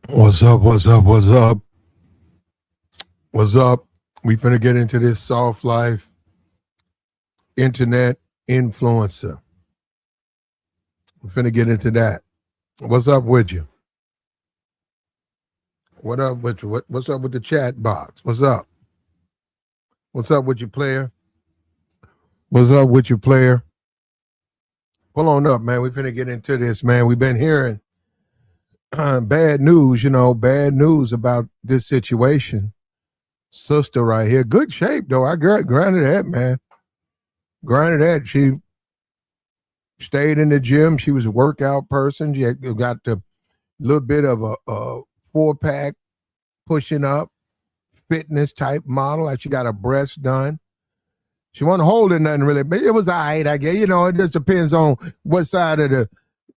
What's up? What's up? What's up? What's up? We finna get into this soft life internet influencer. We finna get into that. What's up with you? What up with you? What's up with the chat box? What's up? What's up with your player? What's up with your player? Pull on up, man. We finna get into this, man. We've been hearing bad news, bad news about this situation. Sister right here, good shape though. I granted that, man. Granted that she stayed in the gym. She was a workout person. She got the little bit of a 4-pack pushing up fitness type model. Like she got her breasts done. She wasn't holding nothing really, but it was all right, I guess. It just depends on what side of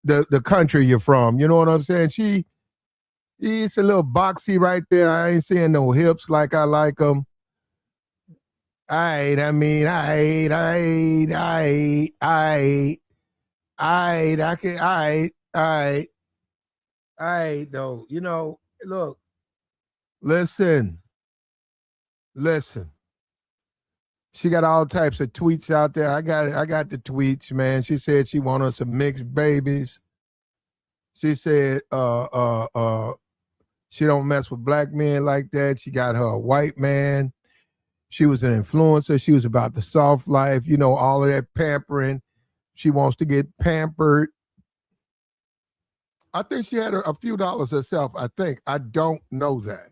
the country you're from. You know what I'm saying? She's a little boxy right there. I ain't seeing no hips like I like them. I mean, I can, though. Look, listen. She got all types of tweets out there. I got the tweets, man. She said she wanted some mixed babies. She said, she don't mess with black men like that. She got her a white man. She was an influencer. She was about the soft life, all of that pampering. She wants to get pampered. I think she had a few dollars herself, I think. I don't know that,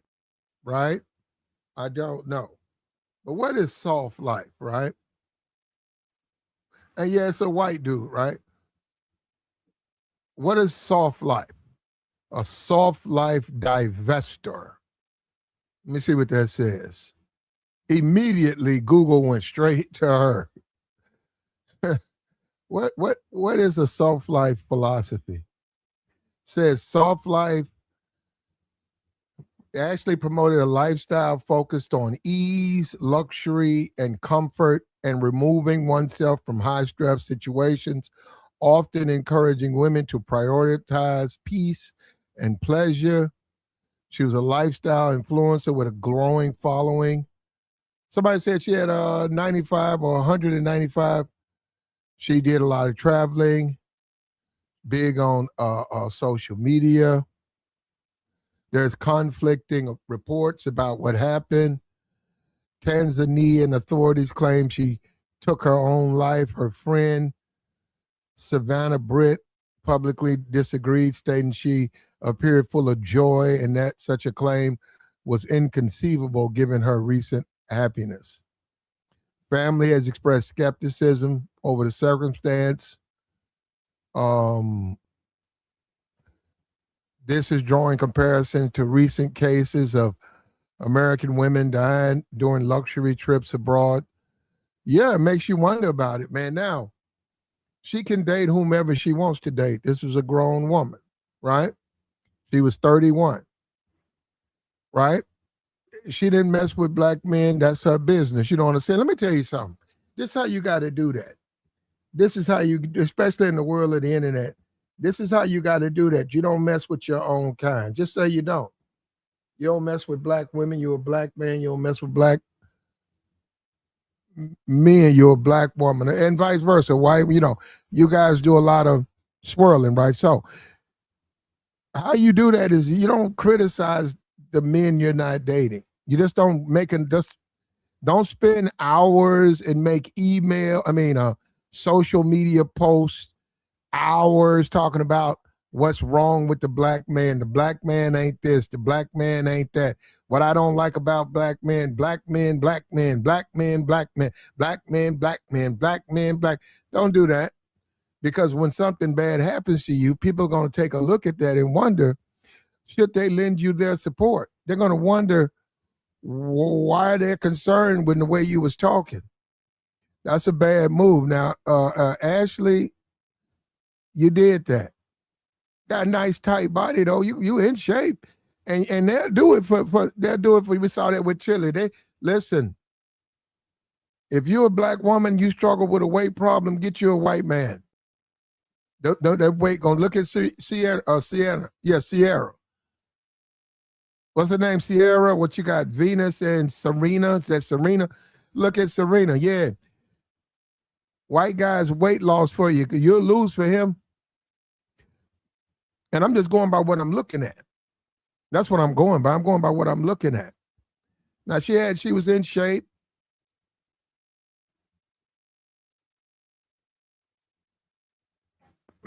right? I don't know. But what is soft life, right? And yeah, it's a white dude, right? What is soft life? A soft life divestor. Let me see what that says. Immediately, Google went straight to her. What is a soft life philosophy? Says soft life. Ashlee promoted a lifestyle focused on ease, luxury, and comfort, and removing oneself from high stress situations, often encouraging women to prioritize peace and pleasure. She was a lifestyle influencer with a growing following. Somebody said she had 95 or 195. She did a lot of traveling, big on social media. There's conflicting reports about what happened. Tanzanian authorities claim she took her own life. Her friend, Savannah Britt, publicly disagreed, stating she appeared full of joy and that such a claim was inconceivable given her recent happiness. Family has expressed skepticism over the circumstance. This is drawing comparison to recent cases of American women dying during luxury trips abroad. Yeah, it makes you wonder about it, man. Now, she can date whomever she wants to date. This is a grown woman, right? She was 31, right? She didn't mess with black men. That's her business. You know what I'm saying? Let me tell you something. This is how you got to do that. This is how you, especially in the world of the internet, this is how you got to do that. You don't mess with your own kind. Just say you don't. You don't mess with black women. You're a black man. You don't mess with black men. You're a black woman, and vice versa. Why? You guys do a lot of swirling, right? So, how you do that is you don't criticize the men you're not dating. You just don't don't spend hours and make social media posts, hours talking about what's wrong with the black man. The black man ain't this. The black man ain't that. What I don't like about black men, black men, black men, black men, black men, black men, black men, black men, black. Don't do that. Because when something bad happens to you, people are going to take a look at that and wonder, should they lend you their support? They're going to wonder why they're concerned with the way you was talking. That's a bad move. Now, Ashlee, you did that. Got a nice tight body though. You in shape, and they'll do it for We saw that with Chile. They listen. If you're a black woman, you struggle with a weight problem, get you a white man. That wait, gonna look at Sierra, Sienna. Yeah, Sierra. What's her name? Sierra. What you got? Venus and Serena. Is that Serena? Look at Serena. Yeah. White guy's weight loss for you. You'll lose for him. And I'm just going by what I'm looking at. That's what I'm going by. I'm going by what I'm looking at. Now she was in shape.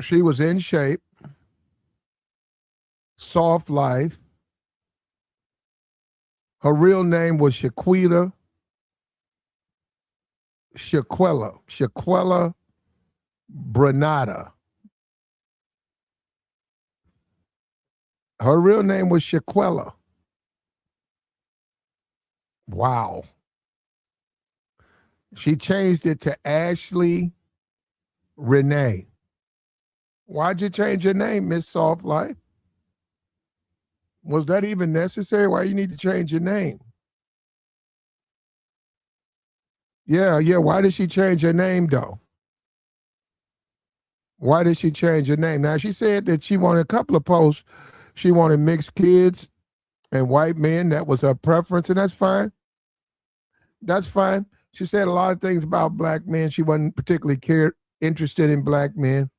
She was in shape. Softlife. Her real name was Shaquella Brenata. Her real name was Shaquella. Wow. She changed it to Ashlee Jenae. Why'd you change your name, Miss Soft Life? Was that even necessary? Why you need to change your name? Yeah. Why did she change her name though? Why did she change her name? Now she said that she wanted a couple of posts. She wanted mixed kids and white men. That was her preference, and that's fine. That's fine. She said a lot of things about black men. She wasn't particularly interested in black men.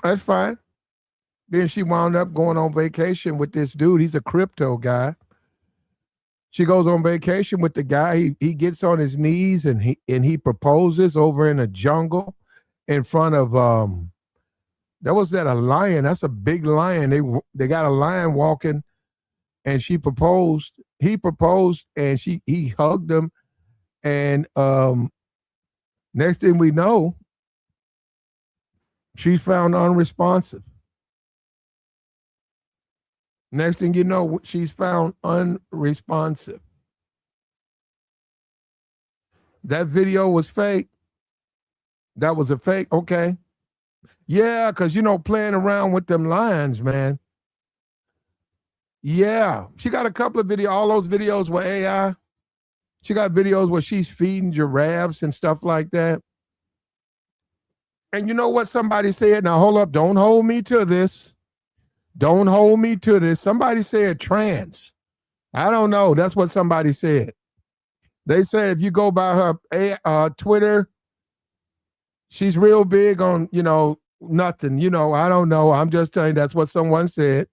That's fine. Then she wound up going on vacation with this dude. He's a crypto guy. She goes on vacation with the guy. He gets on his knees and he proposes over in a jungle in front of a lion. That's a big lion. They got a lion walking, and she proposed. He proposed, and he hugged him. And next thing we know, she's found unresponsive. Next thing you know, she's found unresponsive. That video was fake. That was a fake. Okay. Yeah, because, playing around with them lions, man. Yeah. She got a couple of videos. All those videos were AI. She got videos where she's feeding giraffes and stuff like that. And you know what somebody said? Now, hold up. Don't hold me to this. Don't hold me to this. Somebody said trans. I don't know. That's what somebody said. They said if you go by her Twitter, she's real big on, nothing. I don't know. I'm just telling you that's what someone said.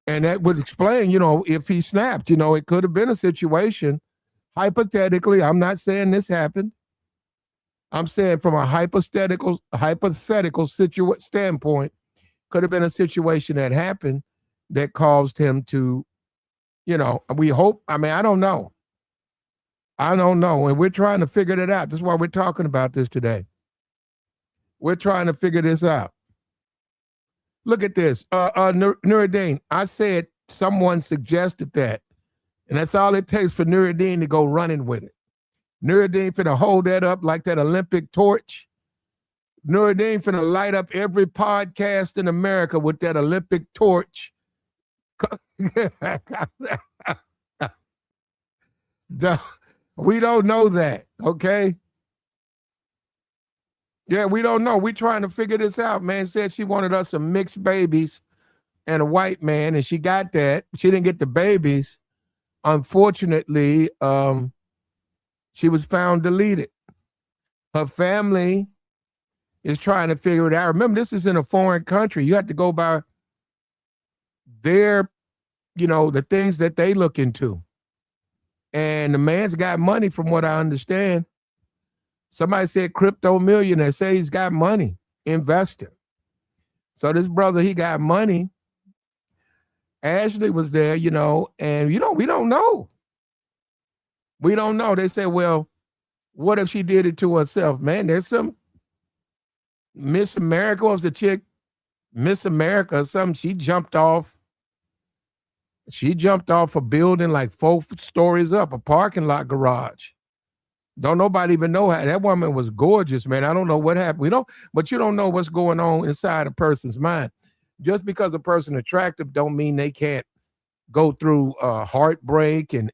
And that would explain, if he snapped, it could have been a situation. Hypothetically, I'm not saying this happened. I'm saying from a hypothetical standpoint, could have been a situation that happened that caused him to, we hope. I mean, I don't know. And we're trying to figure that out. That's why we're talking about this today. We're trying to figure this out. Look at this. Nuruddin, I said someone suggested that. And that's all it takes for Nuruddin to go running with it. Nuruddin finna hold that up like that Olympic torch. Nuruddin finna light up every podcast in America with that Olympic torch. We don't know that, okay? Yeah, we don't know. We're trying to figure this out. Man said she wanted us some mixed babies and a white man, and she got that. She didn't get the babies. Unfortunately, she was found deleted. Her family is trying to figure it out. Remember, this is in a foreign country. You have to go by their, the things that they look into. And the man's got money from what I understand. Somebody said crypto millionaire, say he's got money, investor. So this brother, he got money. Ashlee was there, and we don't know. We don't know. They say, well, what if she did it to herself? Man, there's some Miss America was the chick, Miss America or something. She jumped off a building like 4 stories up, a parking lot garage. Don't nobody even know how that woman was gorgeous, man. I don't know what happened. But you don't know what's going on inside a person's mind. Just because a person attractive don't mean they can't go through heartbreak and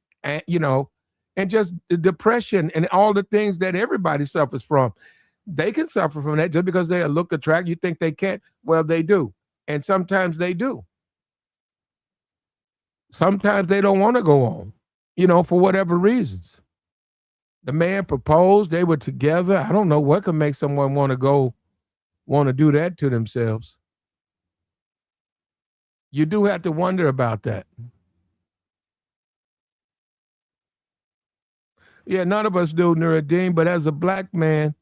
just depression and all the things that everybody suffers from. They can suffer from that just because they look attractive. You think they can't? Well, they do. And sometimes they do. Sometimes they don't want to go on, for whatever reasons. The man proposed, they were together. I don't know what could make someone want to do that to themselves. You do have to wonder about that. Yeah, none of us do, Nuruddin, but as a black man,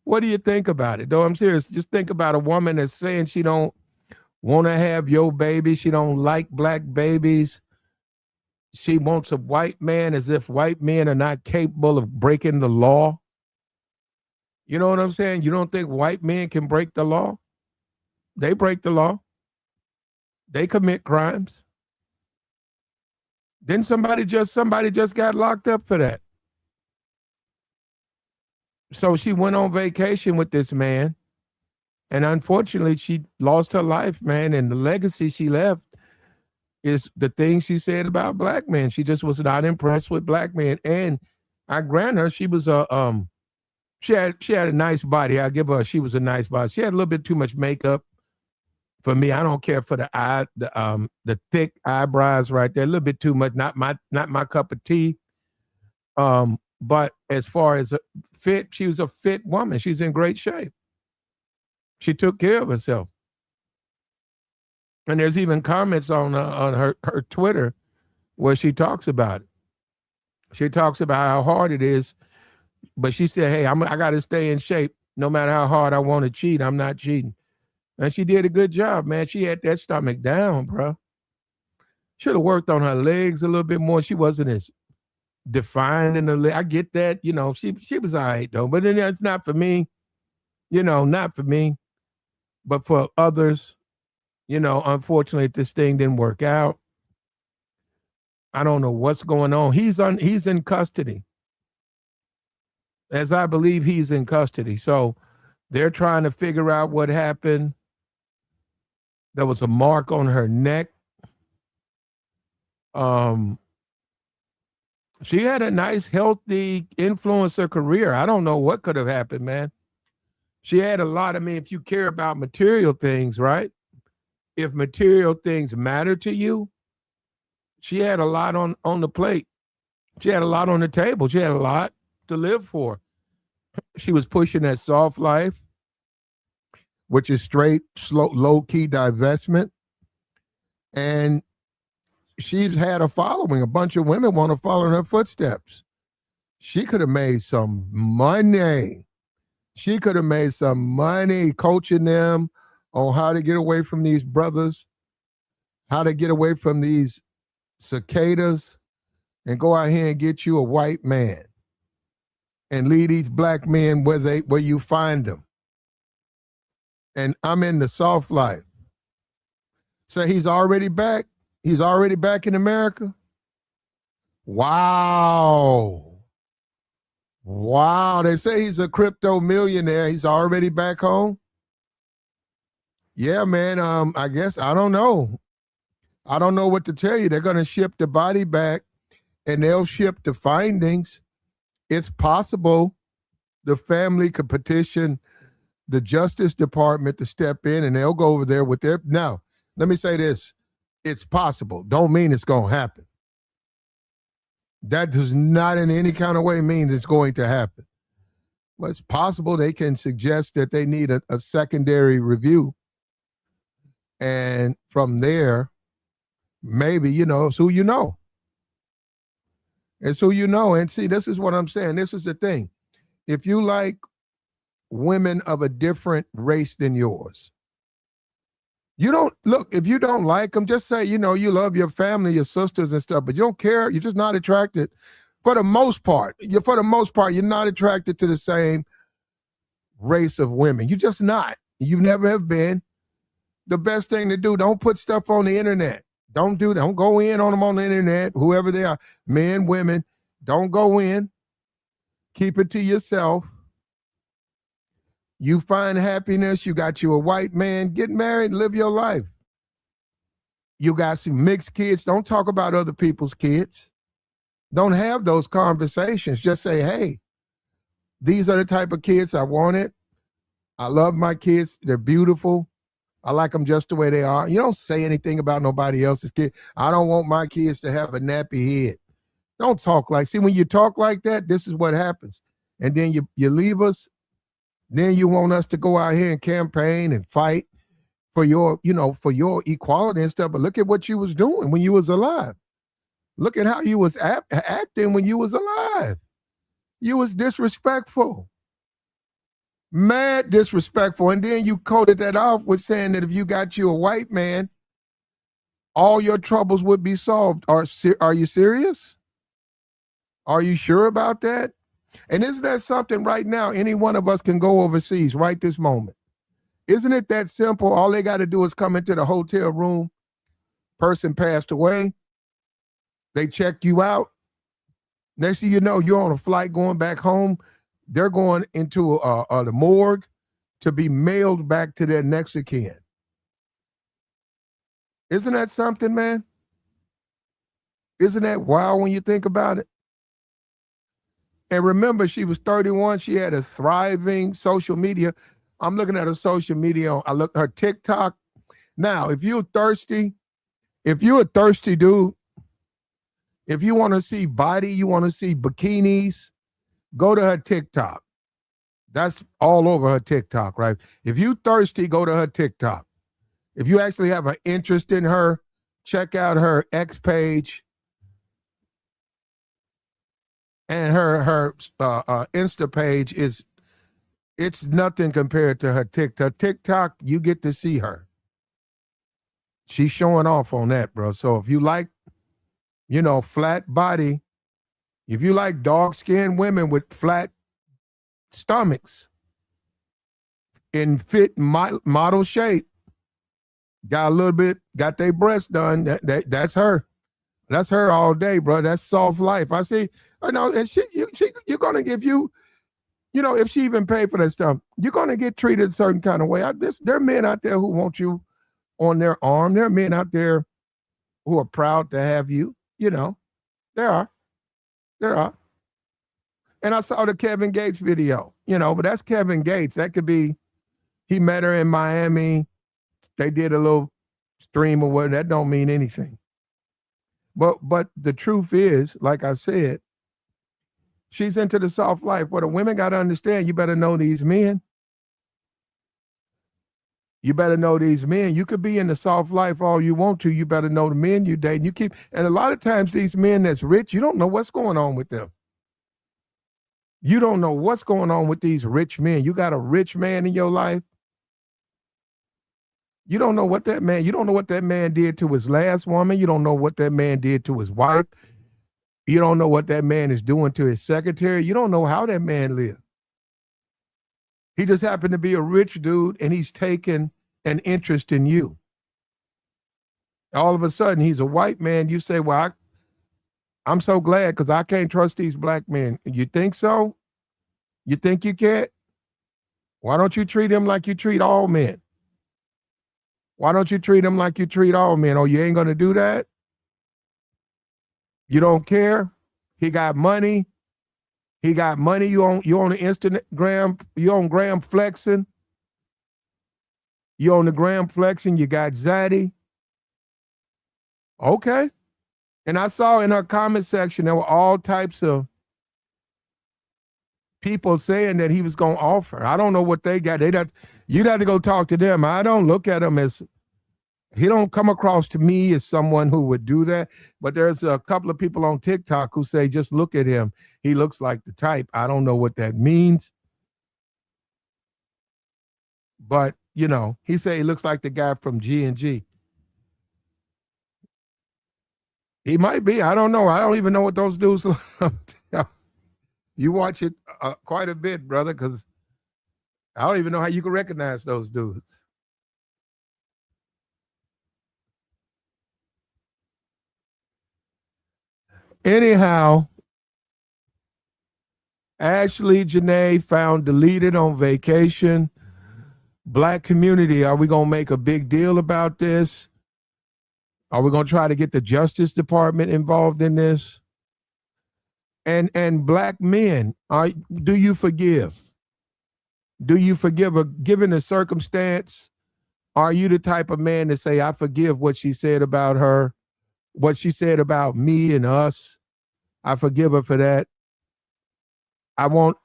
what do you think about it? Though I'm serious, just think about a woman that's saying she don't want to have your baby, she don't like black babies. She wants a white man, as if white men are not capable of breaking the law. You know what I'm saying? You don't think white men can break the law? They break the law. They commit crimes. Then somebody just got locked up for that. So she went on vacation with this man, and unfortunately she lost her life, man, and the legacy she left is the thing she said about black men. She just was not impressed with black men. And I grant her, she was she had a nice body. I give her, she was a nice body. She had a little bit too much makeup for me. I don't care for the thick eyebrows right there. A little bit too much. Not my cup of tea. But as far as fit, she was a fit woman. She's in great shape. She took care of herself. And there's even comments on her Twitter where she talks about it. She talks about how hard it is, but she said, "Hey, I got to stay in shape. No matter how hard I want to cheat, I'm not cheating." And she did a good job, man. She had that stomach down, bro. Should have worked on her legs a little bit more. She wasn't as defined in the leg. I get that, she was all right though, but it's not for me. Not for me, but for others. Unfortunately, this thing didn't work out. I don't know what's going on. He's in custody. As I believe he's in custody. So they're trying to figure out what happened. There was a mark on her neck. She had a nice, healthy influencer career. I don't know what could have happened, man. She had a lot. I mean, if you care about material things, right? If material things matter to you, she had a lot on the plate. She had a lot on the table. She had a lot to live for. She was pushing that soft life, which is straight, slow, low-key divestment. And she's had a following. A bunch of women want to follow in her footsteps. She could have made some money. She could have made some money coaching them on how to get away from these brothers, how to get away from these cicadas, and go out here and get you a white man and leave these black men where you find them. And I'm in the soft life. So he's already back. He's already back in America. Wow. Wow. They say he's a crypto millionaire. He's already back home. Yeah, man. I guess I don't know. I don't know what to tell you. They're going to ship the body back and they'll ship the findings. It's possible the family could petition the Justice Department to step in and they'll go over there with their. Now, let me say this. It's possible. Don't mean it's going to happen. That does not in any kind of way mean it's going to happen. Well, it's possible they can suggest that they need a secondary review. And from there, maybe, it's who you know. It's who you know. And see, this is what I'm saying. This is the thing. If you like women of a different race than yours, you don't look, if you don't like them, just say, you love your family, your sisters and stuff, but you don't care. You're just not attracted for the most part. You're not attracted to the same race of women. You're just not. You never have been. The best thing to do, don't put stuff on the internet. Don't go in on them on the internet, whoever they are, men, women. Don't go in. Keep it to yourself. You find happiness. You got you a white man. Get married, live your life. You got some mixed kids. Don't talk about other people's kids. Don't have those conversations. Just say, hey, these are the type of kids I wanted. I love my kids. They're beautiful. I like them just the way they are. You don't say anything about nobody else's kid. I don't want my kids to have a nappy head. Don't talk like, see, when you talk like that, this is what happens. And then you leave us, then you want us to go out here and campaign and fight for your, for your equality and stuff. But look at what you was doing when you was alive. Look at how you was acting when you was alive. You was disrespectful. Mad disrespectful. And then you coated that off with saying that if you got you a white man, all your troubles would be solved. Are you serious? Are you sure about that? And isn't that something right now? Any one of us can go overseas right this moment. Isn't it that simple? All they got to do is come into the hotel room. Person passed away. They check you out. Next thing you know, you're on a flight going back home. They're going into the morgue to be mailed back to their next of kin. Isn't that something, man? Isn't that wild when you think about it? And remember, she was 31. She had a thriving social media. I'm looking at her social media. I look her TikTok. Now, if you're a thirsty dude, if you want to see body, you want to see bikinis, go to her TikTok. That's all over her TikTok, right? If you thirsty, go to her TikTok. If you actually have an interest in her, check out her X page and her Insta page. It's nothing compared to her TikTok. TikTok, you get to see her. She's showing off on that, bro. So if you like, flat body, if you like dark-skinned women with flat stomachs in fit model shape, got their breasts done, that's her. That's her all day, bro. That's soft life. I see, and you're going to give you, if she even paid for that stuff, you're going to get treated a certain kind of way. There are men out there who want you on their arm. There are men out there who are proud to have you. There are. And I saw the Kevin Gates video, but that's Kevin Gates. That could be, he met her in Miami. They did a little stream or whatever. That don't mean anything. But the truth is, like I said, she's into the soft life. What the women got to understand, you better know these men. You better know these men. You could be in the soft life all you want to. You better know the men you date. And a lot of times these men that's rich, you don't know what's going on with them. You don't know what's going on with these rich men. You got a rich man in your life. You don't know what that man did to his last woman. You don't know what that man did to his wife. You don't know what that man is doing to his secretary. You don't know how that man lived. He just happened to be a rich dude, and he's taken an interest in you. All of a sudden, he's a white man. You say, well, I'm so glad because I can't trust these black men. You think so? You think you can't? Why don't you treat him like you treat all men? Why don't you treat him like you treat all men? Oh, you ain't going to do that? You don't care? He got money. You on the Instagram, you on gram flexing. You on the gram flexing, you got Zaddy. Okay. And I saw in her comment section, there were all types of people saying that he was going to offer. I don't know what they got. You'd have to go talk to them. I don't look at him as, he don't come across to me as someone who would do that. But there's a couple of people on TikTok who say, just look at him. He looks like the type. I don't know what that means. But, he said he looks like the guy from G&G. He might be. I don't know. I don't even know what those dudes look like. You watch it quite a bit, brother, because I don't even know how you can recognize those dudes. Anyhow, Ashlee Jenae found deleted on vacation. Black community, are we going to make a big deal about this? Are we going to try to get the Justice Department involved in this? And black men, do you forgive? Do you forgive her given the circumstance? Are you the type of man to say, I forgive what she said about her, what she said about me and us? I forgive her for that. I want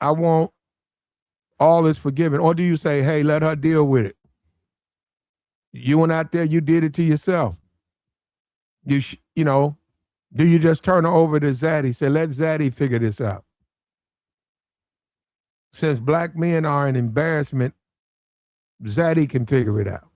all is forgiven. Or do you say, hey, let her deal with it? You went out there, you did it to yourself. You know, do you just turn her over to Zaddy? Say, let Zaddy figure this out. Since black men are an embarrassment, Zaddy can figure it out.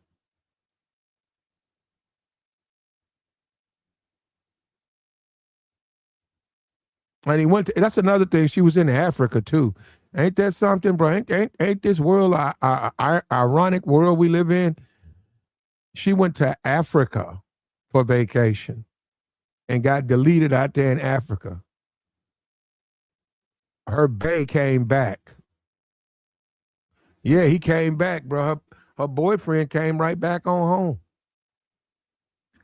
And he went to, that's another thing. She was in Africa too. Ain't that something, bro? Ain't this world ironic world we live in? She went to Africa for vacation and got deleted out there in Africa. Her bae came back. Yeah, he came back, bro. Her boyfriend came right back on home.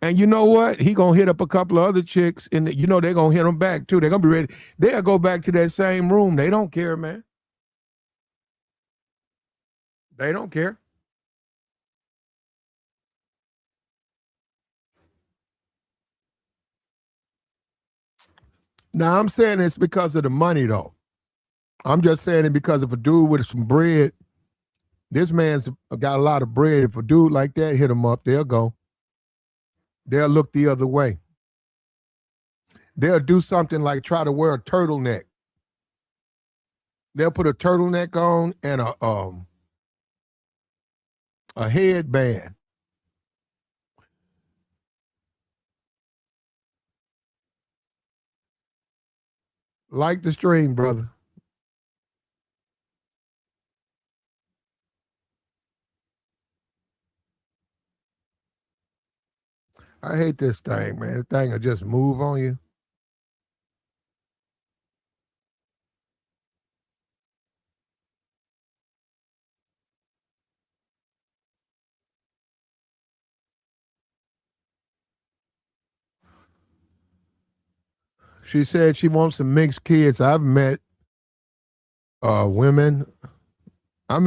And you know what? He gonna hit up a couple of other chicks, and you know they're gonna hit him back too. They're gonna be ready. They'll go back to that same room. They don't care, man. They don't care. Now I'm saying it's because of the money, though. I'm just saying it because if a dude with some bread, this man's got a lot of bread. If a dude like that hit him up, they'll go. They'll look the other way. They'll do something like try to wear a turtleneck. They'll put a turtleneck on and a headband. Like the stream, brother. I hate this thing, man. This thing will just move on you. She said she wants some mixed kids. I've met women. I'm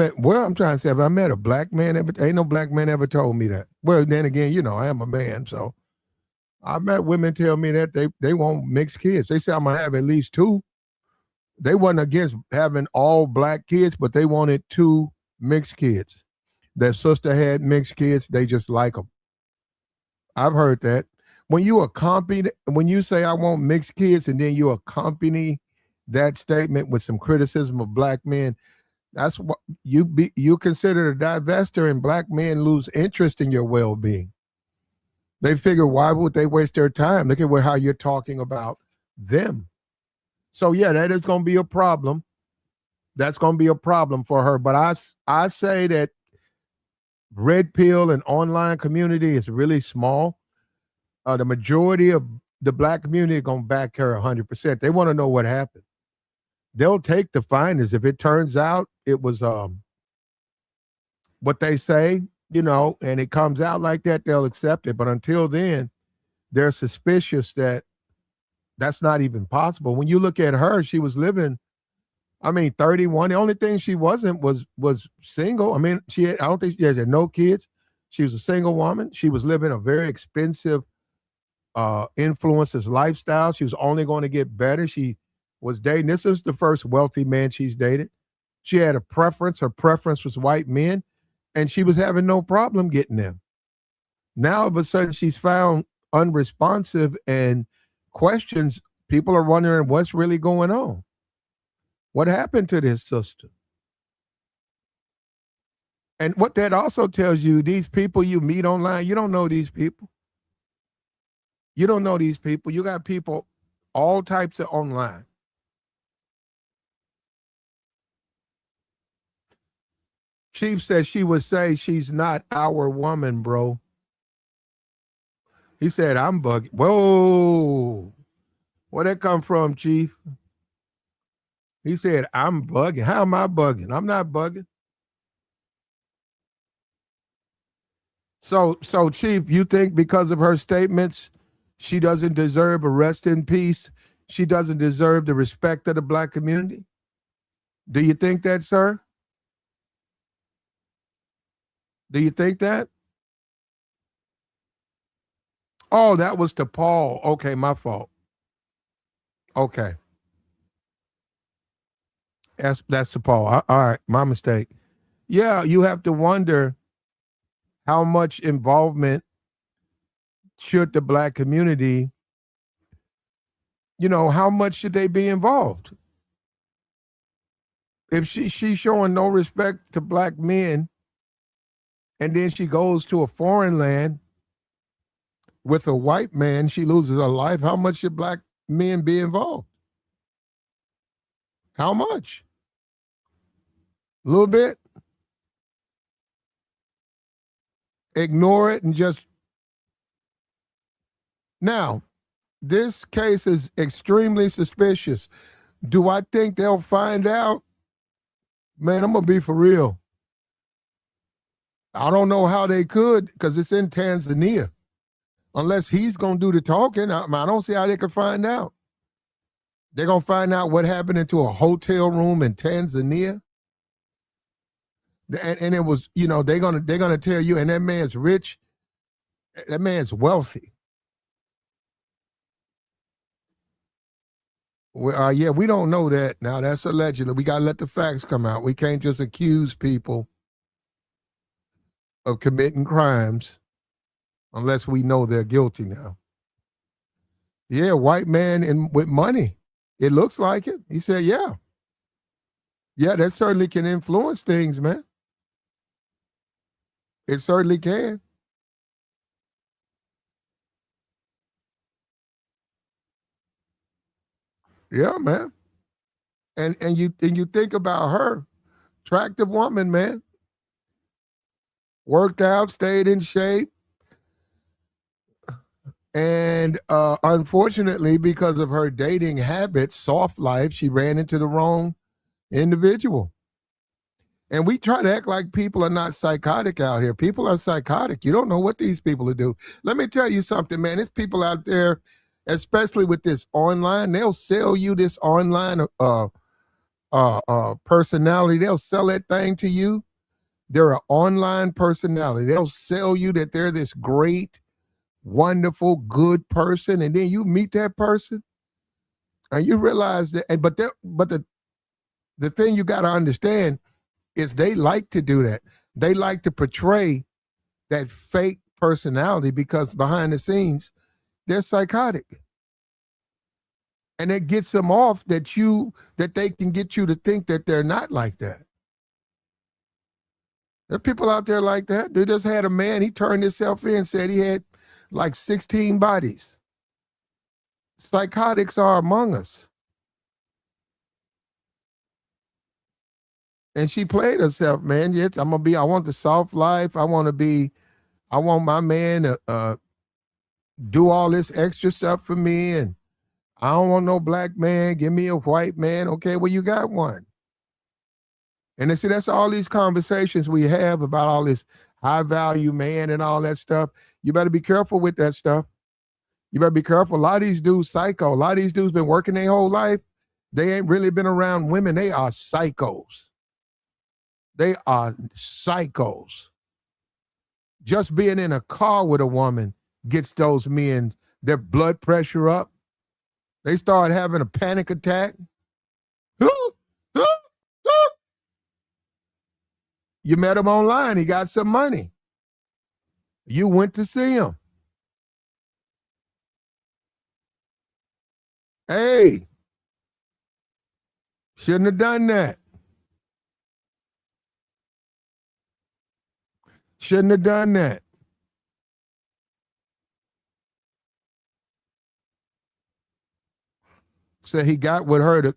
trying to say, if I met a black man ever, ain't no black man ever told me that. Well, then again, you know, I am a man, so I met women tell me that they want mixed kids. They say I'm gonna have at least two. They wasn't against having all black kids, but they wanted two mixed kids. Their sister had mixed kids. They just like them. I've heard that. When you say I want mixed kids, and then you accompany that statement with some criticism of black men, that's what you consider a divester, and black men lose interest in your well being. They figure, why would they waste their time? Look at how you're talking about them. So yeah, that is going to be a problem. That's going to be a problem for her. But I say that red pill and online community is really small. The majority of the black community are going to back her 100%. They want to know what happened. They'll take the findings. If it turns out it was what they say, you know, and it comes out like that, they'll accept it. But until then, they're suspicious that that's not even possible. When you look at her, she was living, 31. The only thing she wasn't was single. I don't think she had no kids. She was a single woman. She was living a very expensive influencer's lifestyle. She was only going to get better. She was dating. This is the first wealthy man she's dated. She had a preference. Her preference was white men, and she was having no problem getting them. Now, all of a sudden, she's found unresponsive and questions. People are wondering what's really going on. What happened to this sister? And what that also tells you, these people you meet online, you don't know these people. You don't know these people. You got people all types of online. Chief says she would say she's not our woman, bro. He said, I'm bugging. Whoa. Where that come from, Chief? He said, I'm bugging. How am I bugging? I'm not bugging. So Chief, you think because of her statements, she doesn't deserve a rest in peace? She doesn't deserve the respect of the black community? Do you think that, sir? Do you think that? Oh, that was to Paul. Okay, my fault. Okay. That's to Paul. All right, my mistake. Yeah, you have to wonder how much involvement should the black community, how much should they be involved? If she's showing no respect to black men and then she goes to a foreign land with a white man, she loses her life. How much should black men be involved? How much? A little bit? Ignore it and just. Now, this case is extremely suspicious. Do I think they'll find out? Man, I'm going to be for real. I don't know how they could because it's in Tanzania. Unless he's going to do the talking, I don't see how they could find out. They're going to find out what happened into a hotel room in Tanzania. And it was, they're gonna tell you, and that man's rich, that man's wealthy. Well, yeah, we don't know that. Now that's allegedly. We gotta let the facts come out. We can't just accuse people of committing crimes unless we know they're guilty now. Yeah, white man with money. It looks like it. He said, yeah. Yeah, that certainly can influence things, man. It certainly can. Yeah, man. And you think about her, attractive woman, man. Worked out, stayed in shape. And unfortunately, because of her dating habits, soft life, she ran into the wrong individual. And we try to act like people are not psychotic out here. People are psychotic. You don't know what these people are doing. Let me tell you something, man. There's people out there, especially with this online, they'll sell you this online personality. They'll sell that thing to you. They're an online personality. They'll sell you that they're this great, wonderful, good person, and then you meet that person, and you realize that. And but the thing you got to understand is they like to do that. They like to portray that fake personality because behind the scenes they're psychotic, and it gets them off that they can get you to think that they're not like that. There are people out there like that. They just had a man, he turned himself in, said he had like 16 bodies. Psychotics are among us. And she played herself, man. Yes, I want the soft life. I want my man to do all this extra stuff for me. And I don't want no black man. Give me a white man. Okay, well, you got one. And see, that's all these conversations we have about all this high value man and all that stuff. You better be careful with that stuff. You better be careful. A lot of these dudes psycho. A lot of these dudes been working their whole life. They ain't really been around women. They are psychos. They are psychos. Just being in a car with a woman gets those men their blood pressure up. They start having a panic attack. You met him online. He got some money. You went to see him. Hey, shouldn't have done that. Shouldn't have done that. So he got with her to.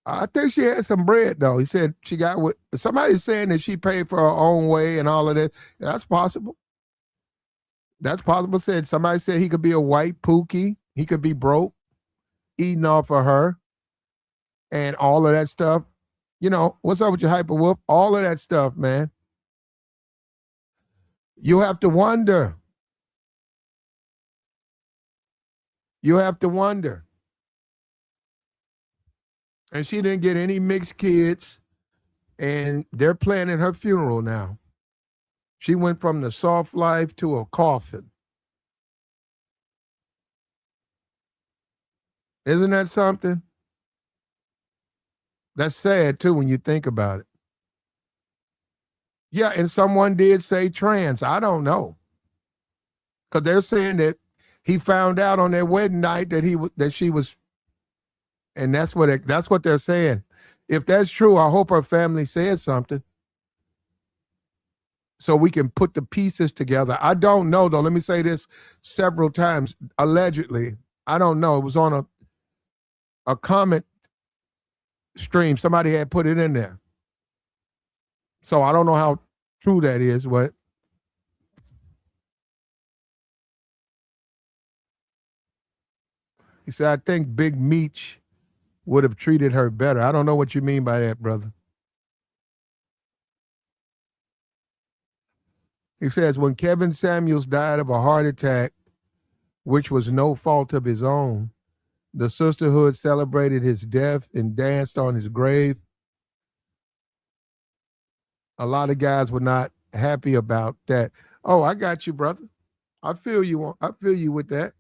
I think she had some bread though. He said she got with somebody saying that she paid for her own way and all of that. That's possible. That's possible. Somebody said he could be a white pookie. He could be broke, eating off of her, and all of that stuff. What's up with your hyper wolf? All of that stuff, man. You have to wonder. You have to wonder. And she didn't get any mixed kids, and they're planning her funeral now. She went from the soft life to a coffin. Isn't that something? That's sad too when you think about it. Yeah, and someone did say trans. I don't know. Because they're saying that he found out on their wedding night that she was, and that's what they're saying. If that's true, I hope her family says something so we can put the pieces together. I don't know though. Let me say this several times. Allegedly, I don't know. It was on a comment stream. Somebody had put it in there. So I don't know how true that is, but he said, I think Big Meech would have treated her better. I don't know what you mean by that, brother. He says, when Kevin Samuels died of a heart attack, which was no fault of his own, the sisterhood celebrated his death and danced on his grave. A lot of guys were not happy about that. Oh, I got you, brother. I feel you. I feel you with that.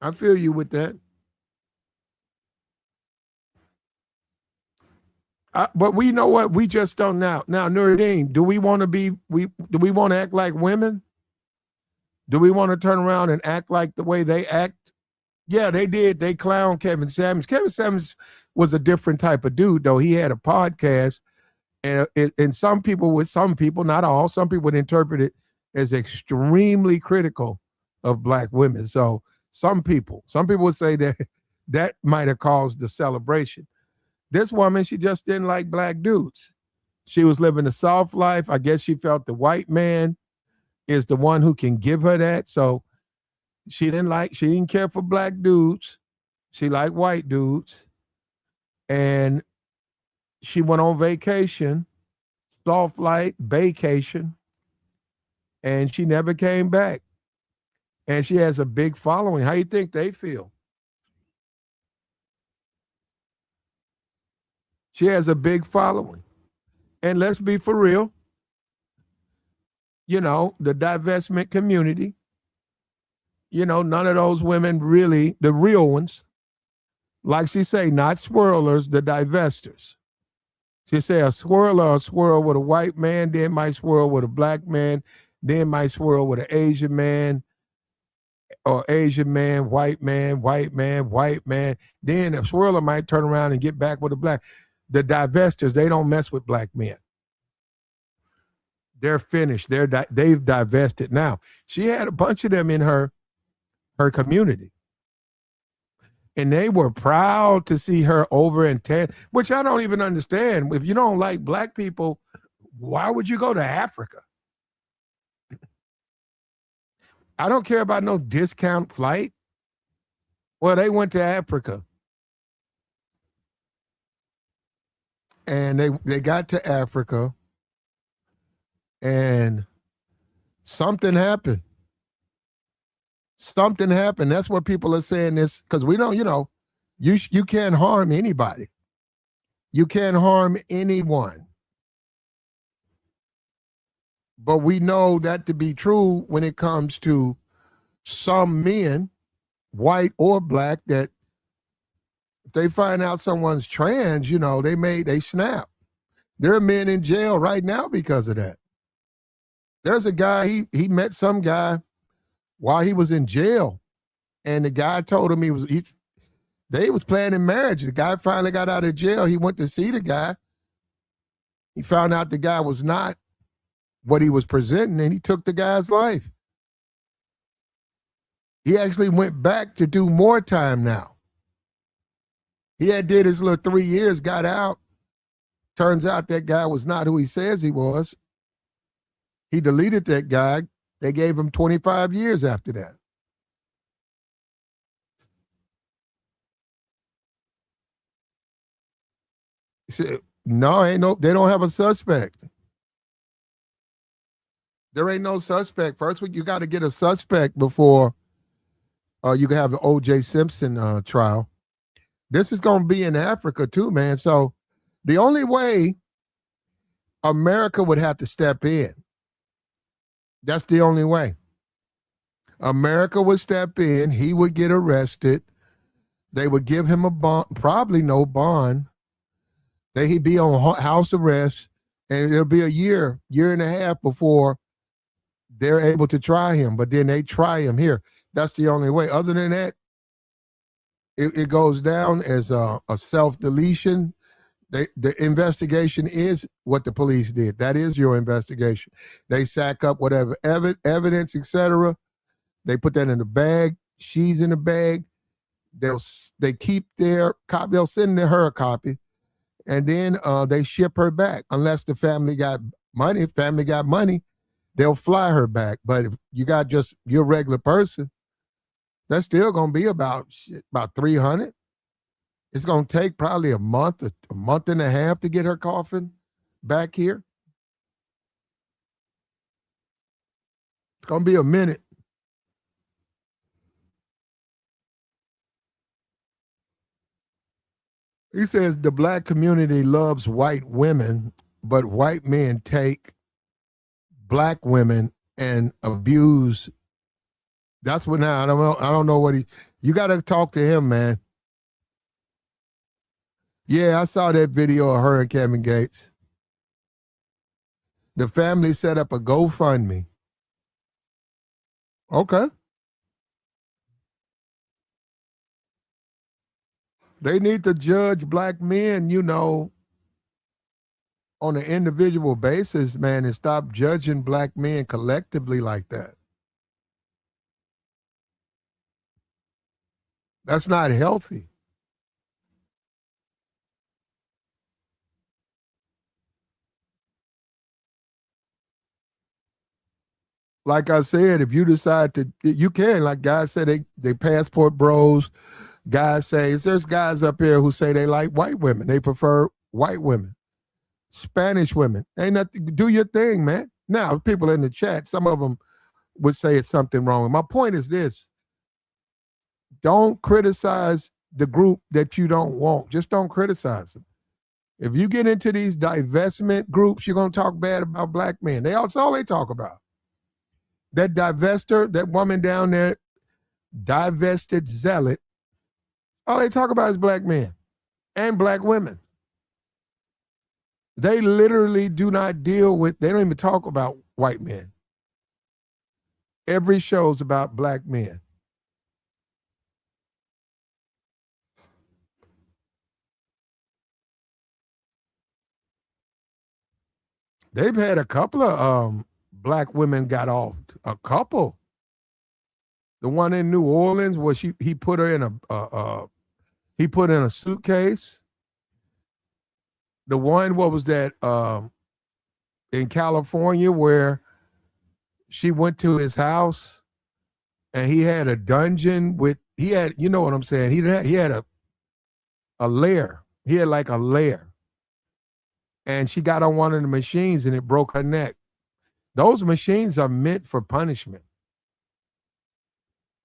I feel you with that. But we know what we just don't now. Now, Nuruddin, do we want to do we want to act like women? Do we want to turn around and act like the way they act? Yeah, they did. They clowned Kevin Samuels. Kevin Samuels was a different type of dude, though. He had a podcast, and some people, not all, some people would interpret it as extremely critical of black women. So some people would say that that might have caused the celebration. This woman, she just didn't like black dudes. She was living a soft life. I guess she felt the white man is the one who can give her that. So she didn't care for black dudes. She liked white dudes. And she went on vacation, soft life, vacation, and she never came back. And she has a big following. How you think they feel? She has a big following. And let's be for real, the divestment community, none of those women really, the real ones, like she say, not swirlers, the divestors. She say a swirl with a white man, then might swirl with a black man, then might swirl with an Asian man, or Asian man, white man, white man, white man. Then a swirler might turn around and get back with a black. The divestors, they don't mess with black men. They're finished. They've divested. Now, she had a bunch of them in her community. And they were proud to see her over in which I don't even understand. If you don't like black people, why would you go to Africa? I don't care about no discount flight. Well, they went to Africa. And they got to Africa, and something happened. Something happened. That's what people are saying this, because we don't, you can't harm anybody. You can't harm anyone. But we know that to be true when it comes to some men, white or black, that if they find out someone's trans, they snap. There are men in jail right now because of that. There's a guy, he met some guy while he was in jail, and the guy told him they was planning marriage. The guy finally got out of jail. He went to see the guy. He found out the guy was not what he was presenting, and he took the guy's life. He actually went back to do more time now. He had did his little 3 years, got out. Turns out that guy was not who he says he was. He deleted that guy. They gave him 25 years after that. He said, no, they don't have a suspect. There ain't no suspect. First, you got to get a suspect before you can have the O.J. Simpson trial. This is going to be in Africa too, man. So the only way America would have to step in. That's the only way. America would step in. He would get arrested. They would give him a bond, probably no bond. He'd be on house arrest, and it'll be a year and a half before they're able to try him. But then they try him here. That's the only way. Other than that, it goes down as a self-deletion. The investigation is what the police did. That is your investigation. They sack up whatever evidence, etc. They put that in the bag. She's in the bag. They keep their copy. They'll send her a copy, and then they ship her back. Unless the family got money. If family got money, they'll fly her back. But if you got just your regular person, that's still gonna be about $300. It's gonna take probably a month and a half to get her coffin back here. It's gonna be a minute. He says the black community loves white women, but white men take black women and abuse. That's what now I don't know. I don't know what you got to talk to him, man. Yeah, I saw that video of her and Kevin Gates. The family set up a GoFundMe. Okay. They need to judge black men, on an individual basis, man, and stop judging black men collectively like that. That's not healthy. Like I said, if you decide to, you can. Like guys say, they passport bros. Guys say, there's guys up here who say they like white women. They prefer white women, Spanish women. Ain't nothing. Do your thing, man. Now, people in the chat, some of them would say it's something wrong. My point is this: don't criticize the group that you don't want. Just don't criticize them. If you get into these divestment groups, you're gonna talk bad about black men. That's all they talk about. That divester, that woman down there, divested zealot, all they talk about is black men and black women. They literally do not deal with, they don't even talk about white men. Every show's about black men. They've had a couple of black women got off. A couple. The one in New Orleans where he put her in a suitcase. The one, what was that, in California where she went to his house and he had a dungeon you know what I'm saying? He had a lair. He had like a lair. And she got on one of the machines and it broke her neck. Those machines are meant for punishment.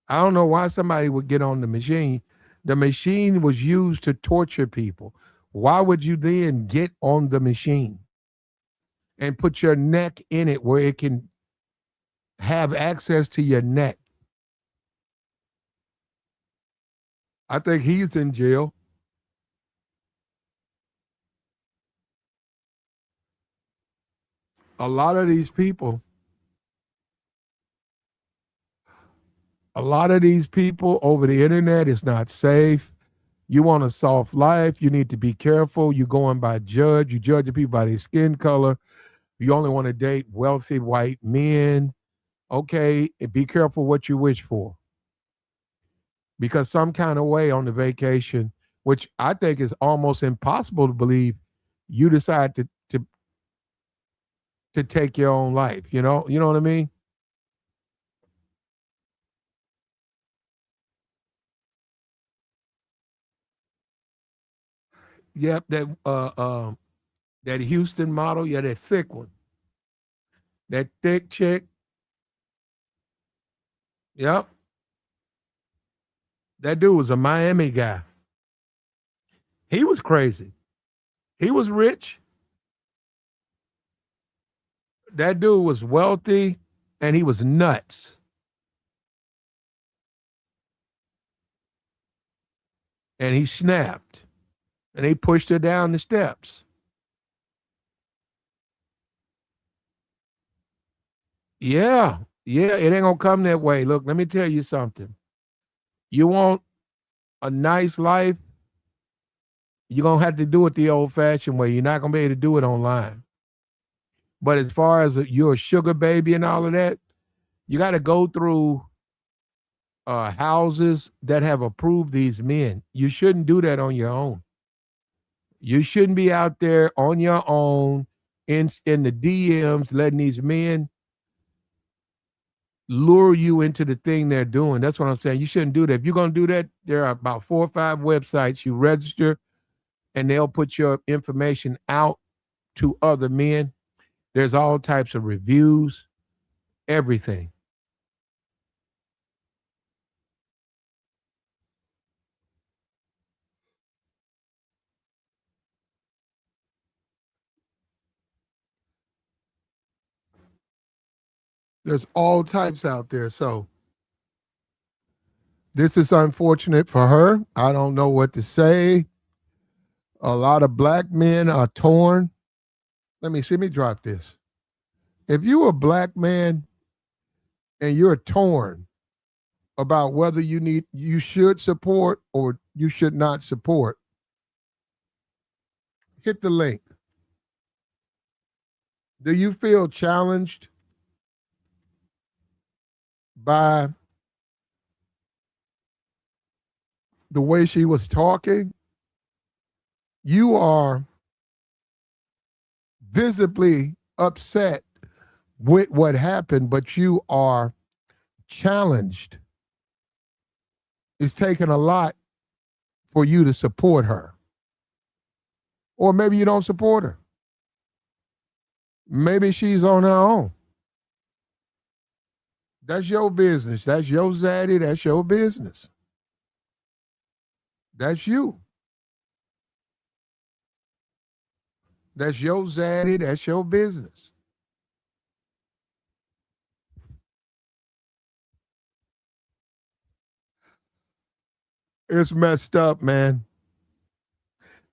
I don't know why somebody would get on the machine. The machine was used to torture people. Why would you then get on the machine and put your neck in it where it can have access to your neck? I think he's in jail. A lot of these people over the internet is not safe. You want a soft life, you need to be careful. You're going by judge. You judge people by their skin color. You only want to date wealthy white men. Okay, and be careful what you wish for. Because some kind of way on the vacation, which I think is almost impossible to believe, you decide to take your own life. You know what I mean? Yep, that Houston model, yeah, that thick one, that thick chick. Yep, that dude was a Miami guy. He was crazy. He was rich. That dude was wealthy and he was nuts. And he snapped and they pushed her down the steps. Yeah. Yeah. It ain't going to come that way. Look, let me tell you something. You want a nice life, you're going to have to do it the old fashioned way. You're not going to be able to do it online. But as far as you're a sugar baby and all of that, you got to go through houses that have approved these men. You shouldn't do that on your own. You shouldn't be out there on your own in the DMs letting these men lure you into the thing they're doing. That's what I'm saying. You shouldn't do that. If you're going to do that, there are about 4 or 5 websites. You register and they'll put your information out to other men. There's all types of reviews, everything. There's all types out there. So this is unfortunate for her. I don't know what to say. A lot of black men are torn. Let me drop this. If you're a black man and you're torn about whether you should support or you should not support, hit the link. Do you feel challenged by the way she was talking? You are visibly upset with what happened, but you are challenged. It's taken a lot for you to support her. Or maybe you don't support her. Maybe she's on her own. That's your business. That's your zaddy. That's your business. That's you. That's your zaddy. That's your business. It's messed up, man.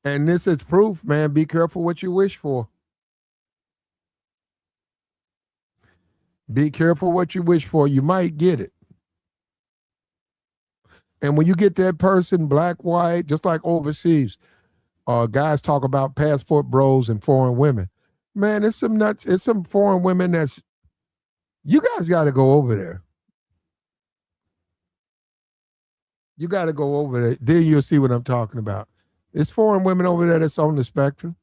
And this is proof, man. Be careful what you wish for. Be careful what you wish for. You might get it. And when you get that person, black, white, just like overseas, guys talk about passport bros and foreign women. Man, it's some nuts. It's some foreign women that's, you guys got to go over there. You got to go over there. Then you'll see what I'm talking about. It's foreign women over there that's on the spectrum.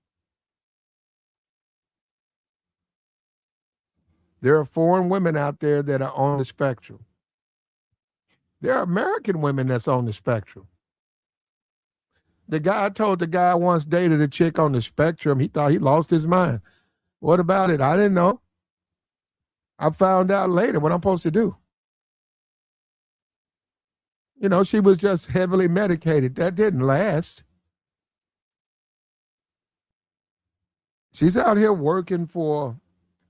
There are foreign women out there that are on the spectrum. There are American women that's on the spectrum. The guy told the guy once dated a chick on the spectrum. He thought he lost his mind. What about it? I didn't know. I found out later what I'm supposed to do. You know, she was just heavily medicated. That didn't last. She's out here working for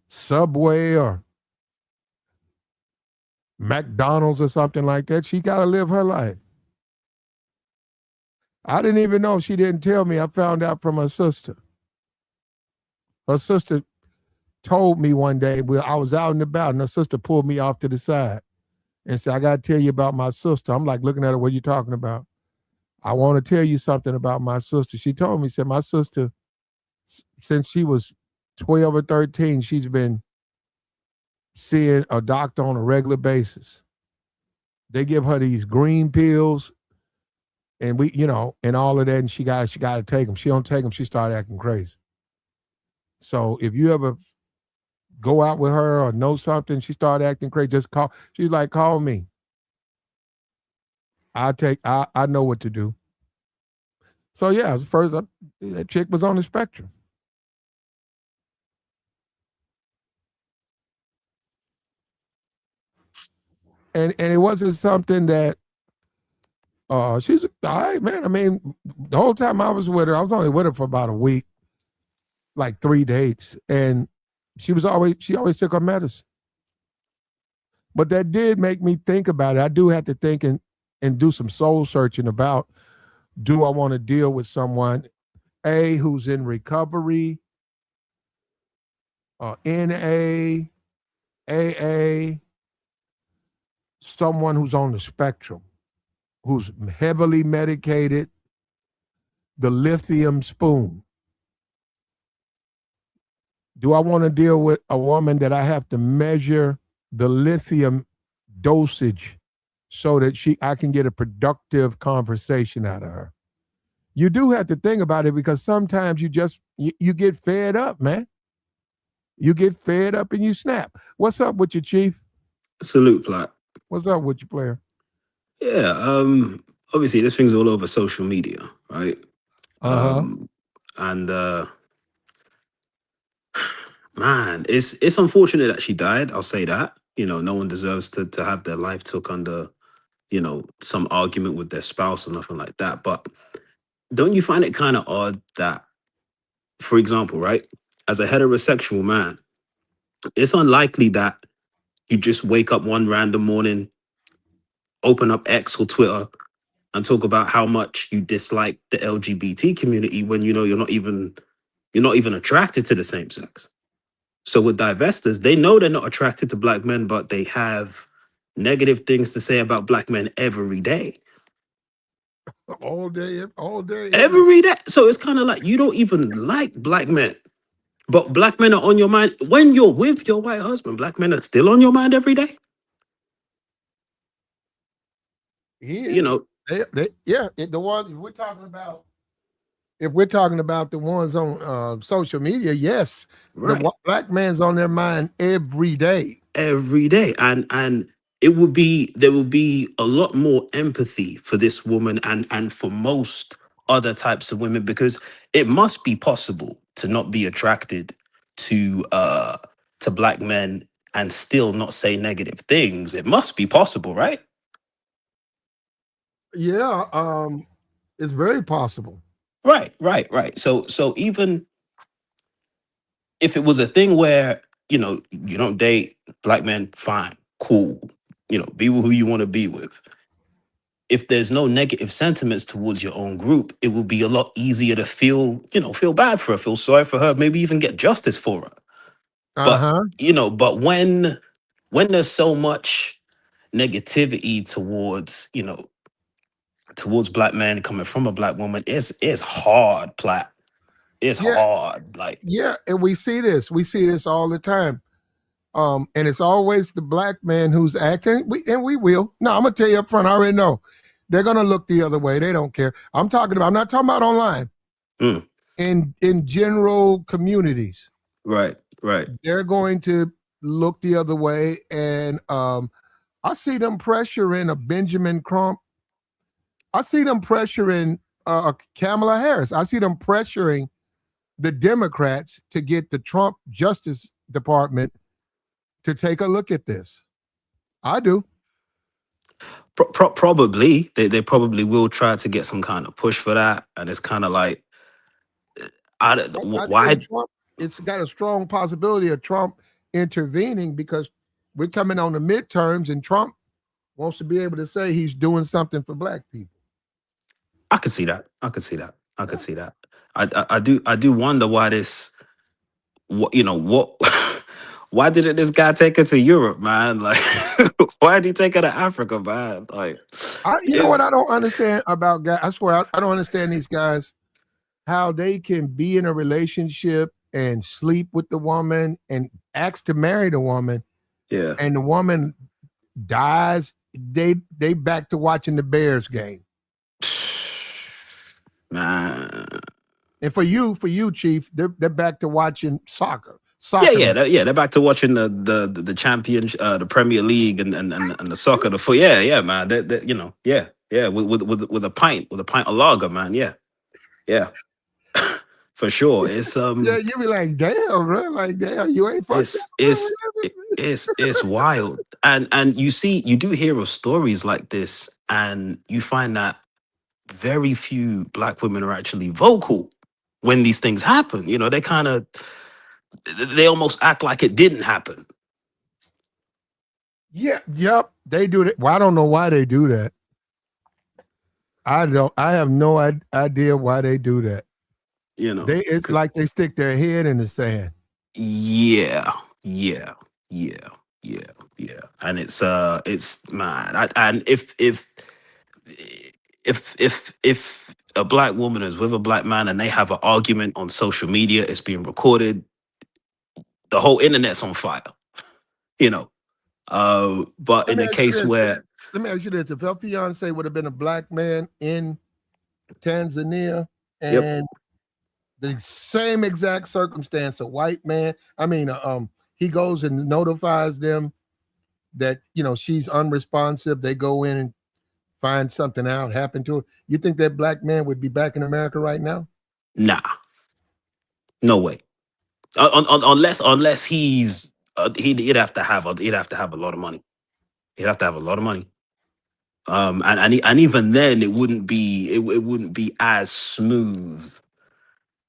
Subway or McDonald's or something like that. She got to live her life. I didn't even know. She didn't tell me. I found out from her sister. Her sister told me one day, I was out and about, and her sister pulled me off to the side and said, I got to tell you about my sister. I'm like looking at her, what are you talking about? I want to tell you something about my sister. She told me, said, my sister, since she was 12 or 13, she's been seeing a doctor on a regular basis. They give her these green pills and and all of that, and she got to take them. She don't take them, she started acting crazy. So if you ever go out with her or know something, she started acting crazy, just call. She's like, call me. I know what to do. So yeah, first that chick was on the spectrum. And it wasn't something that she's all right, man. I mean, the whole time I was with her, I was only with her for about a week, like 3 dates. And She always took her medicine. But that did make me think about it. I do have to think and do some soul searching about, do I want to deal with someone A, who's in recovery, NA, AA, someone who's on the spectrum, who's heavily medicated, the lithium spoon. Do I want to deal with a woman that I have to measure the lithium dosage so that I can get a productive conversation out of her? You do have to think about it, because sometimes you get fed up, man. You get fed up and you snap. What's up with you, Chief? Salute, Plat. What's up with you, player? Yeah, obviously this thing's all over social media, right? Uh-huh. Um, and man, it's unfortunate that she died. I'll say that. You know, no one deserves to have their life took under, some argument with their spouse or nothing like that. But don't you find it kind of odd that, for example, right, as a heterosexual man, it's unlikely that you just wake up one random morning, open up X or Twitter, and talk about how much you dislike the LGBT community when you know you're not even attracted to the same sex. So with divestors, they know they're not attracted to black men, but they have negative things to say about black men every day. All day, every Every day. So it's kind of like you don't even like black men. But black men are on your mind. When you're with your white husband, black men are still on your mind every day. he You is. know, Yeah, the ones we're talking about. If we're talking about the ones on social media, yes, right. black man's on their mind every day. Every day. And there will be a lot more empathy for this woman and for most other types of women, because it must be possible to not be attracted to to black men and still not say negative things. It must be possible, right? Yeah, it's very possible. Right. So even if it was a thing where, you don't date black men, fine, cool, be with who you want to be with. If there's no negative sentiments towards your own group, it will be a lot easier to feel bad for her, feel sorry for her, maybe even get justice for her. Uh But huh. when there's so much negativity towards black men coming from a black woman, it's hard, Plat. It's Yeah, hard. Like, yeah, and we see this. We see this all the time. And it's always the black man who's acting. We will. No, I'm gonna tell you up front. I already know they're gonna look the other way. They don't care. I'm talking about. I'm not talking about online. mm, In general communities, right. they're going to look the other way. And I see them pressuring a Benjamin Crump. I see them pressuring Kamala Harris. I see them pressuring the Democrats to get the Trump Justice Department to take a look at this. I do. Probably they probably will try to get some kind of push for that, and it's kind of like, I say why? Trump. It's got a strong possibility of Trump intervening, because we're coming on the midterms, and Trump wants to be able to say he's doing something for black people. I could see that. I could see that. I could Yeah. see that. I do wonder why this. What? Why didn't this guy take her to Europe, man? Like, why did he take her to Africa, man? Like, You know what if I don't understand about guys? I swear I don't understand these guys, how they can be in a relationship and sleep with the woman and ask to marry the woman, yeah, and the woman dies. They back to watching the Bears game. man. And for you, Chief, they're back to watching soccer. Yeah, Soccer. they're back to watching the champion, the Premier League and the soccer, the foot. Yeah, man. Yeah, with a pint of lager, man. Yeah, for sure. Yeah, you be like, damn, bro. Like, damn, you ain't fucked that, It's bro. it's it's wild, and you do hear of stories like this, and you find that very few black women are actually vocal when these things happen. They kind of they almost act like it didn't happen. Yeah, yep, they do that. Well, I don't know why they do that. I have no idea why they do that. You know, It's like they stick their head in the sand. yeah, yeah, yeah, yeah, yeah. And it's man. And if a black woman is with a black man and they have an argument on social media, it's being recorded. The whole internet's on fire. You know. But Let in me the ask you case this. where, Let me ask you this: if her fiance would have been a black man in Tanzania yep, and the same exact circumstance, a white man, he goes and notifies them that she's unresponsive. They go in and find something out happened to her. You think that black man would be back in America right now? nah, no way. Unless he'd have to have a lot of money. He'd have to have a lot of money. And even then, it wouldn't be as smooth.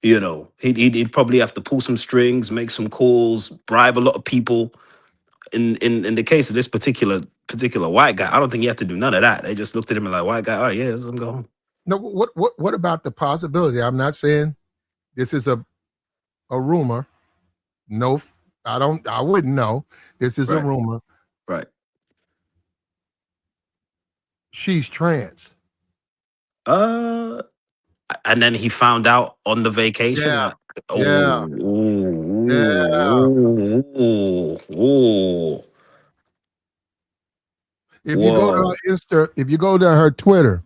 You know, he'd probably have to pull some strings, make some calls, bribe a lot of people. In the case of this particular white guy, I don't think he had to do none of that. They just looked at him and like, white guy, oh yeah, let him go home. No. What about the possibility? I'm not saying this is a rumor. No, I don't. I wouldn't know. This is a Right, rumor. right. She's trans. Uh, and then he found out on the vacation. Yeah, Like, yeah, oh, yeah. If you go to whoa, her if you go to her Twitter,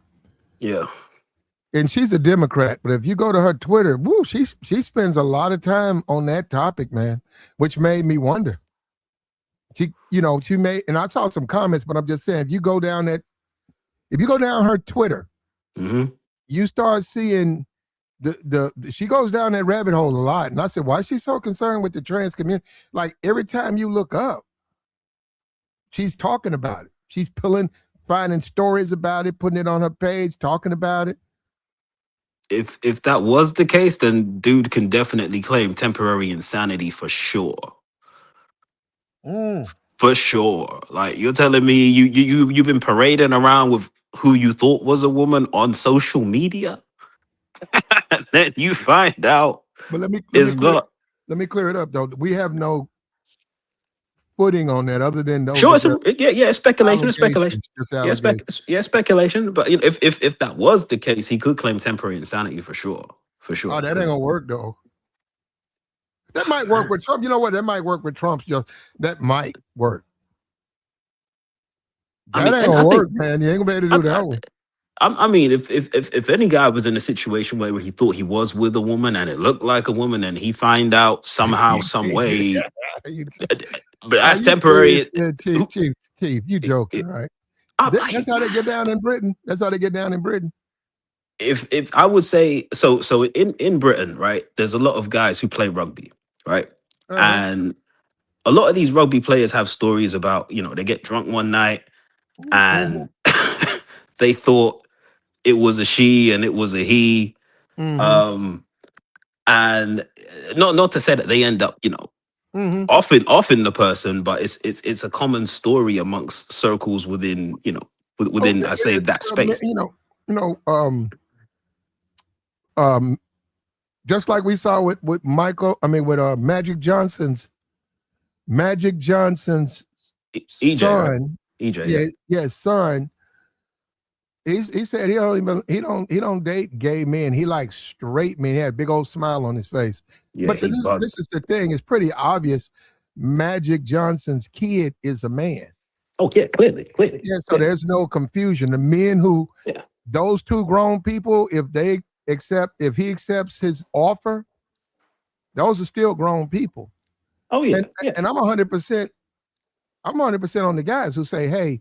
yeah. and she's a Democrat, but if you go to her Twitter, woo, she spends a lot of time on that topic, man, which made me wonder. She made, and I saw some comments, but I'm just saying, if you go down her Twitter, Hmm. you start seeing she goes down that rabbit hole a lot. And I said, why is she so concerned with the trans community? Like every time you look up, she's talking about it. She's finding stories about it, putting it on her page, talking about it. If that was the case, then dude can definitely claim temporary insanity for sure. Mm. For sure. Like you're telling me you've been parading around with who you thought was a woman on social media, and then you find out But it's not. let me clear it up though. We have no footing on that other than those Sure, are it's just yeah, it's speculation. It's speculation. allegations, just Yeah, allegations. speculation. But you know, if that was the case, he could claim temporary insanity for sure. For Oh, sure. that ain't gonna work though. That might work with Trump. You know what? That might work with Trump's. That might work. I That mean, ain't and gonna I think work, man. You ain't gonna be able to do that one. I mean, if any guy was in a situation where he thought he was with a woman and it looked like a woman, and he find out somehow, some way, You- but that's you serious? temporary. Yeah, Chief, you joking, right? That's how they get down in Britain. That's how they get down in Britain. If I would say so in Britain, right? There's a lot of guys who play rugby, right? Uh-huh. And a lot of these rugby players have stories about they get drunk one night Mm-hmm. and they thought it was a she and it was a he. Mm-hmm. Um, and not to say that they end up Mm-hmm. often the person, but it's a common story amongst circles within Oh, within I it say is. that Well, space. you know, um, just like we saw with Michael. I mean, with Magic Johnson's EJ, right? son. EJ, yeah, Yeah, yeah, son. He said he don't date gay men. He likes straight men. He had a big old smile on his face. yeah, But he this bugged. is the thing. It's pretty obvious. Magic Johnson's kid is a man. Oh yeah, clearly, Yeah, so clearly. there's no confusion. The men who Yeah. those two grown people, if he accepts his offer, those are still grown people. Oh And yeah, yeah. and I'm 100% on the guys who say, hey,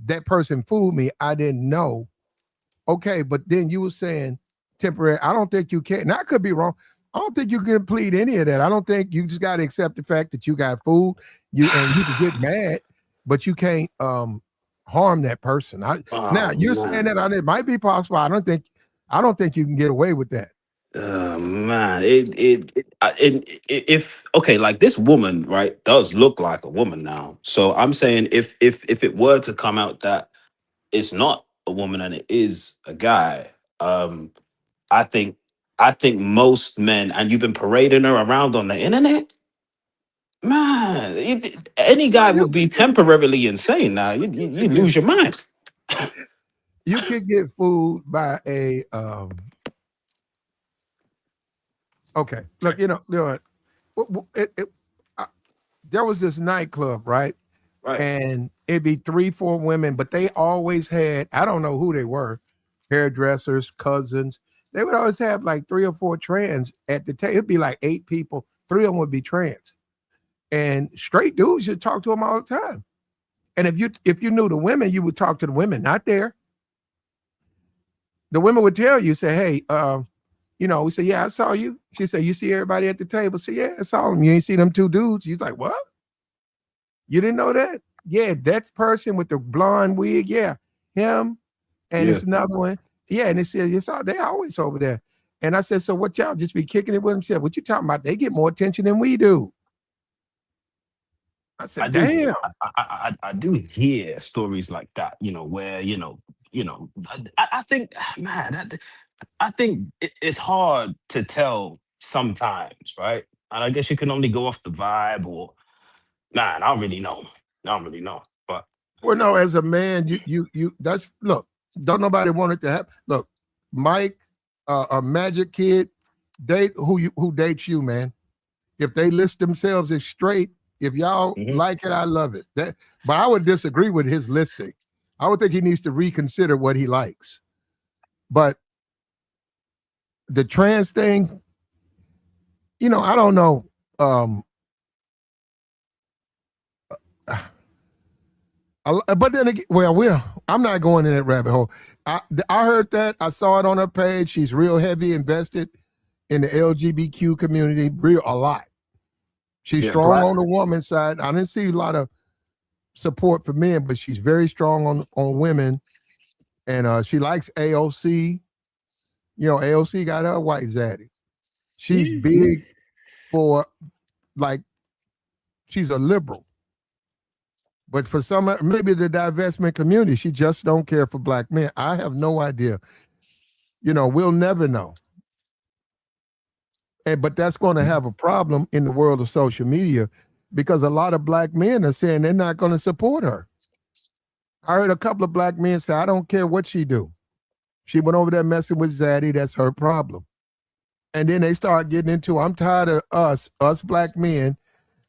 that person fooled me. I didn't know. Okay, but then you were saying temporary. I don't think you can. And I could be wrong. I don't think you can plead any of that. I don't think you just got to accept the fact that you got fooled. You can get mad, but you can't harm that person. Now Oh you're saying man, that it might be possible. I don't think you can get away with that. Man, if okay, like this woman, right, does look like a woman now. So I'm saying if it were to come out that it's not a woman and it is a guy, I think I think most men, and you've been parading her around on the internet, man. Any guy Well, would be temporarily insane. Now you lose your mind. you could get fooled by a okay. Look, uh, there was this nightclub, right? Right. And it'd be three, four women, but they always had, I don't know who they were, hairdressers, cousins. They would always have like three or four trans at the table. It'd be like eight people, three of them would be trans. And straight dudes, you'd talk to them all the time. And if you knew the women, you would talk to the women, not there. The women would tell you, say, hey, we say, yeah, I saw you. She said, you see everybody at the table? Say, yeah, I saw them. You ain't see them two dudes. He's like, what? You didn't know that? Yeah, that person with the blonde wig. Yeah, him. And Yeah. it's another one. Yeah, and they said, it's all they always over there. And I said, so what y'all just be kicking it with them? She said, what you talking about? They get more attention than we do. I I said, do damn. I do hear stories like that, where I think, man, I think it's hard to tell sometimes, right? And I guess you can only go off the vibe, or man, I don't really know. I don't really know, but Well, no, as a man, you that's look, don't nobody want it to happen. Look, Mike, a magic kid, date who dates you, man. If they list themselves as straight, if y'all mhm. like it, I love it. But I would disagree with his listing. I would think he needs to reconsider what he likes. But the trans thing, I don't know. But then again, well, I'm not going in that rabbit hole. I heard that. I saw it on her page. She's real heavy invested in the LGBTQ community, real a lot. She's Yeah, strong glad. on the woman's side. I didn't see a lot of support for men, but she's very strong on women, and she likes AOC. AOC got her white zaddy. She's Yeah. big for like she's a liberal, but for some maybe the divestment community, she just don't care for black men. I have no idea. We'll never know. But that's going to have a problem in the world of social media because a lot of black men are saying they're not going to support her. I heard a couple of black men say, I don't care what she do. She went over there messing with Zaddy. That's her problem. And then they start getting into, I'm tired of us black men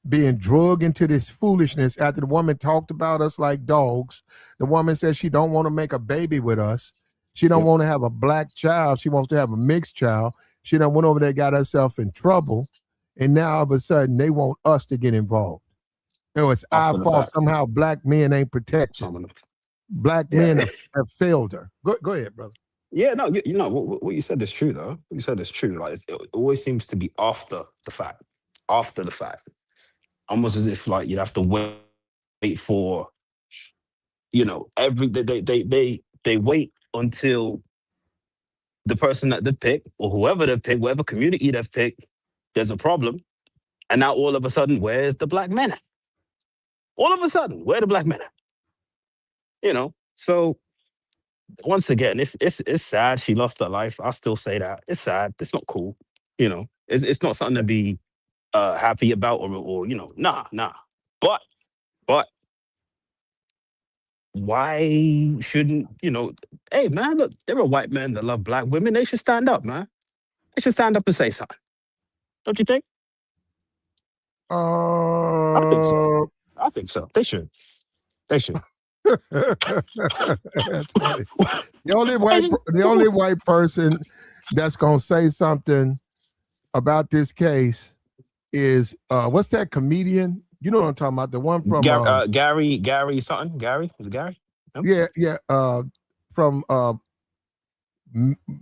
being drugged into this foolishness after the woman talked about us like dogs. The woman says she don't want to make a baby with us. She don't Yep. want to have a black child. She wants to have a mixed child. She done went over there, got herself in trouble. And now all of a sudden they want us to get involved. It's our After the fault. fact. Somehow black men ain't protected. Some of them. Black Yeah. men have failed her. Go ahead, brother. Yeah, no, you know what you said is true though. What you said is true. Like it always seems to be after the fact, almost as if like you'd have to wait for every they wait until the person that they pick or whoever they pick, whatever community they've picked, there's a problem, and now all of a sudden, where's the black men at? All of a sudden, where are the black men at? So once again, it's sad. She lost her life. I still say that it's sad. It's not cool. It's not something to be happy about or nah. But but why shouldn't Hey man, look, there are white men that love black women. They should stand up, man. They should stand up and say something. Don't you think? I think so. Uh, I think so. They should. They should. that's funny. The only They white just- the only white person that's gonna say something about this case is what's that comedian? You know what I'm talking about? The one from Gary something. Gary was it Gary? No? yeah from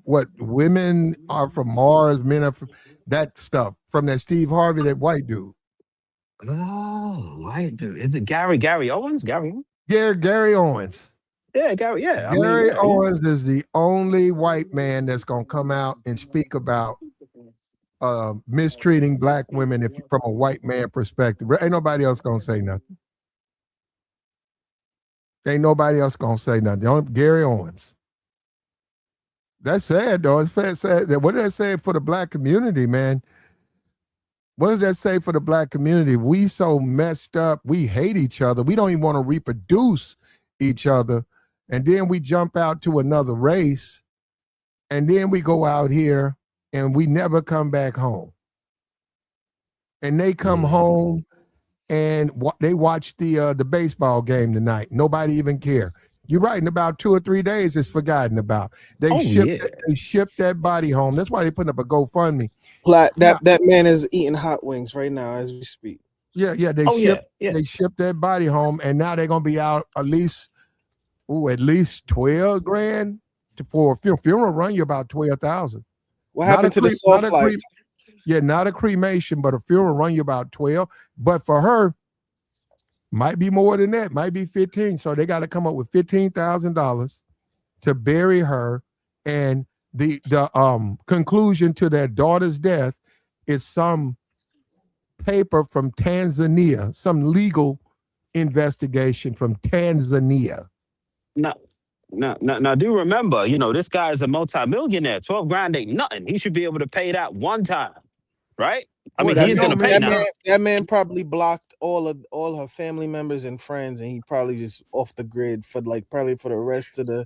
what women are from Mars, men are from that stuff from that Steve Harvey, that white dude. Oh, white dude. Is it Gary Owens? Gary Owens? Gary Owens. Yeah, Gary. Yeah, I mean, Gary yeah, Owens is the only white man that's gonna come out and speak about mistreating black women if from a white man perspective. Ain't nobody else gonna say nothing. Ain't nobody else gonna say nothing. Gary Owens. That's sad though. It's sad. What did that say for the black community, man? What does that say for the black community? We so messed up. We hate each other. We don't even want to reproduce each other. And then we jump out to another race. And then we go out here and we never come back home. And they come home and they watch the baseball game tonight. Nobody even care. You're right. In about 2 or 3 days, it's forgotten about. They shipped that body home. That's why they put up a GoFundMe. That man is eating hot wings right now as we speak. Yeah. They shipped that body home, and now they're gonna be out at least 12 grand for a funeral run. You about 12,000. What happened to the Softlife? Not a cremation, but a funeral run you about 12. But for her, might be more than that, might be 15. So they got to come up with $15,000 to bury her. And the conclusion to their daughter's death is some paper from Tanzania, some legal investigation from Tanzania. Now, do remember, this guy is a multimillionaire. 12 grand ain't nothing. He should be able to pay that one time, right? I mean, he's going to pay now. That man probably blocked all her family members and friends, and he probably just off the grid for probably for the rest of the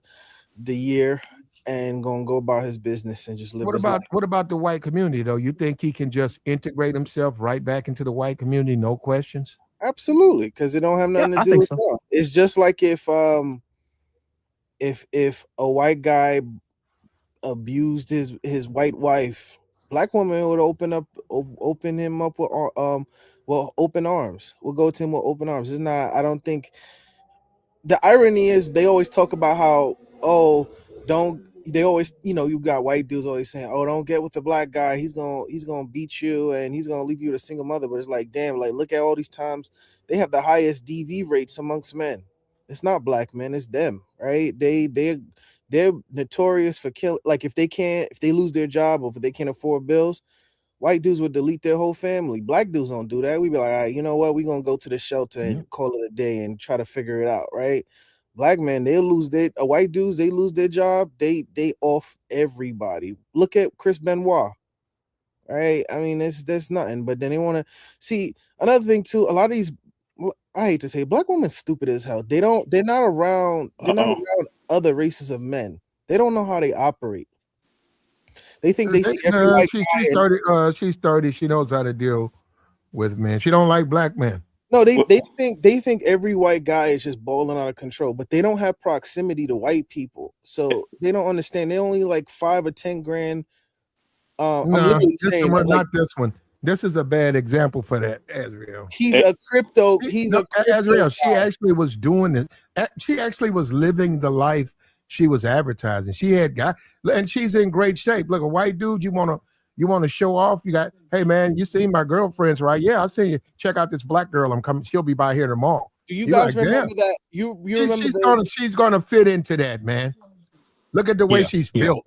year, and gonna go about his business and just live. What about the white community though? You think he can just integrate himself right back into the white community, no questions? Absolutely, because it don't have nothing to do with that. It's just like if a white guy abused his white wife, black woman would open him up with open arms. We'll go to him with open arms. It's not. I don't think. The irony is they always talk about how they always you got white dudes always saying don't get with the black guy, he's gonna beat you and he's gonna leave you with a single mother. But it's like, damn, like look at all these times they have the highest DV rates amongst men. It's not black men, it's them, right? They're notorious for killing. Like if they lose their job or if they can't afford bills, white dudes would delete their whole family. Black dudes don't do that. We be like, all right, you know what? We're gonna go to the shelter and call it a day and try to figure it out, right? Black men, white dudes, they lose their job, they off everybody. Look at Chris Benoit, right? I mean, there's nothing. But then they want to see another thing too. A lot of these, I hate to say, black women stupid as hell. They're not around other races of men. They don't know how they operate. They think they see every white guy. She's 30. She knows how to deal with men. She don't like black men. No, they think every white guy is just balling out of control, but they don't have proximity to white people, so they don't understand. They only like 5 or 10 grand. I'm literally saying not this one. This is a bad example for that, Azriel. He's a crypto. Azriel. She actually was doing it. She actually was living the life she was advertising. She had and she's in great shape. Look, a white dude, you want to show off? You got, hey man, you seen my girlfriends, right? Yeah, I seen you. Check out this black girl. I'm coming. She'll be by here tomorrow. Do you guys remember that? You remember she's gonna fit into that, man. Look at the way she's built.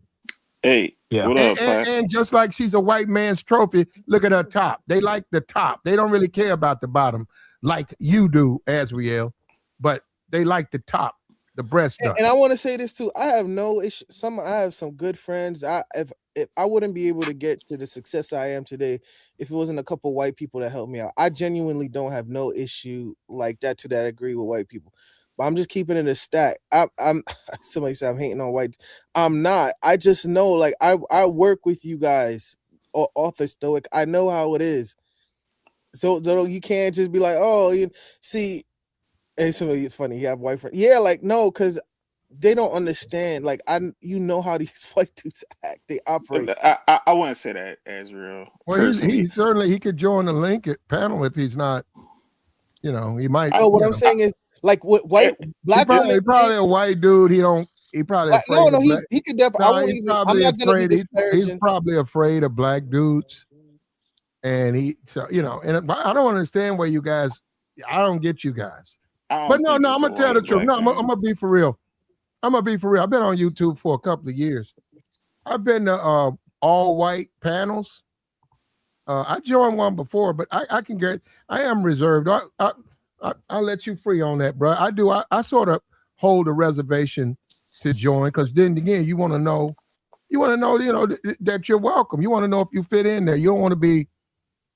Hey, what up, and just like she's a white man's trophy, look at her top. They like the top. They don't really care about the bottom like you do, Azriel, but they like the top, the breast. And I want to say this too. I have no issue. I have some good friends. If I wouldn't be able to get to the success I am today if it wasn't a couple white people that helped me out. I genuinely don't have no issue like that to that degree with white people. But I'm just keeping it a stack. I'm somebody said I'm hating on white. I'm not. I just know, like I work with you guys, author stoic. I know how it is. So you can't just be like, oh, you see, and somebody funny. You have white friends. Yeah, like no, because they don't understand. Like you know how these white dudes act. They operate. I wouldn't say that, Azriel. Well, he could join the link panel if he's not. He might. No, what I'm saying is. Like what black women, probably a white dude. He probably he could definitely. I'm not gonna be disparaging. He's probably afraid of black dudes, and and I don't understand where you guys. I don't get you guys. But no, I'm gonna tell the truth. No, I'm gonna be for real. I've been on YouTube for a couple of years. I've been to all white panels, I joined one before, but I can get. I am reserved. I'll let you free on that, bro. I do. I sort of hold a reservation to join because then again, you want to know. You want to know, that you're welcome. You want to know if you fit in there. You don't want to be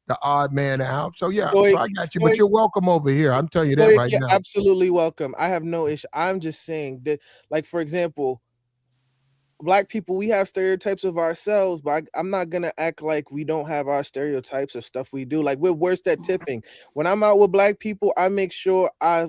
the odd man out. So yeah, so I got you. But you're welcome over here. I'm telling you that right now. Absolutely welcome. I have no issue. I'm just saying that, like, for example, Black people, we have stereotypes of ourselves, but I'm not gonna act like we don't have our stereotypes of stuff we do. Like, we're worse at tipping. When I'm out with Black people, I make sure I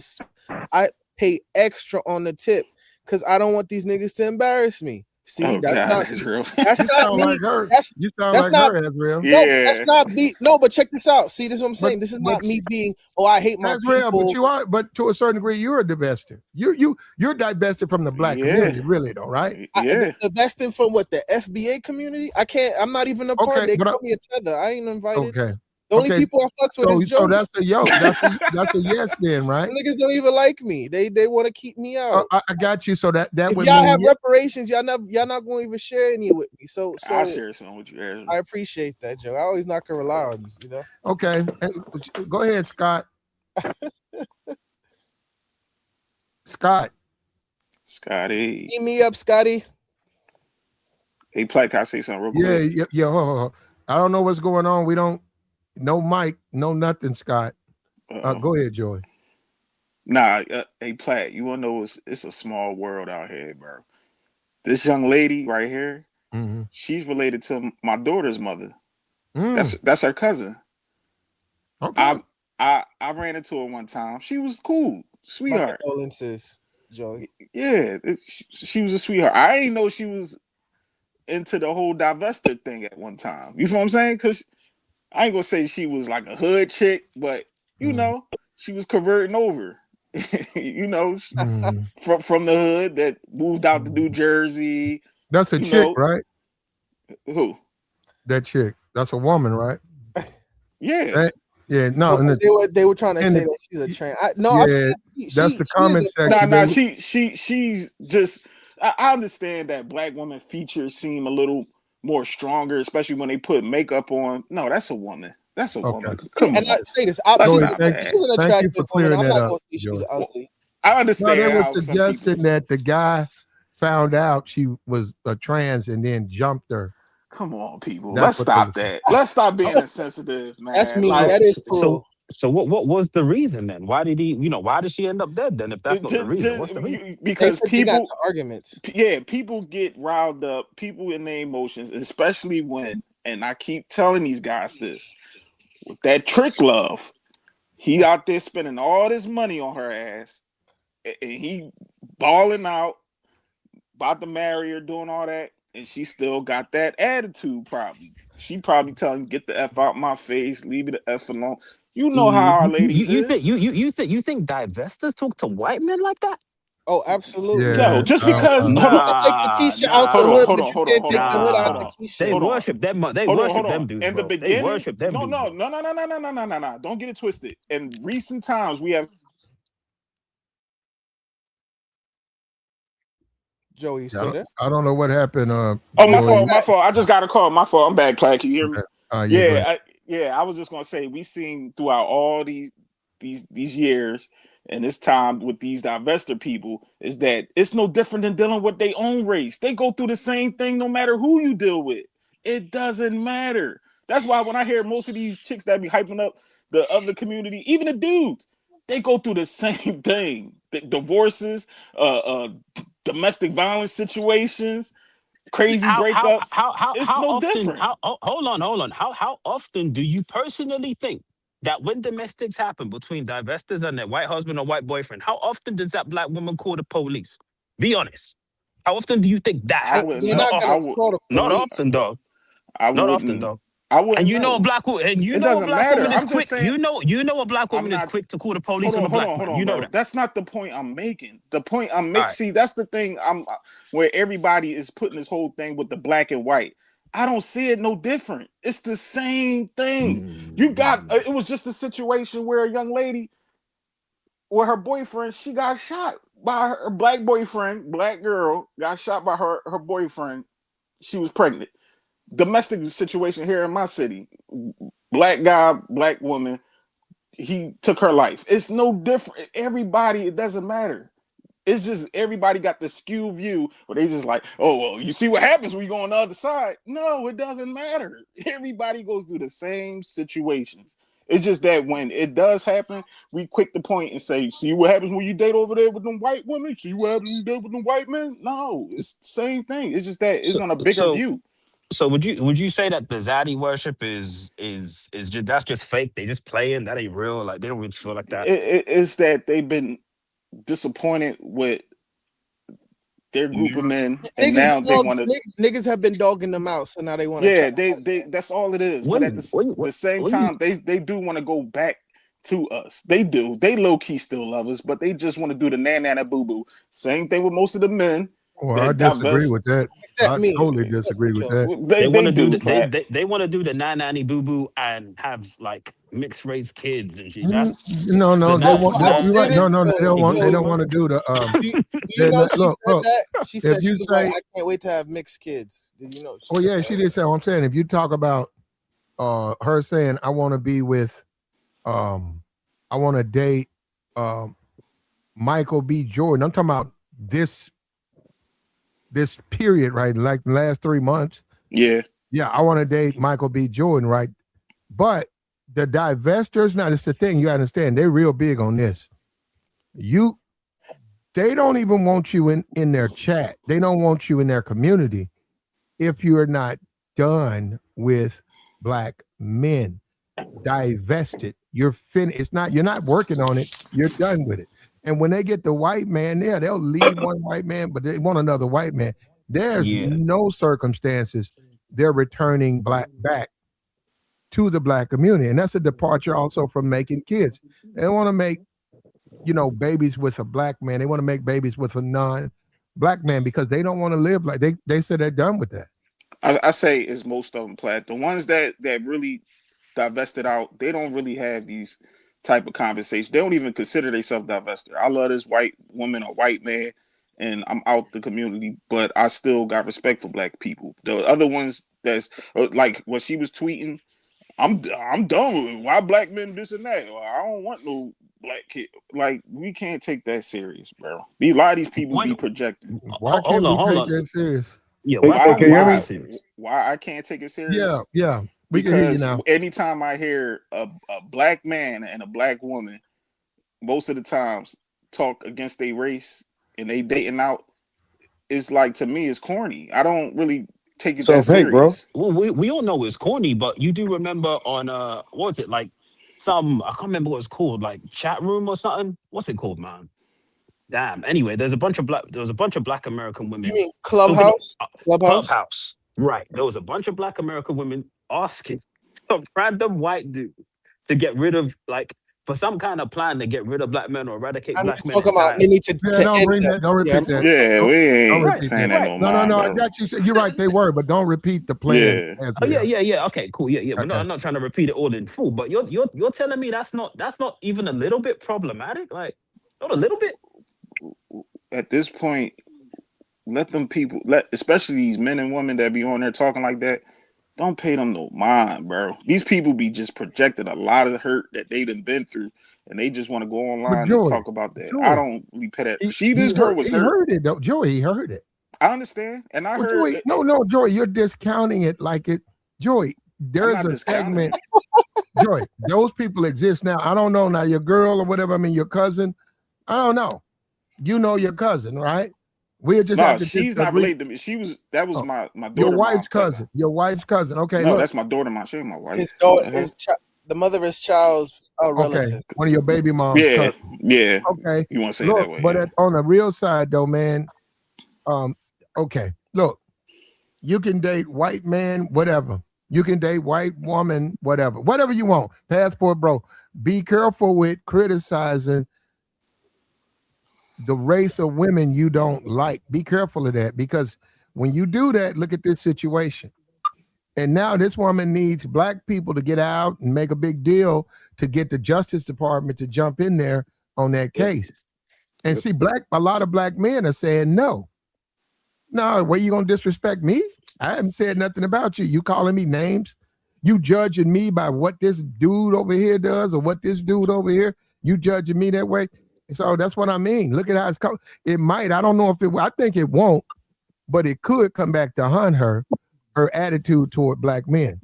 pay extra on the tip because I don't want these niggas to embarrass me. See, that's not Israel. That's not me. Like her. You sound that's like not her, Israel. No, that's not me. No, but check this out. See, this is what I'm saying. This is not me being, I hate my Israel, people. but you are, but to a certain degree, you're a divester. You're divested from the Black community, really, though, right? Divested from what, the FBA community? I'm not even a part. They call me a tether. I ain't invited. Okay. The only people I fucks with is Joe. So that's a yo. That's a yes then, right? Niggas don't even like me. They want to keep me out. I got you. So that if would y'all mean have reparations, y'all not going to even share any with me. So I'll share some with you, Ezra. I appreciate that, Joe. I always not gonna rely on you, you know. Okay, go ahead, Scott. Scotty. Beat me up, Scotty. Hey, Play, can I say something real quick? Yeah. I don't know what's going on. We don't. No mic, no nothing, Scott. Go ahead, Joy. Nah, hey, Platt, you want to know it's a small world out here, bro. This young lady right here, she's related to my daughter's mother. That's her cousin. Okay. I ran into her one time. She was cool, sweetheart. My condolences, Joey. Yeah, she was a sweetheart. I didn't know she was into the whole divester thing at one time. You know what I'm saying? Because I ain't gonna say she was like a hood chick, but you know, she was converting over. You know, from the hood that moved out to New Jersey. That's a chick, right? Who? That chick. That's a woman, right? Yeah. No. They were trying to say that she's a trans. That's the comment section. Nah. She's just. I understand that Black women features seem a little more stronger, especially when they put makeup on. No, that's a woman. That's a woman. Come on. I say this. She's an attractive woman. I'm not going to say she's ugly. I understand. No, they were suggesting that the guy found out she was a trans and then jumped her. Come on, people. Let's stop that. Let's stop being insensitive, man. That's me. That is cool. So what was the reason then? Why did why did she end up dead then? If that's not the reason, what's the reason? Because people arguments. Yeah, people get riled up. People in their emotions, especially when, and I keep telling these guys this, with that trick love, he out there spending all this money on her ass, and he balling out, about to marry her, doing all that, and she still got that attitude. Probably she probably telling him, "Get the F out my face, leave me the F alone." You know how our ladies you think divestors talk to white men like that? Oh, absolutely. Yeah, yo, just because take the Keisha out the hood, but you can't take the hood out the Keisha. They worship them. They worship them dudes. In the beginning, they worship them. No. Don't get it twisted. In recent times, we have. Joey, you still there? I don't know what happened. My fault. I just got a call. My fault. I'm back, Platt. Can you hear me? Yeah. I was just gonna say we seen throughout all these years and this time with these divester people is that it's no different than dealing with their own race. They go through the same thing no matter who you deal with. It doesn't matter. That's why when I hear most of these chicks that be hyping up the other community, even the dudes, they go through the same thing. The divorces, domestic violence situations, crazy breakups. It's no often, different. Hold on. How often do you personally think that when domestics happen between divestors and their white husband or white boyfriend, how often does that Black woman call the police? Be honest. How often do you think that happens? Not often, dog. Not often, dog. And you know a Black woman, and you know a Black woman is quick. You know a Black woman is quick to call the police on a Black man. You know that. That's not the point I'm making. The point I'm making, see, that's the thing. Where everybody is putting this whole thing with the black and white. I don't see it no different. It's the same thing. You got. It was just a situation where a young lady, with her boyfriend, she got shot by her Black boyfriend. Black girl got shot by her boyfriend. She was pregnant. Domestic situation here in my city. black guy, black woman, he took her life. It's no different. Everybody, it doesn't matter. It's just everybody got the skew view where they just like, oh, well, you see what happens when you go on the other side. No, it doesn't matter. Everybody goes through the same situations. It's just that when it does happen, we quick to point and say, see what happens when you date over there with them white women? See what happens when you date with them white men? No, it's the same thing. It's just that it's on a bigger view. So would you say that the zaddy worship is just that's just fake? They just playing, that ain't real. Like they don't really feel like that. It's that they've been disappointed with their group of men, and now they want to. Niggas have been dogging them out, so now they want to. Yeah, they that's all it is. But at the same time, they do want to go back to us. They do. They low key still love us, but they just want to do the nana boo boo. Same thing with most of the men. Well, I disagree with that. I totally disagree with that. They want to do they want to do the nanny boo boo and have like mixed race kids and shit. No, they want. You're right. No, they don't want. They don't want to do the. You know, she said she was like, I can't wait to have mixed kids. Did you know? Oh yeah, she did say. I'm saying if you talk about her saying I want to be with, I want to date Michael B. Jordan. I'm talking about this period, right? Like the last 3 months. Yeah. I want to date Michael B. Jordan, right? But the divestors, now it's the thing you understand, they're real big on this. They don't even want you in their chat. They don't want you in their community if you're not done with black men. Divested. You're finished. You're not working on it. You're done with it. And when they get the white man there, they'll leave one white man, but they want another white man. There's no circumstances they're returning black back to the black community. And that's a departure also from making kids. They don't want to make, babies with a black man. They want to make babies with a non-black man because they don't want to live like they said they're done with that. I say it's most of them, Platt. The ones that really divested out, they don't really have these type of conversation. They don't even consider themselves divested. I love this white woman or white man, and I'm out the community, but I still got respect for black people. The other ones that's like what she was tweeting, I'm done with it. Why black men this and that? I don't want no black kid. Like, we can't take that serious, bro. A lot of these people be projecting. Why can't we take that serious? Yeah, why I can't take it serious? Yeah. We can hear you now. Anytime I hear a black man and a black woman, most of the times talk against their race and they dating out, it's like, to me, it's corny. I don't really take it that serious. Bro. Well, we all know it's corny, but you do remember on what was it, like I can't remember what it's called, like chat room or something. What's it called, man? Damn. Anyway, there was a bunch of black American women. You mean Clubhouse? Clubhouse. Right. There was a bunch of black American women asking some random white dude to get rid of, like, for some kind of plan to get rid of black men or eradicate black men. Talking about they need to don't repeat that. Yeah, we ain't repeat that. No, I got you. You're right, they were, but don't repeat the plan. Yeah. Okay, cool. Yeah. Okay. I'm not trying to repeat it all in full, but you're telling me that's not even a little bit problematic? Like, not a little bit? At this point, let them people, especially these men and women that be on there talking like that, don't pay them no mind, bro. These people be just projecting a lot of hurt that they done been through, and they just want to go online and talk about that. I don't really pay that. This girl was hurt. He heard it, though. Joey, he heard it. I understand, and I heard. Joey, no, Joey, you're discounting it like it. Joey, there's a segment. Joey, those people exist now. I don't know now. Your girl or whatever. I mean, your cousin. I don't know. You know your cousin, right? We just she's not related to me. That was my daughter. Your wife's cousin. Your wife's cousin. Okay. No, that's my daughter. She ain't my wife. His daughter, the mother of his child's relative. Okay. One of your baby moms. Yeah. Okay. You want to say it that way? But on the real side, though, man. Okay. Look, you can date white man, whatever. You can date white woman, whatever you want. Passport, bro. Be careful with criticizing the race of women you don't like. Be careful of that, because when you do that, look at this situation. And now this woman needs black people to get out and make a big deal to get the Justice Department to jump in there on that case. And see, a lot of black men are saying no. No, where you gonna disrespect me? I haven't said nothing about you. You calling me names. You judging me by what this dude over here does or what this dude over here? You judging me that way? So that's what I mean. Look at how it's coming. It might. I don't know if it. I think it won't, but it could come back to haunt her attitude toward black men.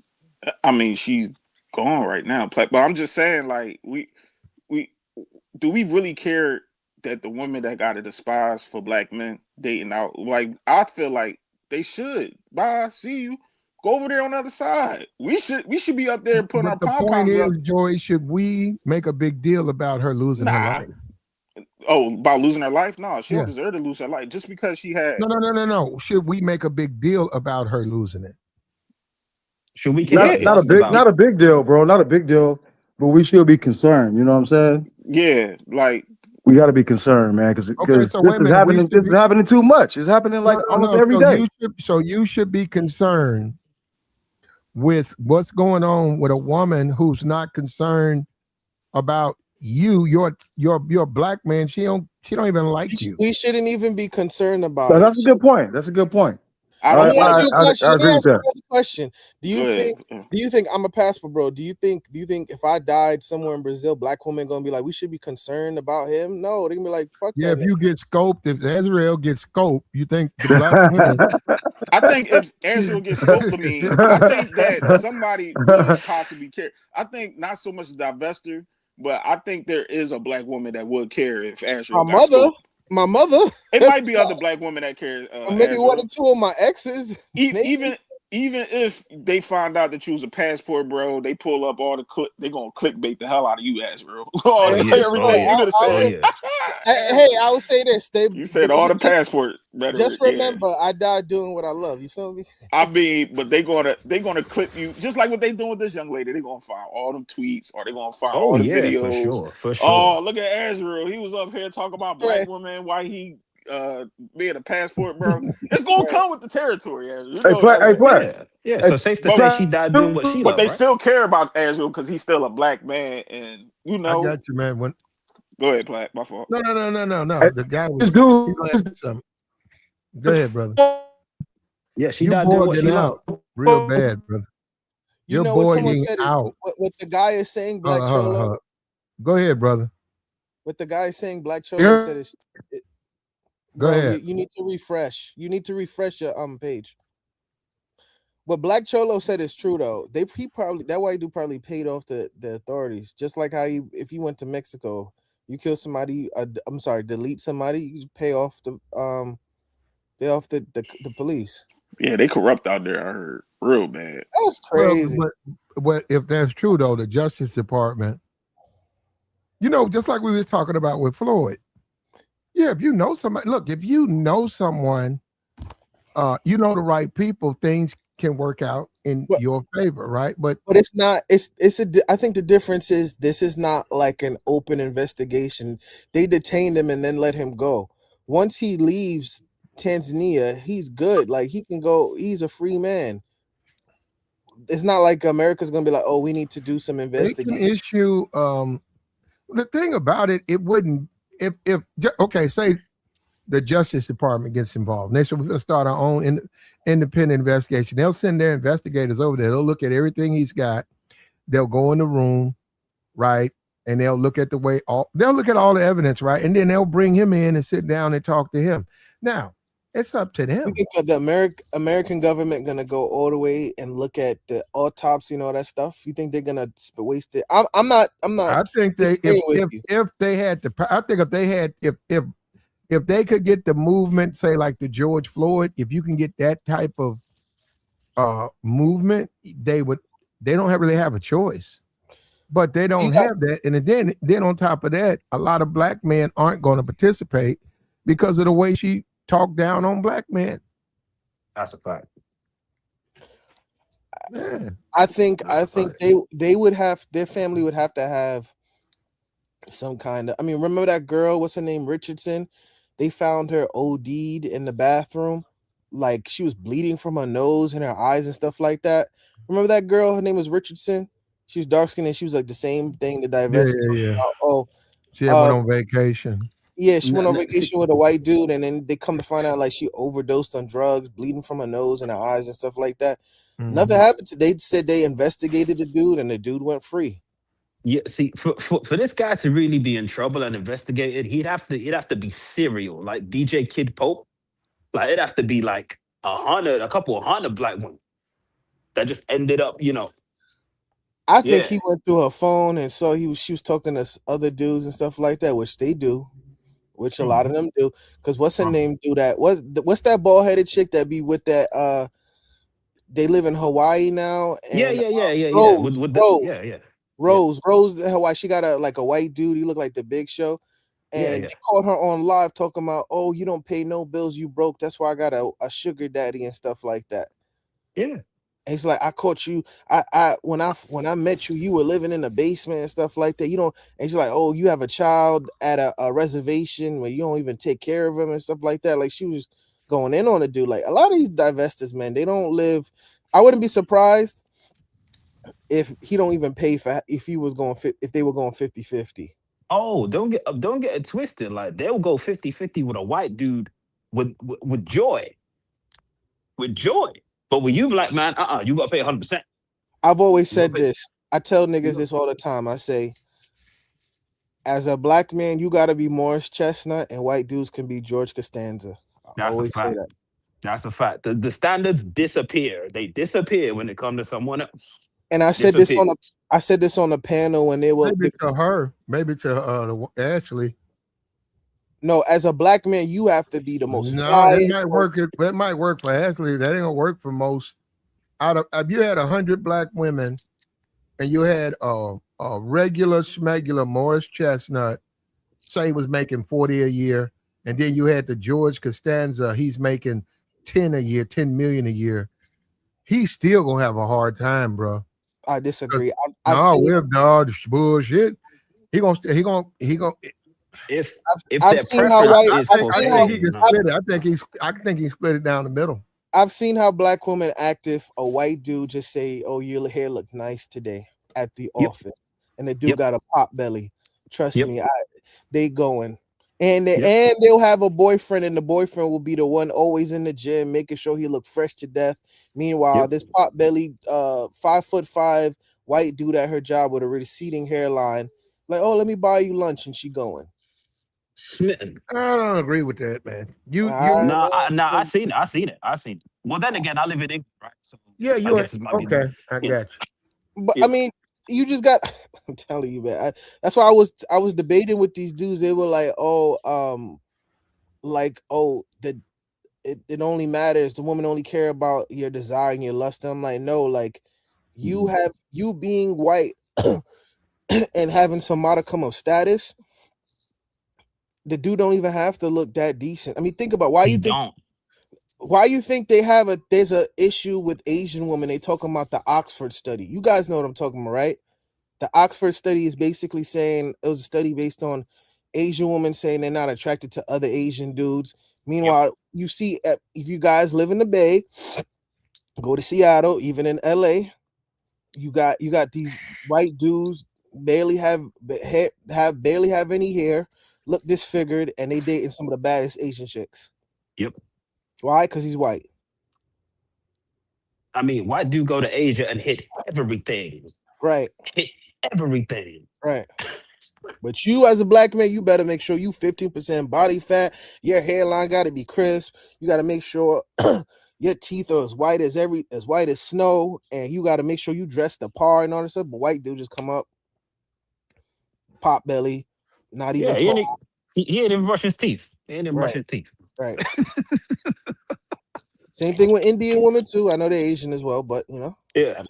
I mean, she's gone right now, but I'm just saying, like, we do we really care that the women that got a despise for black men dating out? Like, I feel like they should. Bye, see you. Go over there on the other side. We should be up there putting our pom poms up. Joy, should we make a big deal about her losing her life? Oh, about losing her life? No, she don't deserve to lose her life just because she had. No. Should we make a big deal about her losing it? Should we? Not a big deal, bro. Not a big deal. But we should be concerned. You know what I'm saying? Yeah, like we got to be concerned, man, because this is happening. This is happening too much. It's happening like almost every day. You should be concerned with what's going on with a woman who's not concerned about you. You're a black man. She don't even like you. We shouldn't even be concerned about it. That's a good point. That's a good point. Let me ask you a question. Do you think I'm a passport, bro? Do you think if I died somewhere in Brazil, black women gonna be like, we should be concerned about him? No, they're gonna be like, fuck that. Yeah, if you get scoped, if Israel gets scoped, you think the black women? I think if Israel gets scoped, I think that somebody would possibly care. I think not so much the divester, but I think there is a black woman that would care if Ashlee got scoped. My mother. It might be other black women that care. Maybe one or two of my exes. Even if they find out that you was a passport, bro, they pull up all the clip. They gonna clickbait the hell out of you, Ashlee. Hey, I will say this. You said all the passport. Just remember, I died doing what I love. You feel me? I mean, but they gonna clip you just like what they doing with this young lady. They gonna find all them tweets, or they gonna find all the videos. For sure. Oh, look at Ashlee. He was up here talking about black women, why he being a passport, bro. It's gonna come with the territory, Ashlee. So safe to say she died doing what she but loved, they still care about Ashlee because he's still a black man, and you know. I got you, man. Go ahead, Black. My fault. No. The guy was something. Go ahead, brother. Yeah, she died doing what she loved. Real bad, brother. You know what someone said what the guy is saying, Black Cholo. Go ahead, brother. What the guy is saying, Black Cholo said is go ahead. You need to refresh. You need to refresh your page. What Black Cholo said is true though. That white dude probably paid off the authorities. Just like how if you went to Mexico, you kill somebody, delete somebody, you pay off the police. Yeah, they corrupt out there. I heard real bad. That's crazy. But if that's true though, the Justice Department, just like we was talking about with Floyd. Yeah, if you know somebody, if you know someone, you know the right people, things can work out in your favor, right? But it's not. I think the difference is this is not like an open investigation. They detained him and then let him go. Once he leaves Tanzania, he's good. Like he can go. He's a free man. It's not like America's gonna be like, oh, we need to do some investigation. It's an issue. The thing about it wouldn't. Say the Justice Department gets involved. They said we're going to start our own independent investigation. They'll send their investigators over there. They'll look at everything he's got. They'll go in the room, right? And they'll look at all the evidence, right? And then they'll bring him in and sit down and talk to him. Now, it's up to them. You think the American government going to go all the way and look at the autopsy and all that stuff? You think they're going to waste it? I'm not. I think if they could get the movement, say like the George Floyd, if you can get that type of movement, they don't really have a choice. But they don't have that. And then on top of that, a lot of black men aren't going to participate because of the way she talked down on black men. That's a fact. Yeah. I think they would have, their family would have to have some kind of, remember that girl, what's her name, Richardson? They found her OD'd in the bathroom. Like she was bleeding from her nose and her eyes and stuff like that. Remember that girl? Her name was Richardson. She was dark skinned and she was like the same thing, the diversity. Yeah. She went on vacation. Yeah, she went on vacation with a white dude, and then they come to find out like she overdosed on drugs, bleeding from her nose and her eyes and stuff like that. Nothing happened to. They said they investigated the dude, and the dude went free. Yeah, see, for this guy to really be in trouble and investigated, he'd have to be serial, like DJ Kid Pope. Like it'd have to be like a couple of 100 black women that just ended up, I think he went through her phone and saw she was talking to other dudes and stuff like that, which they do, which a lot of them do. Because what's her name? Do that? What's that bald headed chick that be with that? They live in Hawaii now. And, Rose in Hawaii. She got a white dude. He looked like the Big Show. And they caught her on live talking about, oh, you don't pay no bills, you broke. That's why I got a sugar daddy and stuff like that. Yeah. And he's like, I caught you. When I met you, you were living in the basement and stuff like that. You don't. And she's like, oh, you have a child at a reservation where you don't even take care of him and stuff like that. Like she was going in on the dude. Like a lot of these divestors, man, they don't live. I wouldn't be surprised if he don't even pay for if they were going 50-50. Oh, don't get it twisted. Like they'll go 50-50 with a white dude with joy. With joy. But when you black man, you gotta pay 100%. I've always said this. I tell niggas this all the time. I say, as a black man, you gotta be Morris Chestnut, and white dudes can be George Costanza. I always say that. That's a fact. The standards disappear. They disappear when it comes to someone else. And I said this on the panel when they were maybe to Ashlee. No, as a black man, you have to be the most. No, it might work. It might work for Ashlee. That ain't gonna work for most. If you had 100 black women, and you had a regular schmegular Morris Chestnut, say he was making 40 a year, and then you had the George Costanza, he's making 10 million a year. He's still gonna have a hard time, bro. I disagree. No, bullshit. He gonna. If I've seen how white, I think he can split it. I think he split it down the middle. I've seen how black women act if a white dude just say, "Oh, your hair looks nice today" at the office, and the dude got a pop belly. Trust me, they going. And they'll have a boyfriend, and the boyfriend will be the one always in the gym, making sure he look fresh to death. Meanwhile, this pot belly, 5'5" white dude at her job with a receding hairline, like, oh, let me buy you lunch, and she going. Smitten. I don't agree with that, man. I seen it. Well, then again, I live in England, right? So yeah, you okay? I got you. But I mean, you just got. I'm telling you, man. That's why I was debating with these dudes. They were like, it only matters. The woman only care about your desire and your lust. And I'm like, no, like you being white and having some modicum of status. The dude don't even have to look that decent. I mean, think about why you think there's a issue with Asian women. They talking about the Oxford study. You guys know what I'm talking about, right? The Oxford study is basically saying it was a study based on Asian women saying they're not attracted to other Asian dudes. Meanwhile, you see, if you guys live in the Bay, go to Seattle, even in LA, you got these white dudes barely have any hair, look disfigured, and they dating some of the baddest Asian chicks. Yep. Why? Because he's white. I mean, white dude go to Asia and hit everything. Right. Hit everything. Right. But you as a black man, you better make sure you 15% body fat. Your hairline got to be crisp. You got to make sure your teeth are as white as snow, and you got to make sure you dress the par and all this stuff. But white dude just come up, pop belly, not even. Yeah, he didn't even brush his teeth. He didn't brush his teeth. Right. Same thing with Indian women too. I know they're Asian as well, but you know. Yeah.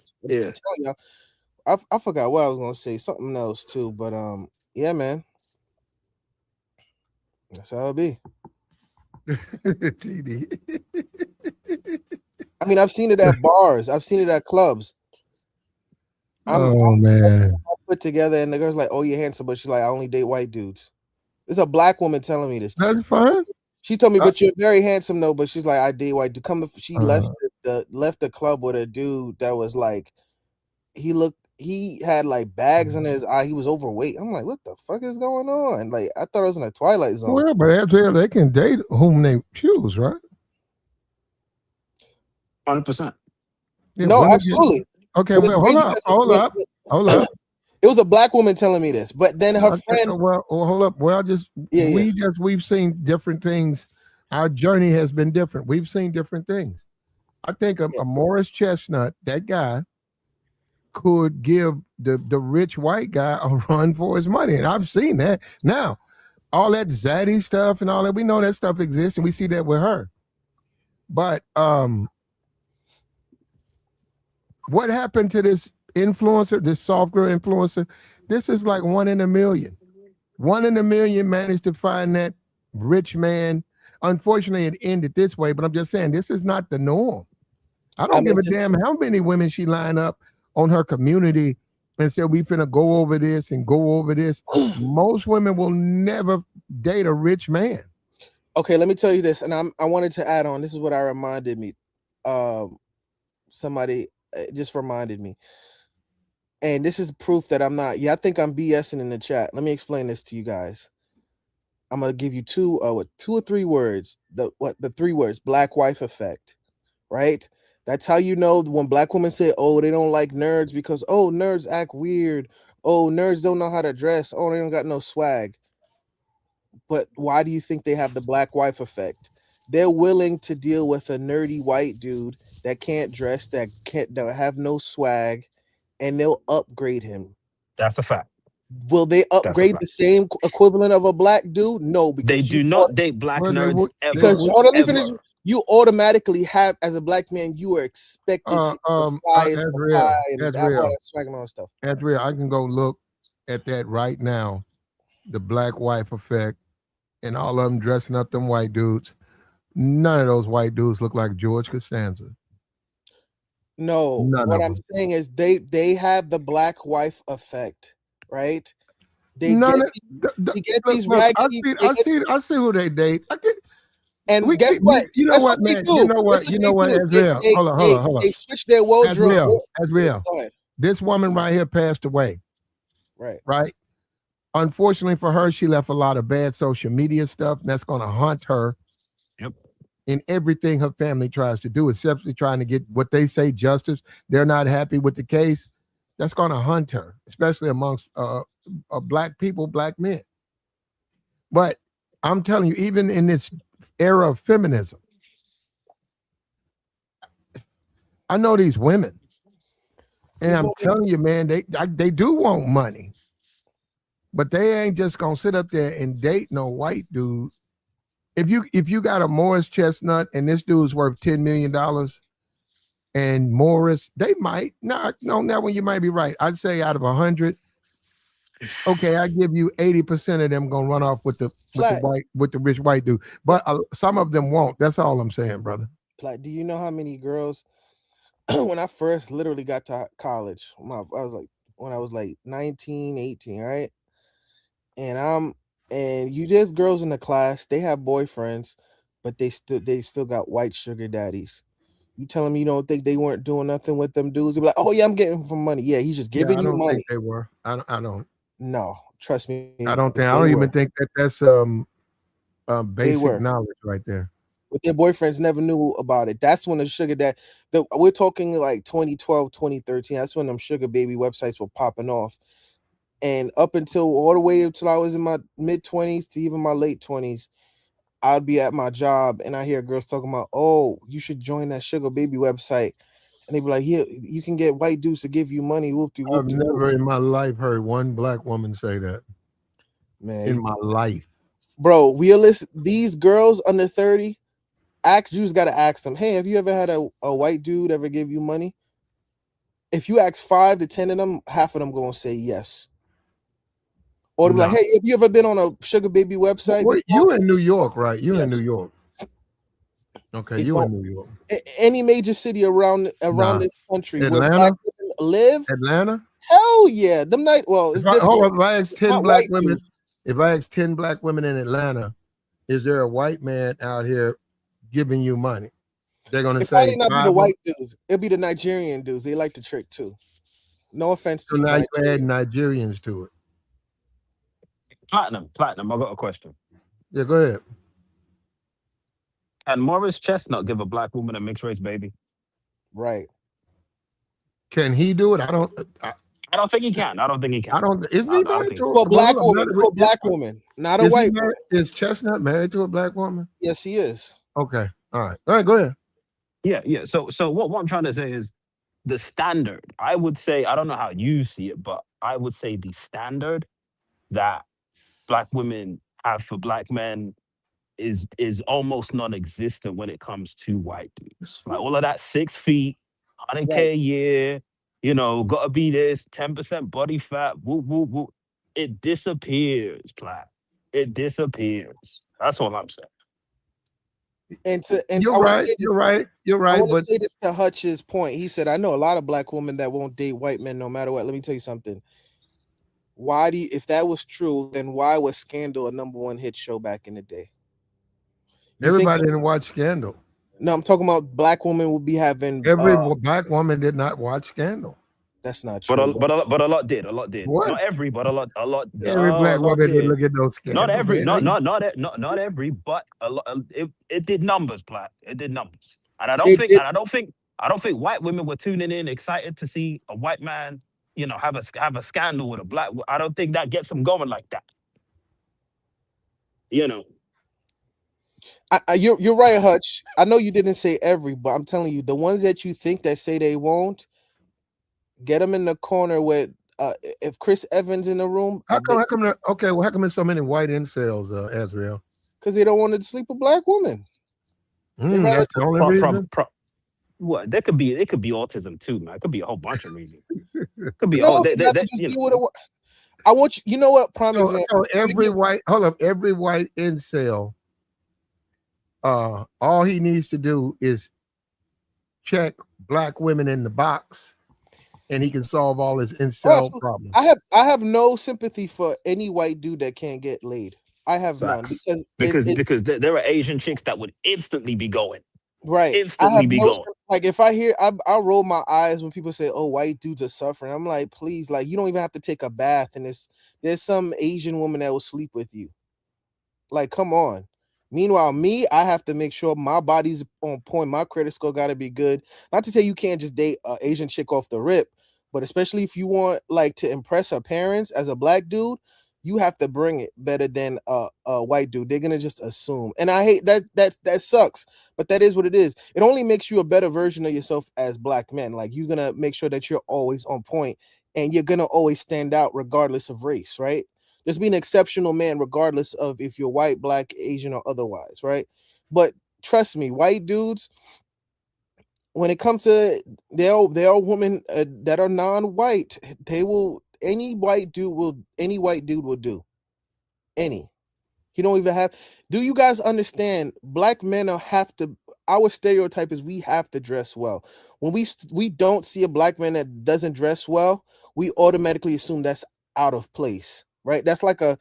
I forgot what I was gonna say. Something else too, but yeah, man. That's how it be. I mean, I've seen it at bars. I've seen it at clubs. Man. Put together, and the girl's like, "Oh, you're handsome," but she's like, "I only date white dudes." It's a black woman telling me this. That's fine. She told me, "But you're very handsome, though." But she's like, "I date white dude." She left the club with a dude that was like, he had like bags in his eye. He was overweight. I'm like, what the fuck is going on? Like, I thought it was in a Twilight Zone. Well, but after they can date whom they choose, right? 100%. Yeah, no, women absolutely. okay, well, hold up. It was a black woman telling me this, but then her friend. Well, hold up. Well, Yeah. we've seen different things. Our journey has been different. We've seen different things. I think a Morris Chestnut, that guy, could give the rich white guy a run for his money, and I've seen that. Now, all that zaddy stuff and all that, we know that stuff exists, and we see that with her. But what happened to this influencer, this soft girl influencer? This is like 1 in a million. 1 in a million managed to find that rich man. Unfortunately, it ended this way, but I'm just saying this is not the norm. I don't give a damn how many women she lined up on her community and said, we finna go over this and go over this. Most women will never date a rich man. Okay, let me tell you this, and I wanted to add on. This is what I reminded me. Somebody just reminded me, and this is proof that I'm not. Yeah, I think I'm BSing in the chat. Let me explain this to you guys. I'm gonna give you two or three words. The 3 words? Black wife effect, right? That's how you know when black women say, "Oh, they don't like nerds because nerds act weird. Oh, nerds don't know how to dress. Oh, they don't got no swag." But why do you think they have the black wife effect? They're willing to deal with a nerdy white dude that can't dress, that have no swag, and they'll upgrade him. That's a fact. Will they upgrade the same equivalent of a black dude? No, because they do not date black nerds ever. Because let me finish. You automatically have, as a black man, you are expected to fly and have all that swag and all that stuff. That's real. I can go look at that right now. The black wife effect, and all of them dressing up them white dudes. None of those white dudes look like George Costanza. No, what I'm saying is they have the black wife effect, right? They get these raggedy. I see who they date. Guess what? You know what, man? You know what? Azrael. Hold on. They switch their wardrobe. Azrael. This woman right here passed away. Right. Unfortunately for her, she left a lot of bad social media stuff, and that's going to haunt her in everything her family tries to do, especially trying to get what they say justice. They're not happy with the case. That's going to haunt her, especially amongst black people, black men. But I'm telling you, even in this era of feminism, I know these women, and I'm telling you, man, they do want money. But they ain't just gonna sit up there and date no white dude. If you got a Morris Chestnut and this dude's worth $10 million, and Morris, they might not. No, that one you might be right. I'd say out of 100, okay, I give you 80% of them gonna run off with the rich white dude. But some of them won't. That's all I'm saying, brother. Like, do you know how many girls? When I first literally got to college, when I was like 19, 18, right? And you just girls in the class, they have boyfriends, but they still got white sugar daddies. You telling me you don't think they weren't doing nothing with them dudes? They're like, "Oh yeah, I'm getting him for money." Yeah, he's just giving you money. I don't think they were. I don't. No, trust me. I don't even think that's basic knowledge right there. But their boyfriends never knew about it. That's when the sugar we're talking like 2012, 2013. That's when them sugar baby websites were popping off. And up until all the way until I was in my mid-20s to even my late 20s, I'd be at my job and I hear girls talking about, "Oh, you should join that sugar baby website." And they'd be like, "Yeah, you can get white dudes to give you money." I've never in my life heard one black woman say that. Man, in my life. Bro, these girls under 30, you just gotta ask them, "Hey, have you ever had a white dude ever give you money?" If you ask 5 to 10 of them, half of them gonna say yes. Or they're like, "Hey, have you ever been on a sugar baby website?" Wait, you in New York, right? You're in New York. Okay, you in New York. Any major city around this country Atlanta? where black women live? Atlanta? Hell yeah. Them night. Well, it's different. If I ask 10 black women, if I ask 10 black women in Atlanta, is there a white man out here giving you money? They're gonna say probably not be the white dudes. It'll be the Nigerian dudes. They like to trick too. No offense to you. Now you add Nigerians to it. Platinum. I got a question. Yeah, go ahead. Can Morris Chestnut give a black woman a mixed race baby? Right. Can he do it? I don't think he can. I don't think he can. I don't. Isn't he married to a black woman? To a black woman, not a white woman. Is Chestnut married to a black woman? Yes, he is. Okay. All right. Go ahead. Yeah. So what I'm trying to say is the standard. I would say, I don't know how you see it, but I would say the standard that black women have for black men is almost non-existent when it comes to white dudes. Like all of that 6 feet, 100K a year, gotta be this 10% body fat, woo woo woo. It disappears, Platt. It disappears. That's all I'm saying. And you're right. You're right. I want to say this to Hutch's point. He said, "I know a lot of black women that won't date white men no matter what." Let me tell you something. Why do you, if that was true, then why was Scandal a #1 hit show back in the day? Everybody didn't watch Scandal. No, I'm talking about black women will be having. Every black woman did not watch Scandal. That's not true. But a lot did. A lot did. What? Not every, but a lot. Every black woman did look at those Scandal. Not every. Not every, but a lot. It did numbers, Platt. It did numbers. And I don't think white women were tuning in excited to see a white man, have a scandal with a black. I don't think that gets them going like that. You're right, Hutch. I know you didn't say every, but I'm telling you, the ones that you think that say they won't, get them in the corner with if Chris Evans in the room. How come there's so many white incels, Azrael? Because they don't want to sleep with black women. That's the only reason. What? It could be autism too, man. It could be a whole bunch of reasons. It could be I want you. You know what? So every white incel, all he needs to do is check black women in the box, and he can solve all his incel problems. I have no sympathy for any white dude that can't get laid. I have none because there are Asian chicks that would instantly be going. Right. Instantly be going. Like if I hear, I roll my eyes when people say, "Oh, white dudes are suffering." I'm like, please, like you don't even have to take a bath, and there's some Asian woman that will sleep with you. Like, come on. Meanwhile, I have to make sure my body's on point. My credit score got to be good. Not to say you can't just date an Asian chick off the rip, but especially if you want like to impress her parents as a black dude, you have to bring it better than a white dude. They're gonna just assume, and I hate that. That sucks, but that is what it is. It only makes you a better version of yourself as black men. Like you're gonna make sure that you're always on point, and you're gonna always stand out regardless of race, right? Just be an exceptional man, regardless of if you're white, black, Asian, or otherwise, right? But trust me, white dudes, when it comes to there are women that are non-white, they will. Any white dude will do. Any. You don't even have. Do you guys understand? Black men have to. Our stereotype is we have to dress well. When we don't see a black man that doesn't dress well, we automatically assume that's out of place, right? That's like a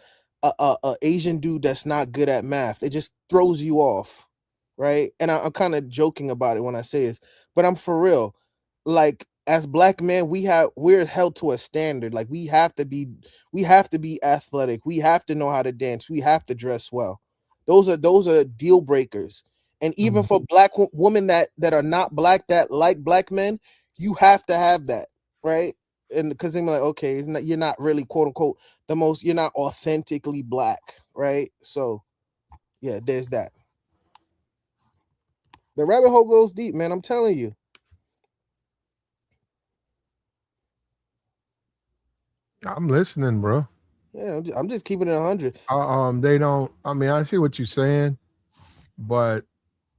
Asian dude that's not good at math. It just throws you off, right? And I'm kind of joking about it when I say this, but I'm for real. Like as black men, we're held to a standard. Like we have to be athletic. We have to know how to dance. We have to dress well. Those are deal breakers. And even for black women that are not black, that like black men, you have to have that, right? And because they're like, okay, you're not really quote unquote you're not authentically black, right? So yeah, there's that. The rabbit hole goes deep, man. I'm telling you. I'm listening, bro. Yeah, I'm just keeping it 100. They don't. I mean, I see what you're saying, but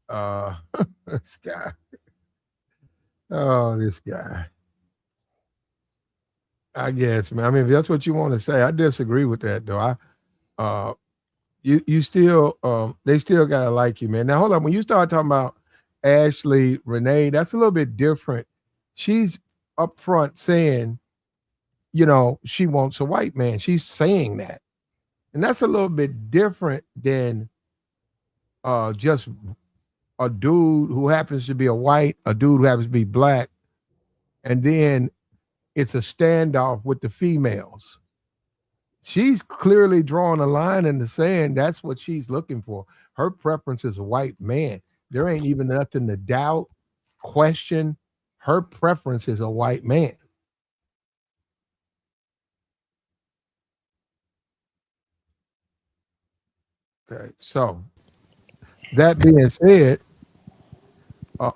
this guy. Oh, this guy. I guess, man. I mean, if that's what you want to say, I disagree with that, though. You still, they still gotta like you, man. Now, hold on. When you start talking about Ashlee Jenae, that's a little bit different. She's upfront saying, she wants a white man. She's saying that. And that's a little bit different than just a dude who happens to be a white, a dude who happens to be black, and then it's a standoff with the females. She's clearly drawing a line in the sand. That's what she's looking for. Her preference is a white man. There ain't even nothing to doubt, question her preference is a white man. Okay, so that being said,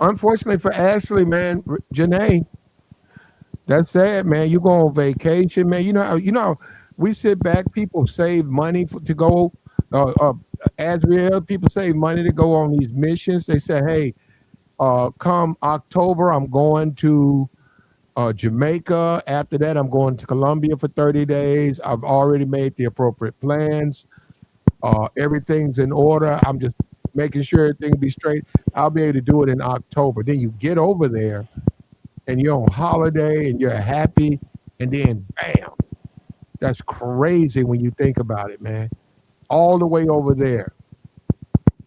unfortunately for Ashlee, man, Jenae, that's sad, man. You go on vacation, man. You know, we sit back. People save money to go. Azriel, people save money to go on these missions. They say, hey, come October, I'm going to Jamaica. After that, I'm going to Colombia for 30 days. I've already made the appropriate plans. Everything's in order. I'm just making sure everything be straight. I'll be able to do it in October. Then you get over there and you're on holiday and you're happy, and then bam. That's crazy when you think about it, man. All the way over there.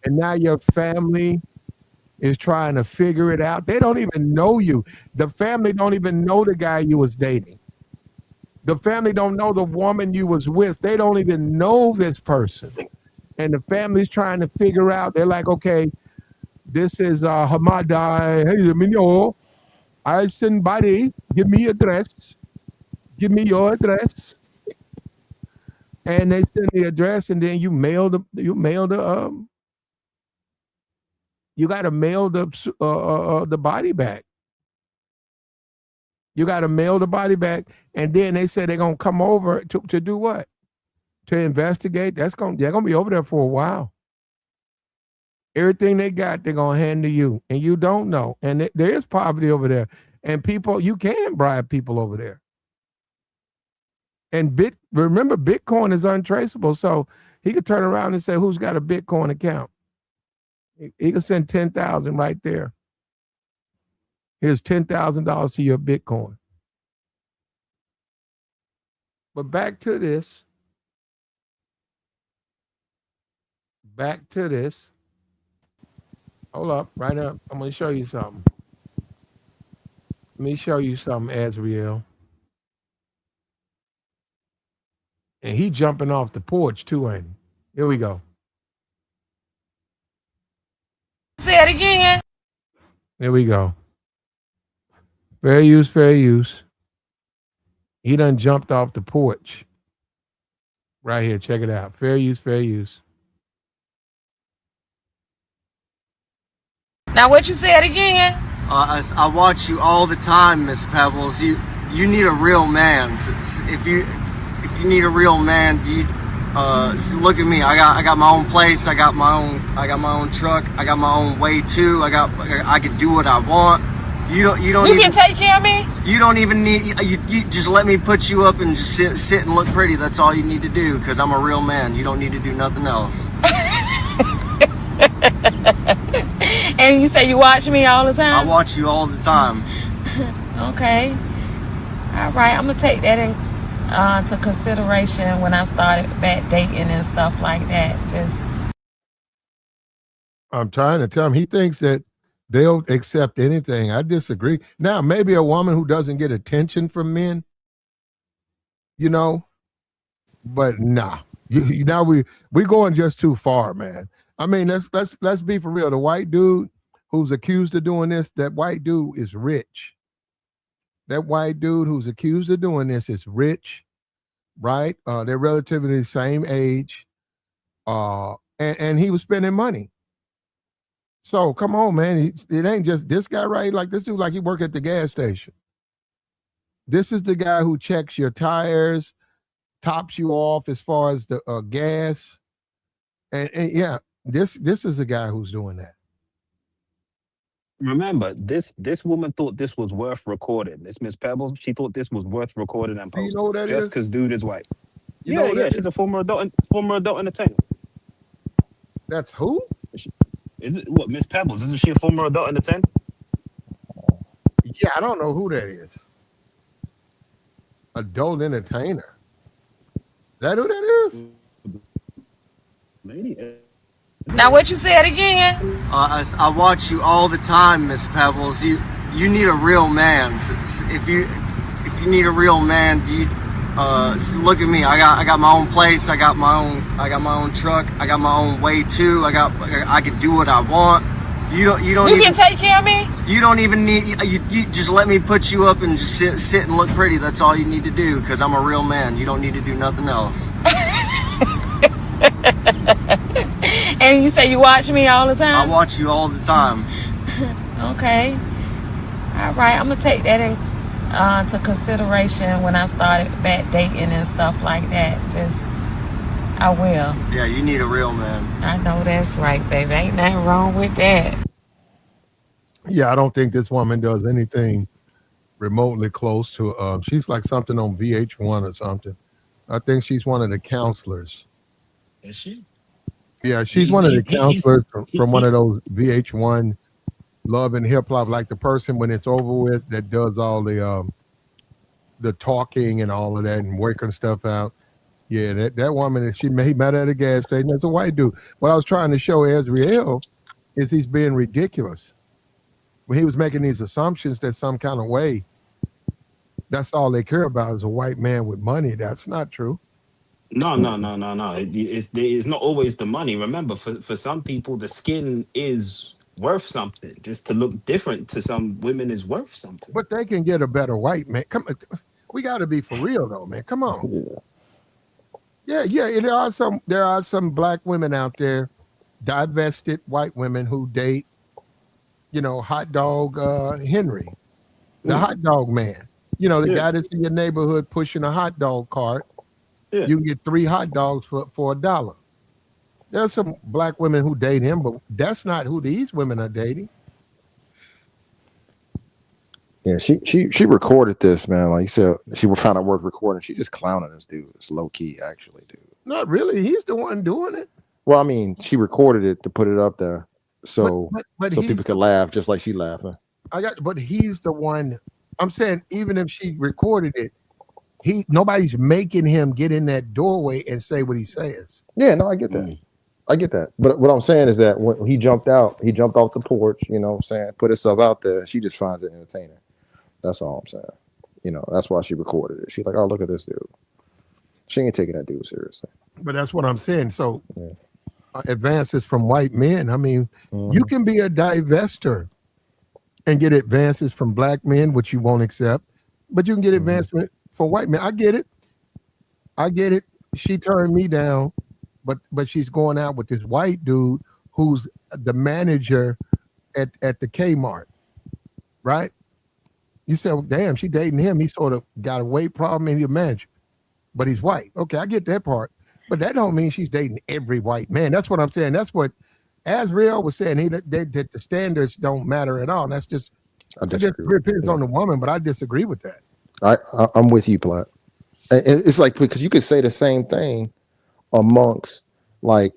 And now your family is trying to figure it out. They don't even know you. The family don't even know the guy you was dating. The family don't know the woman you was with. They don't even know this person. And the family's trying to figure out. They're like, okay, this is Hamadai. Hey, let me know. I somebody give me address. Give me your address. And they send the address, and then you got to mail the body back. You got to mail the body back, and then they say they're gonna come over to do what? To investigate. They're gonna be over there for a while. Everything they got, they're gonna hand to you, and you don't know. And there is poverty over there, and people, you can bribe people over there. And remember, Bitcoin is untraceable, so he could turn around and say, "Who's got a Bitcoin account?" He could send 10,000 right there. Here's $10,000 to your Bitcoin. But back to this. Hold up, right up. I'm going to show you something. Let me show you something, Azriel. And he jumping off the porch too, ain't he? Here we go. Say it again. There we go. Fair use, fair use. He done jumped off the porch. Right here, check it out. Fair use, fair use. Now what you said again? I watch you all the time, Miss Pebbles. You need a real man. So if you need a real man, look at me. I got my own place. I got my own truck. I got my own way too. I can do what I want. You can take care of me. You don't even need. You just let me put you up and just sit and look pretty. That's all you need to do, because I'm a real man. You don't need to do nothing else. And you say you watch me all the time? I watch you all the time. Okay. All right. I'm gonna take that into consideration when I started back dating and stuff like that. I'm trying to tell him, he thinks that they'll accept anything. I disagree. Now, maybe a woman who doesn't get attention from men, but nah. Now we going just too far, man. I mean, let's be for real. The white dude who's accused of doing this, that white dude is rich. That white dude who's accused of doing this is rich, right? They're relatively the same age, and he was spending money. So come on, man. It ain't just this guy, right? Like this dude, like he work at the gas station. This is the guy who checks your tires, tops you off as far as the gas, and yeah, this is the guy who's doing that. Remember, this woman thought this was worth recording. This Miss Pebbles, she thought this was worth recording and posting. You know who that just is? because dude is white. Yeah, she's a former adult entertainer. That's who? Is it what, Miss Pebbles? Isn't she a former adult entertainer? Yeah, I don't know who that is. Adult entertainer. Is that who that is? Maybe. Now what you said again? I watch you all the time, Miss Pebbles. You need a real man. So if you need a real man, look at me. I got my own place. I got my own truck. I got my own way too. I can do what I want. You don't You even can take care of me? you don't even need you just let me put you up and just sit and look pretty. That's all you need to do, because I'm a real man. You don't need to do nothing else. And you say you watch me all the time? I watch you all the time. Okay. All right. I'm gonna take that into consideration when I started back dating and stuff like that. I will. Yeah, you need a real man. I know that's right, baby. Ain't nothing wrong with that. Yeah, I don't think this woman does anything remotely close to. She's like something on VH1 or something. I think she's one of the counselors. Is she? Yeah, she's one of the counselors from one he- of those VH1 Love and Hip Hop, like the person when it's over with that does all the talking and all of that and working stuff out. Yeah, that woman, he met at a gas station. That's a white dude. What I was trying to show Azriel is he's being ridiculous. When he was making these assumptions that some kind of way, that's all they care about is a white man with money. That's not true. No. It's not always the money. Remember, for some people, the skin is worth something. Just to look different to some women is worth something. But they can get a better white man. Come on, we got to be for real though, man. Come on. Yeah. There are some black women out there, divested white women who date, hot dog Henry, the hot dog man. The guy that's in your neighborhood pushing a hot dog cart. Yeah. You can get 3 hot dogs for $1. There's some black women who date him, but that's not who these women are dating. Yeah, she recorded this, man. Like you said, she was trying to work recording. She just clowning this dude. It's low key, actually, dude. Not really. He's the one doing it. Well, I mean, she recorded it to put it up there, so people could laugh just like she laughing. But he's the one. I'm saying, even if she recorded it, nobody's making him get in that doorway and say what he says. Yeah, no, I get that. I get that. But what I'm saying is that when he jumped off the porch, what I'm saying, put himself out there, she just finds it entertaining. That's all I'm saying. That's why she recorded it. She's like, oh, look at this dude. She ain't taking that dude seriously. But that's what I'm saying. So advances from white men. I mean, you can be a divester and get advances from black men, which you won't accept, but you can get advancement for white men. I get it. She turned me down, but she's going out with this white dude who's the manager at the Kmart, right? You say, well, damn, she dating him. He sort of got a weight problem and he's a manager, but he's white. Okay, I get that part, but that don't mean she's dating every white man. That's what I'm saying. That's what Azriel was saying. That the standards don't matter at all. And that's just, it depends on the woman, but I disagree with that. I'm with you, Platt. It's like, because you could say the same thing amongst like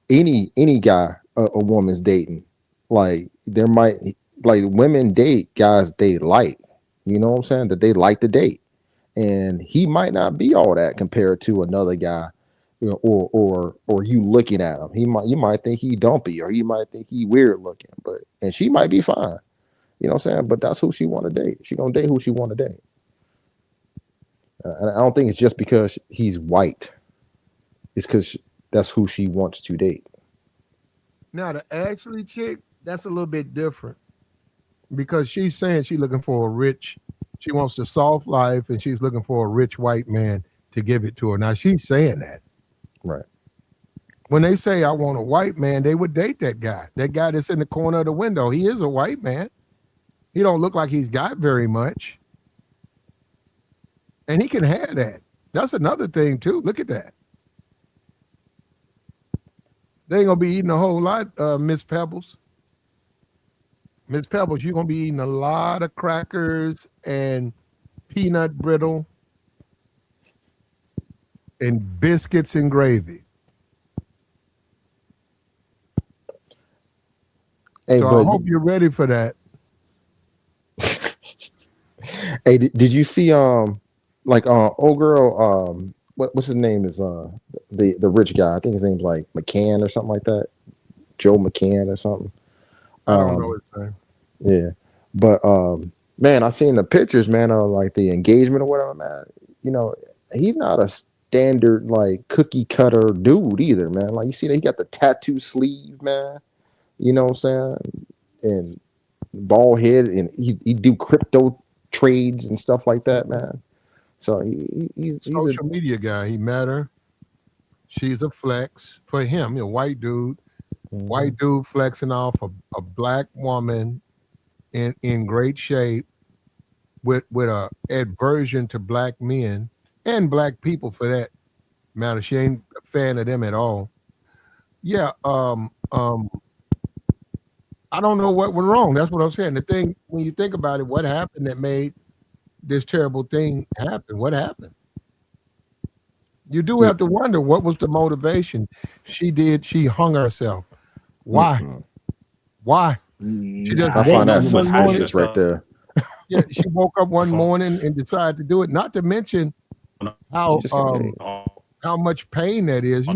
any guy a woman's dating. Like there might, like, women date guys they like, you know what I'm saying, that they like to date, and he might not be all that compared to another guy, or you looking at him, you might think he dumpy, or you might think he weird looking, and she might be fine, you know what I'm saying, but that's who she want to date. She gonna date who she want to date. And I don't think it's just because he's white. It's because that's who she wants to date. Now, the Ashlee chick, that's a little bit different, because she's saying she's looking for she wants the soft life, and she's looking for a rich white man to give it to her. Now, she's saying that. Right. When they say, I want a white man, they would date that guy. That guy that's in the corner of the window. He is a white man. He don't look like he's got very much. And he can have that. That's another thing, too. Look at that. They ain't going to be eating a whole lot, Miss Pebbles. Miss Pebbles, you're going to be eating a lot of crackers and peanut brittle and biscuits and gravy. Hey, so I hope you're ready for that. Hey, did you see old girl, what's his name is the rich guy? I think his name's like McCann or something like that. Joe McCann or something. I don't know his name. Yeah, but man, I seen the pictures, man, of like the engagement or whatever, man. He's not a standard like cookie cutter dude either, man. Like, you see that he got the tattoo sleeve, man. You know what I'm saying? and bald head, and he do crypto trades and stuff like that, man. So he's a Social media guy. He met her. She's a flex for him. White dude. White dude flexing off a black woman in great shape with a aversion to black men and black people for that matter. She ain't a fan of them at all. Yeah. I don't know what went wrong. That's what I'm saying. The thing, when you think about it, what happened that made this terrible thing happen? What happened? You do have to wonder what was the motivation. She hung herself. Why? Why? She just I find that one morning. suspicious right there. Yeah, she woke up one morning and decided to do it. Not to mention how much pain that is.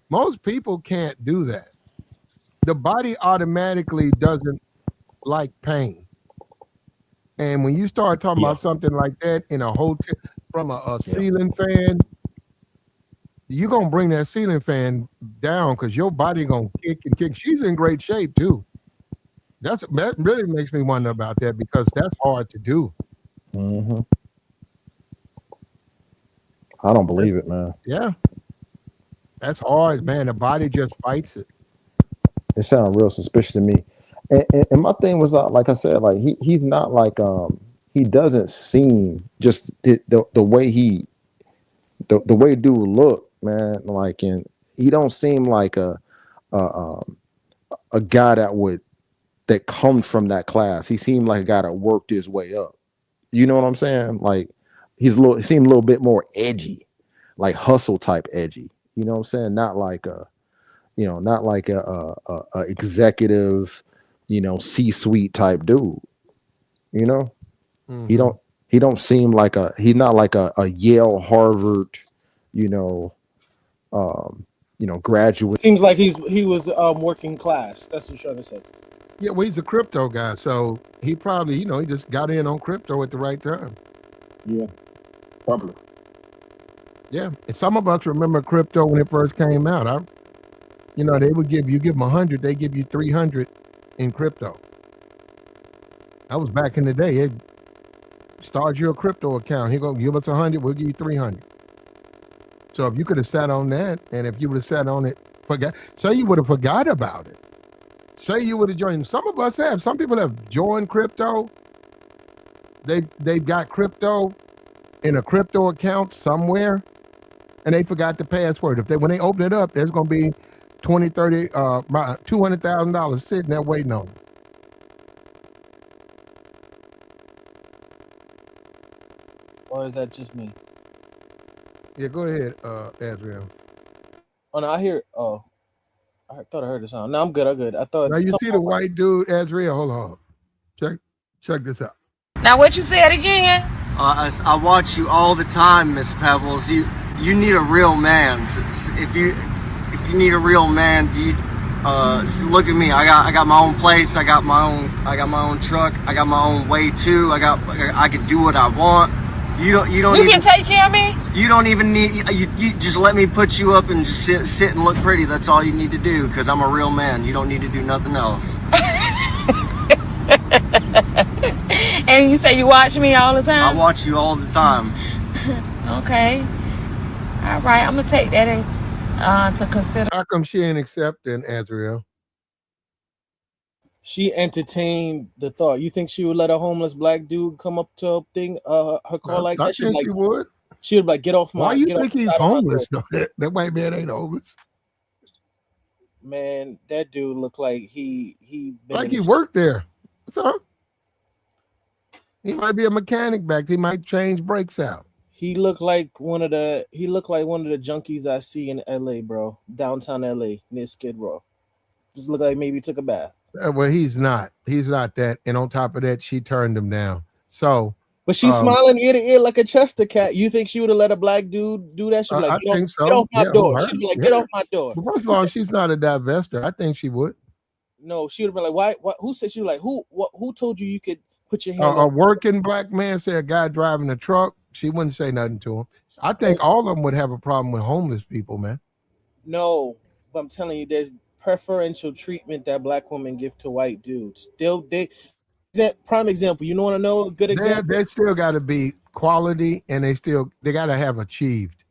Most people can't do that. The body automatically doesn't like pain. And when you start talking about something like that in a hotel from a ceiling fan, you're going to bring that ceiling fan down because your body going to kick and kick. She's in great shape too. That really makes me wonder about that because that's hard to do. I don't believe it, man. Yeah. That's hard, man. The body just fights it. It sounds real suspicious to me. And my thing was, like I said, like he's not like he doesn't seem just the way the way dude look, man, like, and he don't seem like a guy that comes from that class. He seemed like a guy that worked his way up. You know what I'm saying? Like he seemed a little bit more edgy, like hustle type edgy. You know what I'm saying? Not like a executive, C-suite type dude. He don't seem like he's not like a Yale, Harvard, graduate. Seems like he was working class. That's what you're trying to say. Yeah, well, he's a crypto guy, so he probably, he just got in on crypto at the right time. Yeah, probably. Yeah, and some of us remember crypto when it first came out. They would give them 100, they give you 300 in crypto. That was back in the day. It start your crypto account. He go give us 100, we'll give you 300. So if you could have sat on that, and if you would have sat on it, say you would have forgot about it. Say you would have joined. Some of us have. Some people have joined crypto. They've got crypto in a crypto account somewhere, and they forgot the password. When they open it up, there's going to be $20, $30, $200,000 sitting there waiting on them. Or is that just me? Yeah, go ahead, Azrael. Oh no, I hear. Oh, I thought I heard the sound. No, I'm good. I thought. Now you see the white dude, Azrael. Hold on. Check this out. Now what you said again? I watch you all the time, Miss Pebbles. You need a real man. If you need a real man, look at me. I got my own place. I got my own truck. I got my own way too. I can do what I want. You can take care of me? You don't even need. You just let me put you up and just sit and look pretty. That's all you need to do. Because I'm a real man. You don't need to do nothing else. And you say you watch me all the time? I watch you all the time. Okay. All right. I'm gonna take that to consider. How come she ain't accepting, Azrael? She entertained the thought. You think she would let a homeless black dude come up to her thing, her car like that? I think she would. She would be like, get off my. Why you think he's homeless? That white man ain't homeless. Man, that dude looked like he worked there. So he might be a mechanic back there. He might change brakes out. He looked like one of the junkies I see in LA, bro. Downtown LA near Skid Row. Just look like maybe he took a bath. Well, he's not. He's not that. And on top of that, she turned him down. So, but she's smiling ear to ear like a Chester cat. You think she would have let a black dude do that? She'd be like, get off my door. She'd be like, get off my door. Well, first of all, she's not a divester. I think she would. No, she would have been like, why? What? Who said she was like? Who told you could put your hand? A working black man say a guy driving a truck. She wouldn't say nothing to him. I think all of them would have a problem with homeless people, man. No, but I'm telling you, preferential treatment that black women give to white dudes. Prime example. You want to know a good example? They still got to be quality, and they got to have achieved.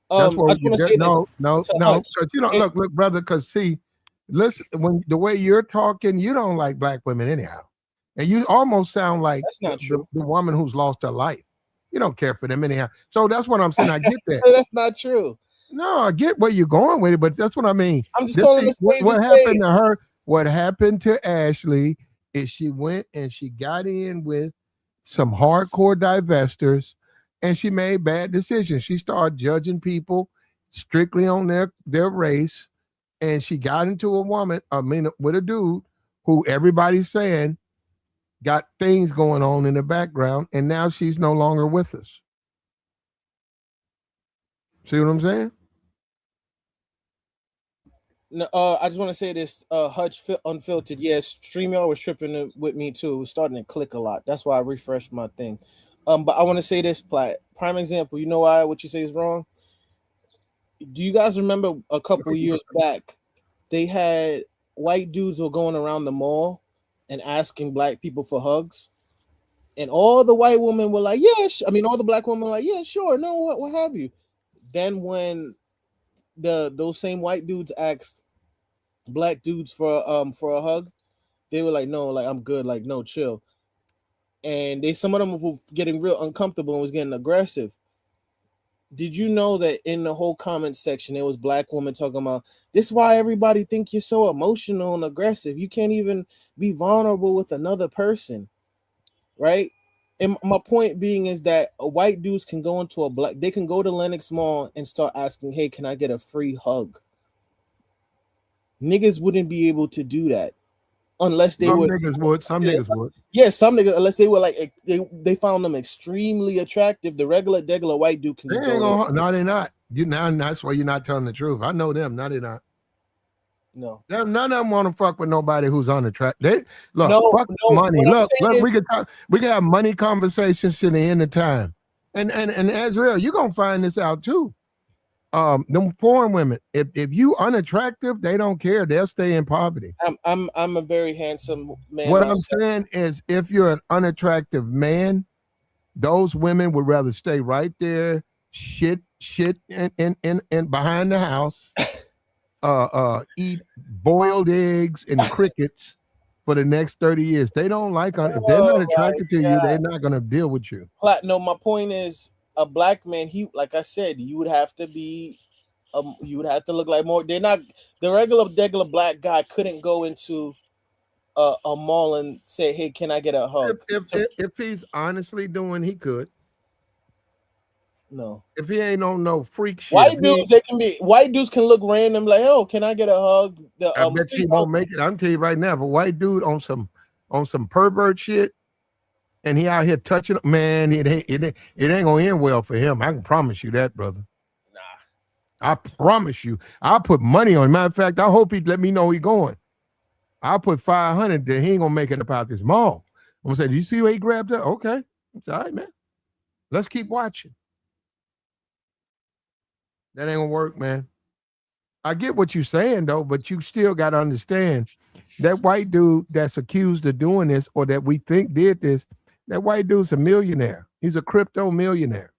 That's what I just want to say no, this. because you don't look, brother. Because see, listen, when the way you're talking, you don't like black women anyhow, and you almost sound like that's not true. The woman who's lost her life. You don't care for them anyhow. So that's what I'm saying. I get that. That's not true. No, I get where you're going with it, but that's what I mean. I'm just calling this what happened to her. What happened to Ashlee is she went and she got in with some hardcore divestors, and she made bad decisions. She started judging people strictly on their race, and she got into with a dude who everybody's saying got things going on in the background, and now she's no longer with us. See what I'm saying? No, I just want to say this. Hutch Unfiltered. Yes, StreamYard was tripping with me too. It was starting to click a lot. That's why I refreshed my thing. But I want to say this, prime example. You know why what you say is wrong? Do you guys remember a couple years back, they had white dudes were going around the mall and asking black people for hugs, and all the white women were like, "Yeah," all the black women were like, "Yeah, sure, no, what have you." Then when those same white dudes asked black dudes for a hug, they were like, "No, like I'm good, like no, chill." And some of them were getting real uncomfortable and was getting aggressive. Did you know that in the whole comment section there was black women talking about this is why everybody think you're so emotional and aggressive. You can't even be vulnerable with another person, right? And my point being is that white dudes can go into they can go to Lenox Mall and start asking, "Hey, can I get a free hug?" Niggas wouldn't be able to do that unless they some were. Niggas would. Some niggas would. Yeah, some niggas, unless they were like they found them extremely attractive. The regular white dude can just go. No, they're not. That's why you're not telling the truth. I know them. No, they're not. No, none of them want to fuck with nobody who's on the track. Fuck no, money. Look, we can have money conversations to the end of time. And Azrael, you're gonna find this out too. Them foreign women, if you unattractive, they don't care. They'll stay in poverty. I'm a very handsome man. What I'm saying is, if you're an unattractive man, those women would rather stay right there, shit, and behind the house, eat boiled eggs and crickets for the next 30 years. They don't like if they're not attracted to you, they're not gonna deal with you. No, my point is, a black man, like I said, you would have to be you would have to look like more. They're not the regular black guy couldn't go into a mall and say, "Hey, can I get a hug?" If he's honestly doing, he could. No, if he ain't on no freak shit. White dudes can look random, like, "Oh, can I get a hug?" I bet he won't make it. I'm telling you right now, if a white dude on some pervert shit, and he out here touching, man, it ain't gonna end well for him. I can promise you that, brother. Nah, I promise you. I'll put money on. Matter of fact, I hope he'd let me know he's going. I'll put 500 that he ain't gonna make it up out this mall. I'm gonna say, "Do you see where he grabbed up?" Okay, it's all right, man. Let's keep watching. That ain't gonna work, man. I get what you're saying though, but you still got to understand that white dude that's accused of doing this, or that we think did this, that white dude's a millionaire. He's a crypto millionaire,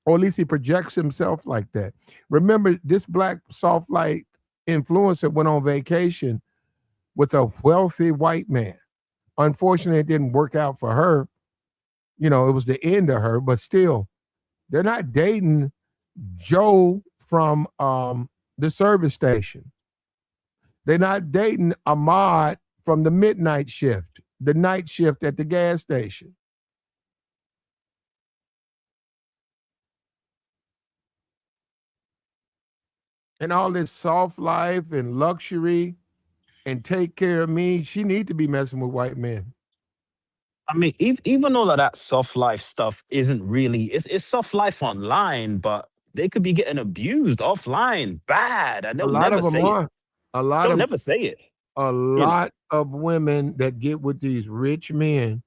or at least he projects himself like that. Remember, this black Softlife influencer went on vacation with a wealthy white man. Unfortunately, it didn't work out for her. It was the end of her, but still, they're not dating Joe from the service station. They're not dating Ahmad from the midnight shift, the night shift at the gas station. And all this soft life and luxury and take care of me, she need to be messing with white men. I mean, even all of that soft life stuff isn't really, it's soft life online, but they could be getting abused offline bad, and they'll never say it. They'll never say it. A lot of women that get with these rich men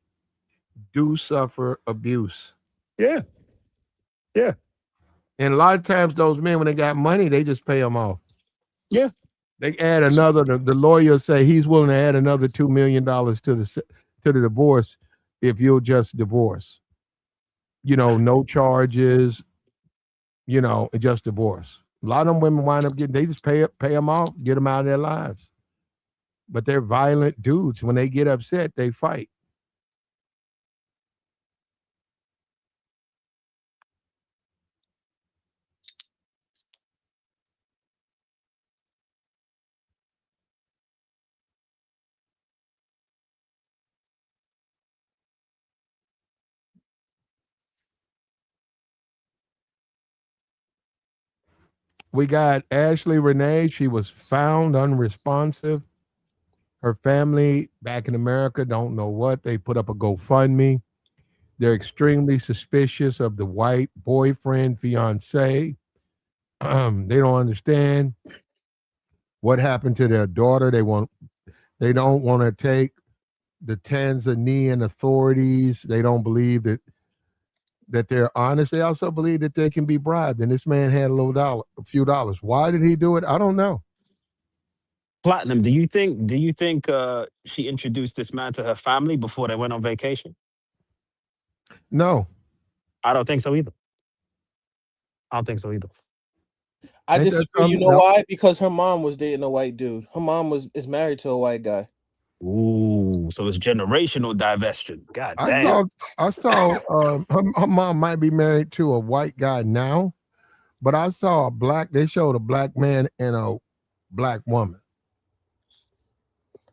do suffer abuse. Yeah. Yeah. And a lot of times those men, when they got money, they just pay them off. Yeah. They add another. The lawyer say he's willing to add another $2 million to the divorce if you'll just divorce. No charges. Just divorce. A lot of them women wind up getting. They just pay them off, get them out of their lives. But they're violent dudes. When they get upset, they fight. We got Ashlee Jenae. She was found unresponsive. Her family back in America don't know what. They put up a GoFundMe. They're extremely suspicious of the white boyfriend, fiance. They don't understand what happened to their daughter. They don't want to take the Tanzanian authorities. They don't believe that they're honest. They also believe that they can be bribed. And this man had a few dollars. Why did he do it? I don't know. Platinum, do you think she introduced this man to her family before they went on vacation? No. I don't think so either. I don't think so either. I Ain't that disagree. You something? know No. why? Because her mom was dating a white dude. Her mom is married to a white guy. Ooh, so it's generational divestiture. God I damn. saw her mom might be married to a white guy now, but I saw they showed a black man and a black woman.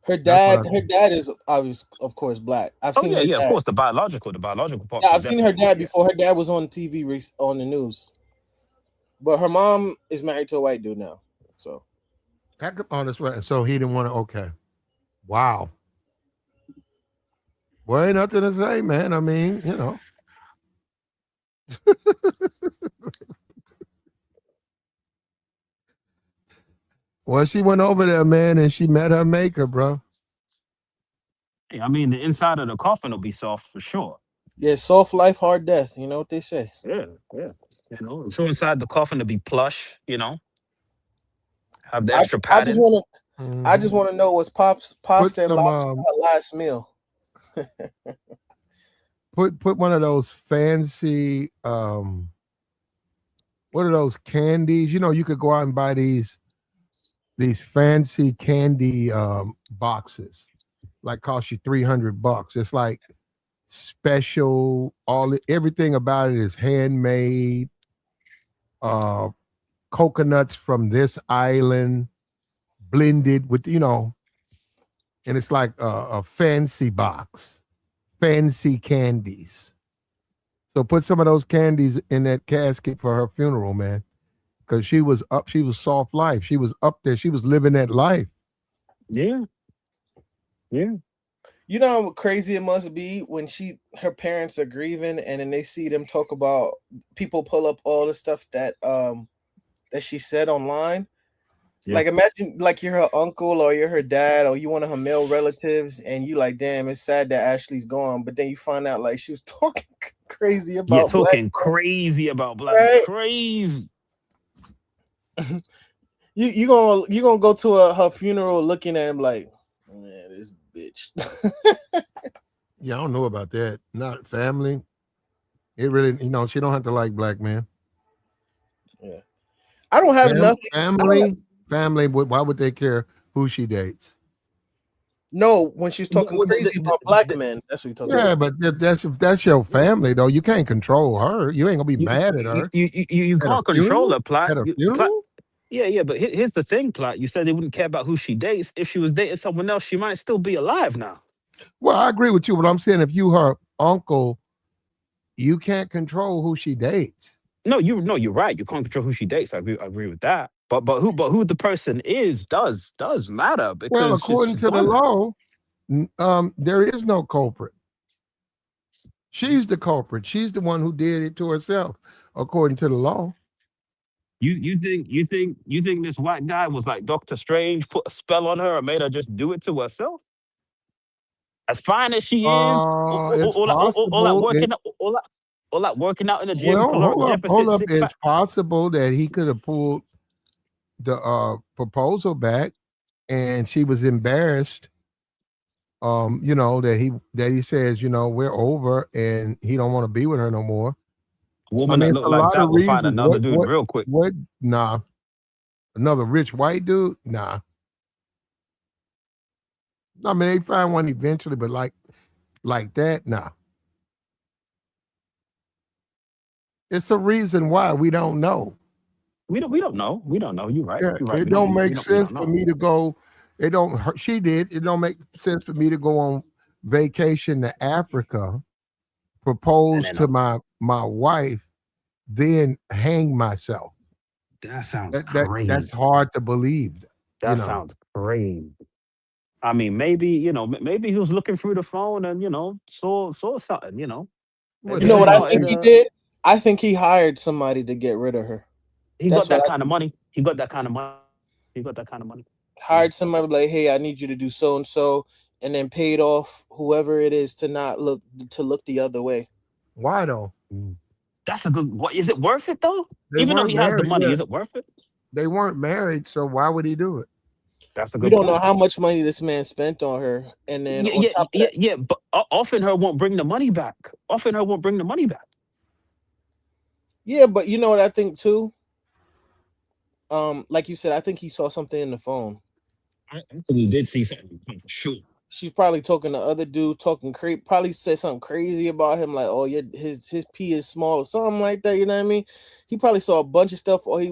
Her That's what dad is obviously, of course, black. I've Oh seen yeah, her yeah, of dad. course, the biological part. Yeah, She's I've seen her definitely dad yeah. before. Her dad was on TV on the news, but her mom is married to a white dude now. So on this way. So he didn't want to. Okay, wow. Well, ain't nothing to say, man. I mean, Well, she went over there, man, and she met her maker, bro. Hey, I mean, the inside of the coffin will be soft for sure. yeah, soft life, hard death. You know what they say. Yeah, yeah. So inside the coffin to be plush, have the I extra just I just padding. want to I Mhm. just want to know was Put pasta and some lobster her last meal. put one of those fancy what are those candies? You could go out and buy these fancy candy boxes. Like cost you $300. It's like special, everything about it is handmade, uh coconuts from this island blended with, and it's like a fancy box, fancy candies. So put some of those candies in that casket for her funeral, man. Because she was soft life. She was up there. She was living that life. Yeah. Yeah. You know how crazy it must be when her parents are grieving and then they see them talk about people pull up all the stuff that she said online. Yeah. Like imagine like you're her uncle or you're her dad or you one of her male relatives and you like, damn, it's sad that Ashley's gone, but then you find out like she was talking crazy Yeah, about black, talking crazy about black, right? crazy. You gonna go to her funeral looking at him like, man, this bitch. Yeah, I don't know about that. Not family. It really, she don't have to like black men. Yeah. I don't have nothing. Family. Why would they care who she dates? No, when she's talking Well, crazy about black men, that's what you're talking Yeah, about. but if that's your family, though, you can't control her. You ain't gonna be mad at her You at a can't control funeral. her, Plot. At a funeral. Yeah, but here's the thing, Plot. You said they wouldn't care about who she dates. If she was dating someone else, she might still be alive now. Well, I agree with you, but I'm saying if you her uncle, you can't control who she dates. No, you're right. You can't control who she dates. I agree with that. But who the person is does matter Well, because according she's to the gone now. law, there is no culprit. She's the culprit. She's the one who did it to herself, according to the law. You think this white guy was like Doctor Strange, put a spell on her and made her just do it to herself? As fine as she is, It's all that possible. working out in the gym, Well, caloric hold deficit, up. six pack. It's possible that he could have pulled the proposal back, and she was embarrassed. That he says, we're over, and he don't want to be with her no more. A I woman mean, that it's looked a like lot of that will find reasons. another dude real quick. What? Nah, another rich white dude. Nah. I mean, they find one eventually, but like that, nah. It's a reason why we don't know. We don't know. We don't know. You're right. Yeah, You're right. it don't make We sense don't for know. me to go. It don't. She did. It don't make sense for me to go on vacation to Africa, And propose then to my wife, then hang myself. that sounds That's crazy. hard to believe. You That know. sounds crazy. I mean, maybe maybe he was looking through the phone and saw something. Well, You Maybe know he what dang, I saw think and he did? I think he hired somebody to get rid of her. he got That's what that I kind of money. He got that kind of money. He got that kind of money. Yeah. hired somebody like, hey, I need you to do so and so, and then paid off whoever it is to not look the other way. why though? Mm. That's a good. What is it worth it though? They Even though weren't he has the married. money, Yeah, is it worth it? they weren't married. So why would he do it? That's a We good don't know point. how much money this man spent on her, and then Yeah, on yeah, top of yeah, that, yeah. But often her won't bring the money back. Often her won't bring the money back. yeah. But you know what I think too? Like you said, I think he saw something in the phone. I actually did see something for sure. She's probably talking to other dudes, probably said something crazy about him, like, "Oh, his pee is small" or something like that. You know what I mean? He probably saw a bunch of stuff, or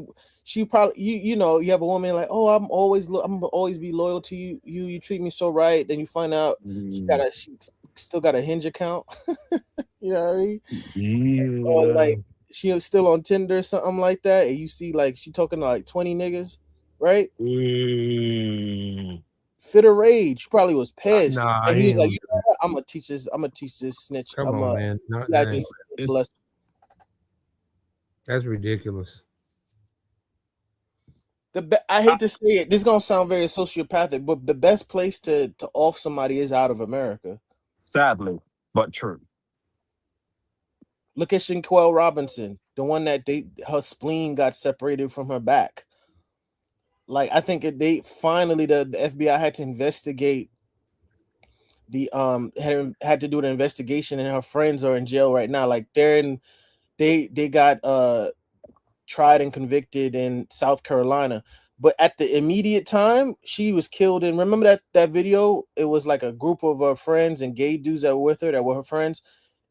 she probably, you have a woman like, "Oh, I'm gonna always be loyal to you. You treat me so right." Then you find out Mm, she still got a Hinge account. You know what I mean? Or yeah. like she was still on Tinder or something like that, and you see like she talking to like 20 niggas, right? Mm. Fit of rage. Probably was pissed, Nah, and he he was ain't like, gonna "You do know that. what? I'm gonna teach this. I'm gonna teach this snitch. Come I'm on, a man. Not that PIG ain't. snitch It's lesson." That's ridiculous. I I, hate to say it. This is gonna sound very sociopathic, but the best place to off somebody is out of America. sadly, but true. Look at Shinquel Robinson, the one that her spleen got separated from her back. Like I think they finally the FBI had to investigate had to do an investigation, and her friends are in jail right now. Like they got tried and convicted in South Carolina. But at the immediate time, she was killed. And remember that video? It was like a group of her friends and gay dudes that were with her that were her friends,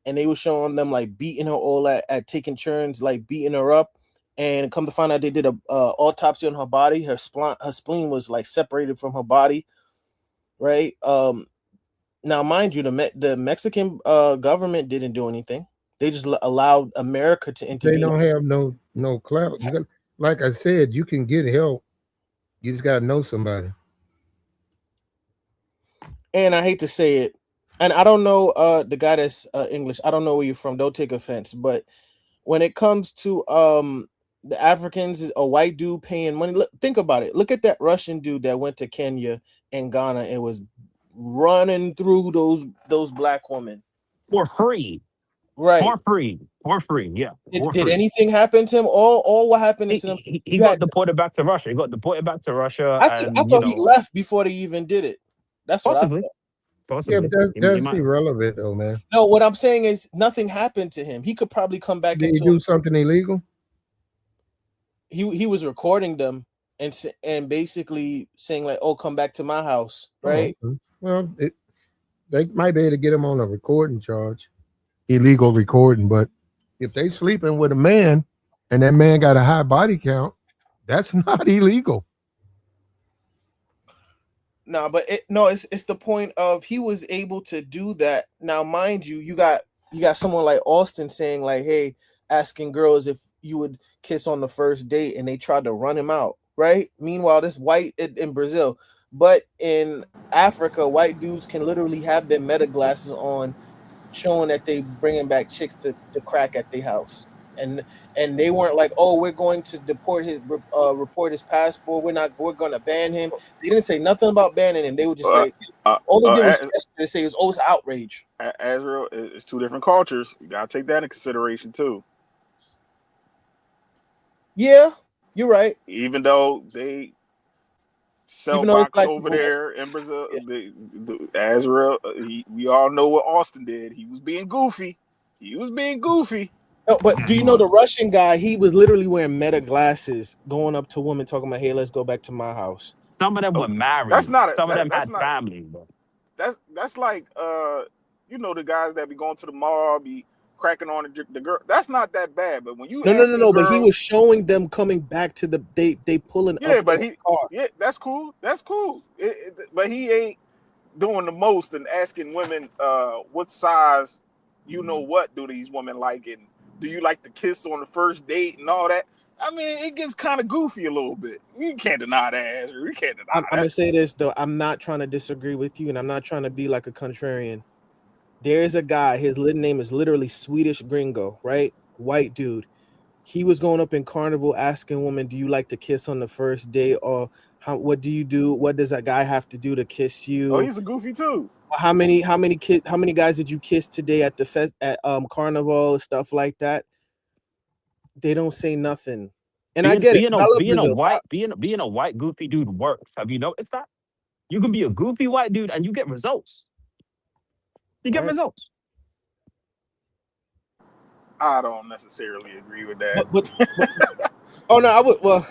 and they were showing them like beating her all at taking turns, like beating her up. And come to find out, they did a autopsy on her body. Her spleen was like separated from her body, right? Now, mind you, the Mexican government didn't do anything. They just allowed America to They intervene. don't have no clout. You got, like I said, you can get help. You just gotta know somebody. And I hate to say it, and I don't know the guy that's English. I don't know where you're from. Don't take offense, but when it comes to the Africans, a white dude paying money. Look, think about it. Look at that Russian dude that went to Kenya and Ghana and was running through those black women. For free. Right. For free. For free. Yeah. For Did free. anything happen to him? All what happened to them? He You got had. deported back to Russia. He got deported back to Russia, I and thought he left before they even did it. That's what I possibly, thought. Yeah, but possibly, he that's might. irrelevant though, man. No, what I'm saying is nothing happened to him. He could probably come back Did he into. do something illegal? He was recording them and basically saying like, "Oh, come back to my house," Oh, right? okay. Well, they might be able to get him on a recording charge, illegal recording. But if they sleeping with a man and that man got a high body count, that's not illegal. No, but it's the point of he was able to do that. Now, mind you, you got someone like Austin saying like, "Hey, asking girls if you would kiss on the first date," and they tried to run him out, right? Meanwhile, this white in Brazil, but in Africa, white dudes can literally have their meta glasses on, showing that they bringing back chicks to crack at their house, and they weren't like, "Oh, we're going to report his passport. We're going to ban him." They didn't say nothing about banning him. They were just Uh, like, uh, all they did was uh, gesture to say it was, "Oh, it's outrage." Azrael, it's two different cultures. You gotta take that in consideration too. Yeah, You're right. Even though they sell Even though it's box like over there in Brazil, the Azrael, we all know what Austin did. He was being goofy. No, but do you know the Russian guy? He was literally wearing Meta glasses, going up to women, talking about, "Hey, let's go back to my house." Some of them were married. That's not Some of them that's had not family. Bro. that's like you know, the guys that be going to the mall, be cracking on the girl. That's not that bad. But when you No. But he was showing them coming back to the they pulling up. but in the car. that's cool. But he ain't doing the most and asking women what size, you know, what do these women like, and do you like to kiss on the first date and all that. I mean, it gets kind of goofy a little bit. You can't deny that. You can't deny that. I'm gonna say this though. I'm not trying to disagree with you, and I'm not trying to be like a contrarian. There is a guy. His name is literally Swedish Gringo, right? White dude. He was going up in Carnival asking women, "Do you like to kiss on the first date, or what do you do? What does that guy have to do to kiss you?" Oh, he's a goofy too. How many guys did you kiss today at the Carnival, stuff like that? They don't say nothing. And I get it. Being a white goofy dude works. Have you noticed that? You can be a goofy white dude and you get results. You get results. I don't necessarily agree with that. But oh no, I would. Well,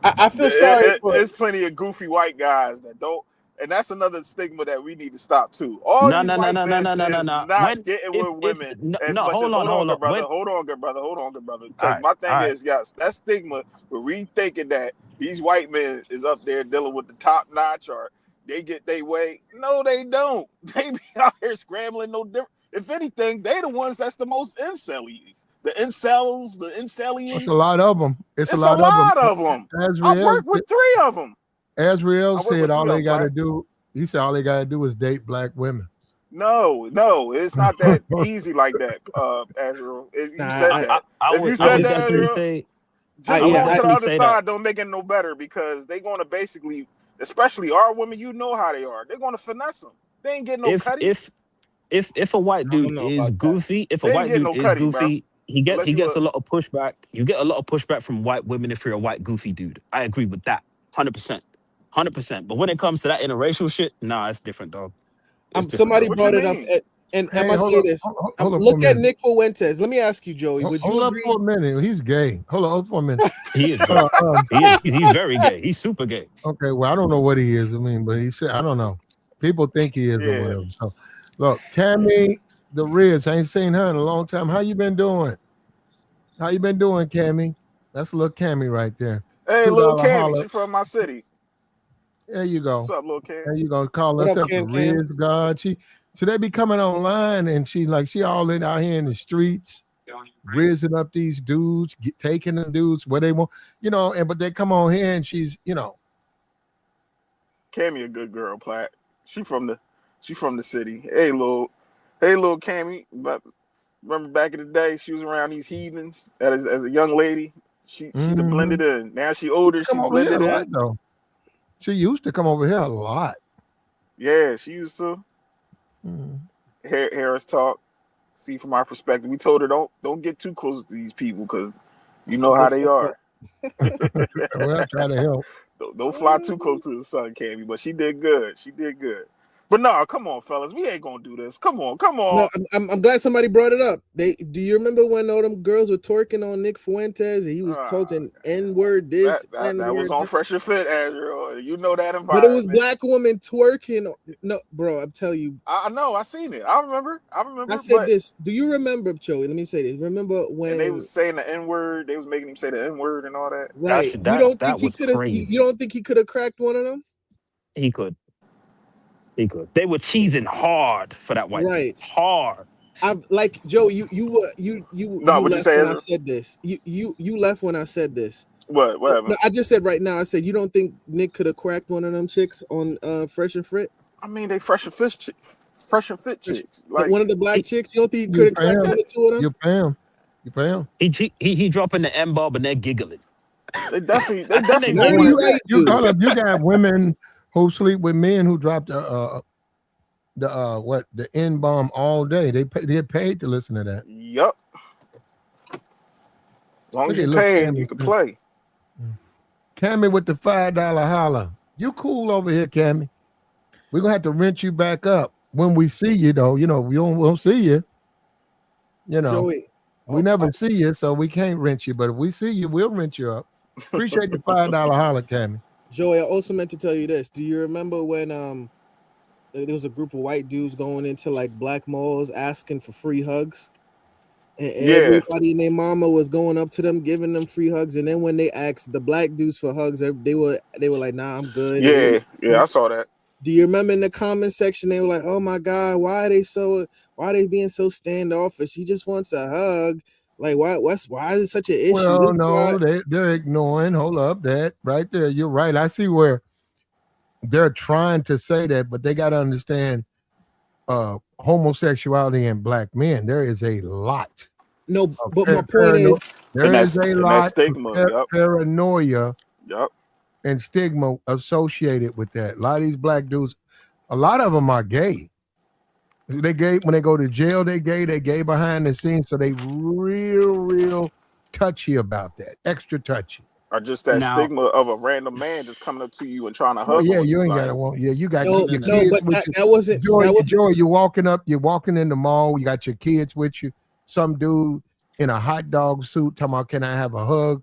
I feel sorry. There's plenty of goofy white guys that don't, and that's another stigma that we need to stop too. No. Not getting with women as much as hold on, good brother. Because my thing is, yes, that stigma where we thinking that these white men is up there dealing with the top notch, or they get their way. No, they don't. They be out here scrambling no different. If anything, they the ones that's the most incelies. The incels, the incelians. It's a lot of them. It's a lot of them. I worked with 3 of them. Azrael said all they got to do. He said all they got to do is date black women. No, it's not that easy like that, Azrael. If you said that, Azrael, just going to the other side don't make it no better, because they're going to basically, especially our women, you know how they are. They're going to finesse them. They ain't getting no cutty. If a white dude is goofy, he gets a lot of pushback. You get a lot of pushback from white women if you're a white goofy dude. I agree with that, 100%. But when it comes to that interracial shit, nah, it's different, dog. Somebody brought it up, and I must say this. Look at Nick Fuentes. Let me ask you, Joey. Would you agree? Hold up for a minute. He's gay. Hold on for a minute. He is gay. He's very gay. He's super gay. Okay, well, I don't know what he is. I mean, but he said, I don't know. People think he is or whatever. So, look, Cammy the Riz, I ain't seen her in a long time. How you been doing? Cammy? That's a little Cammy right there. Hey, little Cammy, she from my city. There you go. What's up, little Cam? There you go. Call us up to Riz God. So they be coming online, and she all in out here in the streets, rizzing up these dudes, taking the dudes where they want, but they come on here and she's, Cammy a good girl, Platt. She from the city. Hey, little Cammy. But remember back in the day, she was around these heathens as a young lady. She blended in. Now she older. She blended in. Though. She used to come over here a lot. Yeah, she used to. Harris talk. See, from our perspective, we told her don't get too close to these people, because you know how they are. Well, try to help. Don't fly too close to the sun, Cammy. But she did good. But no, come on, fellas. We ain't gonna do this. Come on. No, I'm glad somebody brought it up. Do you remember when all them girls were twerking on Nick Fuentes and he was talking N-word this? That was on Fresher Fit, Azrael. You know that environment. But it was black women twerking. No, bro, I'm telling you. I know. I seen it. I remember. I said this. Do you remember, Joey? Let me say this. Remember when they was saying the N-word? They was making him say the N-word and all that. Right. You don't think he could have cracked one of them? He could. They were cheesing hard for that white. Right. Hard. I'm like Joe. You No, what you say? I said this. You left when I said this. What? Whatever. No, I just said right now. I said you don't think Nick could have cracked one of them chicks on Fresh and Fit? I mean, they Fresh and Fit chicks. Like one of the black chicks. You don't think he could have cracked one or two of them? You pay him. He dropping the M-bomb and they're giggling. They definitely. You got women who sleep with men who drop the N-bomb all day. They get paid to listen to that. Yup. As long as you pay, you can play. Cammy with the $5 holla. You cool over here, Cammy. We're gonna have to rent you back up when we see you, though. We won't see you. Joey, We never see you, so we can't rent you. But if we see you, we'll rent you up. Appreciate the $5 holla, Cammy. Joey, I also meant to tell you this. Do you remember when there was a group of white dudes going into like black malls asking for free hugs? And everybody and their mama was going up to them, giving them free hugs. And then when they asked the black dudes for hugs, they were like, "Nah, I'm good." Yeah, I saw that. Do you remember in the comment section they were like, "Oh my God, why are they being so standoffish? He just wants a hug. Like, why is it such an issue?" Well, no, they're ignoring. Hold up, that right there. You're right. I see where they're trying to say that, but they got to understand homosexuality in black men. There is a lot. No, but my point is, there is a lot stigma, of paranoia Yep. and stigma associated with that. A lot of these black dudes, a lot of them are gay. They gay when they go to jail. They gay behind the scenes, so they real touchy about that. Extra touchy. Or just that stigma of a random man just coming up to you and trying to hug. Yeah, you ain't gotta want. Yeah, you got your kids but with that wasn't. Joy, you're walking in the mall. You got your kids with you. Some dude in a hot dog suit talking about, "Can I have a hug?"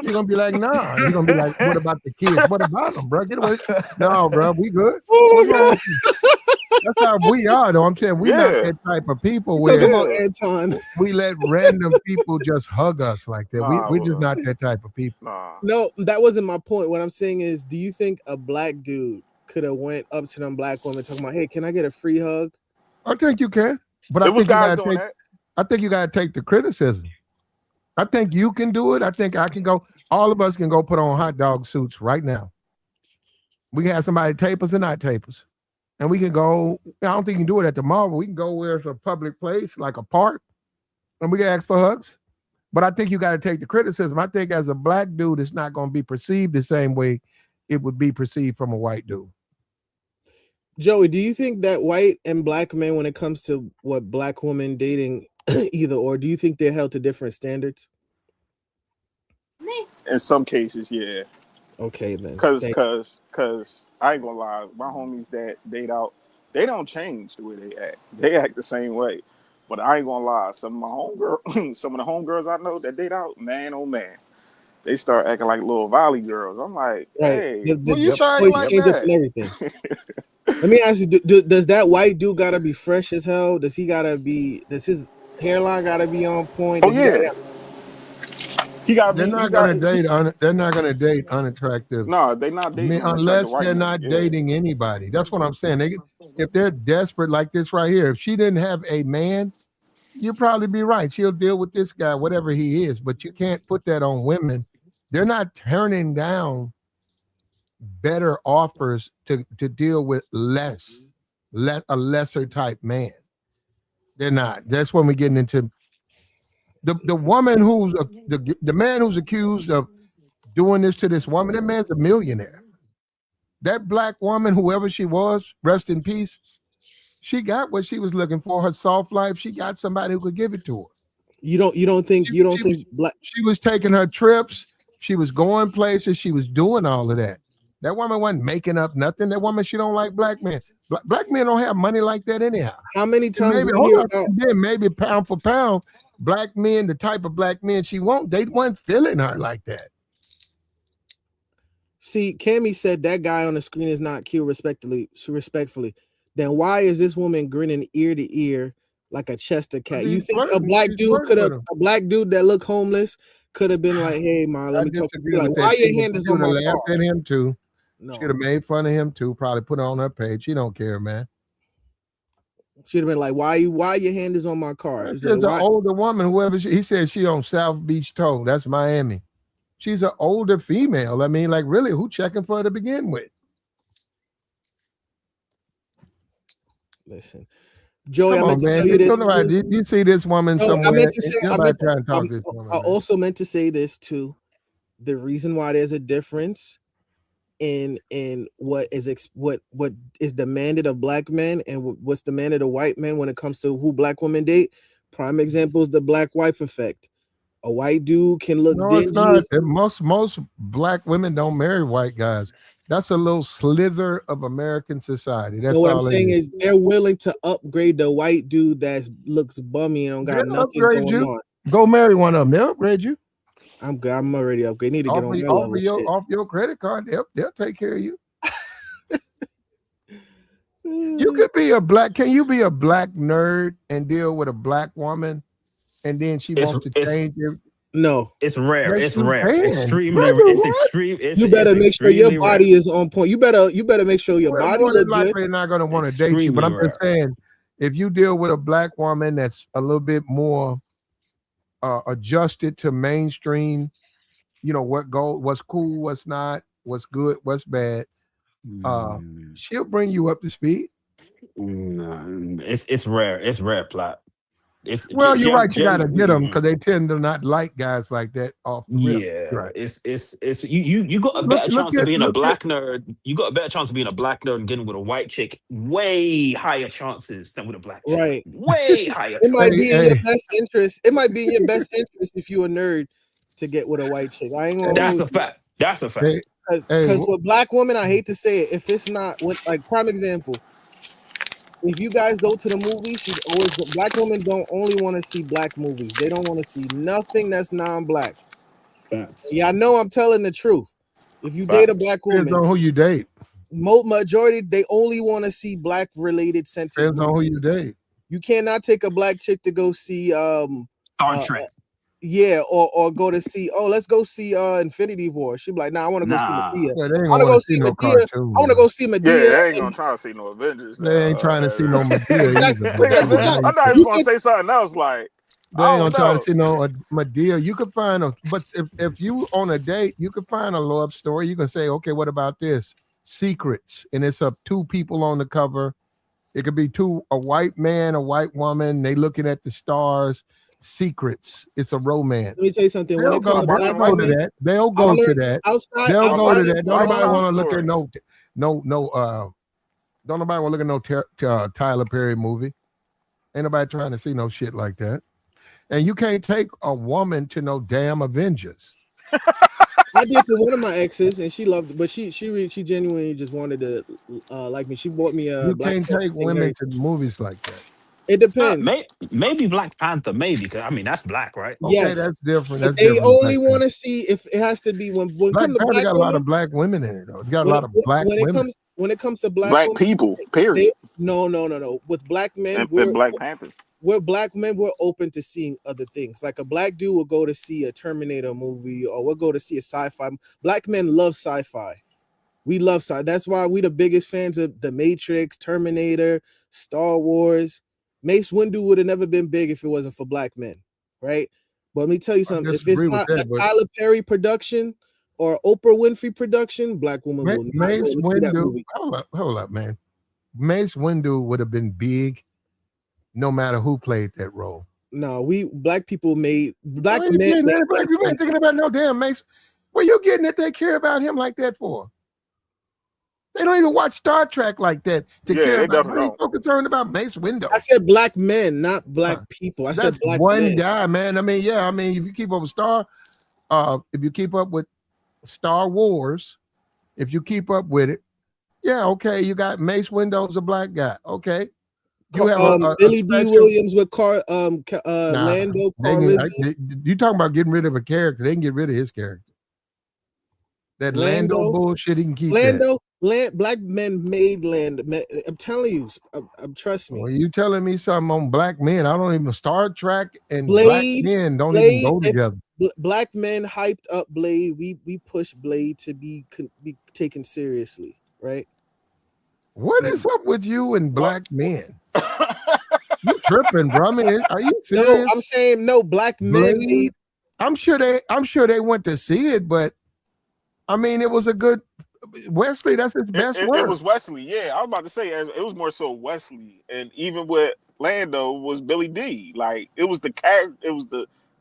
You're gonna be like, "Nah." You're gonna be like, "What about the kids? What about them, bro? Get away!" No, bro, we good. Oh my God. That's how we are, though. I'm saying we're not that type of people where we let random people just hug us like that. We're just not that type of people. No, that wasn't my point. What I'm saying is, do you think a black dude could have went up to them black women talking about, "Hey, can I get a free hug?" I think you can, but I think you gotta take the criticism. I think you can do it. I think I can go. All of us can go put on hot dog suits right now. We can have somebody tape us or not tape us. And we can go, I don't think you can do it at the mall, but we can go where it's a public place, like a park, and we can ask for hugs. But I think you got to take the criticism. I think as a black dude, it's not going to be perceived the same way it would be perceived from a white dude. Joey, do you think that white and black men, when it comes to what black women dating either, or do you think they're held to different standards? In some cases, yeah. Okay, then. Because I ain't gonna lie, my homies that date out, they don't change the way they act. They act the same way. But I ain't gonna lie, some of the homegirls I know that date out, man, oh man, they start acting like little volley girls. I'm like, hey, you starting like that? Everything. Let me ask you, does that white dude gotta be fresh as hell? Does his hairline gotta be on point? Oh yeah. They're not gonna date unattractive. No, they're not dating unless they're not dating anybody. That's what I'm saying. If they're desperate like this right here, if she didn't have a man, you'd probably be right. She'll deal with this guy, whatever he is. But you can't put that on women. They're not turning down better offers to deal with a lesser type man. They're not. That's when we're getting into the woman who's the man who's accused of doing this to this woman. That man's a millionaire. That black woman, whoever she was, rest in peace. She got what she was looking for. Her soft life. She got somebody who could give it to her. You don't think black? She was taking her trips. She was going places. She was doing all of that. That woman wasn't making up nothing. That woman, she don't like black men. Black men don't have money like that anyhow. How many times? Maybe pound for pound, black men, the type of black men she wants, they weren't feeling her like that. See, Cammy said that guy on the screen is not cute. Respectfully, then why is this woman grinning ear to ear like a Chester cat? You think a black dude that looked homeless could have been like, "Hey, ma, let me talk to you." Like, why your hand is on my car? Laughed at him too. No. Should have made fun of him too. Probably put it on her page. She don't care, man. She'd have been like, "Why your hand is on my car?" It's an older woman. Whoever he said she on South Beach Tow. That's Miami. She's an older female. I mean, like, really, who checking for her to begin with? Listen, Joey, I meant to tell you this. Did you see this woman somewhere? I also meant to say this too. The reason why there's a difference in what is demanded of black men and what's demanded of white men when it comes to who black women date. Prime example is the black wife effect. A white dude can look No, it's dingy. not. Most black women don't marry white guys. That's a little slither of American society. That's No, what I'm all it saying is. is they're willing to upgrade the white dude that looks bummy and don't got They'll nothing upgrade going you. on. Go marry one of them. They'll upgrade you. I'm good. I'm already upgraded. Need to get on my Off level. Shit. off your credit card. They'll take care of you. You could be a black. Can you be a black nerd and deal with a black woman, and then she wants to change you? No, It's rare. Yes, It's you rare. can. Extremely. Brother, It's what? extreme. It's, you better it's make sure your extremely rare. body is on point. You better make sure your Well, body more than look likely good. they're not going to want to date you. But I'm Extremely just saying, if you deal with a black woman that's a little bit more adjusted to mainstream, you know what's cool, what's not, what's good, what's bad. She'll bring you up to speed. It's rare. It's rare, plot. Well, you're right. You got to get them because they tend to not like guys like that off the rip. Yeah, Right. it's you got a better chance of being a black nerd. You got a better chance of being a black nerd and getting with a white chick. Way higher chances than with a black chick. Right. Way higher. It might be in your best interest. It might be in your best interest if you're a nerd to get with a white chick. I ain't gonna. That's a fact. That's a fact. Because with black women, I hate to say it, if it's not like prime example. If you guys go to the movie, she's always black women don't only want to see black movies. They don't want to see nothing that's non-black. Yeah, I know I'm telling the truth. If you date a black woman, depends on who you date. Majority they only want to see black related centered. Depends on who you date. You cannot take a black chick to go see Star Trek. Yeah, or go to see. Oh, let's go see Infinity War. She'd be like, "Nah, I want to go see Medea. Yeah, they ain't I want to go see no Medea. cartoon, I want to go see Medea." Yeah, they ain't gonna try to see no Avengers. They ain't trying to see no Medea Exactly. either. I thought he was gonna say something else like. They ain't gonna try to see no Medea. You could find a, but if you on a date, you could find a love story. You can say, okay, what about this? Secrets, and it's two people on the cover. It could be a white man, a white woman. They looking at the stars. Secrets. It's a romance. Let me tell you something. They'll go to that. They'll go to that. They'll go to that. Don't nobody want to look at don't nobody want to look at no Tyler Perry movie. Ain't nobody trying to see no shit like that. And you can't take a woman to no damn Avengers. I did for one of my exes, and she loved it, but she genuinely just wanted to like me. She bought me a. You can't take women to movies like that. It depends. Maybe Black Panther, maybe. Because I mean, that's black, right? Okay, yes, that's different. That's they different. only want to see if it has to be when Black comes to Panther black got a women, lot of black women in it, though. It's got a lot of black women. When it comes to black women, people, period. No. With black men, and Black Panther. We're black men. We're open to seeing other things. Like a black dude will go to see a Terminator movie, or we'll go to see a sci-fi. Black men love sci-fi. We love sci. That's why we the biggest fans of The Matrix, Terminator, Star Wars. Mace Windu would have never been big if it wasn't for black men, right? But let me tell you something. If it's not a Tyler Perry production or Oprah Winfrey production, black woman will not go to see that movie. Hold up, man. Mace Windu would have been big no matter who played that role. No, we black people made black men. You ain't thinking about no damn Mace. Where you getting that they care about him like that for? They don't even watch Star Trek like that to care about. What are you so concerned about Mace Windu? I said black men, not black people. I said black one men. guy, man. I mean, if you keep up with if you keep up with Star Wars, if you keep up with it, okay, you got Mace Windu's a black guy. Okay. You have Billy D. Williams with Lando Calrissian. You talking about getting rid of a character? They can get rid of his character. That Lando bullshit, he can keep Black men made Lando. I'm telling you, trust me. Well, you telling me something on black men? I don't even. Star Trek and Blade, black men don't even go together. Black men hyped up Blade. We push Blade to be taken seriously, right? What is up with you and black men? You tripping, bro? I mean, are you serious? No, I'm saying no. Black men. I'm sure they went to see it, but I mean, it was a good. Wesley, that's his best work. It was Wesley, yeah. I was about to say it was more so Wesley, and even with Lando was Billy D. Like it was the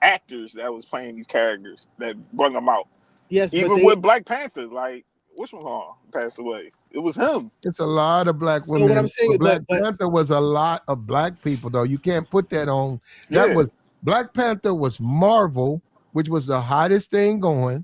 actors that was playing these characters that brought them out. Yes, even with Black Panther, like which one passed away? It was him. It's a lot of black women. What I'm saying, Black Panther was a lot of black people, though. You can't put that on. That was Black Panther was Marvel which was the hottest thing going.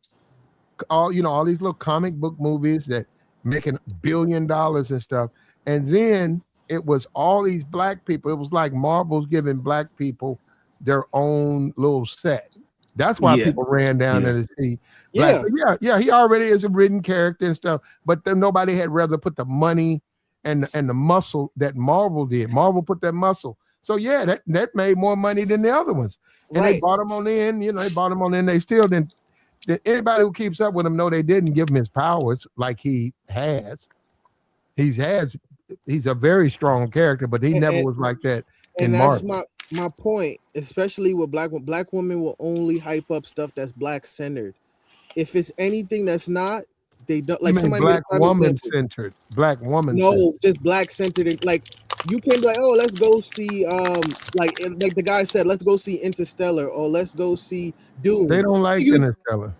All these little comic book movies that making $1 billion and stuff. And then it was all these black people. It was like Marvel's giving black people their own little set. That's why Yeah. people ran down Yeah. there to see black. Yeah, he already is a written character and stuff. But then nobody had rather put the money and the muscle that Marvel did. Marvel put that muscle. So yeah, that made more money than the other ones. And they bought them on in. They bought them on in. They still didn't. Anybody who keeps up with him know they didn't give him his powers like he has. He's a very strong character, but he never was like that in that's Marvel. my point, especially with black women will only hype up stuff that's black centered. If it's anything that's not, they don't like somebody black woman centered. Black woman. No, just black centered. Like you can be like, oh, let's go see like the guy said, let's go see Interstellar or let's go see Dune. They don't like Interstellar.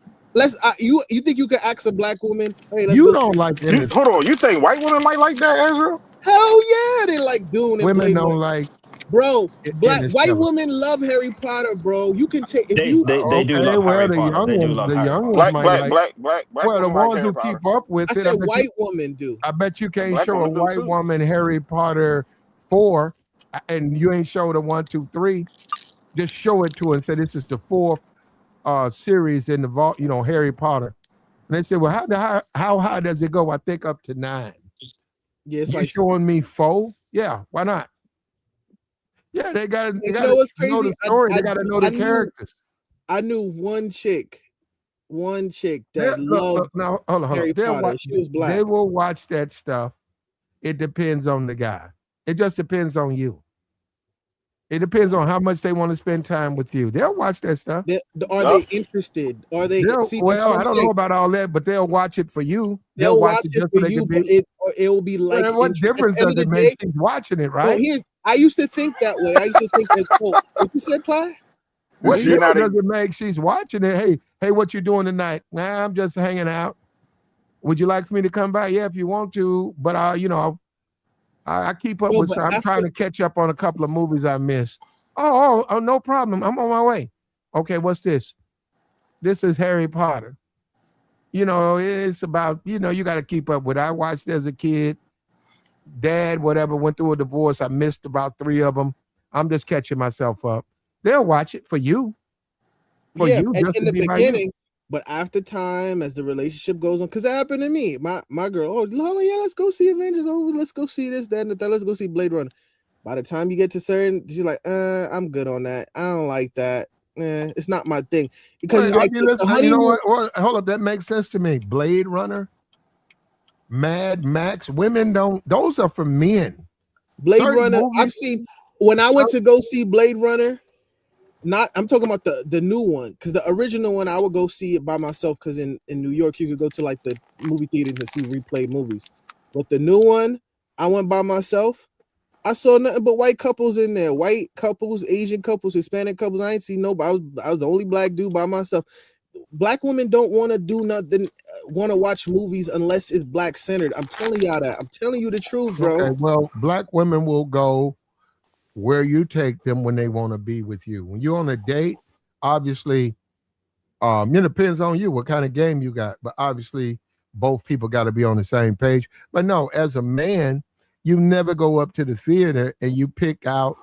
You think you could ask a black woman? Hey, let's you go don't see like Interstellar. Hold on, you think white women might like that, Ezra? Hell yeah, they like Dune. And women don't like. Bro, white women love Harry Potter, bro. You can take if They you. they do love Harry Potter. They do love Harry Potter. Black. Well, the ones who keep up with I it. said white women do. I bet you can't show a white woman Harry Potter 4, and you ain't showed a 1, 2, 3. Just show it to her and say this is the 4th series in the vault. Harry Potter. And they say, well, how high does it go? I think up to 9. Yeah, it's you like showing me 4. Yeah, why not? Yeah, they got to know the story. They got to know the characters. I knew one chick that loved Harry Potter. She was black. They will watch that stuff. It depends on the guy. It just depends on you. It depends on how much they want to spend time with you. They'll watch that stuff. Are they interested? Are they? Well, I don't know about all that, but they'll watch it for you. They'll watch it just for you, but it will be like. Well, what difference does it make? She's watching it, right? Well, I used to think that way. I used to think that. What you said, Ply? What difference does it make? She's watching it. Hey, what you doing tonight? Nah, I'm just hanging out. Would you like for me to come by? Yeah, if you want to. But I keep up with. I'm trying to catch up on a couple of movies I missed. Oh, no problem. I'm on my way. Okay, what's this? This is Harry Potter. It's about, you got to keep up with it. I watched as a kid. Dad, whatever, went through a divorce. I missed about 3 of them. I'm just catching myself up. They'll watch it for you. For you, just in the beginning. But after time, as the relationship goes on, because that happened to me. My girl, yeah, let's go see Avengers. Oh, let's go see this, that, and the third. Let's go see Blade Runner. By the time you get to certain, she's like, I'm good on that. I don't like that. It's not my thing. Because it's like hold up, that makes sense to me. Blade Runner, Mad Max, women don't. Those are for men. Blade Runner, I've seen when I went to go see Blade Runner. I'm talking about the new one, because the original one I would go see it by myself, because in New York you could go to like the movie theaters and see replayed movies. But the new one, I went by myself. I saw nothing but white couples in there, white couples, Asian couples, Hispanic couples. I ain't seen nobody. I was the only black dude by myself. Black women don't want to do nothing, want to watch movies unless it's black centered. I'm telling y'all that. I'm telling you the truth, bro. Okay, well, black women will go where you take them when they want to be with you. When you're on a date, obviously, it depends on you what kind of game you got. But obviously, both people got to be on the same page. But no, as a man, you never go up to the theater and you pick out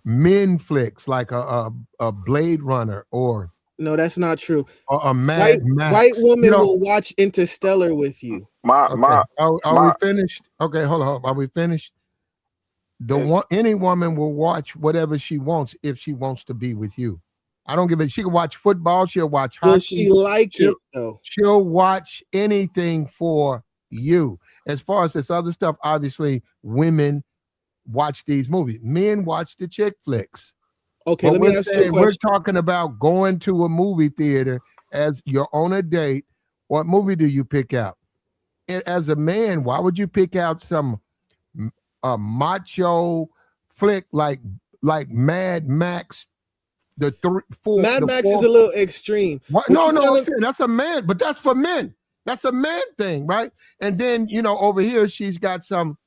men flicks like a Blade Runner or. No, that's not true. Or a Mad Max. White women will watch Interstellar with you. Are we finished? Okay, hold on. Are we finished? Any woman will watch whatever she wants if she wants to be with you. I don't give a. She can watch football. She'll watch hockey. Will she like it though? She'll watch anything for you. As far as this other stuff, obviously, women watch these movies. Men watch the chick flicks. Okay, but let me ask you a question. We're talking about going to a movie theater as you're on a date. What movie do you pick out? As a man, why would you pick out some macho flick like Mad Max? Mad Max is a little extreme. No, that's a man, but that's for men. That's a man thing, right? And then, over here, she's got some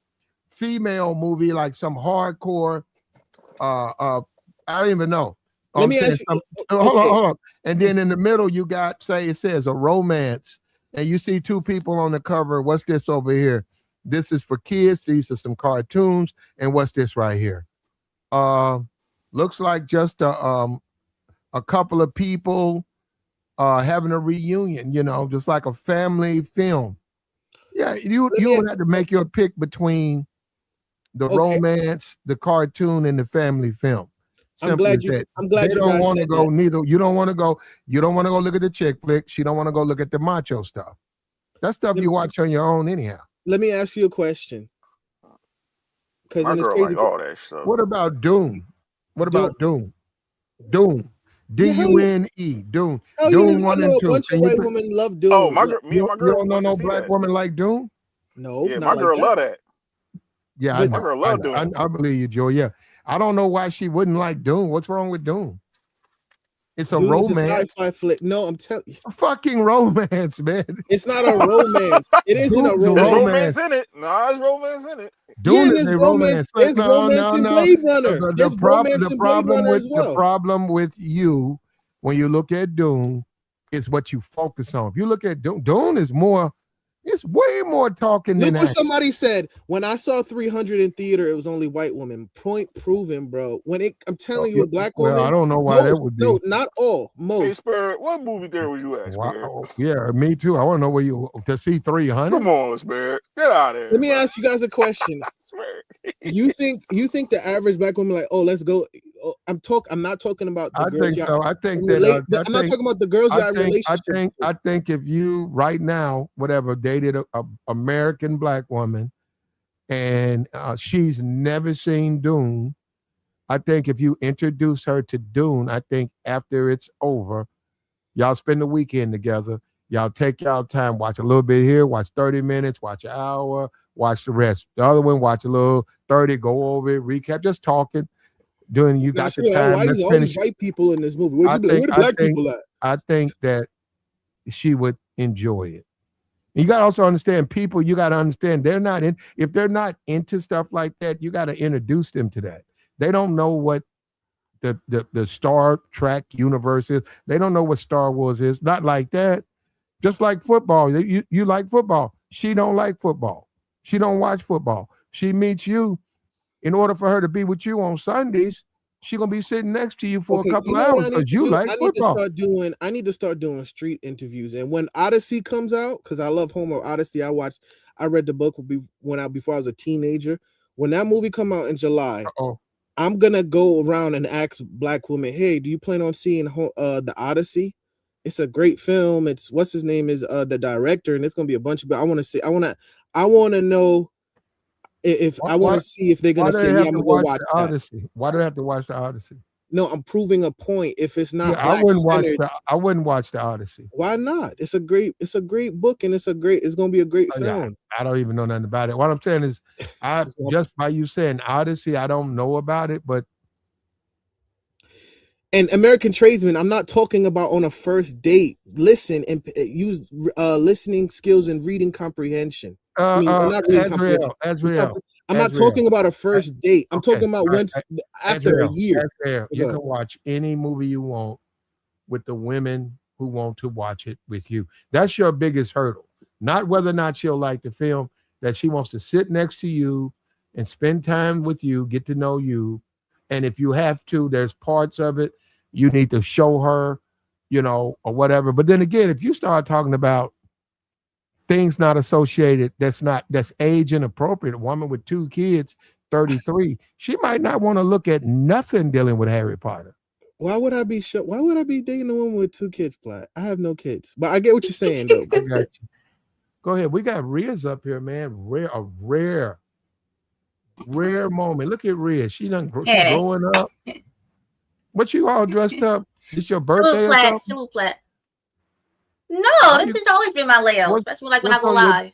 female movie, like some hardcore, I don't even know. Let me ask you. Hold on. And then in the middle, you got, say it says a romance, and you see two people on the cover. What's this over here? This is for kids. These are some cartoons. And what's this right here? Looks like just a couple of people having a reunion, just like a family film. Yeah, you would have to make your pick between the romance, the cartoon, and the family film. I'm glad you they guys don't want to said go that. neither. You don't want to go look at the chick flick. She don't want to go look at the macho stuff. That stuff you watch on your own anyhow. Let me ask you a question. My girl like all that stuff. What about Dune? What about Dune? Dune. D-U-N-E. Dune. Dune 1 and 2. A bunch of white women love Dune. Oh, me and my girl. You don't know no black woman like Dune? No. Yeah, my girl love that. Yeah, I know. My girl love Dune. I believe you, Joe. Yeah. I don't know why she wouldn't like Dune. What's wrong with Dune? It's a romance. It's a sci-fi flick. No, I'm telling you. A fucking romance, man. It's not a romance. It isn't a romance. There's romance in it. No, there's romance in it. Dune is a romance. There's romance in Blade Runner. There's romance in Blade Runner as well. The problem with you, when you look at Dune, is what you focus on. If you look at Dune, Dune is more, it's way more talking than Look what somebody said. When I saw 300 in theater, it was only white women. Point proven, bro. I'm telling you, a black woman. I don't know why that would be. No, not all. Most. Hey, Spirit, what movie theater was you at, Spirit? Wow. Yeah, me too. I want to know where you to see 300. Come on, Spirit. Get out of here. Let me ask you guys a question. You think the average black woman like, oh, let's go? Oh, I'm not talking about the girls. I think so. I think that I'm not talking about the girls you have relationships. I think if you right now, whatever, dated a American black woman and she's never seen Dune, I think if you introduce her to Dune, I think after it's over, y'all spend the weekend together. Y'all take y'all time, watch a little bit here, watch 30 minutes, watch an hour, watch the rest. The other one, watch a little 30, go over it, recap, just talking. You got the time. Why is all these white people in this movie? Where the black people at? I think that she would enjoy it. You got to also understand people. You got to understand if they're not into stuff like that, you got to introduce them to that. They don't know what the Star Trek universe is. They don't know what Star Wars is. Not like that. Just like football. You like football. She don't like football. She don't watch football. She meets you. In order for her to be with you on Sundays, she's gonna be sitting next to you for a couple hours because you like football. I need to start doing street interviews. And when Odyssey comes out, because I love Homer Odyssey, I read the book before I was a teenager. When that movie come out in July, I'm gonna go around and ask black women, hey, do you plan on seeing the Odyssey? It's a great film. It's what's his name is the director, and it's gonna be a bunch of. But I want to know. I want to see if they're going to say, yeah, I'm going to go watch the Odyssey. Why do I have to watch the Odyssey? No, I'm proving a point. If it's not, I wouldn't watch the Odyssey. Why not? It's a great book, and it's going to be a great film. I don't even know nothing about it. What I'm saying is, just by you saying Odyssey, I don't know about it, but. And American Tradesman, I'm not talking about on a first date. Listen and use listening skills and reading comprehension. I'm not talking about a first date. I'm talking about after a year. You can watch any movie you want with the women who want to watch it with you. That's your biggest hurdle. Not whether or not she'll like the film, that she wants to sit next to you and spend time with you, get to know you. And if you have to, there's parts of it you need to show her, or whatever. But then again, if you start talking about things not associated, that's age inappropriate, a woman with 2 kids, 33, she might not want to look at nothing dealing with Harry Potter. Why would I be dating a woman with 2 kids, Platt? I have no kids, but I get what you're saying, though. I got you. Go ahead. We got Ria's up here, man. A rare moment. Look at Ria. She done growing up. What you all dressed up? It's your birthday or something? No, this has always been my layout, especially like when I go live.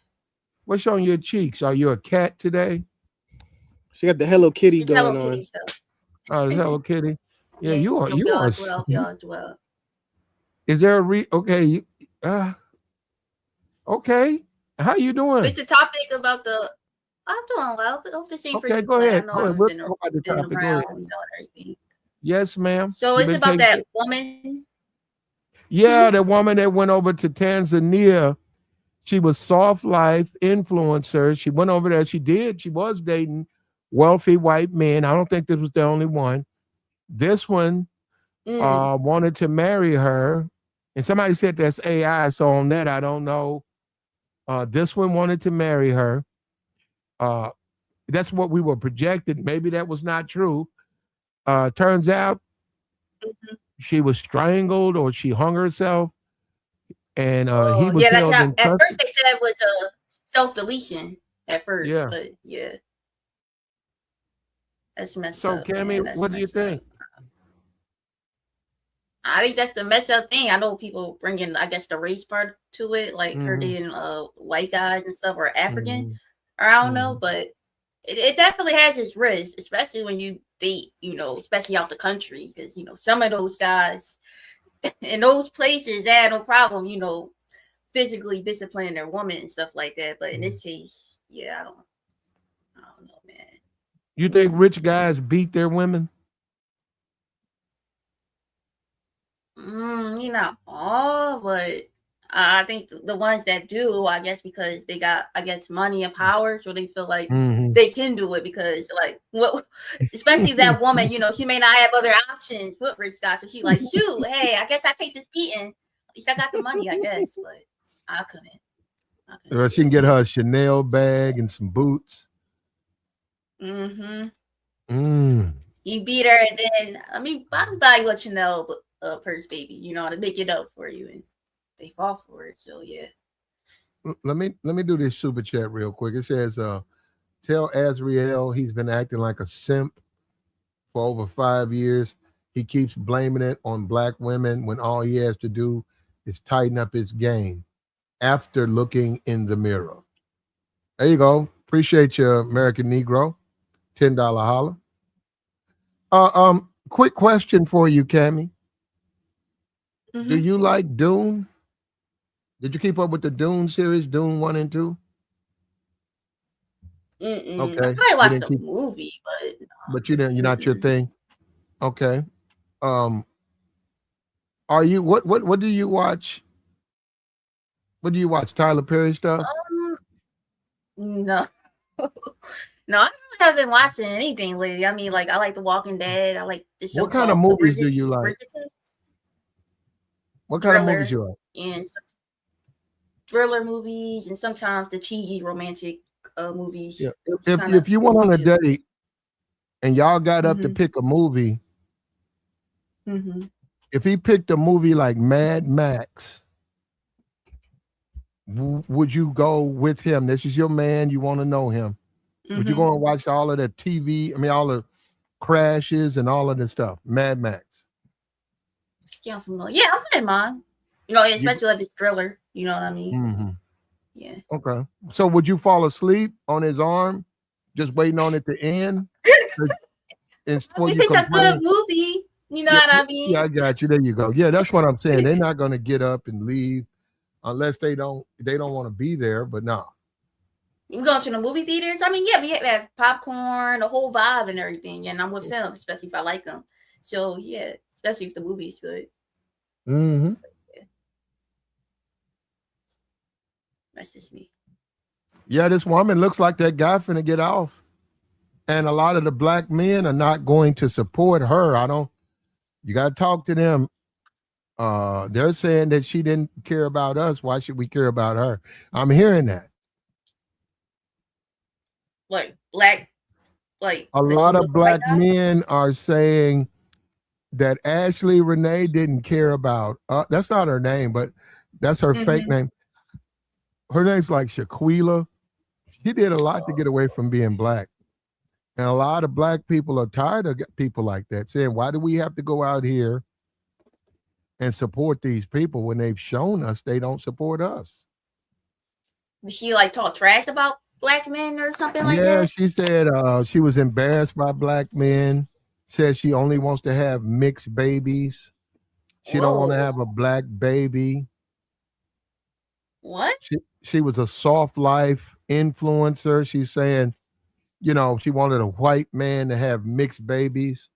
What's on your cheeks? Are you a cat today? She got the Hello Kitty going on. Kitty Oh, Hello Kitty. Yeah, you are. Well. Is there a okay? Okay. How you doing? It's the topic about the. I'm doing well. Hope to see for you. Go ahead. I know I've been around, everything. Yes, ma'am. So She it's been about taking. that woman. Yeah, the woman that went over to Tanzania. She was soft life influencer. She went over there. She was dating wealthy white men. I don't think this was the only one. This one Mm. wanted to marry her. And somebody said that's AI. So on that, I don't know. This one wanted to marry her. Uh, that's what we were projected. Maybe that was not true. Turns out Mhm. she was strangled or she hung herself, and he Oh was yeah, that, held in at first custody. they said it was a self deletion at first, Yeah. but yeah, that's messed So, up, man. Cammy, That's what do you messed up. think? I think that's the messed up thing. I know people bring in, I guess, the race part to it, like her Mm-hmm. dating white guys and stuff, or African, Mm-hmm. or I don't know, Mm-hmm. but it definitely has its risk, especially when you date, especially out the country, because some of those guys in those places they had no problem, physically disciplining their woman and stuff like that. But in this case, yeah, I don't know, man. You think rich guys beat their women? All, but I think the ones that do, I guess, because they got, I guess, money and power, so they feel like Mm-hmm. they can do it because, like, well, especially that woman, she may not have other options with rich guys, so she like, shoot, hey, I guess I take this beating. At least I got the money, I guess, but I couldn't. Or she can get her a Chanel bag and some boots. Mm-hmm. Mm. You beat her, and then I'll buy you a Chanel purse, baby. To make it up for you, and they fall for it. So yeah. Let me do this super chat real quick. It says, tell Azriel he's been acting like a simp for over 5 years. He keeps blaming it on black women when all he has to do is tighten up his game after looking in the mirror. There you go. Appreciate you, American Negro. $10 holler. Quick question for you, Cammy. Mm-hmm. Do you like Dune? Did you keep up with the Dune series, Dune 1 and 2? Okay. I probably watched the movie, but you didn't. You're not your thing. Okay. Are you what do you watch? What do you watch? Tyler Perry stuff? No. No, I really haven't been watching anything lately. I mean, like, I like The Walking Dead. I like the show. What kind of called movies do you like? Thriller, What kind of movies you like? and thriller movies, and sometimes the cheesy romantic movies. Yeah. If you went on a date and y'all got up to pick a movie, if he picked a movie like Mad Max, would you go with him? This is your man. You want to know him. Would you go and watch all of the TV? I mean, all the crashes and all of this stuff. Mad Max. Yeah, I'm familiar. Yeah, I wouldn't mind. Especially if it's thriller. You know what I mean? Mm-hmm. Yeah. Okay. So would you fall asleep on his arm, just waiting on it to end? If it's a good movie, you know what I mean? Yeah, I got you. There you go. Yeah, that's what I'm saying. They're not going to get up and leave unless they don't want to be there. But no. You go to the movie theaters? I mean, yeah, we have popcorn, the whole vibe and everything. And I'm with them, especially if I like them. So, yeah, especially if the movie's good. Mm-hmm. Yeah. That's just me. Yeah, this woman looks like that guy finna get off. And a lot of the black men are not going to support her. You got to talk to them. They're saying that she didn't care about us. Why should we care about her? I'm hearing that. Like a lot of black men are saying that Ashlee Jenae didn't care about that's not her name, but that's her fake name. Her name's like Shaquila. She did a lot to get away from being black. And a lot of black people are tired of people like that saying, why do we have to go out here and support these people when they've shown us they don't support us? Was she like talk trash about black men or something like that? Yeah, she said she was embarrassed by black men, says she only wants to have mixed babies. She don't want to have a black baby. What? She was a soft life influencer. She's saying, she wanted a white man to have mixed babies.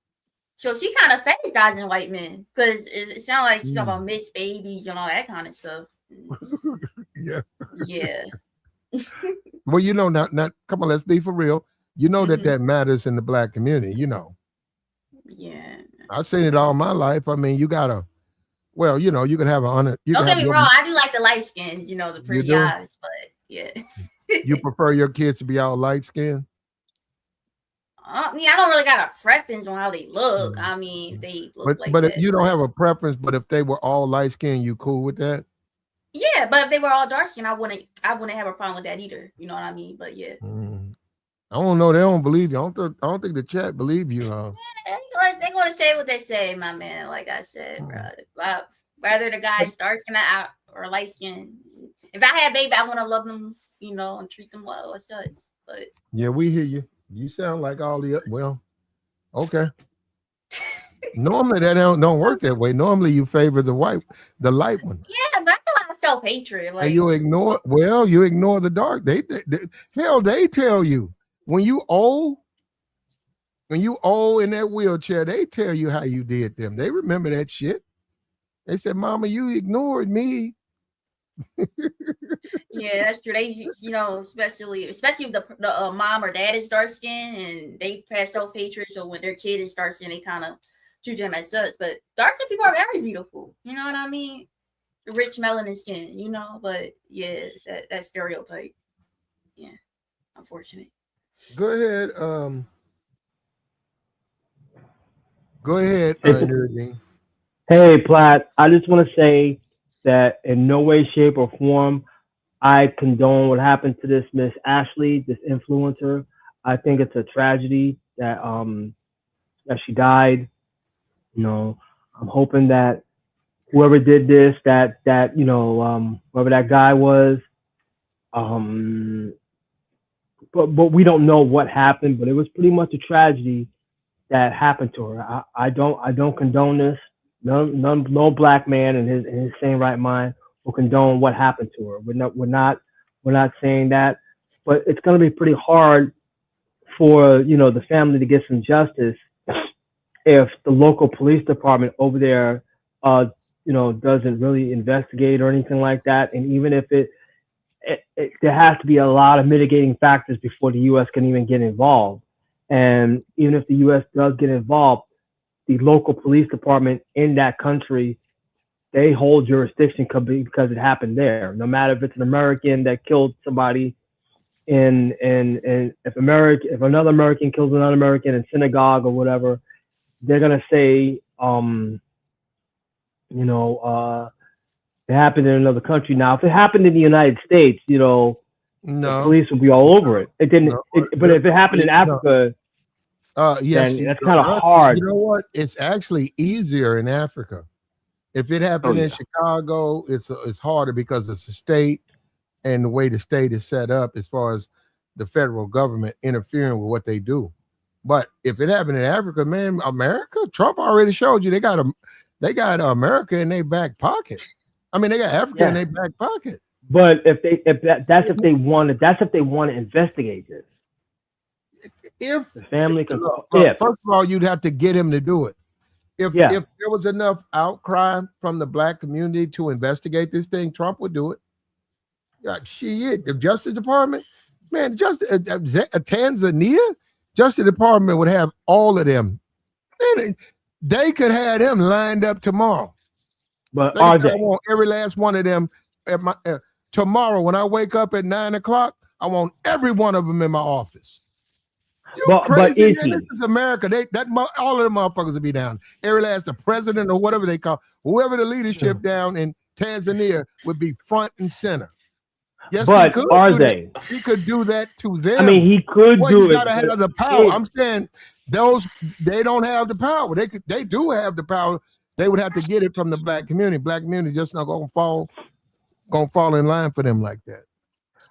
So she kind of fetishizing white men because it sounds like she's talking Mm. about mixed babies and all that kind of stuff. Yeah. Yeah. Well, not come on, let's be for real. You know that matters in the black community, Yeah. I've seen it all my life. I mean, you gotta, well, you can have Don't get me wrong, I do like the light skins, the pretty do? eyes, but yeah. You prefer your kids to be all light skinned? I mean, I don't really got a preference on how they look. I mean, they look like But that. if you don't have a preference, but if they were all light skinned, you cool with that? Yeah, but if they were all dark skinned, I wouldn't have a problem with that either. You know what I mean? But yeah. I don't know. They don't believe you. I don't think the chat believe you. They're gonna say what they say, my man. Like I said, bro. Whether the guy's dark skinned or light skinned. If I had a baby, I want to love them, and treat them well as such. But yeah, we hear you. You sound like all the well, okay. Normally that don't work that way. Normally you favor the light one. Yeah, but I feel like self-hatred. Like, and you ignore the dark. They tell you when you old in that wheelchair, they tell you how you did them. They remember that shit. They said, "Mama, you ignored me." Yeah, that's true. They, especially if the mom or dad is dark skinned and they have self-hatred. So when their kid is dark skinned, they kind of treat them as such. But dark skinned people are very beautiful. You know what I mean? The rich melanin skin, But yeah, that stereotype. Yeah, unfortunate. Go ahead. Go ahead, Nerdine. Hey, Platt. I just want to say that in no way, shape, or form I condone what happened to this Miss Ashlee, this influencer. I think it's a tragedy that she died. I'm hoping that whoever did this, that whoever that guy was, but we don't know what happened. But it was pretty much a tragedy that happened to her. I don't condone this. No black man in his sane right mind will condone what happened to her. We're not saying that, but it's going to be pretty hard for the family to get some justice if the local police department over there doesn't really investigate or anything like that. And even if there has to be a lot of mitigating factors before the U.S. can even get involved. And even if the U.S. does get involved, the local police department in that country, they hold jurisdiction because it happened there. No matter if it's an American that killed somebody if another American kills another American in synagogue or whatever, they're gonna say, it happened in another country. Now, if it happened in the United States, the police would be all over it. It didn't. But if it happened in Africa, yes, then that's kind of hard. You know what? It's actually easier in Africa. If it happened in Chicago, it's harder because it's a state and the way the state is set up as far as the federal government interfering with what they do. But if it happened in Africa, man, America, Trump already showed you they got America in their back pocket. I mean, they got Africa in their back pocket. But if they want to investigate this. If the family can, first of all, you'd have to get him to do it. If there was enough outcry from the black community to investigate this thing, Trump would do it. The Justice Department, man, Tanzania, Justice Department would have all of them. Man, they could have them lined up tomorrow. But I want every last one of them at my tomorrow when I wake up at 9 o'clock. I want every one of them in my office. But this is America. All of them motherfuckers will be down. Every last the president or whatever they call, whoever the leadership down in Tanzania would be front and center. Yes, but they? He could do that to them. I mean, he could do it. Gotta have the power. I'm saying they don't have the power. They do have the power. They would have to get it from the black community. Black community just not gonna fall in line for them like that.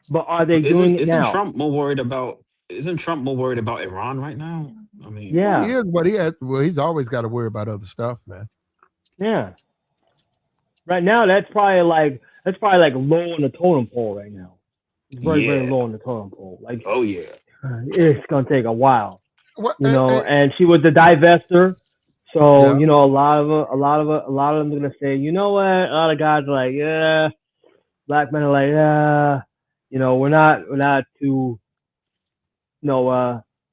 But are they doing it now? Isn't Trump more worried about Iran right now? I mean, he is, but he's always got to worry about other stuff, man. Yeah. Right now, that's probably like low on the totem pole right now. It's very, very low on the totem pole. Like, it's gonna take a while. And she was the divester. So Yeah. you know, a lot of them are gonna say, you know what? A lot of guys are like, yeah. Black men are like, yeah. You know, we're not too,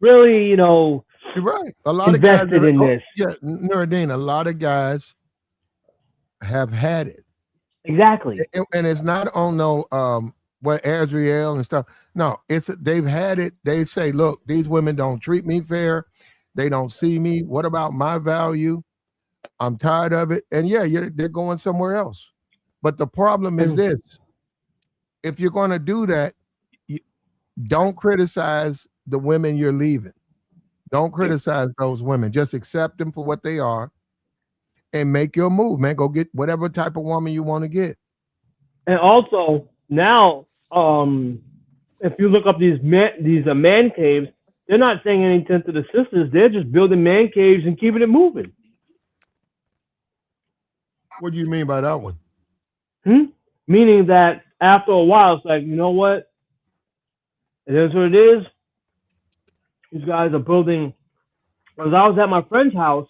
really, You're right. A lot of guys invested are, in this. yeah, Nuruddin, a lot of guys have had it. Exactly. And it's not on no what Azriel and stuff. No, they've had it. They say, look, these women don't treat me fair. They don't see me. What about my value? I'm tired of it. And yeah, they're going somewhere else. But the problem is this: if you're going to do that, don't criticize the women you're leaving. Don't criticize those women. Just accept them for what they are and make your move, man. Go get whatever type of woman you want to get. And also now, if you look up these man caves, they're not saying anything to the sisters. They're just building man caves and keeping it moving. What do you mean by that one? Meaning that after a while, it's like, you know what? It is what it is. These guys are building. Because I was at my friend's house,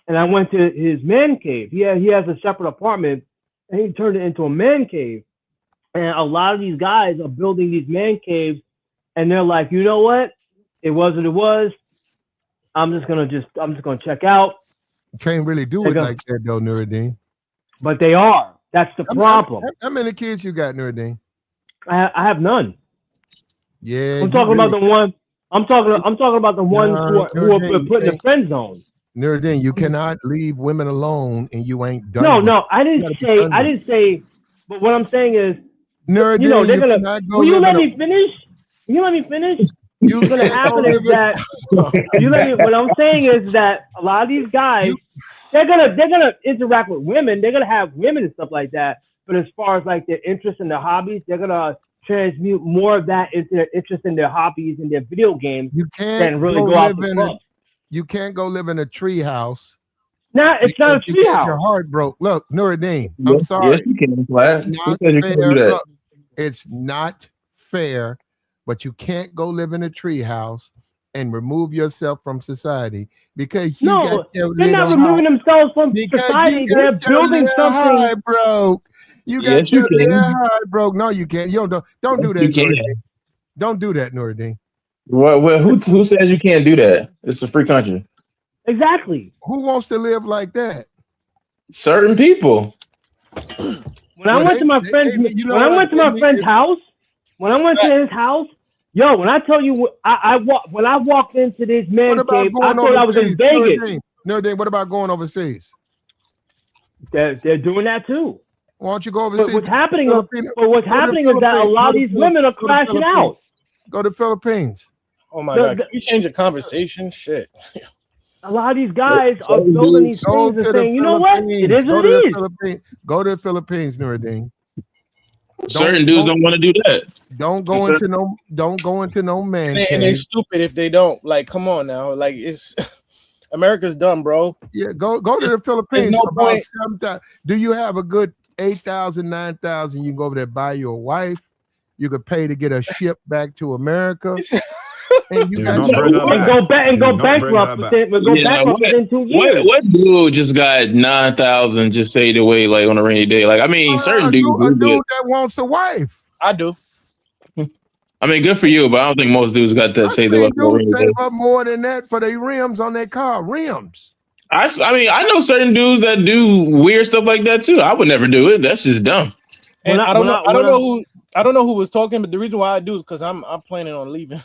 and I went to his man cave. He has a separate apartment, and he turned it into a man cave. And a lot of these guys are building these man caves, and they're like, you know what? It was what it was. I'm just gonna check out. Can't really do it like that though, Nuruddin. But they are. That's the problem. How many kids you got, Nuruddin? I have none. Yeah, I'm talking about the one. I'm talking about the ones who are put in the friend zone. Nuruddin, you cannot leave women alone, and you ain't done. No, I didn't say. But what I'm saying is, Nuruddin, you know, they're gonna. Will you let me finish? Will you let me finish? What's gonna happen is that what I'm saying is that a lot of these guys, they're gonna interact with women. They're gonna have women and stuff like that. But as far as like their interests and their hobbies, they're gonna transmute more of that into their interest in their hobbies and their video games than really go out to clubs. You can't go live in a tree house. No, it's not a tree house. Your heart broke. Look, Nuruddin, I'm sorry. Yes, you can. It's not fair. Look, it's not fair, but you can't go live in a tree house and remove yourself from society because you got your they're not removing themselves from society. They're building something. High broke. You got your high broke. No, you can't. You don't do that. You can. Don't do that, Nuruddin. Well, who says you can't do that? It's a free country. Exactly. Who wants to live like that? Certain people. When I went to my friend's house, when I went to his house, yo, when I tell you, when I walked into this man cave, I thought I was in Vegas. Nuruddin, what about going overseas? They're doing that too. Why don't you go overseas? But what's happening is that a lot of these women are crashing out. Go to the Philippines. Oh my God! Can we change the conversation? Shit. A lot of these guys are building these things and saying, you know what? It is what it is. Go to the Philippines, Nuruddin. Certain dudes don't want to do that. Don't go into no man. And they're stupid if they don't. Like, come on now. Like, it's America's dumb, bro. Yeah, go to the Philippines. No point. Do you have a good 8,000, 9,000? You can go over there, buy you a wife. You could pay to get a ship back to America. And you go bankrupt within 2 years. What dude just got 9,000 just saved away like on a rainy day? Like, I mean, certain dudes. A dude that wants a wife. I do. I mean, good for you, but I don't think most dudes got that saved away. Save up more than that for their rims on their car. Rims. I mean, I know certain dudes that do weird stuff like that too. I would never do it. That's just dumb. And I don't know who was talking, but the reason why I do is because I'm planning on leaving.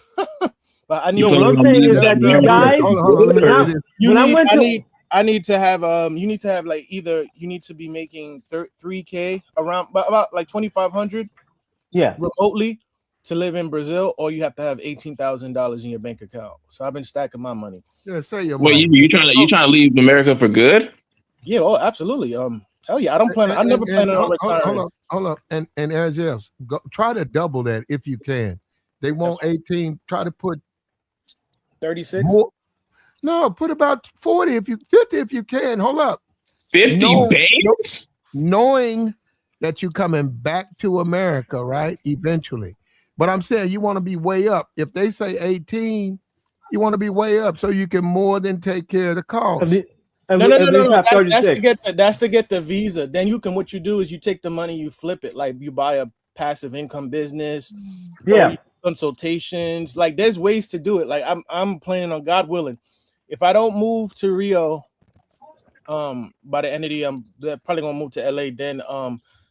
But I need. What I'm saying is that these guys. I need to have you need to have like either you need to be making 3K around about like 2,500 remotely to live in Brazil, or you have to have $18,000 in your bank account. So I've been stacking my money. Yeah, say your money. Wait, you trying to leave America for good? Yeah, absolutely. Hell yeah, I never plan on retiring. Hold up. And as else, try to double that if you can. They want 18. Try to put 36. No, put about 40 50 if you can. Hold up. 50 bands? Knowing that you're coming back to America, right? Eventually. But I'm saying you want to be way up. If they say 18, you want to be way up so you can more than take care of the cost. No. That's to get the visa. Then what you do is you take the money, you flip it, like you buy a passive income business. Yeah. Consultations. Like there's ways to do it. Like I'm planning on, God willing, if I don't move to Rio, by the end of the year, I'm probably gonna move to LA. Then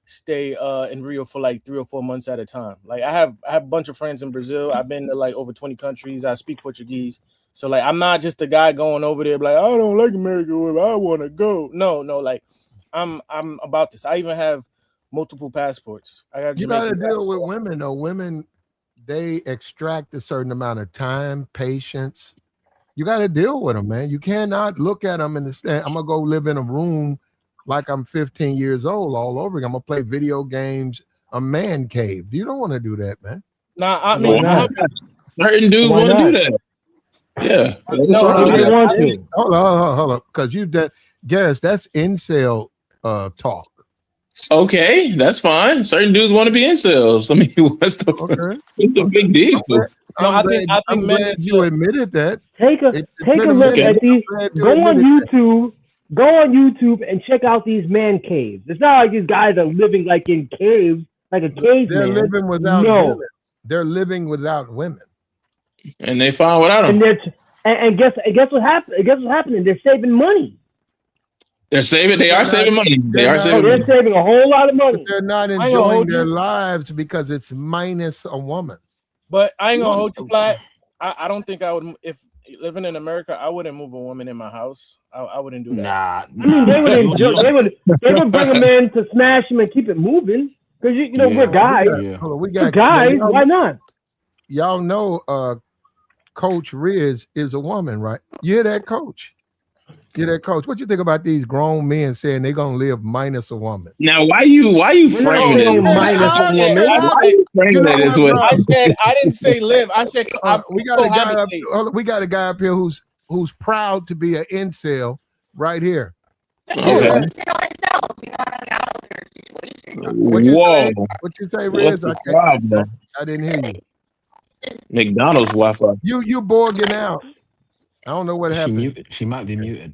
stay in Rio for like 3 or 4 months at a time. Like I have a bunch of friends in Brazil. I've been to like over 20 countries. I speak Portuguese. So like I'm not just a guy going over there like I don't like America, I want to go. No, like I'm about this. I even have multiple passports. You got to deal with women though. Women, they extract a certain amount of time, patience. You got to deal with them, man. You cannot look at them and say, I'm gonna go live in a room like I'm 15 years old all over again. I'm gonna play video games, a man cave. You don't want to do that, man. Nah, I mean, certain dudes want to do that. Yeah. Hold on. Because Garris, that's incel talk. Okay, that's fine. Certain dudes want to be incels. I mean, what's the big deal? I think men you admitted that. Take a look at these. Go on YouTube and check out these man caves. It's not like these guys are living like in caves, like a caveman. They're living without women. They're living without women. And they fine without them. And guess what happened? Guess what's happening? They're saving money. They are saving money. They're saving a whole lot of money. But they're not enjoying their lives because it's minus a woman. But I ain't gonna hold you flat. I don't think I would, if living in America, I wouldn't move a woman in my house. I wouldn't do that. Nah. They would bring them in to smash them and keep it moving. Because we're guys. We got guys. Why not? Y'all know Coach Riz is a woman, right? You hear that, Coach? What you think about these grown men saying they're gonna live minus a woman? Now, why you framing it? Why you framing it this way? I didn't say live. I said we got a guy up here who's proud to be an incel right here. Okay. Whoa! What you say, Riz? I didn't hear you. McDonald's Wi-Fi. You borging out. I don't know what happened. She might be muted.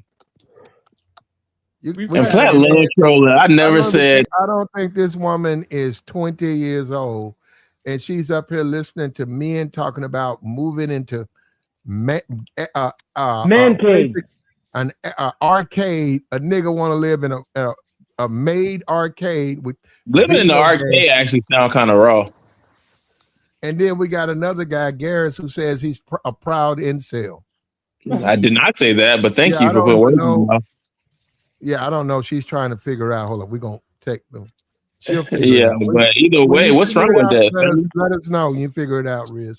And Platt love trolling. I never said. I don't think this woman is 20 years old, and she's up here listening to men talking about moving into man cave, an arcade. A nigga want to live in a made arcade with living in the arcade actually sound kind of raw. And then we got another guy, Garris, who says he's a proud incel. I did not say that, but thank you for putting words in my mouth. Yeah, I don't know. She's trying to figure out. Hold on, we're gonna take them. Yeah, but either way, what's wrong with that? Let us know. You figure it out, Riz.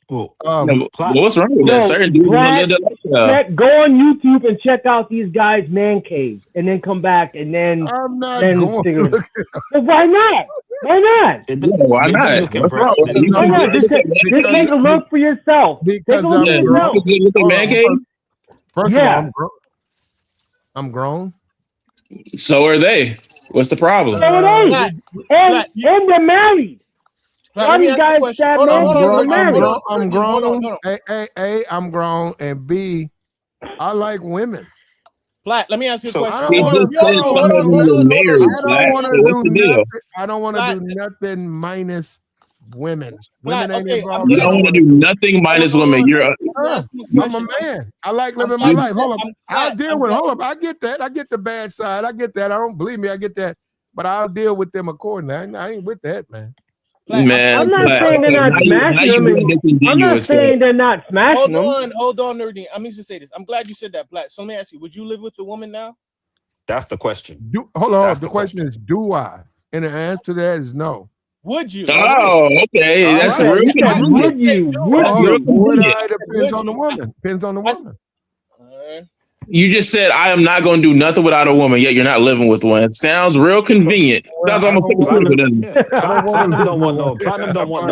Well, what's wrong with that? Certain dudes live that go on YouTube and check out these guys' man caves, and then come back and then. I'm not going. Why not? Why not? Why not? Why not? Just take a look for yourself. Because First of all, I'm grown. So are they. What's the problem? So are they. And they're married. Why these guys I'm grown. A, I'm grown, and B, I like women. Platt, let me ask you a question. I don't want to do nothing minus women. Women ain't involved. You don't want to do nothing minus women. I'm a man. I like living my life. Hold up. I'll deal with it. Hold up. I get that. I get the bad side. I get that. I don't believe me. I get that. But I'll deal with them accordingly. I ain't with that, man. Man, I'm not saying they're not smashing them. I'm not saying they're not smashing them. Hold on, Nerdine. I mean to say this. I'm glad you said that, Platt. So let me ask you: would you live with the woman now? That's the question. Hold on. The question is, do I? And the answer to that is no. Would you? Oh, okay. That's real. Would you? Would I? Depends on the woman. Depends on the woman. You just said I am not going to do nothing without a woman, yet you're not living with one. It sounds real convenient. Sounds almost like Platinum don't want no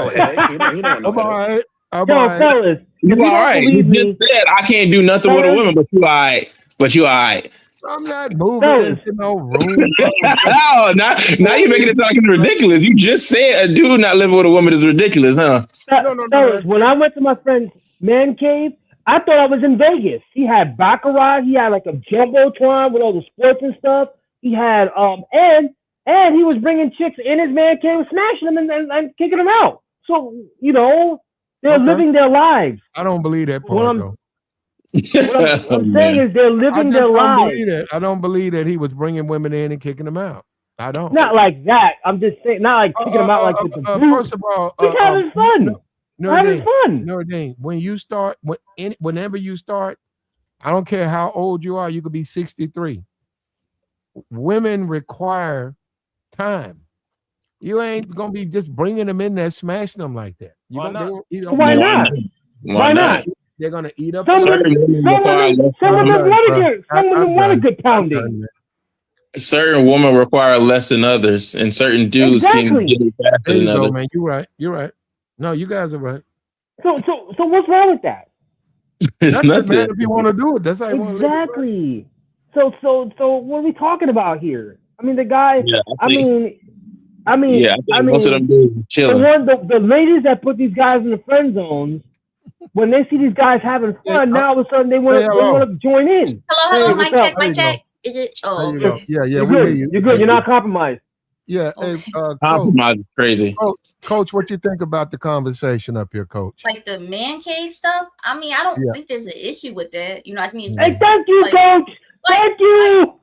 headache. You don't want no headache. Fellas, you all right. You just said I can't do nothing with a woman, but you all right. I'm not moving into no room. Oh, now you're making it sound like it's ridiculous. You just said a dude not living with a woman is ridiculous, huh? No. When I went to my friend's man cave, I thought I was in Vegas. He had baccarat. He had like a jumbotron with all the sports and stuff. He had and he was bringing chicks in his man cave, smashing them and kicking them out. So they're living their lives. I don't believe that part though. What I'm saying is they're living their lives. I don't believe that he was bringing women in and kicking them out. I don't. Not like that. I'm just saying, not like kicking them out like with the boot. First of all, he's having fun. Having fun. Nordine, whenever you start, I don't care how old you are. You could be 63. Women require time. You ain't gonna be just bringing them in there, smashing them like that. Why not? Why not? They're gonna eat up. Some women want a good pounding. Certain women require less than others, and certain dudes can get it faster than others. Man, you're right. No, you guys are right. So what's wrong with that? It's nothing. Man, if you want to do it, that's how you want to do it. Exactly. So what are we talking about here? I mean, the guy. Yeah, I mean, most of them dudes are chilling. The ladies that put these guys in the friend zones, when they see these guys having fun, now all of a sudden they want to join in. Hello, mic check. Is it? Oh, okay. Yeah, you're good. You're good. You're not compromised. Yeah, Okay. Compromise is crazy. Coach, what you think about the conversation up here, Coach? Like the man cave stuff. I mean, I don't think there's an issue with that. You know what I mean? Hey, thank you, Coach. Thank you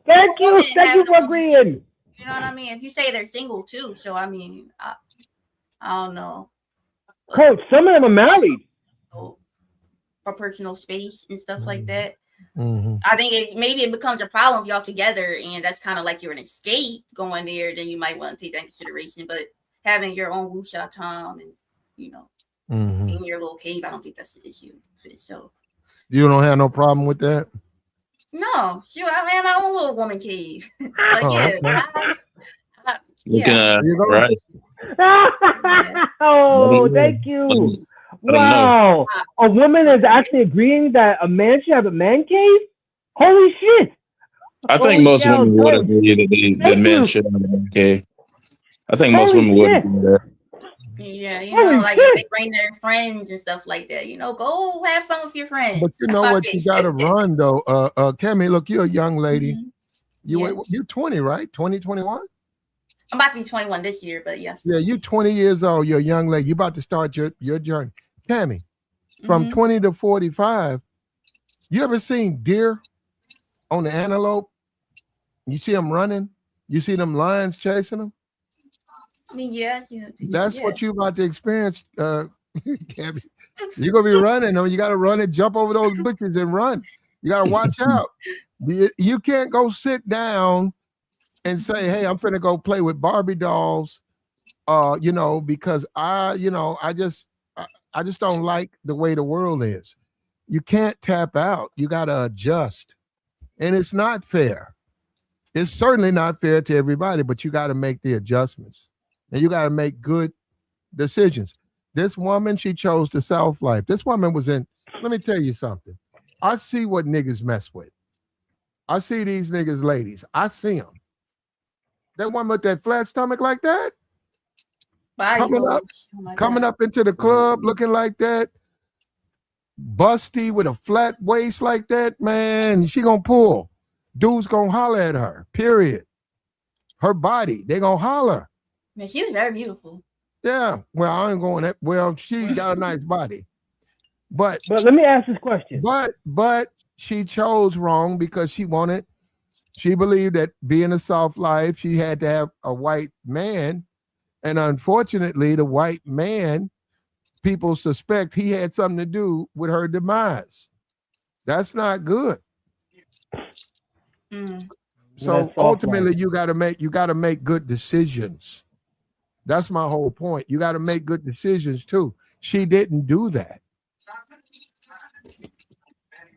for agreeing. You know what I mean? If you say they're single too, so I mean, I don't know. Coach, some of them are married. For personal space and stuff like that. Mm-hmm. I think maybe it becomes a problem if y'all together, and that's kind of like you're an escape going there. Then you might want to take that into consideration. But having your own wuxia time and in your little cave, I don't think that's an issue. So you don't have no problem with that? No, I have my own little woman cave. Like right. Oh, thank you. Wow, a woman is actually agreeing that a man should have a man cave? Holy shit! I think most women would agree that men should have a man cave. I think most women would agree there. Yeah, like if they bring their friends and stuff like that. Go have fun with your friends. But you know what? You got to run though. Cammy, look, you're a young lady. You're 20, right? 2021. I'm about to be 21 this year, but yes. Yeah, you're 20 years old. You're a young lady. You're about to start your journey. Cammy, from 20 to 45, you ever seen deer on the antelope? You see them running? You see them lions chasing them? I mean, yeah. That's what you're about to experience, Cammy. You're going to be running. You got to run and jump over those bushes and run. You got to watch out. You can't go sit down and say, hey, I'm finna go play with Barbie dolls, because I just don't like the way the world is. You can't tap out. You got to adjust. And it's not fair. It's certainly not fair to everybody, but you got to make the adjustments. And you got to make good decisions. This woman, she chose the Softlife. This woman was let me tell you something. I see what niggas mess with. I see these niggas, ladies. I see them. That one with that flat stomach like that, coming up into the club looking like that, busty with a flat waist like that, man, she gonna pull. Dudes gonna holler at her, period. Her body, they gonna holler. Man, she was very beautiful. Yeah, well, I ain't going that. Well, she got a nice body. But let me ask this question. But she chose wrong because she believed that being a Softlife, she had to have a white man. And unfortunately, the white man, people suspect he had something to do with her demise. That's not good. So ultimately, you got to make good decisions. That's my whole point. You got to make good decisions too. She didn't do that.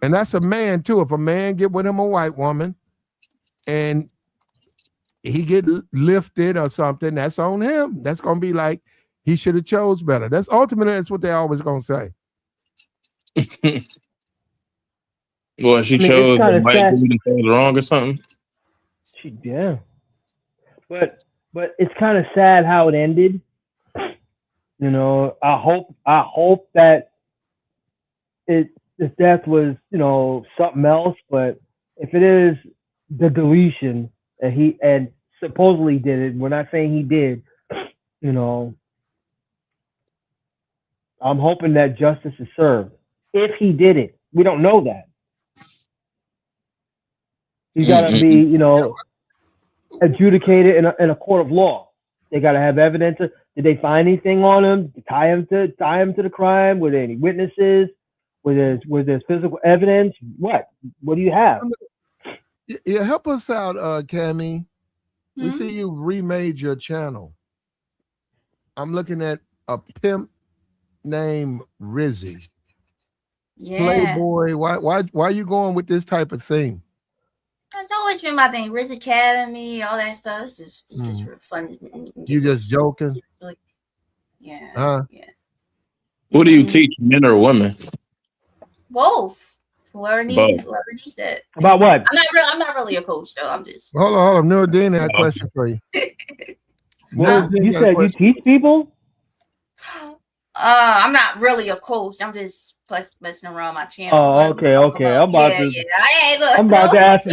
And that's a man too. If a man get with him a white woman and he get lifted or something, that's on him. That's going to be like, he should have chose better. That's what they always going to say. Well, she chose the white dude and chose wrong or something. But it's kind of sad how it ended. I hope that this death was, something else. But if it is the deletion and supposedly did it, we're not saying he did. I'm hoping that justice is served. If he did it, we don't know that. He's got to be, adjudicated in a court of law. They got to have evidence. Did they find anything on him to tie him to the crime? Were there any witnesses? Was there physical evidence? What do you have? Yeah, help us out, Cammy. We see you remade your channel. I'm looking at a pimp named Rizzy. Yeah. Playboy. Why are you going with this type of thing? It's always been my thing. Riz Academy, all that stuff. It's just real fun. You just joking? Yeah. Yeah. Who do you teach, men or women? Both. Whoever needs that. About what? I'm not really a coach though. I'm just. Hold on. Nuruddin had a question for you. You said you teach people? I'm not really a coach. I'm just messing around my channel. Oh, okay. I'm about to ask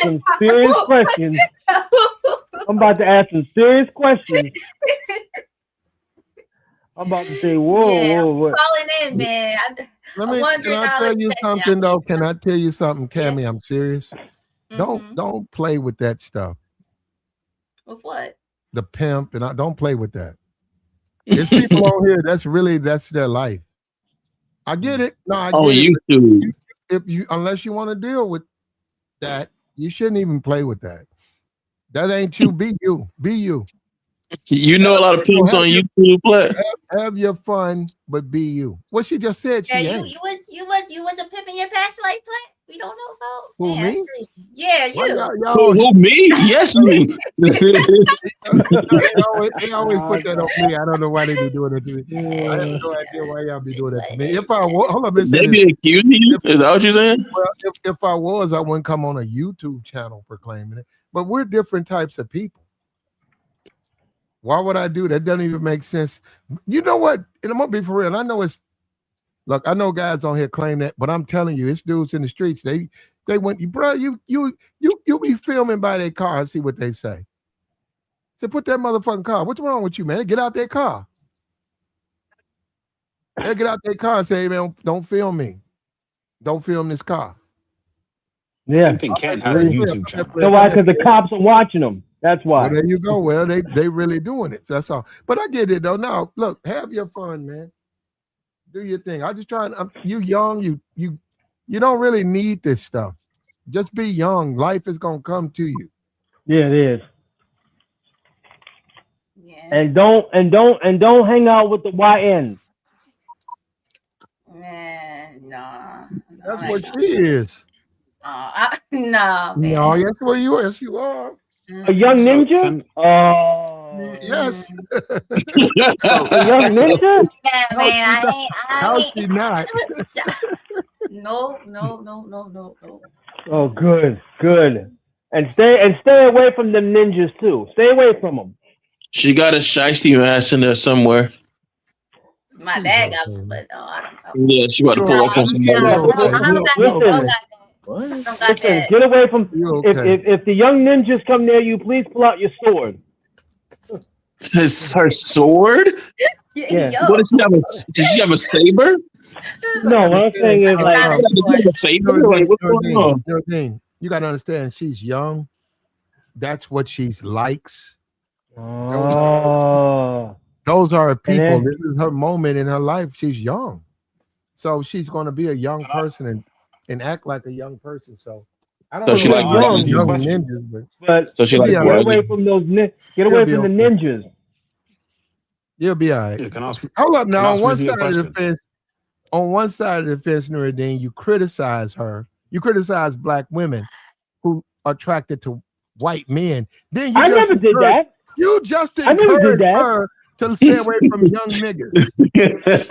some serious questions. I'm about to ask some serious questions. I'm about to say, whoa. Calling in, man. Can I tell you something though? Can I tell you something, Cammy? I'm serious. Don't play with that stuff. With what? The pimp, and don't play with that. There's people on here that's their life. I get it. No, I get it. YouTube. Unless you want to deal with that, you shouldn't even play with that. That ain't you. Be you. Be you. You know a lot of pimps on YouTube. Have your fun, but be you. What she just said. She ain't. You was a pimp in your past life, Plat? We don't know about. Who, me? Yeah, you. Who me? Yes, me. They always put that on me. I don't know why they be doing it to me. I have no idea why y'all be doing that to me. If I was, hold on, they be accusing you. Is that what you're saying? Well, if I was, I wouldn't come on a YouTube channel proclaiming it. But we're different types of people. Why would I do that? Doesn't even make sense. You know what? And I'm gonna be for real. I know look, I know guys on here claim that, but I'm telling you, it's dudes in the streets. They went, bro, you be filming by their car and see what they say. So put that motherfucking car. What's wrong with you, man? Get out their car. They get out their car and say, hey, man, don't film me. Don't film this car. Yeah. Pimping Ken has a YouTube channel. So why? Because the cops are watching them. That's why. Well, there you go. Well, they really doing it. That's all. But I get it though. Now, look, have your fun, man. Do your thing. I just trying. You young. You don't really need this stuff. Just be young. Life is gonna come to you. Yeah, it is. Yeah. And don't hang out with the YNs. Man, nah. That's what she is. Nah, man. No, yes, well, yes, you are. A young ninja? Yes. A young ninja? Yeah, man. How's she not? No. Oh, good. And stay away from them ninjas too. Stay away from them. She got a shiesty mask in there somewhere. My dad got one, but I don't know. Yeah, she about to pull up on somebody. Listen, get away from. If the young ninjas come near you, please pull out your sword. Her sword? Yeah. What did she have a saber? No, what I'm saying is like a saber. Like, what's going on? You gotta understand, she's young. That's what she likes. Oh. Those are her people. This is her moment in her life. She's young, so she's going to be a young person and act like a young person. So I don't know. She like young ninjas, but so she like get away from those. Get away from the ninjas. You'll be all right. Yeah, hold up now. On one side of the fence, Nuruddin, you criticize her. You criticize black women who are attracted to white men. Then you never did that. You just encouraged her to stay away from young niggas. Because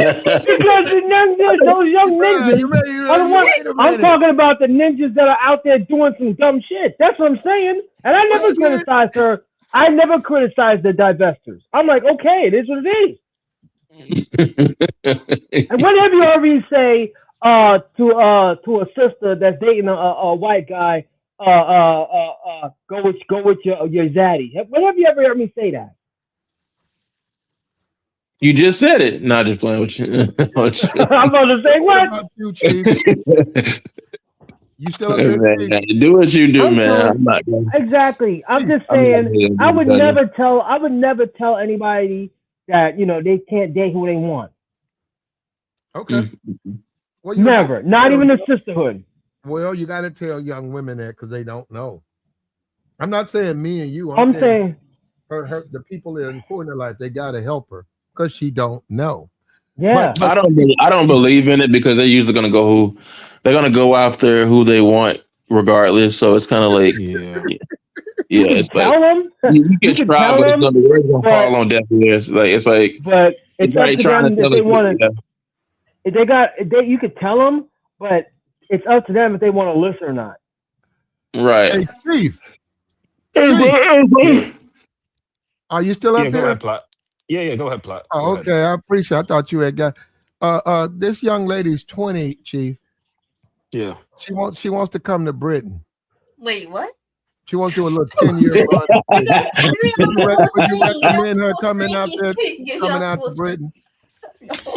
those young ninjas. I'm talking about the ninjas that are out there doing some dumb shit. That's what I'm saying. And I never criticized her. I never criticized the divestors. I'm like, okay, it is what it is. And whenever you already say, to a sister that's dating a white guy, go with your zaddy. When have you ever heard me say that? You just said it. Not just playing with you. I'm about to say What what? about you, Chief? You still up there, Chief? Man, do what you do, I'm man. telling- I'm not gonna, Exactly. I'm just I'm not saying. gonna I would judge you. never tell anybody that they can't date who they want. Okay. Well, Never. Not even a sisterhood. Well, you got to tell young women that because they don't know. I'm not saying me and you. I'm saying the people that are important in life, they got to help her because she don't know. Yeah. I don't believe in it because they're usually gonna go after who they want regardless. So it's kind of like Yeah. yeah, it's like tell them. you can try, tell but them, the word's gonna fall on deaf ears. It's like but it's up to them if they want to. If you could tell them, but it's up to them if they want to listen or not. Right. Hey, Steve. Are you still up Yeah, there? go ahead, Platt. Yeah, go ahead, Platt. Oh, Go okay. ahead. I appreciate. I thought you had got. This young lady's 20, Chief. Yeah. She wants to come to Britain. Wait, what? She wants to do a little 10-year run. Would you recommend her coming out to Britain?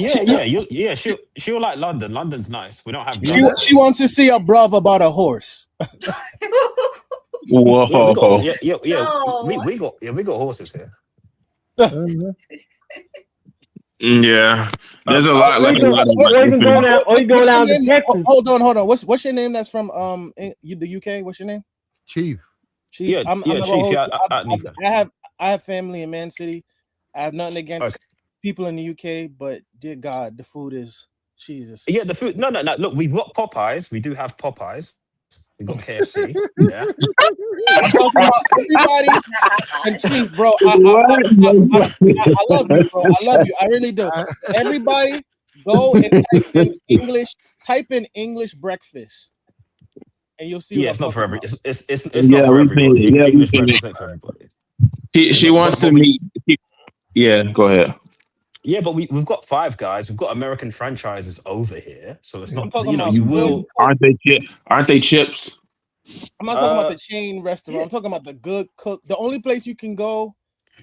Yeah. She'll like London. London's nice. We don't have. She wants to see a bruv about a horse. Whoa. We got horses here. Yeah, there's a lot. Hold on. What's your name? That's from the UK. What's your name? Chief. Chief. Chief. I have family in Man City. I have nothing against people in the UK, but dear God, the food is Jesus. Yeah, the food. No. Look, we've got Popeyes. We do have Popeyes. We got KFC. Yeah. I'm talking about everybody and Chief, bro. I love you, bro. I love you. I really do. Everybody, go and type in English breakfast, and you'll see. Yeah, it's not for every. It's not for everybody. English seen breakfast ain't for everybody. She wants to meet. Yeah, go ahead. Yeah, but we've got Five Guys. We've got American franchises over here, so it's not. You will. Aren't they chips? I'm not talking about the chain restaurant. I'm talking about the good cook. The only place you can go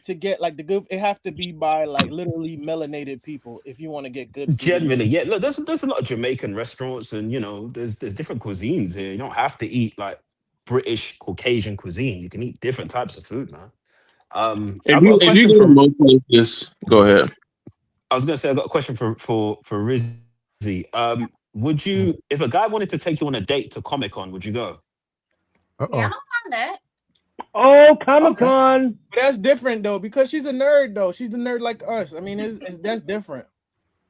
to get like the good, it have to be by like literally melanated people if you want to get good food. Generally, yeah. Look, there's a lot of Jamaican restaurants, and there's different cuisines here. You don't have to eat like British Caucasian cuisine. You can eat different types of food, man. If you go to most places, go ahead. I was gonna say I got a question for Rizzy. Would you, if a guy wanted to take you on a date to Comic-Con, would you go? Yeah, I'm on that. Oh, Comic-Con. But that's different though, because she's a nerd though. She's a nerd like us. I mean, that's different.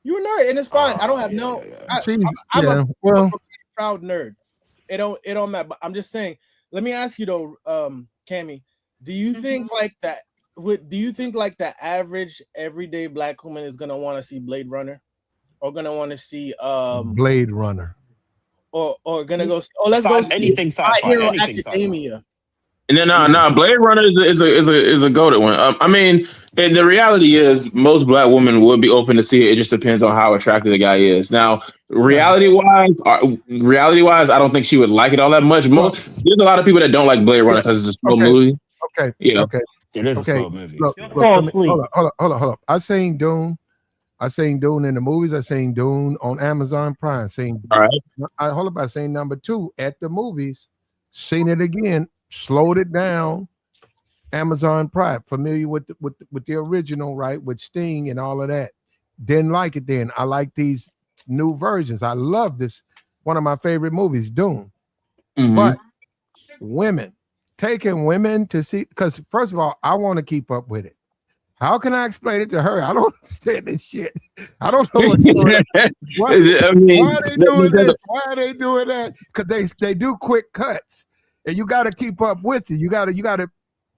You're a nerd, and it's fine. I don't have I'm a proud nerd. It don't matter. But I'm just saying. Let me ask you though, Cammy, do you think like that? Do you think like the average everyday black woman is gonna want to see Blade Runner, or gonna want to see Blade Runner, or gonna go? Oh, let's go anything sci-fi, anything Academia. No. Blade Runner is a goated one. I mean, and the reality is, most black women would be open to see it. It just depends on how attractive the guy is. Now, reality wise, I don't think she would like it all that much. There's a lot of people that don't like Blade Runner because it's a slow movie. Okay. Yeah. Okay. It is a slow movie. Look, hold up. I seen Dune. I seen Dune in the movies. I seen Dune on Amazon Prime. All right. I seen number 2 at the movies. Seen it again. Slowed it down. Amazon Prime. Familiar with the original, right? With Sting and all of that. Didn't like it then. I like these new versions. I love this. One of my favorite movies, Dune. Mm-hmm. But taking women to see, because first of all, I want to keep up with it. How can I explain it to her? I don't understand this shit. I don't know what's going on. Why are they doing this? Why are they doing that? Because they do quick cuts, and you got to keep up with it. You got to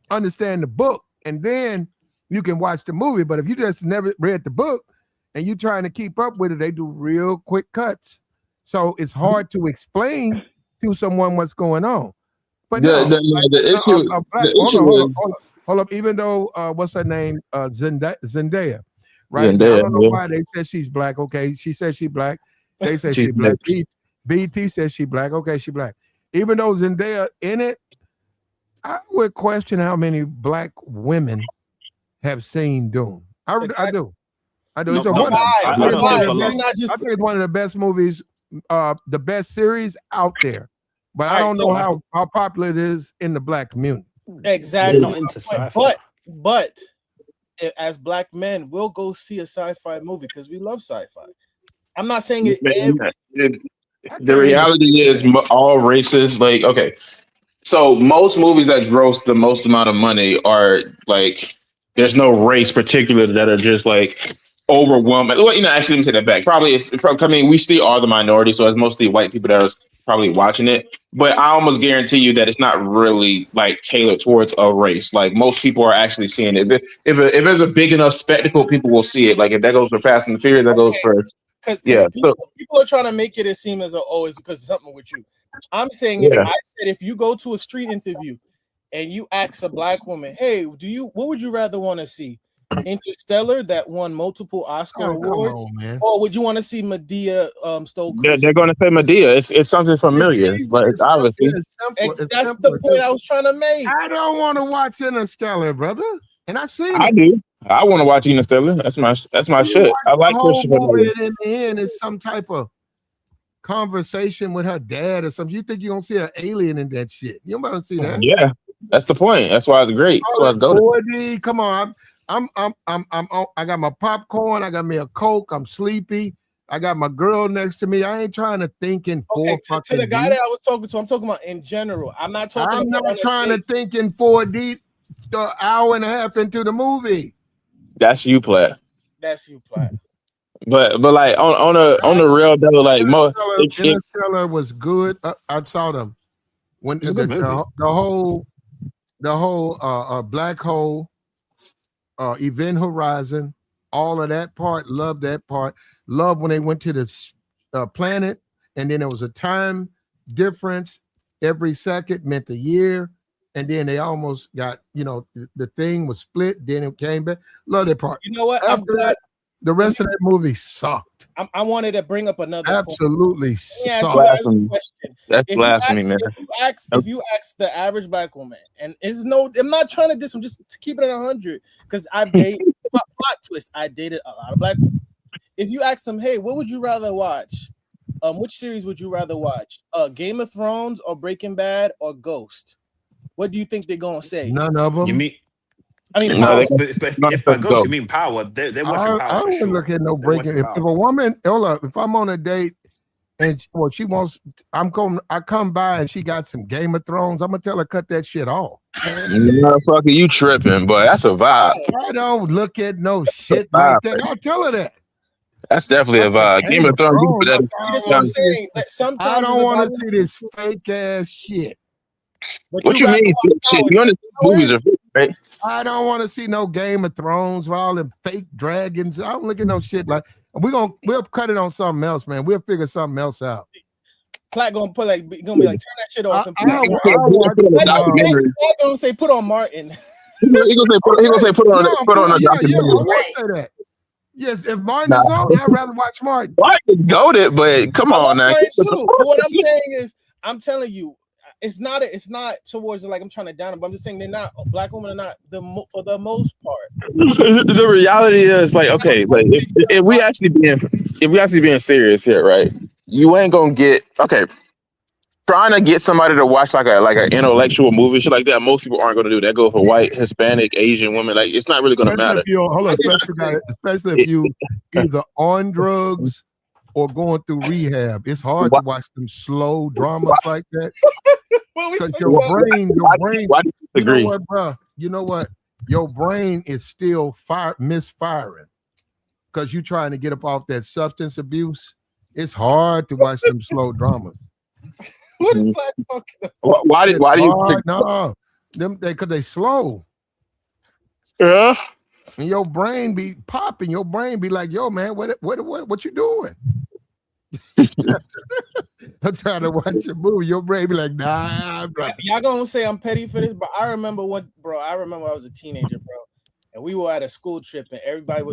understand the book, and then you can watch the movie. But if you just never read the book and you trying to keep up with it, they do real quick cuts. So it's hard to explain to someone what's going on. But hold up. Even though what's her name? Zendaya, right? Zendaya, I don't know why they said she's black. Okay, she said she's black. They say She's she black. mixed. BT says she black. Okay, she black. Even though Zendaya in it, I would question how many black women have seen Doom. I do. No, It's a no, one. I I think don't think a it's lot. I think it's one of the best movies, the best series out there. But I All right, don't so- know how popular it is in the black community. Exactly. Not into sci-fi. But as black men, we'll go see a sci-fi movie because we love sci-fi. I'm not saying it. The reality is all races, like, okay, so most movies that gross the most amount of money are like, there's no race particular that are just like overwhelming. Well, actually, let me take that back. I mean, we still are the minority, so it's mostly white people that are probably watching it. But I almost guarantee you that it's not really like tailored towards a race. Like most people are actually seeing it. If there's a big enough spectacle, people will see it. Like if that goes for Fast and the Furious, that goes for People are trying to make it seem as though it's because of something with you. I'm saying if you go to a street interview and you ask a black woman, hey, what would you rather want to see? Interstellar that won multiple Oscar awards, or would you want to see Medea stole Christmas? They're going to say Medea. It's something familiar, but it's obviously that's the point I was trying to make. I don't want to watch Interstellar, brother, and I seen it. I do. I want to watch Interstellar. That's my shit. I like Christopher Nolan. In the end, it's some type of conversation with her dad or something. You think you're gonna see an alien in that shit? You don't see that? Yeah, that's the point. That's why it's great. That's why it's goated. 4D. Come on, I got my popcorn. I got me a Coke. I'm sleepy. I got my girl next to me. I ain't trying to think in four. To the guy that I was talking to, I'm talking about in general. I'm not talking. I'm not trying to think in 4D. An hour and a half into the movie. That's you, Platt. That's you, Platt. But like on the real though, like Interstellar was good. I saw them when the whole black hole, Event Horizon, all of that part. Love that part. Love when they went to the planet and then there was a time difference. Every second meant a year. And then they almost got, the thing was split. Then it came back. Love that part. You know what? After that, the rest of that movie sucked. I wanted to bring up another absolutely sucked. That's blasphemy, man. If you ask the average black woman, and I'm not trying to diss, I'm just keeping it 100 because I've dated plot twist. I dated a lot of black women. If you ask them, hey, what would you rather watch? Which series would you rather watch? Game of Thrones or Breaking Bad or Ghost? What do you think they're gonna say? None of them. You mean? Power. If by Ghost you mean Power, they're watching Power. I wouldn't look at no Breaking. If a woman, if I'm on a date and she wants, I come by and she got some Game of Thrones, I'm gonna tell her cut that shit off. Motherfucker, you tripping, but that's a vibe. I don't look at no shit like that. I'll tell her that. That's definitely a vibe. Game of Thrones. That's what I'm saying. Sometimes I don't want to see this fake ass shit. What you mean? You understand movies are fake, right? I don't want to see no Game of Thrones with all them fake dragons. I don't look at no shit like we'll cut it on something else, man. We'll figure something else out. Platt gonna be like turn that shit off. Gonna say put on Martin. He gonna say put on a documentary. Yes, if Martin is on, I'd rather watch Martin. Martin's goated, but come on now. What I'm saying is, I'm telling you, it's not towards like I'm trying to down it, but I'm just saying they're not black women are not for the most part. The reality is like, okay, like if we actually being serious here, right? You ain't gonna get trying to get somebody to watch like an intellectual movie, shit like that. Most people aren't gonna do that. Go for white, Hispanic, Asian women. Like it's not really gonna matter. Especially if you either on drugs or going through rehab. It's hard to watch them slow dramas like that. Because your brain, you know what, bro? You know what? Your brain is still misfiring because you're trying to get up off that substance abuse. It's hard to watch them slow dramas. What is Platt talking about? Why do you? No, because they slow. Yeah. And your brain be popping. Your brain be like, yo, man, what you doing? I'm trying to watch a movie. Your brain be like, nah, bro. Y'all gonna say I'm petty for this, but I remember I was a teenager, bro, and we were at a school trip, and everybody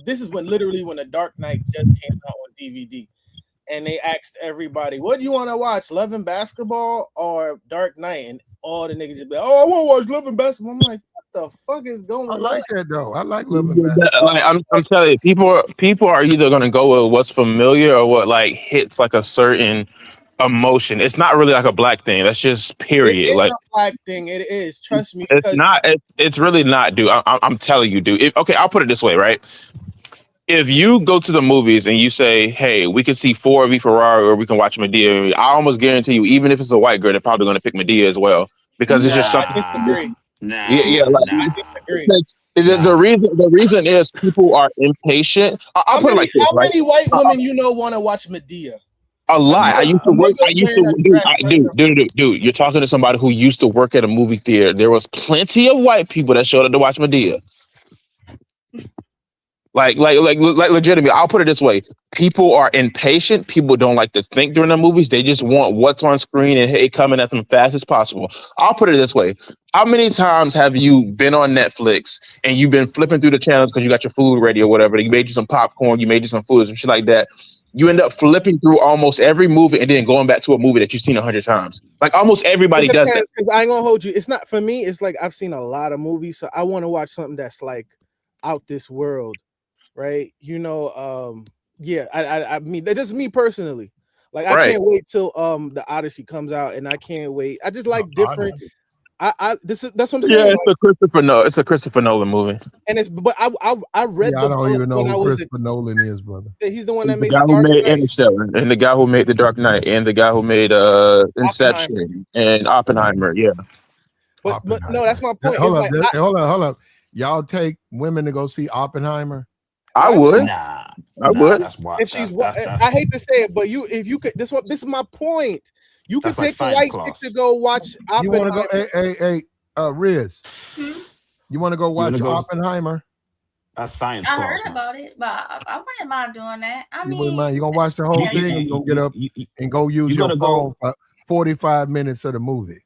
this is when The Dark Knight just came out on DVD, and they asked everybody, "What do you want to watch, Love and Basketball or Dark Knight?" And all the niggas just be like, "Oh, I want to watch Love and Basketball." I'm like, "What the fuck is going I on?" like that though. I like Love and Basketball. Like, I'm telling you, people are either gonna go with what's familiar or what like hits like a certain emotion. It's not really like a black thing. That's just It period. is Like a black thing. It is. Trust me. it's Because not. It's really not, dude. I'm telling you, dude. Okay, I'll put it this way, right? If you go to the movies and you say, "Hey, we can see 4V Ferrari or we can watch Medea," I almost guarantee you, even if it's a white girl, they're probably going to pick Medea as well because it's just I something. disagree. Yeah, like I disagree. the reason is people are impatient. I'll put it like this, How right? many white women want to watch Medea? A lot. I used to work. I used to, wearing a dude. You're talking to somebody who used to work at a movie theater. There was plenty of white people that showed up to watch Medea. Like, legitimately. I'll put it this way: people are impatient. People don't like to think during the movies. They just want what's on screen and it coming at them fast as possible. I'll put it this way: how many times have you been on Netflix and you've been flipping through the channels because you got your food ready or whatever? You made you some popcorn, you made you some food, some shit like that. You end up flipping through almost every movie and then going back to a movie that you've seen 100 times. Like almost everybody does that. Because I ain't gonna hold you. It's not for me. It's like I've seen a lot of movies, so I want to watch something that's like out this world, right? You know, yeah. I mean, that's just me personally. Like I can't wait till the Odyssey comes out, and I can't wait. I just like different. That's what I'm saying. Yeah, it's a Christopher Nolan movie. And I read I don't even know when I who was Christopher Nolan is, brother. He's the one that The made guy the who Dark made Knight. Interstellar, and the guy who made The Dark Knight, and the guy who made Inception and Oppenheimer. Yeah, but no, that's my point. Hold It's up, like hold up. Y'all take women to go see Oppenheimer? I would. Nah, I would. That's why. If she's, I hate to say it, but if you could, this is my point. You could That's take like a white science chick class. to go watch You want Oppenheimer. to go? Hey, Riz. You want to go watch Oppenheimer? That's science I class. heard about it, but I wouldn't mind doing that. I You mean, wouldn't mind? You gonna watch the whole thing, or you gonna get up and go use your phone for 45 minutes of the movie?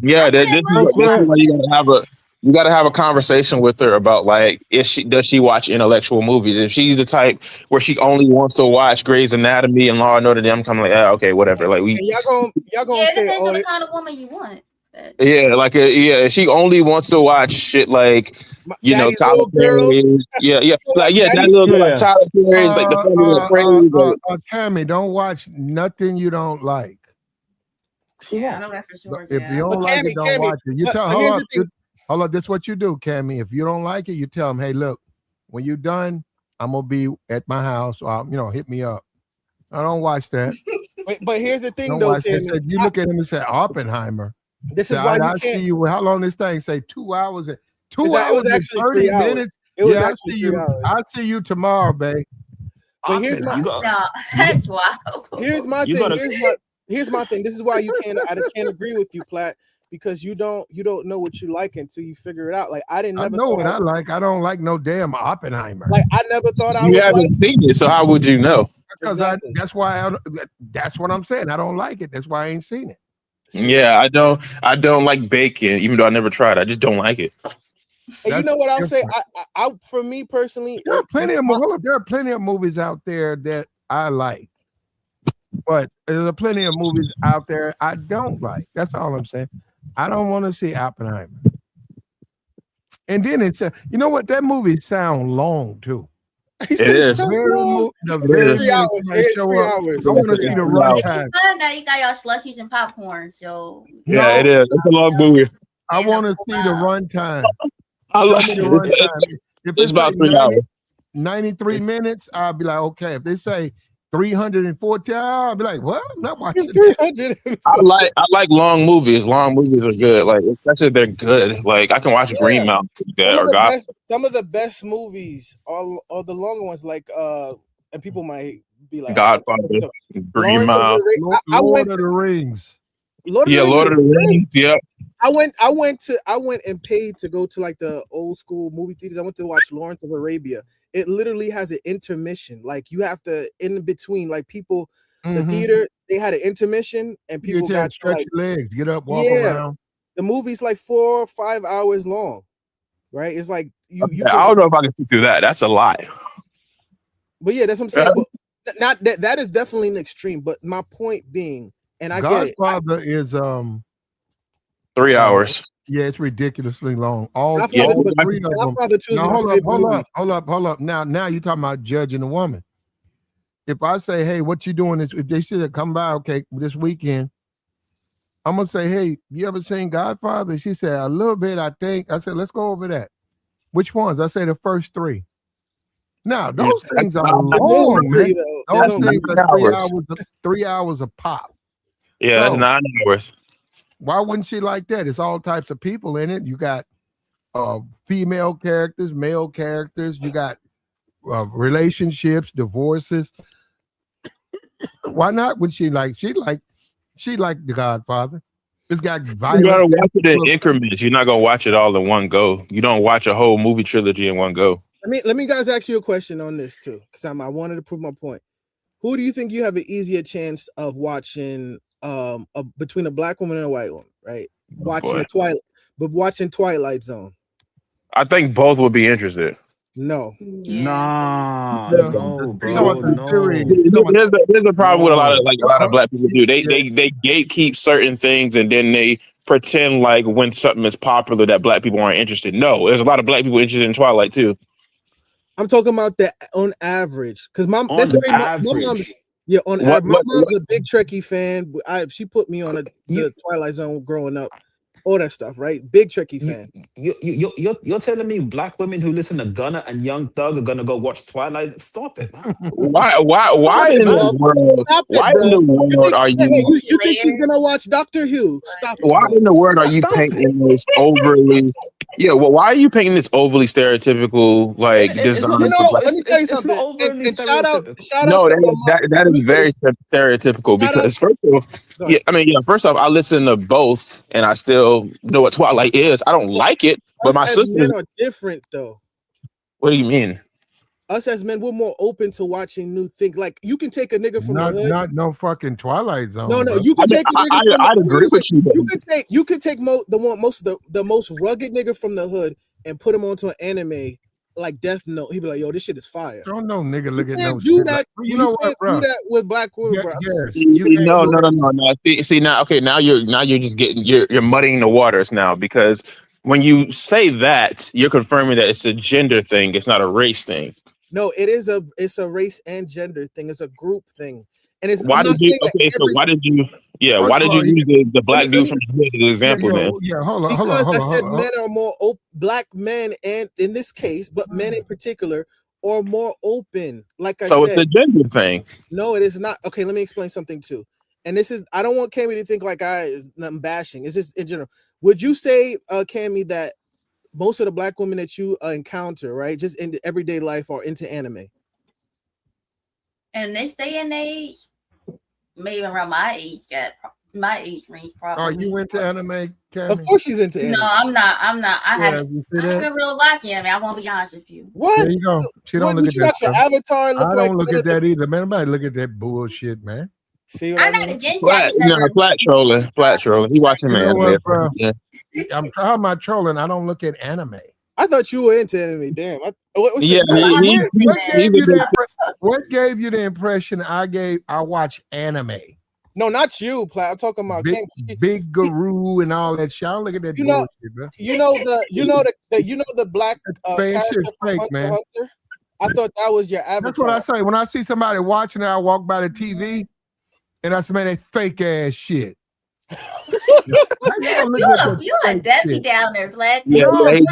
Yeah, this is why you gotta have a conversation with her about like does she watch intellectual movies? If she's the type where she only wants to watch Grey's Anatomy and Law and Order, I'm kind of like, okay, whatever. Like And y'all gonna it say, depends on the kind of woman you want. she only wants to watch shit like Daddy's Tyler Little Girl. Perry. That little girl like Tyler Perry's like the funny praise. Tammy, don't watch nothing you don't like. Yeah, I know that for sure. If you don't like it, don't watch it. You tell hold up, this is what you do, Cammy. If you don't like it, you tell them, hey, look, when you're done, I'm gonna be at my house, or hit me up. I don't watch that. But here's the thing, don't though, Cammy. You look at him and say Oppenheimer. This is why you can't. See you. How long this thing? Say 2 hours. 2 hours. It was actually 30 minutes. It was actually 3 hours. I see you tomorrow, babe. But here's my that's wild. Here's my thing. Here's my thing. This is why I can't agree with you, Platt, because you don't know what you like until you figure it out. Like I know what I like. I don't like no damn Oppenheimer. Like I never thought I would. You haven't like seen it, so how would you know? Because that's what I'm saying. I don't like it. That's why I ain't seen it. Yeah, I don't like bacon, even though I never tried. I just don't like it. And you know what I'll say? I for me personally, there are plenty of movies out there that I like, but there's plenty of movies out there I don't like. That's all I'm saying. I don't want to see Oppenheimer. And then it's you know what? That movie sounds long too. It is. It's 3 hours. I want to see the runtime. Now you got y'all slushies and popcorn, so yeah, it is. It's a long movie. I want to see the runtime. I like the runtime. If it's about 3 hours. 93 minutes, I'll be like, okay. If they say 340, I'll be like, what? I'm not watching 300. I like long movies. Long movies are good. Like especially if they're good. Like I can watch Green Mountain. Some of the best movies are the longer ones. Like and people might be like Godfather, Green Mountain, Lord of the Rings. Lord of the Rings. Yeah. I went and paid to go to like the old school movie theaters. I went to watch Lawrence of Arabia. It literally has an intermission. Like you have to in between, like people, the theater, they had an intermission and people got to stretch your legs, get up, walk around. The movie's like 4 or 5 hours long, right? It's like you I don't know if I can sit through that. That's a lot. But yeah, that's what I'm saying. Not that that is definitely an extreme, but my point being, and I get it. Godfather is 3 hours. Yeah, it's ridiculously long. All Godfather, three of them. Godfather 2 is Now my favorite movie. hold up. Now you're talking about judging a woman. If I say, hey, what you doing this? If they said come by, okay, this weekend, I'm gonna say, hey, you ever seen Godfather? She said a little bit, I think. I said, let's go over that. Which ones? I say the first 3. Now those things are long, man. Those things are 3 hours a pop. Yeah, that's 9 hours. Why wouldn't she like that? It's all types of people in it. You got female characters, male characters. You got relationships, divorces. Why not? Would she like? She like The Godfather. It's got violence. You gotta watch it in increments. You're not gonna watch it all in one go. You don't watch a whole movie trilogy in one go. Let me guys ask you a question on this too, because I wanted to prove my point. Who do you think you have an easier chance of watching between a black woman and a white woman, right? Watching Twilight Zone. I think both would be interested. No. Nah, Yeah. no, bro. There's a problem with a lot of black people do. They gatekeep certain things and then they pretend like when something is popular that black people aren't interested. No, there's a lot of black people interested in Twilight too. I'm talking about that on average, because my mom's a big Trekkie fan. She put me on the Twilight Zone growing up, all that stuff, right? Big Trekkie fan. You're telling me black women who listen to Gunna and Young Thug are gonna go watch Twilight? Stop it, man. Why in the world? Why in the world are you? You think she's gonna watch Dr. Who? Stop it. Why in the world are you painting this overly? Yeah, well, why are you painting this overly stereotypical design? Let me tell you something. And shout out. No, that is very stereotypical because first off, I listen to both, and I still know what Twilight is. I don't like it, but my sister are different though. What do you mean? Us as men, we're more open to watching new things. Like you can take a nigga from the hood. Not no fucking Twilight Zone. No, you can take a nigga. I'd agree with you. You could take the most rugged nigga from the hood and put him onto an anime like Death Note. He'd be like, yo, this shit is fire. Don't no nigga look at no do shit. that. You know what, bro? Do that with black women, bro. No. See now, now you're just you're muddying the waters now, because when you say that, you're confirming that it's a gender thing. It's not a race thing. No, it's a race and gender thing. It's a group thing. And it's why did you use the black dude from the hood as an example then? Yeah, hold on. Because I said men are more black men, and in this case, but men in particular are more open. So it's a gender thing. No, it is not. Okay, let me explain something too. And this is, I don't want Cammy to think like I'm bashing. It's just in general. Would you say, Cammy, that most of the black women that you encounter, right, just in everyday life, are into anime? And this day and age, maybe around my age range, probably. Are you into anime, Cammy? Of course she's into anime. No, I'm not. I haven't even really watched anime. I won't be honest with you. What? There you go. She don't look at that. Your Avatar I don't look at that either, man. Nobody look at that bullshit, man. See what I'm not against flat trolling. He watching anime. Yeah. I'm talking about trolling. I don't look at anime. I thought you were into anime. Damn. What gave you the impression I watch anime? No, not you, Platt. I'm talking about Big Guru and all that shit. I don't look at that bullshit, bro. You know the black character from Hunter. I thought that was your avatar. That's what I say. When I see somebody watching it, I walk by the TV and I say, man, that fake ass shit. You a Debbie down there, Black. Y'all looking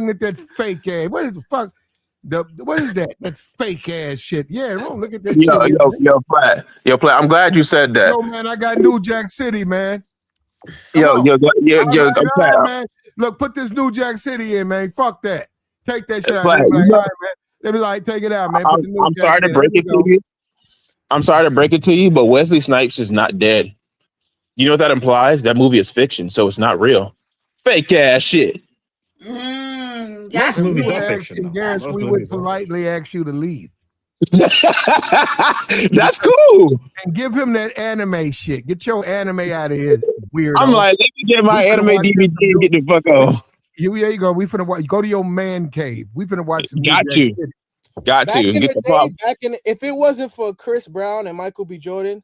at that fake ass. What is the fuck? What is that? That's fake ass shit. Yeah, don't look at that. Yo, Platt. I'm glad you said that. Yo, man, I got New Jack City, man. Yo, man. Look, put this New Jack City in, man. Fuck that. Take that shit out. They be like, take it out, man. I'm sorry to break it to you. I'm sorry to break it to you, but Wesley Snipes is not dead. You know what that implies? That movie is fiction, so it's not real. Fake ass shit. Most movies are fiction. Yes, we would politely ask you to leave. That's cool. And give him that anime shit. Get your anime out of here, weirdo. I'm like, let me get my anime DVD and get the fuck off. There you go. We finna go to your man cave. We finna watch some. Got you. Got Back to in get the the day, pop. if it wasn't for Chris Brown and Michael B. Jordan,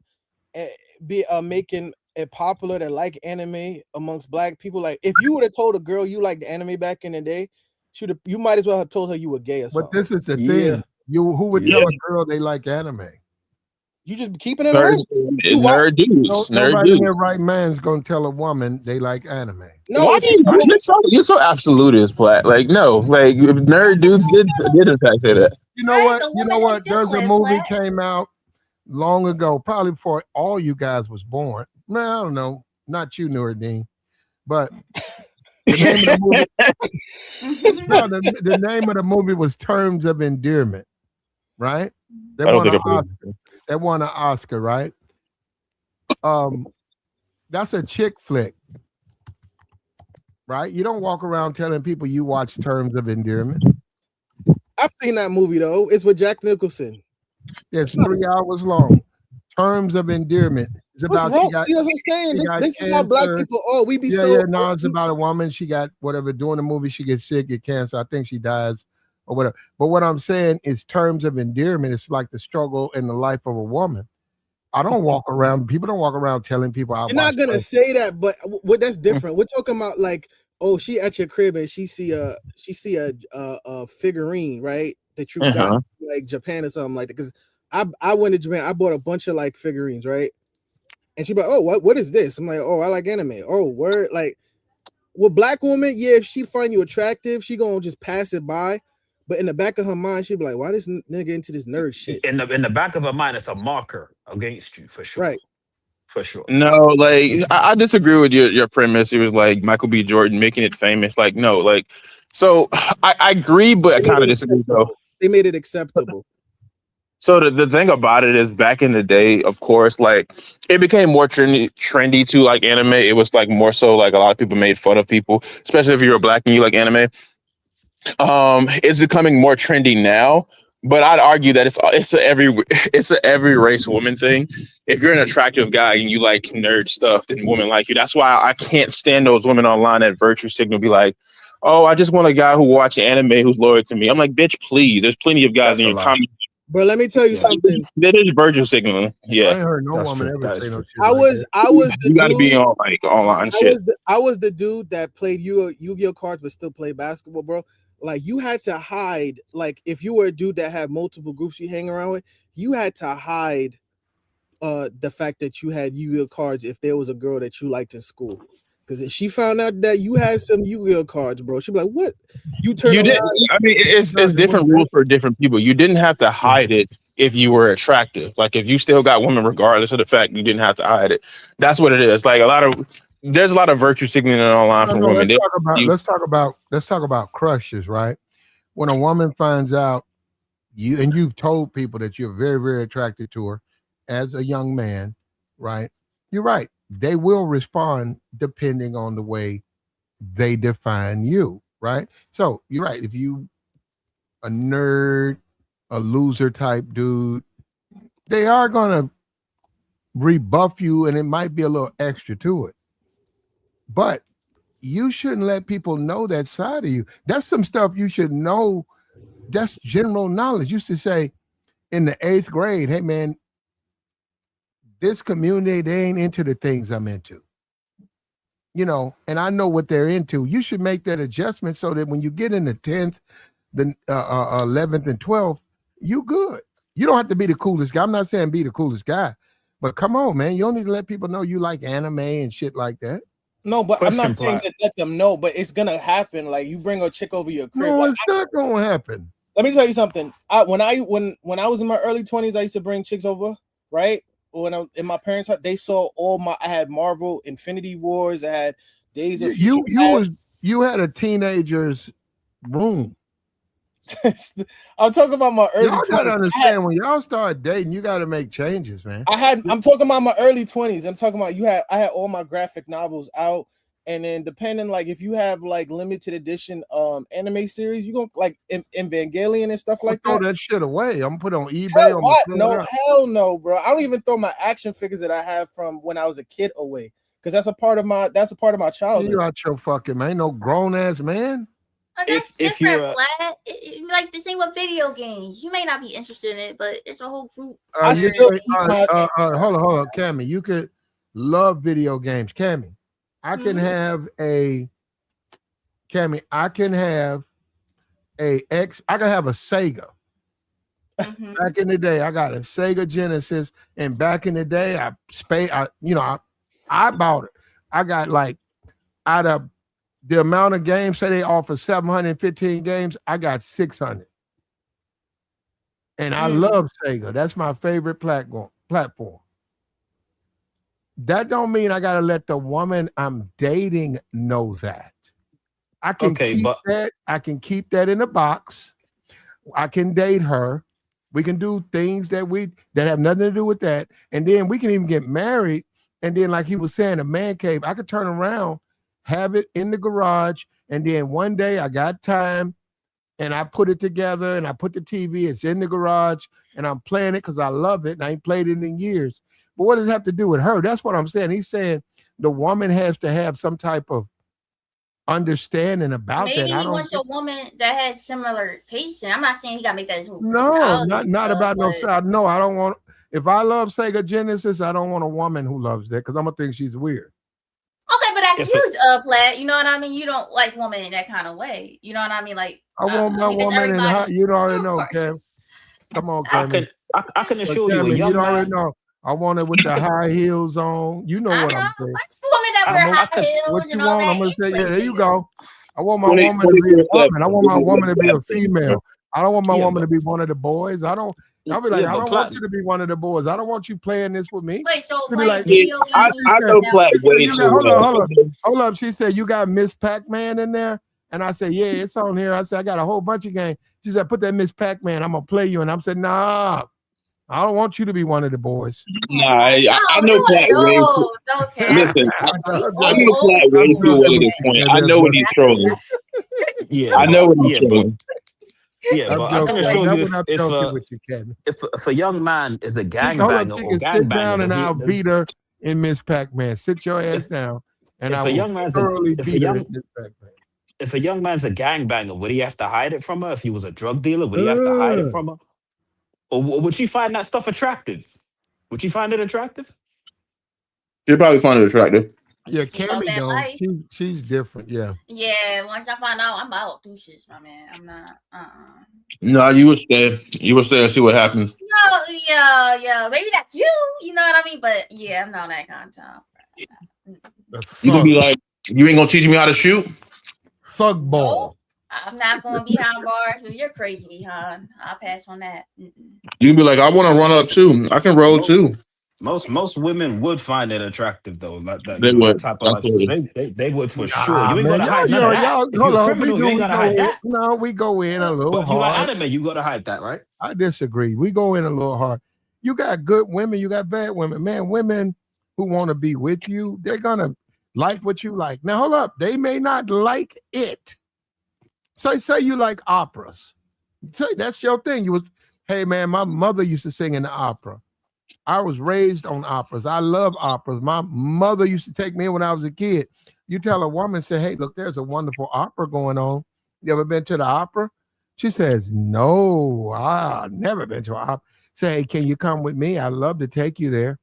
making it popular to like anime amongst black people, like if you would have told a girl you liked anime back in the day, you might as well have told her you were gay or But something. this is the Yeah. thing. Who would Yeah. tell a girl they like anime? You just keeping it Nerd, home. nerd dudes. Nerd Nobody in dudes. their right mind's gonna tell a woman they like anime. No, Why if do you you're so absolutist, Platt? Like, no, like nerd dudes did in fact say that. You know Why is what? the You know woman what? no There's a different, movie Platt? came out long ago, probably before all you guys was born. Man, I don't know, not you, Nuruddin, but the name of the movie. No, the name of the movie was Terms of Endearment, right? They I don't won think an I've heard Oscar. They won an Oscar, right? That's a chick flick, right? You don't walk around telling people you watch Terms of Endearment. I've seen that movie though. It's with Jack Nicholson. It's 3 hours long. Terms of Endearment. It's What's about wrong? See, that's what I'm saying. This is how black people. Oh, we be so. No, it's about a woman. She got whatever during the movie. She gets sick, get cancer. I think she dies or whatever. But what I'm saying is Terms of Endearment. It's like the struggle in the life of a woman. I don't walk around. People don't walk around telling people. You're not gonna say that, but what that's different. We're talking about like, oh, she at your crib and she see a figurine, right? That you got like Japan or something like that. Because I went to Japan. I bought a bunch of like figurines, right? And she be like, oh, what is this? I'm like, oh, I like anime. Oh, word. Like, with black woman, yeah, if she find you attractive, she gonna just pass it by. But in the back of her mind, she be like, why this nigga into this nerd shit? In the back of her mind, it's a marker against you for sure. Right. For sure. No, like I disagree with your premise. It was like Michael B. Jordan making it famous. Like, no, like so I agree, but I kind of disagree though. They made it acceptable. So the thing about it is back in the day, of course, like it became more trendy to like anime. It was like more so like a lot of people made fun of people, especially if you're black and you like anime. It's becoming more trendy now, but I'd argue that it's a every race woman thing. If you're an attractive guy and you like nerd stuff, then women like you. That's why I can't stand those women online that virtue signal be like, oh, I just want a guy who watch anime who's loyal to me. I'm like, bitch, please. There's plenty of guys in your comment. But let me tell you something. That is virtue signaling. Yeah. I ain't heard no woman ever say no shit. I was the you got to dude, be on like online shit. I was the dude that played Yu-Gi-Oh cards but still played basketball, bro. Like you had to hide. Like if you were a dude that had multiple groups you hang around with, you had to hide the fact that you had Yu-Gi-Oh cards if there was a girl that you liked in school. Because if she found out that you had some Yu-Gi-Oh cards, bro, she'd be like, "What? You turn around?" I mean, it's different rules for different people. You didn't have to hide it if you were attractive. Like if you still got women, regardless of the fact you didn't have to hide it. That's what it is. Like there's a lot of virtue signaling online from women. Let's talk about crushes, right? When a woman finds out you've told people that you're very, very attracted to her as a young man, right? You're right. They will respond depending on the way they define you, right? So you're right. If you a nerd, a loser type dude, they are gonna rebuff you, and it might be a little extra to it. But you shouldn't let people know that side of you. That's some stuff you should know. That's general knowledge. You should say in the 8th grade, hey man, this community, they ain't into the things I'm into. You know, and I know what they're into. You should make that adjustment so that when you get in the 10th, the 11th and 12th, you good. You don't have to be the coolest guy. I'm not saying be the coolest guy, but come on, man. You don't need to let people know you like anime and shit like that. No, but I'm not saying that let them know, but it's gonna happen. Like you bring a chick over your crib. No, like, it's not gonna happen. Let me tell you something. When I was in my early 20s, I used to bring chicks over, right? When I was in my parents' house, they saw I had Marvel, Infinity Wars, I had Days of you had a teenager's room. I'm talking about my early 20s. Y'all gotta understand when y'all start dating, you gotta make changes, man. I'm talking about my early 20s. I'm talking about I had all my graphic novels out, and then depending like if you have like limited edition anime series, you gonna like Evangelion and stuff like that. Throw that shit away. I'm gonna put it on eBay. Hell no, bro. I don't even throw my action figures that I have from when I was a kid away. Because that's a part of my childhood. You out your fucking man, no grown ass man. That's if you're different, Vlad. Like the same with video games. You may not be interested in it, but it's a whole group. I You still could, keep my hold on, Cammy. You could love video games, Cammy. I can have a Cammy. I can have a Sega. Back in the day, I got a Sega Genesis, and back in the day, I bought it. I got like out of the amount of games, say they offer 715 games, I got 600. And I love Sega. That's my favorite platform. That don't mean I gotta let the woman I'm dating know that. I can I can keep that in a box. I can date her. We can do things that have nothing to do with that. And then we can even get married. And then, like he was saying, a man cave, I could turn around, have it in the garage, and then one day I got time and I put it together and I put the TV, it's in the garage, and I'm playing it because I love it, and I ain't played it in years. But what does it have to do with her? That's what I'm saying. He's saying the woman has to have some type of understanding about Maybe that. he wants a woman that has similar tastes, and I'm not saying he gotta make that his whole No, not about no but... side. No, I don't want. If I love Sega Genesis, I don't want a woman who loves that because I'm gonna think she's weird. Okay, but that's huge, Plaid. You know what I mean? You don't like woman in that kind of way. You know what I mean? Like I want my woman in high. You already know, Cam. Come on, Cam. I can assure you, a young you already man. know. I want it with the high heels on. You know what I'm saying. Woman that wear high heels What you and all want? that. I'm gonna say, yeah, there you go. I want my 20, woman to be a woman. I want my 24/7. woman to be a female. I don't want my Yeah, woman to be one of the boys. I'll be like, Yeah, I but don't want you to be one of the boys. I don't want you playing this with me. Wait, so She'll be like, video I know Platt way too well. hold up. She said, you got Miss Pac-Man in there? And I said, yeah, it's on here. I said, I got a whole bunch of games. She said, put that Miss Pac-Man. I'm going to play you. And I said, nah, I don't want you to be one of the boys. Nah, I know Platt way too. Listen, I know Platt way too well at this point. I know when he's trolling. Yeah, I know when he's but trolling. yeah, but I can assure you, if a young man is a Hold up, gangbanger she or can sit down and I'll gangbanger, beat her in Miss Pac-Man. Sit your ass down, and I will thoroughly beat her in Miss Pac-Man. if a young man's a gangbanger, would he have to hide it from her? If he was a drug dealer, would he have to hide it from her? Or would she find that stuff attractive? Would she find it attractive? She'd probably find it attractive. Yeah, Cammy though, she's different. Yeah. Yeah, once I find out, I'm out. Deuces, my man. I'm not. No, you would stay. You would stay and see what happens. No, yeah. Maybe that's you. You know what I mean? But yeah, I'm not that kind of time. You gonna be like, you ain't gonna teach me how to shoot? Fuck ball. No, I'm not going behind bars. You're crazy behind. I'll pass on that. You can be like, I want to run up too. I can roll too. Most women would find it attractive though. Like that, They would. that type of they would for sure. You ain't man, gotta hide none of that. If you're a criminal, you ain't gotta hide that. No, we go in a little But if you like hard. anime, you gotta hide that, right? I disagree. We go in a little hard. You got good women, you got bad women. Man, women who want to be with you, they're gonna like what you like. Now hold up, they may not like it. Say you like operas. Say that's your thing. Hey man, my mother used to sing in the opera. I was raised on operas. I love operas. My mother used to take me in when I was a kid. You tell a woman, say, hey, look, there's a wonderful opera going on. You ever been to the opera? She says, no, I've never been to an opera. Say, hey, can you come with me? I'd love to take you there.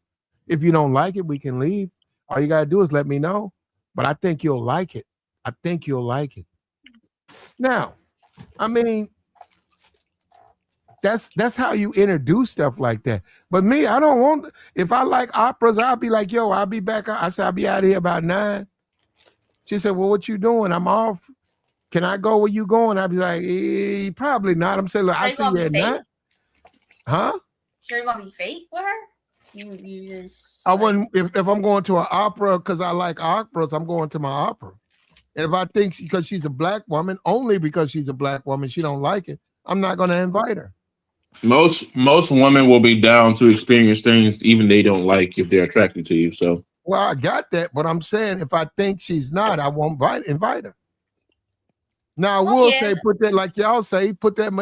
If you don't like it, we can leave. All you got to do is let me know. But I think you'll like it. I think you'll like it. Now, I mean, that's how you introduce stuff like that. But me, I don't want. If I like operas, I'll be like, yo, I'll be back. I said, I'll be out of here about 9. She said, well, what you doing? I'm off. Can I go where you going? I'll be like, probably not. I'm saying, look, I see you at 9. Huh? So you're gonna be fake with her? You just. I wouldn't. If I'm going to an opera because I like operas, I'm going to my opera. And if I think because she's a black woman, only because she's a black woman, she don't like it, I'm not going to invite her. Most women will be down to experience things even they don't like if they're attracted to you. So well, I got that, but I'm saying if I think she's not, I won't invite her. Now I will say put that like y'all say, put that.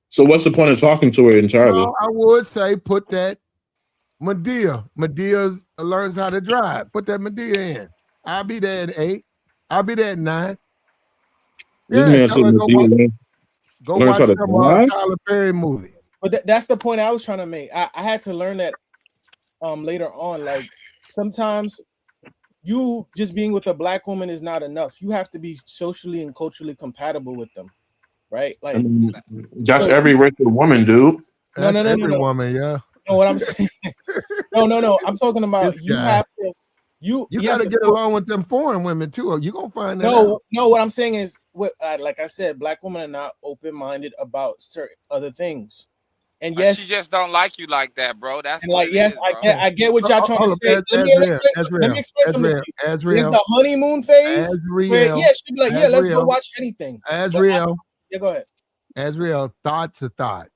So what's the point of talking to her entirely? No, I would say put that Medea. Medea learns how to drive. Put that Medea in. I'll be there at 8. I'll be there at 9. This Yeah, man tell said her go learn watch how to some drive. Tyler Perry movie. But that's the point I was trying to make. I had to learn that later on. Like sometimes you just being with a black woman is not enough. You have to be socially and culturally compatible with them, right? I Like mean, that's so every racial woman, dude. no. That's every woman, yeah. No, what I'm saying. No. I'm talking about This you guy. have to. You got to yes, get along with them foreign women too. Or you gonna find that No, out. no. What I'm saying is, like I said, black women are not open-minded about certain other things. And yes, She just don't like you like that, bro. That's and what like it yes, is, bro. I get what y'all trying to say. Let me explain something to you. There's the honeymoon phase where she'd be like, yeah, let's go watch anything. Azriel. Yeah, go ahead. Azriel, thought's a thought.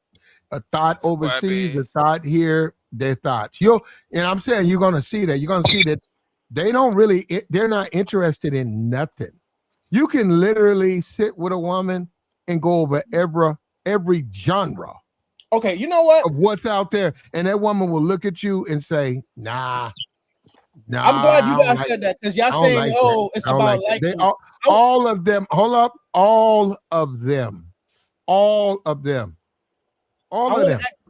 A thought overseas, a thought here, their thoughts. And I'm saying you're gonna see that. You're gonna see that they're not interested in nothing. You can literally sit with a woman and go over every genre. Okay, you know what? Of what's out there, and that woman will look at you and say, "Nah." I'm glad you guys said that because y'all saying, like "Oh, it's about like they all of them." Hold up, all of them. I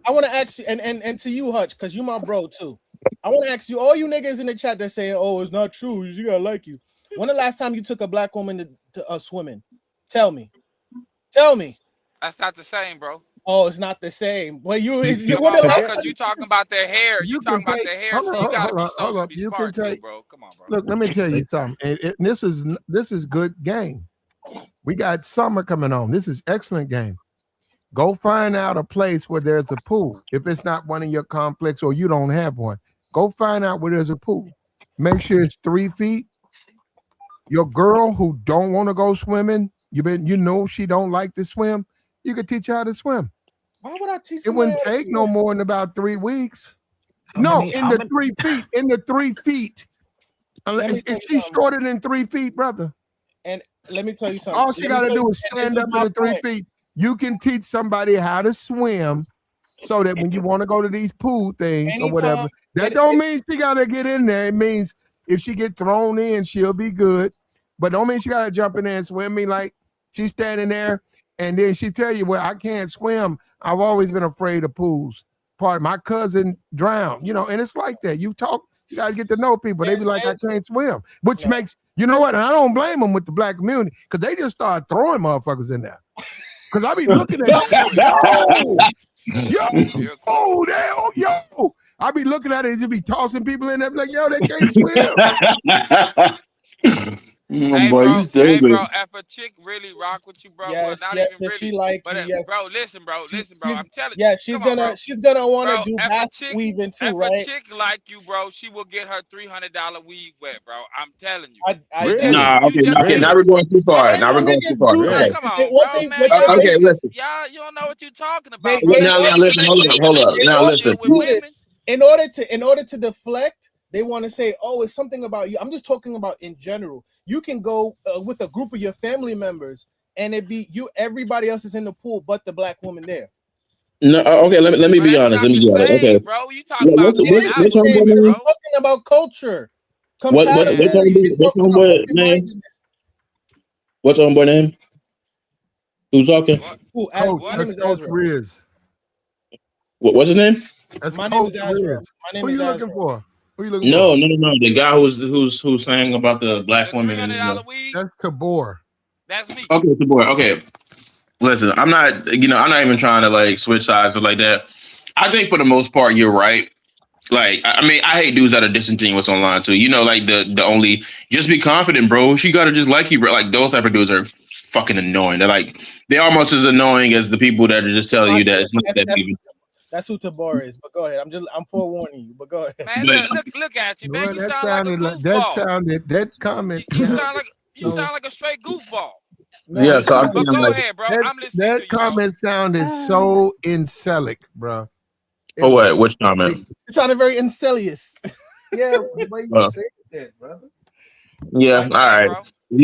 want to ask you, and to you, Hutch, because you my bro too. I want to ask you, all you niggas in the chat that saying, "Oh, it's not true. You gotta like you." When the last time you took a black woman to swimming? Tell me. That's not the same, bro. Oh, it's not the same. Well, Because you talking about their hair. You talking about their hair. So you gotta be socially smart too, bro. Come on, bro. Look, let me tell you something. And this is good game. We got summer coming on. This is excellent game. Go find out a place where there's a pool. If it's not one in your complex or you don't have one, go find out where there's a pool. Make sure it's 3 feet. Your girl who don't want to go swimming, you know she don't like to swim, you could teach her how to swim. Why would I teach? It wouldn't take no more than about 3 weeks. In the 3 feet. In the 3 feet. If she's shorter than 3 feet, brother. And let me tell you something. All she got to do is stand up in the 3 feet. You can teach somebody how to swim so that when you want to go to these pool things or whatever, that don't mean she got to get in there. It means if she get thrown in, she'll be good. But don't mean she got to jump in there and swim. Me like she's standing there and then she tell you, well, I can't swim. I've always been afraid of pools. My cousin drowned, and it's like that. You got to get to know people. They be like, I can't swim, which makes, you know what? And I don't blame them with the black community because they just start throwing motherfuckers in there. Because I be looking at yo. I be looking at it and just be tossing people in there like, yo, they can't swim. Hey, boy, bro, you bro, if a chick really rock with you, bro, yes, well, not yes, even if really, she like but you, yes. Bro, listen, bro, I'm telling you. Yeah, she's gonna want to do basket weaving too, right? If a chick like you, bro, she will get her $300 weave wet, bro. I'm telling you. Now we're going too far. Now we're going too far. Okay. Come on, bro, man. Okay, listen. Y'all, you don't know what you're talking about. Now listen. Hold up. Now listen. In order to deflect, they want to say, "Oh, it's something about you." I'm just talking about in general. You can go with a group of your family members, and it be you. Everybody else is in the pool, but the black woman there. No, okay. Let me be honest. Okay, bro. You talking about talking about culture. What's homeboy name? What's homeboy name? Who's talking? My name is Coach Riz. What's his name? That's my Coach name is Azra. Who are you looking for? No. The guy who's saying about the black women. That's Tabor. That's me. Okay, Tabor. Okay. Listen, I'm not even trying to like switch sides or like that. I think for the most part, you're right. Like, I mean, I hate dudes that are disingenuous online too. Like the only just be confident, bro. She gotta just like you, bro. Like those type of dudes are fucking annoying. They're almost as annoying as the people that are just telling you that it's not that big. That's who Tabor is. But go ahead. I'm forewarning you. But go ahead. Man, look at you, man. You sound like a goofball. That comment. You sound like a straight goofball. Yeah, so but go ahead, bro. I'm listening to you. That comment sounded so incelic, bro. Oh, what? Which comment? It sounded very incelious. Yeah, the way you say that, brother. Yeah, all right.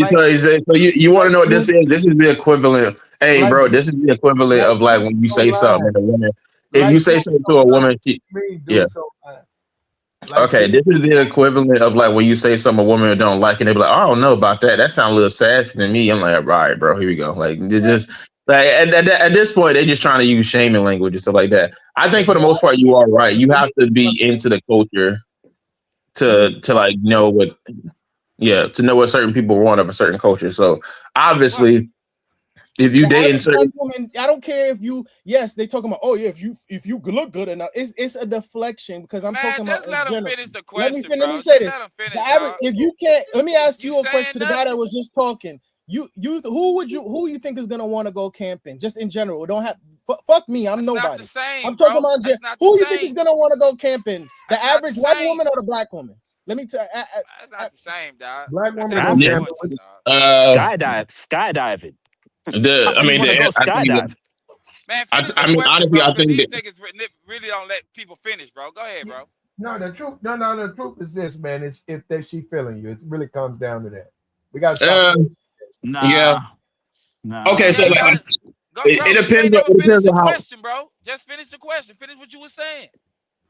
So you want to know what this is? This is the equivalent. Hey, bro, this is the equivalent of like when you say something to a woman. If you say something to a woman, Okay, this is the equivalent of like when you say something a woman don't like, and they be like, "I don't know about that. That sounds a little sassy to me." I'm like, "All right, bro, here we go." Like, they just like at this point, they're just trying to use shaming language and stuff like that. I think for the most part, you are right. You have to be into the culture to like know what, to know what certain people want of a certain culture. So obviously, if you dating certain woman, I don't care if you. Yes, they talking about. Oh yeah, if you look good enough, it's a deflection because I'm talking about. Just let him finish the Let question, me bro. say Just this. let him finish, If you can't, let me ask you a question. To the guy nothing. that was just talking, who you think is gonna want to go camping? Just in general, it don't have. Fuck me, I'm nobody. Not the same, I'm talking bro. about who you think is gonna want to go camping? The average white woman or the black woman? Let me tell. That's not the same, dog. Black woman go camping. Skydiving. I mean, want to go I think skydive. Man, finish I the mean, question, honestly, bro, I think these that niggas really don't let people finish, bro. Go ahead, bro. No, the truth. No, the truth is this, man. It's if she feeling you. It really comes down to that. We got to stop. Yeah. Okay, so like, it depends. It depends on how. Question, bro. Just finish the question. Finish what you were saying.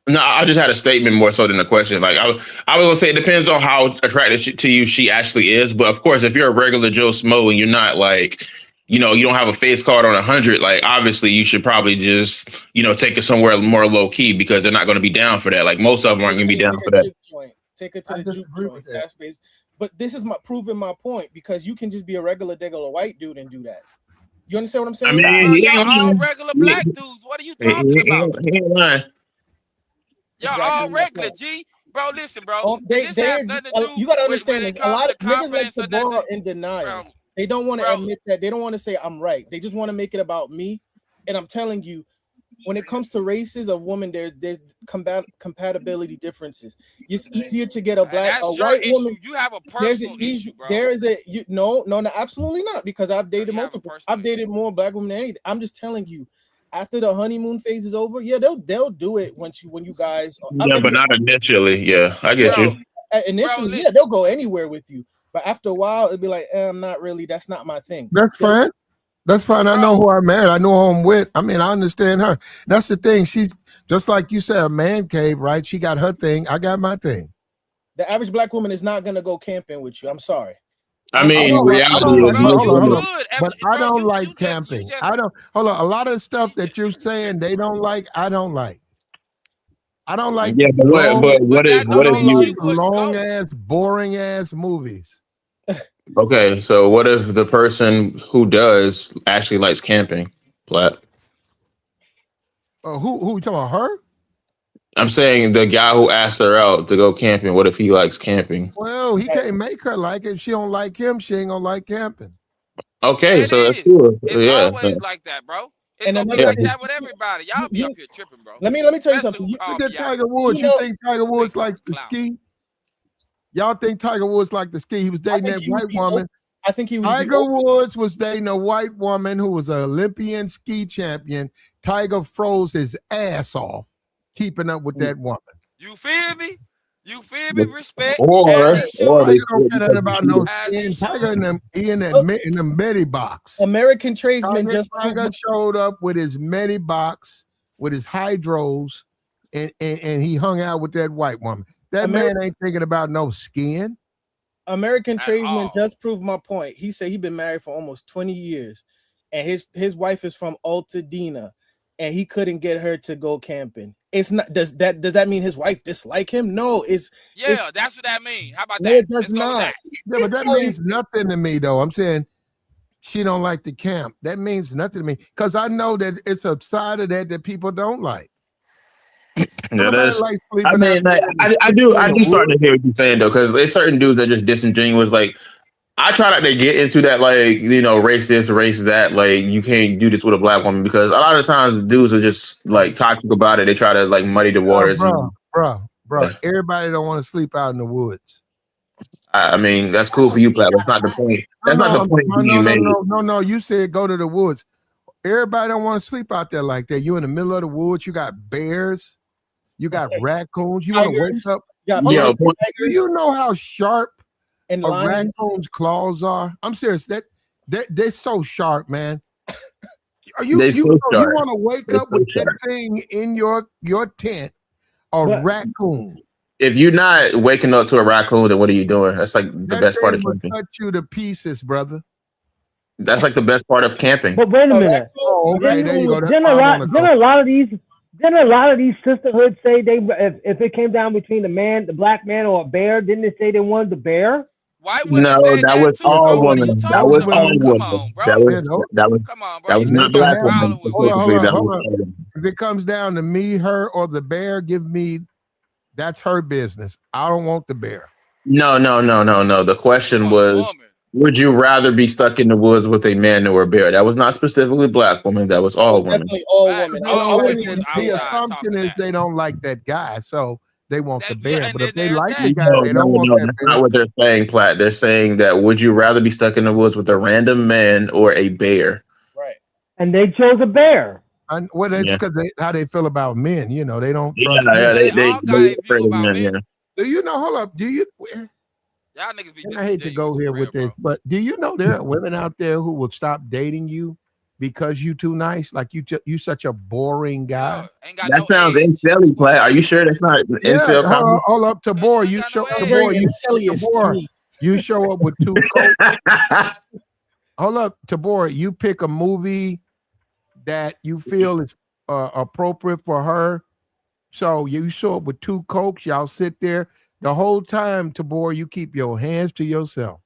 No, I just had a statement more so than a question. Like I was gonna say, it depends on how attracted to you she actually is. But of course, if you're a regular Joe Smo and you're not like, you don't have a face card on 100, like obviously you should probably just, take it somewhere more low key because they're not going to be down for that. Like most of them aren't going to be down for that. Take it to the juke joint. That's base. But this is proving my point because you can just be a regular white dude and do that. You understand what I'm saying? I mean, y'all all regular black dudes. What are you talking about? He ain't lying. Y'all all regular, G. Bro, listen, bro. This have nothing to do. You gotta understand this. A lot of niggas like to go out in denial. Bro, they don't want to admit that. They don't want to say I'm right. They just want to make it about me. And I'm telling you, when it comes to races of women, there's compatibility differences. It's easier to get a white woman. You have a personal issue, bro. No, absolutely not. Because I've dated multiple. I've dated more black women than anything. I'm just telling you. After the honeymoon phase is over, they'll do it when you guys. But not initially. Yeah, I get you. Initially, they'll go anywhere with you. But after a while, it'll be like, I'm not really. That's not my thing. That's fine. That's fine. I know who I married. I know who I'm with. I mean, I understand her. That's the thing. She's just like you said, a man cave, right? She got her thing. I got my thing. The average black woman is not gonna go camping with you. I'm sorry. I mean, reality is but I don't like camping. I don't. Hold on. A lot of stuff that you're saying they don't like, I don't like. I don't like. Yeah, but what if you long ass, boring ass movies? Okay, so what if the person who does actually likes camping, Platt? Who you talking about? Her? I'm saying the guy who asked her out to go camping. What if he likes camping? Well, he can't make her like it. If she don't like him, she ain't gonna like camping. Okay, so that's cool. It's always like that, bro. It's gonna be like that with everybody. Y'all be up here tripping, bro. Let me tell you something. Look at Tiger Woods. You think Tiger Woods like the ski? Y'all think Tiger Woods like the ski? He was dating that white woman. I think he was. Tiger Woods was dating a white woman who was an Olympian ski champion. Tiger froze his ass off keeping up with that woman. You feel me? Respect. Or they don't care nothing about no skin. Tiger in the Medi box. American tradesman Tiger showed up with his Medi box with his hydros, and he hung out with that white woman. That man ain't thinking about no skin. American tradesman just proved my point. He said he's been married for almost 20 years, and his wife is from Altadena, and he couldn't get her to go camping. It's not. Does that mean his wife dislike him? No. That's what that means. How about that? It does not. Yeah, but that means nothing to me, though. I'm saying she don't like the camp. That means nothing to me because I know that it's a side of that people don't like. Yeah, I do start to hear what you're saying though, because there's certain dudes that are just disingenuous. Like I try not to get into that, like, race this, race that. Like you can't do this with a black woman because a lot of times dudes are just like toxic about it. They try to like muddy the waters. Bro. Yeah. Everybody don't want to sleep out in the woods. I mean, that's cool for you, Platt. That's not the point. That's not the point being made. No. You said go to the woods. Everybody don't want to sleep out there like that. You in the middle of the woods. You got bears. You got raccoons. You want to wake up? Do you know how sharp a raccoon's claws are? I'm serious. They're so sharp, man. You want to wake up with that thing in your tent? A raccoon. if you're not waking up to a raccoon, then what are you doing? That's like the best part of will camping. cut you to pieces, brother. That's like the best part of camping. But wait a minute. Oh, okay, there you go. That's Didn't a lot of these sisterhoods say if it came down between the black man or a bear, didn't they say they wanted the bear? White women No, said that was too, all bro. What are you women. talking That was about? all Come women. on, bro. That was Come on, bro. that was not black women. Hold on. If it comes down to me, her, or the bear, that's her business. I don't want the bear. No. The question was, would you rather be stuck in the woods with a man or a bear? That was not specifically black women. That was all women. Definitely all women. The assumption is they don't like that guy, so they want the bear. But if they like the guy, they don't want that that's bear. not what they're saying, Platt. They're saying that would you rather be stuck in the woods with a random man or a bear? Right. And they chose a bear. And that's because how they feel about men. You know, they don't trust men. They afraid of men. Yeah. Do you know? Hold up. Do you? Y'all niggas be I hate to go here with this, but do you know there are women out there who will stop dating you because you too nice? Like you such a boring guy. That sounds incel-y, Platt. Are you sure that's not incel comment? Hold up, Tabor. You show you show up with 2 coats. Hold up, Tabor. You pick a movie that you feel is appropriate for her. So you show up with 2 Cokes. Y'all sit there. The whole time, Tabor, you keep your hands to yourself.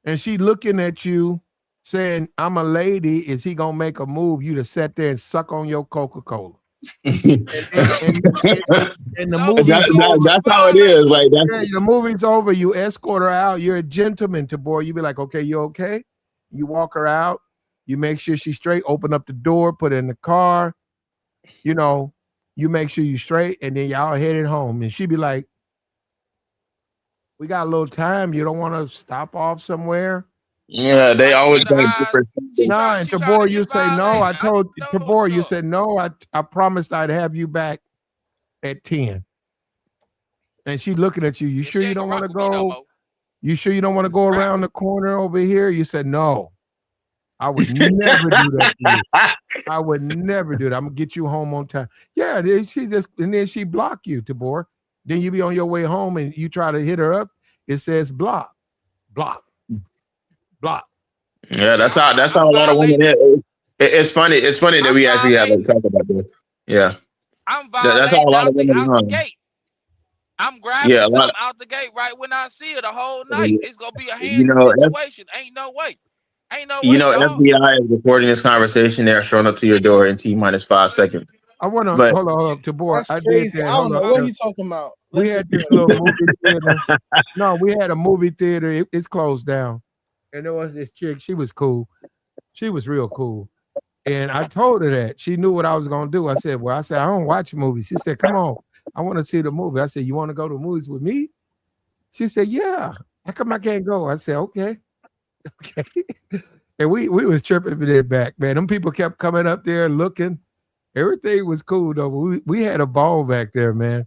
And she looking at you saying, I'm a lady. Is he going to make a move? You to sit there and suck on your Coca-Cola. and the movie that's how it is. Like the movie's over. You escort her out. You're a gentleman, Tabor. You be like, okay, you okay? You walk her out. You make sure she's straight. Open up the door. Put her in the car. You know, you make sure you straight, and then y'all headed home. And she be like, we got a little time. You don't want to stop off somewhere? Yeah, they always got a different. Nah, and Tabor, you say no. I told Tabor, you said no. I promised I'd have you back at 10. And she looking at you. You sure you don't want to go? You sure you don't want to go around the corner over here? You said no. I would never do that to you. I would never do that. I'm gonna get you home on time. Yeah, then she block you, Tabor. Then you be on your way home and you try to hit her up. It says block. Yeah, that's how a lot of women is. It's funny. It's funny that we actually have to talk about this. Yeah. I'm violating that's how a lot of women out the gate. I'm grabbing something out the gate right when I see it the whole night. It's gonna be a handsy situation. Ain't no way. FBI is recording this conversation. They're showing up to your door in T-5 seconds. I want to hold on, Tabor. That's crazy. I don't know what he's talking about. We had this little movie theater. No, we had a movie theater. It's closed down. And there was this chick. She was cool. She was real cool. And I told her that. She knew what I was going to do. I said, I don't watch movies. She said, come on. I want to see the movie. I said, you want to go to movies with me? She said, yeah. How come I can't go? I said, okay. And we was tripping for their back, man. Them people kept coming up there looking. Everything was cool, though. We had a ball back there, man.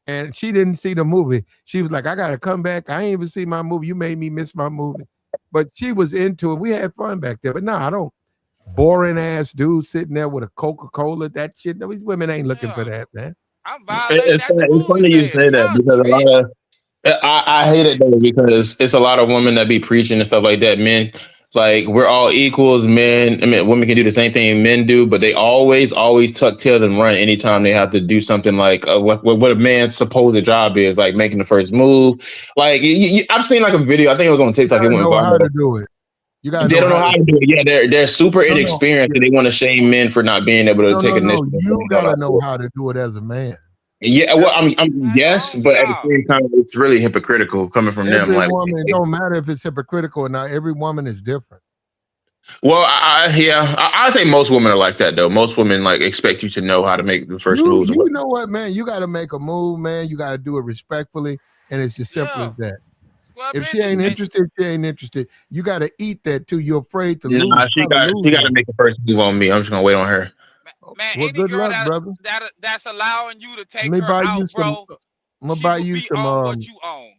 And she didn't see the movie. She was like, I got to come back. I ain't even see my movie. You made me miss my movie. But she was into it. We had fun back there. But no, I don't. Boring ass dude sitting there with a Coca-Cola, that shit. These women ain't looking for that, man. I'm violating it's funny you say that because a lot of I hate it though because it's a lot of women that be preaching and stuff like that. Men, like we're all equals. Men, I mean, women can do the same thing men do, but they always tuck tail and run anytime they have to do something like what a man's supposed job is, like making the first move. Like I've seen like a video. I think it was on TikTok. They know how to do it. They don't know how to do it. Yeah, they're super inexperienced, and they want to shame men for not being able to take initiative. You gotta know how to do it as a man. Yeah, well, I'm yes, but at the same time, it's really hypocritical coming from them. Like, woman, it don't matter if it's hypocritical or not. Every woman is different. Well, I say most women are like that though. Most women like expect you to know how to make the first moves. You know what, man? You got to make a move, man. You got to do it respectfully, and it's just simple as that. If she ain't interested, she ain't interested. You got to eat that too. You're afraid to lose. She got to make the first move on me. I'm just gonna wait on her. Man, well, good luck, brother. That's allowing you to take her out, bro. I'm gonna buy you some. What you own.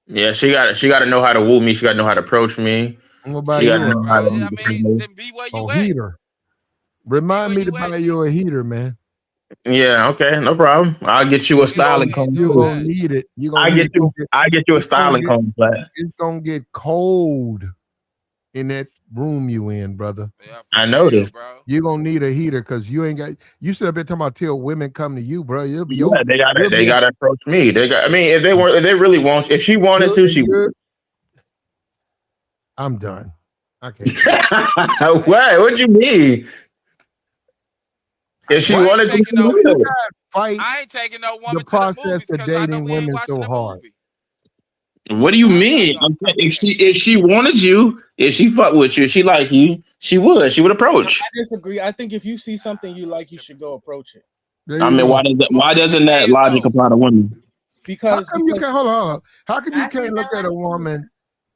Yeah, she got to know how to woo me. She got to know how to approach me. I'm gonna buy you. Then be where you at. Heater. Remind me to buy you a heater, man. Yeah, okay, no problem. I'll get you a styling comb. You're gonna need it. You're gonna need it. I get you a styling comb, Flat. It's gonna get cold in that room you in, brother. Yeah, I noticed. You're gonna need a heater because you ain't got. You should have been talking about till women come to you, bro. It'll be Yeah, they gotta approach me. They got. I mean, if they really want, if she wanted to, she would. I'm done. I can't. What you mean? If she wanted to, fight. I ain't taking no woman the process to the of dating women so hard. What do you mean? If she wanted you, if she fuck with you, if she like you, she would approach. I disagree. I think if you see something you like, you should go approach it. I mean, why doesn't that logic apply to women? Because how come you can't hold on? How come you can't look at a woman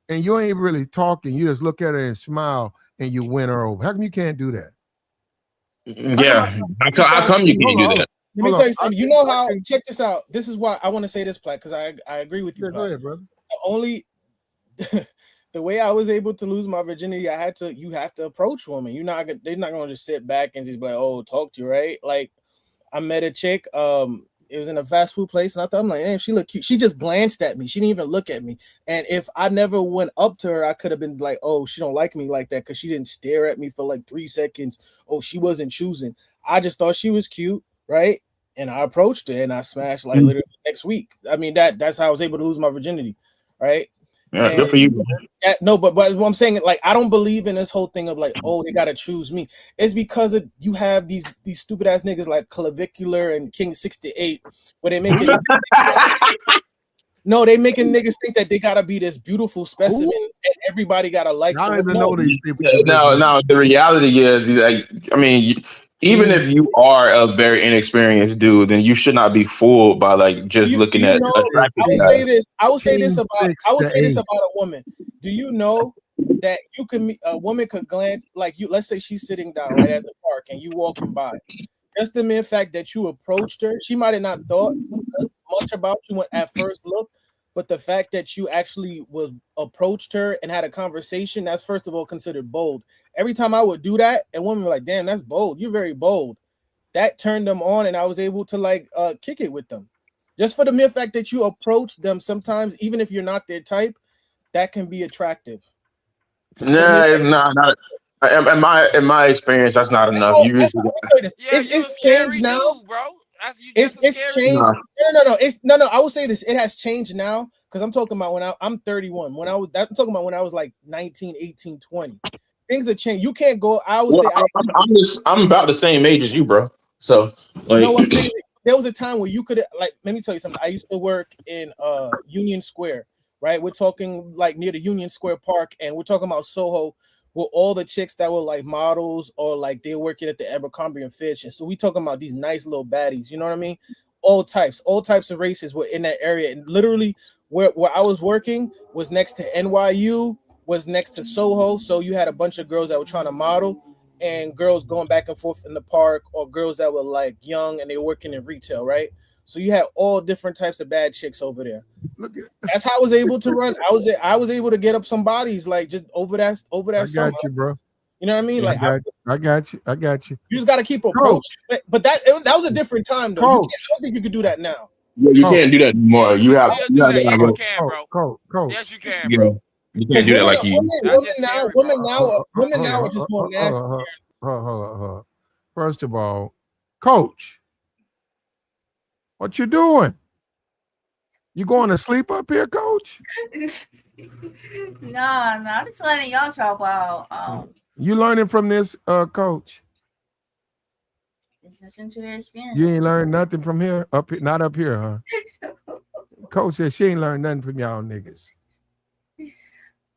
and you ain't really talking? You just look at her and smile and you win her over. How come you can't do that? Yeah, how come you can't do that? Let me tell you something. You know how? Check this out. This is why I want to say this, Platt, because I agree with you. Go ahead, brother. The way I was able to lose my virginity, you have to approach women. They're not gonna just sit back and just be like, oh, talk to you, right? Like I met a chick, it was in a fast food place, and I thought, I'm like, damn, she looked cute. She just glanced at me. She didn't even look at me. And if I never went up to her, I could have been like, oh, she don't like me like that because she didn't stare at me for like 3 seconds. Oh, she wasn't choosing. I just thought she was cute, right? And I approached her and I smashed like literally next week. I mean, that's how I was able to lose my virginity, right? Yeah, good for you. No, but what I'm saying, like, I don't believe in this whole thing of like, oh, they gotta choose me. It's because you have these stupid ass niggas like Clavicular and King 68, where they make it. No, they making niggas think that they gotta be this beautiful specimen and everybody gotta like. I don't even know these people. No, the reality is, like, I mean, even if you are a very inexperienced dude, then you should not be fooled by like just looking at. I will say this about a woman. Do you know that a woman could glance like you? Let's say she's sitting down right at the park and you walking by. Just the mere fact that you approached her, she might have not thought much about you at first look, but the fact that you actually approached her and had a conversation, that's first of all considered bold. Every time I would do that, and women were like, damn, that's bold. You're very bold. That turned them on, and I was able to like kick it with them. Just for the mere fact that you approach them sometimes, even if you're not their type, that can be attractive. No, it's not. In my experience, that's not enough. It's changed now, bro. It's changed. No. I will say this. It has changed now because I'm talking about when I'm 31. I'm talking about when I was like 19, 18, 20. Things have changed. You can't go. I'm about the same age as you, bro. So, like, you know what I'm saying? There was a time where you could, like, let me tell you something. I used to work in Union Square, right? We're talking like near the Union Square Park, and we're talking about Soho, with all the chicks that were like models or like they're working at the Abercrombie and Fitch. And so we talking about these nice little baddies, you know what I mean? All types of races were in that area. And literally where I was working was next to NYU, was next to Soho. So you had a bunch of girls that were trying to model and girls going back and forth in the park, or girls that were like young and they were working in retail, right? So you had all different types of bad chicks over there. That's how I was able to run. I was able to get up some bodies like just over that. I got you, bro. You know what I mean? Like I got you. You just got to keep approach. But that was a different time though. I don't think you could do that now. Yeah, you can't do that anymore. You have. Yes, you can, bro. Yes, you can, bro. You can't do that like you. Women now are just more nasty. Hold on. First of all, Coach, what you doing? You going to sleep up here, Coach? No, I'm just letting y'all talk about. You learning from this, Coach? Listen to their experience. You ain't learned nothing from here, not up here, huh? Coach said she ain't learned nothing from y'all niggas.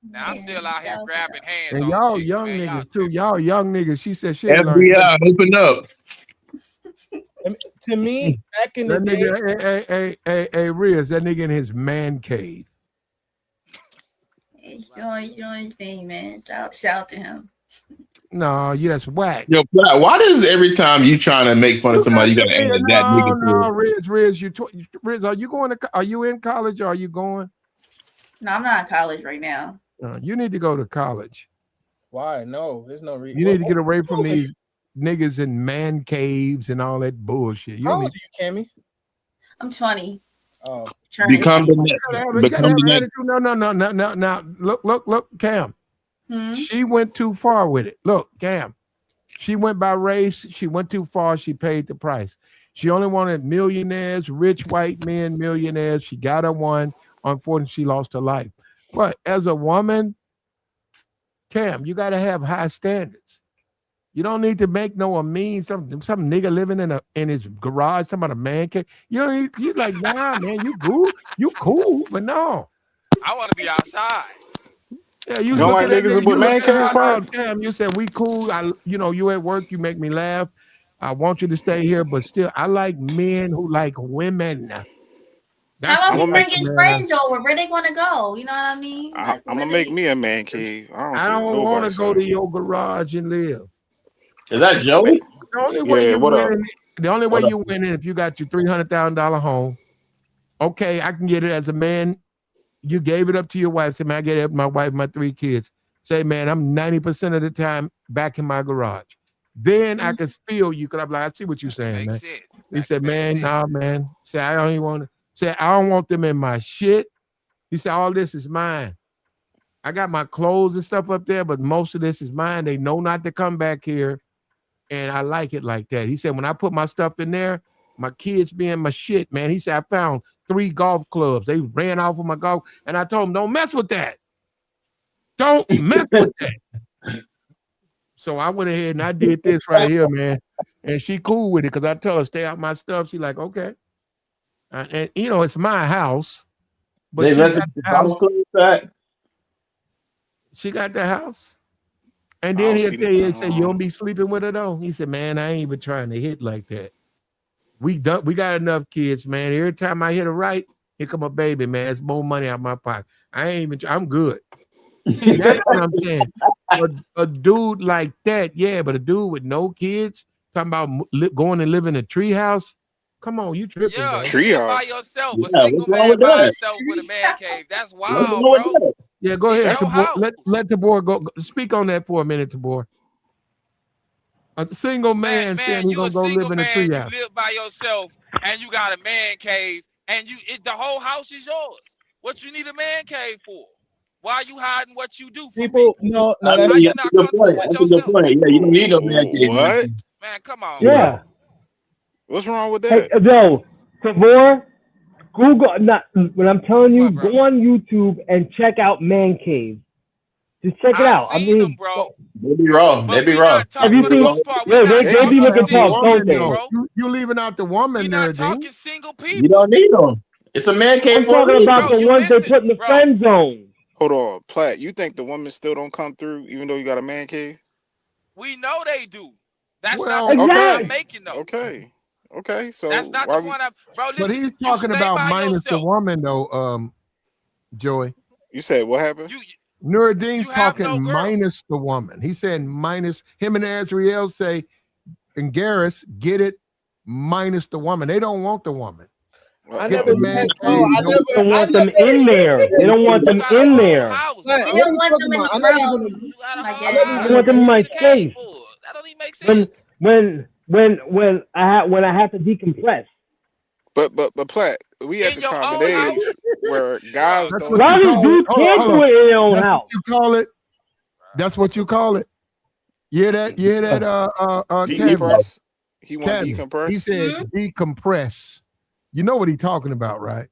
Now I'm still out here grabbing hands. And y'all young niggas too. Y'all young niggas. She said she ain't learned FBI, open up. To me, back in the day, hey, Riz, that nigga in his man cave. He's doing his thing, man. Shout to him. No, that's whack. Yo, why does every time you trying to make fun of somebody, you gotta answer that nigga? No, Riz, Riz, are you in college or are you going? No, I'm not in college right now. You need to go to college. Why? No, there's no reason. You need to get away from these. niggas in man caves and all that bullshit. You How don't old need are you, Cammy? I'm 20. Oh, Become the you gotta have attitude. No. Look, Cam. She went too far with it. Look, Cam. She went by race. She went too far. She paid the price. She only wanted millionaires, rich white men, millionaires. She got her one. Unfortunately, she lost her life. But as a woman, Cam, you got to have high standards. You don't need to make no mean some nigga living in his garage, some other man cave. You don't need, you like, nah, man, you cool, but no. I want to be outside. Yeah, you don't like looking at niggas with man cave fight? Damn, you said we cool. You at work, you make me laugh. I want you to stay here, but still, I like men who like women. How about we bring his friends over? Where they want to go? You know what I mean? I'm gonna make me a man cave. I don't want to go to your garage and live. Is that Joey? The only way you win. The only way you win if you got your $300,000 home. Okay, I can get it as a man. You gave it up to your wife. Say, man, I get it up to my wife, my 3 kids. Say, man, I'm 90% of the time back in my garage. Then I can feel you because I'm like, I see what you're saying, man. He said, man, nah, man. Say, I don't even want to. Say, I don't want them in my shit. He said, all this is mine. I got my clothes and stuff up there, but most of this is mine. They know not to come back here. And I like it like that. He said, when I put my stuff in there, my kids be in my shit, man. He said, I found 3 golf clubs. They ran off with my golf. And I told them, don't mess with that. Don't mess with that. So I went ahead and I did this right here, man. And she cool with it because I tell her, stay out my stuff. She like, okay. And, you know, it's my house. But they she got the house. She got the house. And then he'll tell you, he said, you don't be sleeping with her though. He said, man, I ain't even trying to hit like that. We got enough kids, man. Every time I hit a right, here come a baby, man. It's more money out of my pocket. I'm good. See, that's what I'm saying. A dude like that, yeah, but a dude with no kids, talking about going and live in a tree house. Come on, you tripping, bro. Tree house by yourself, a single man by himself with a man cave. That's wild, bro. Yeah, go ahead. Let Tabor go. Speak on that for a minute, Tabor. A single man saying he's gonna go live in a tree house. You live by yourself and you got a man cave and the whole house is yours. What you need a man cave for? Why are you hiding what you do? People, no, that's a good point. That's a good point. Yeah, you don't need no man cave. What? Man, come on. Yeah. Bro. What's wrong with that? Hey, yo, Tabor, Google. When I'm telling you, go on YouTube and check out man cave. Just check it out. I mean, them, bro. They be wrong. They be wrong. Have you seen? They be looking tough, don't they? You leaving out the woman there, talking single people. You don't need them. It's a man cave. I'm talking about the ones they put in the friend zone. Hold on, Platt. You think the women still don't come through, even though you got a man cave? We know they do. That's well, not the okay. point I'm making, though. Okay. So that's not the point. Bro, listen, but he's talking about minus yourself. the woman, though. Joey. You said what happened? Nuruddin's talking minus the woman. He's saying minus him and Azriel say, and Garris get it minus the woman. They don't want the woman. I never want them in there. They don't want them in there. They don't want them in the room. I want them in my face. That don't even make sense. When I have to decompress. But Platt, we at the time of age where guys don't. Why do dudes can't do it in their own house? You call it. That's what you call it. You hear that? Decompress. He want to decompress. He said decompress. You know what he's talking about, right?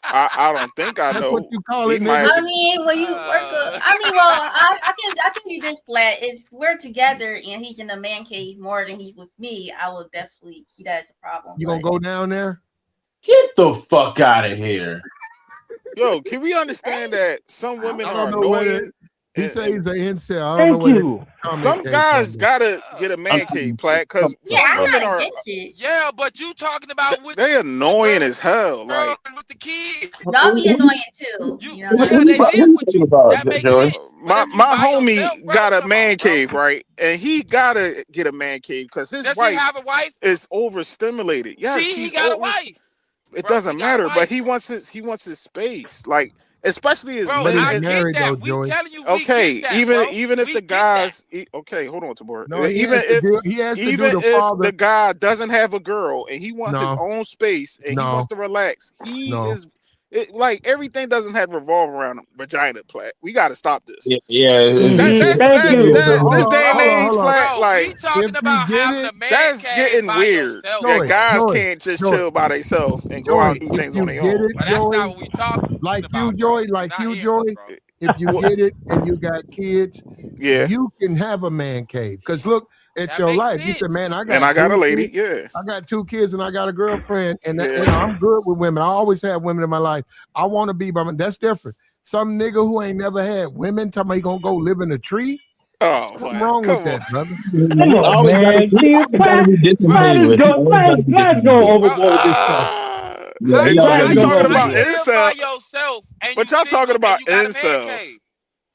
I don't think I know. That's what you call it. I mean, when you work I can do this, Flat. If we're together and he's in the man cave more than he's with me, I will definitely see that as a problem. You gonna go down there? Get the fuck out of here. Yo, can we understand that some women are annoying? He says he's an incel. I don't know some guys gotta get a man cave, Platt, because women are. Yeah, but you talking about they annoying as hell. Like with the kids, y'all be annoying too. That makes sense. My homie got a man cave, right? And he gotta get a man cave because his wife is overstimulated. Yeah, he got a wife. It doesn't matter, but he wants his space. Like especially as Bro, But men. he's I get married though, that. We Joey. telling you, we Okay, get that, bro. even if We the get that. guys, okay, hold on, Tabor. No, he Even has to if do. He has to do even the if father. the guy doesn't have a girl and he wants his No, own space and he wants no, to relax, he no. is like everything doesn't have to revolve around vagina, Plat. We got to stop this. Thank you. This day and age, Hold on. Plat. Bro, Like we talking If you about get having it, a man that's cave getting by weird. yourself, That Joey, bro. guys Joey, can't just Joey, chill by themselves and go out Joey, and do if things you on their get own. it, But that's Joey, not what we talking like you, about, bro. Joey, You're like not you, hearing us, Joey, bro. if you What? get it and you got kids, Yeah, you can have a man cave. Because look at That your makes life. You said, sense. man, I and got I got a 2 lady. kids. Yeah, I got 2 kids and I got a girlfriend, and that, yeah. I'm good with women. I always have women in my life. I want to be by my. That's different. Some nigga who ain't never had women tell me he gonna go live in a tree. Oh, Something Plat, wrong with come that, on. brother. Come on, man. See, Brad is going overboard with this stuff. And Brad we is going talking How about you overboard. live by incel, yourself and but you y'all talking single and about you got a man incels. cave?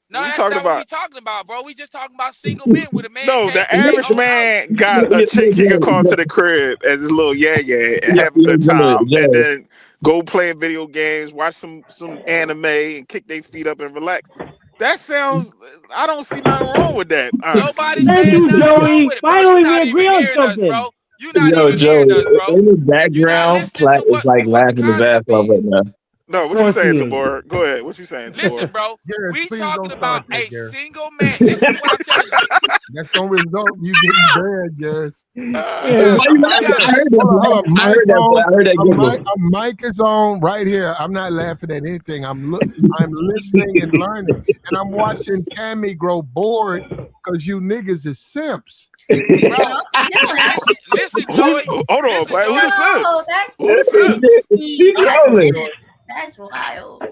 No, We that's talking not what we about talking about, bro. We just talking about single men with a man no. cave The in their average own house. man got a chick he can call to the crib as his little yeah and have a good time, and then go play video games, watch some anime, and kick their feet up and relax. That sounds. I don't see nothing wrong with that, honestly. Nobody's Thank saying you, nothing wrong Joey. with it, bro. Finally, You're we not agree even on hearing us, something. bro. You're not even Joey, hearing us, bro. in the You're not background, listening Platt to is like what the laughing his ass concept off right is. now. No, Of what you course saying, he is. Tabor? Go ahead. What you saying, Listen, Tabor? bro. Garrett, We please talking don't about start that, a Garrett. single man. Listen to what I'm telling you. That's gonna result in you getting banned, Garrett. Yeah, Why you you laughing? got I heard that, Hold Platt. on, I mic heard that, on. Platt. I heard that giggle. A mic is on right here. I'm not laughing at anything. I'm listening and learning, and I'm watching Cammy grow bored because you niggas is simps. bro. No, Listen, Joey. Hold on, Listen, Platt. Who Joey. the no, Sims? that's Who the Sims? He's trolling. that's wild.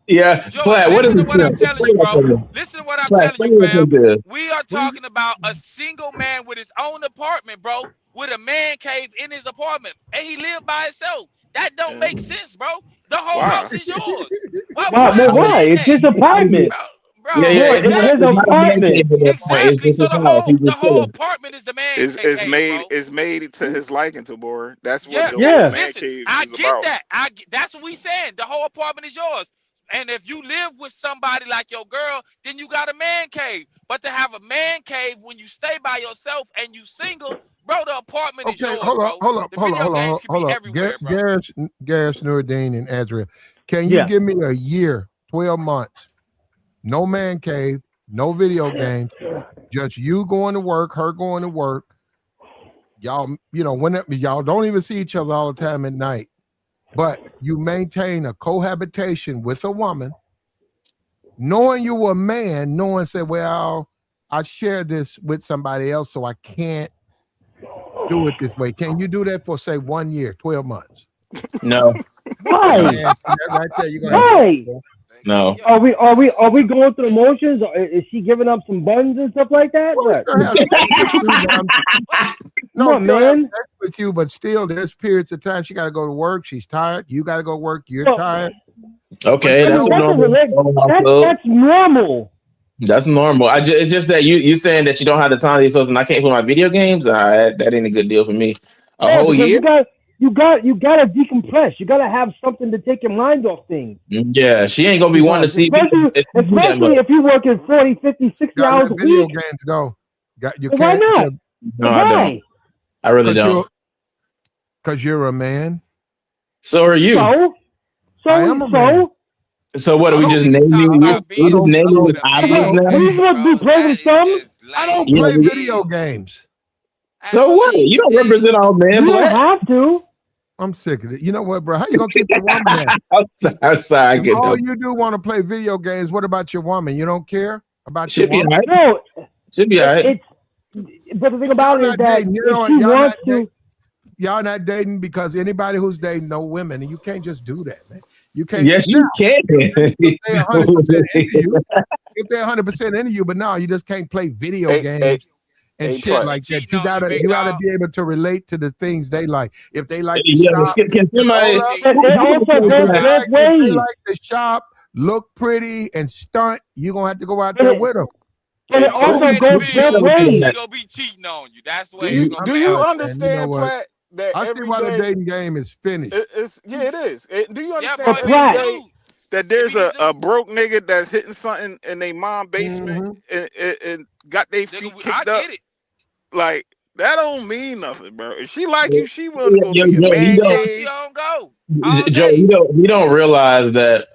Yeah, Joey, Platt, what is listen to it? what I'm telling you, bro. Listen to what I'm Platt, telling tell you, me what fam. this is. We are talking about a single man with his own apartment, bro, with a man cave in his apartment, and he lived by himself. That don't Yeah. make sense, bro. The whole Why? house is yours. Why would you Why? have Well, a why? man It's his cave, apartment. Yeah, bro? Boy, it's it's not, his it's not a man apartment. cave at that point. It's Exactly. just So his house. He's the just whole chilling. apartment is the man It's cave, bro. made to his liking, Tabor. That's what Yeah, the whole Yeah. man listen, cave I is get about. that. That's what we saying. The whole apartment is yours. And if you live with somebody like your girl, then you got a man cave. But to have a man cave when you stay by yourself and you single, bro, the apartment is Okay, yours, bro. The video games can be everywhere, bro. Garrett, Nuruddin, and Azrael. Can you Yeah. give me a year, 12 months, no man cave, no video games, just you going to work, her going to work. Y'all, whenever y'all don't even see each other all the time at night, but you maintain a cohabitation with a woman, knowing you were a man, knowing say, well, I share this with somebody else, so I can't do it this way. Can you do that for say 1 year, 12 months? No, Why? Man, that right there, you're gonna Why? no. Are we going through the motions? Or is she giving up some buns and stuff like that? What? still have sex with you, man. Come on, still have man. sex with you, but still there's periods of time she gotta go to work, she's tired, you gotta go to work, you're So- tired. Okay, I that's mean, normal. that's normal. That's normal. It's just that you saying that you don't have the time to yourself and I can't play my video games. That ain't a good deal for me. A whole Because year? you gotta decompress. You gotta have something to take your mind off things. Yeah, she ain't gonna be wanting to see me. Especially if you're working 40, 50, 60 Gotta hours let a video week. games go. You Why can't. not? No, I don't. I really don't. Because you're a man. So are you. I am a man. So what are we just naming? We just naming with obvious now. We supposed to be playing some. I don't play video games. So what? You don't represent all men. You don't have to. I'm sick of it. You know what, bro? How you gonna keep your woman at? I'm sorry. I get all that. you do want to play video games. What about your woman? You don't care about Should your be woman? all right. No, Should be all right. But the thing about it is that dating. if she wants to, y'all not dating because anybody who's dating no women, and you can't just do that, man. You can't. Yes, you can. If they're 100% into you, if they're 100% into you, but no, you just can't play video games and shit like that. You gotta be able to relate to the things they like. If they like to shop, can somebody? if they like to shop, look pretty, and stunt, you're gonna have to go out there with them. But it also goes both ways. She gonna be cheating on you. That's the way it's gonna Do be. you understand, Platt? That I see every why the day dating game is finished. it is. Do you understand? But every Platt, day that there's a broke nigga that's hitting something in their mom basement and got their feet kicked up. Get it. Like that don't mean nothing, bro. If she like you, she willing to go to your Joe, man She cave. don't go. Joe, you don't realize that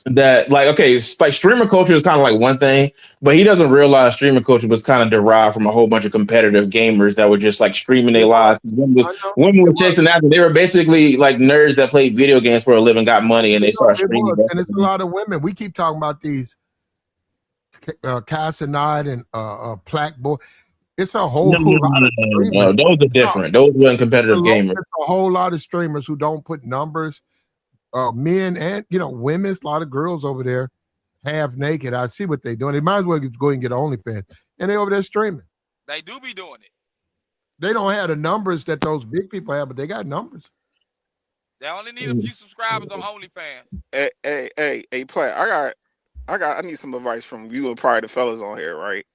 like, okay, it's like streamer culture is kind of like one thing, but he doesn't realize streamer culture was kind of derived from a whole bunch of competitive gamers that were just like streaming their lives. Women were chasing after. They were basically like nerds that played video games for a living, got money, and they started streaming. And it's a lot of women. We keep talking about these Casanide and Plaque Boy. It's a whole lot of streamers. No, those are different. Those weren't competitive gamers. It's a whole lot of streamers who don't put numbers. Men and women's, a lot of girls over there half naked. I see what they're doing. They might as well go and get OnlyFans, and they over there streaming. They do be doing it. They don't have the numbers that those big people have, but they got numbers. They only need a few subscribers on OnlyFans. Hey, play. I need some advice from you and probably the fellas on here, right?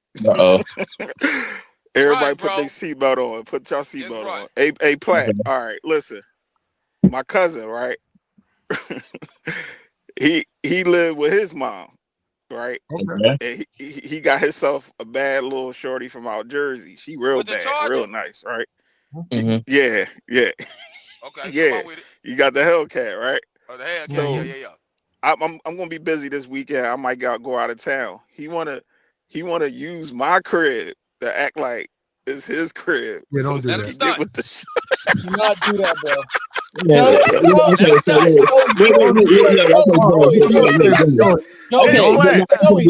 Everybody put their seatbelt on. Put your seatbelt on. Hey, play. All right, listen. My cousin, right? he lived with his mom, right? Okay. And he got himself a bad little shorty from out Jersey. She real bad, real nice, right? Mm-hmm. Yeah. Okay. Yeah. You got the Hellcat, right? Oh, the Hellcat. So, Yeah. I'm gonna be busy this weekend. I might go out of town. He wanna use my crib to act like it's his crib. Yeah, don't do that. that. Get with the Do not do that, bro.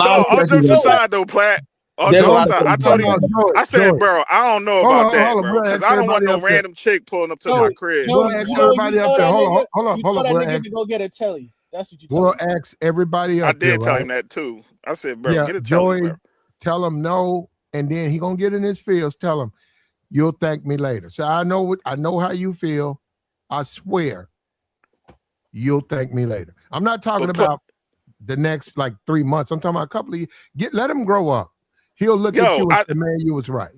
All jokes aside, though, Platt. All jokes aside, I told him. I said, bro, I don't know about that, bro, because I don't want no random chick pulling up to my crib. Hold on. That nigga to go get a telly. That's what you told We'll me. ask everybody up I did there, tell him that too. I said, bro, get a telly, Joey, bro. tell him no, and then he gonna get in his feels. Tell him you'll thank me later. So I know how you feel. I swear, you'll thank me later. I'm not talking about the next like 3 months. I'm talking about a couple of years. Let him grow up. He'll look at you and say, man, you was right.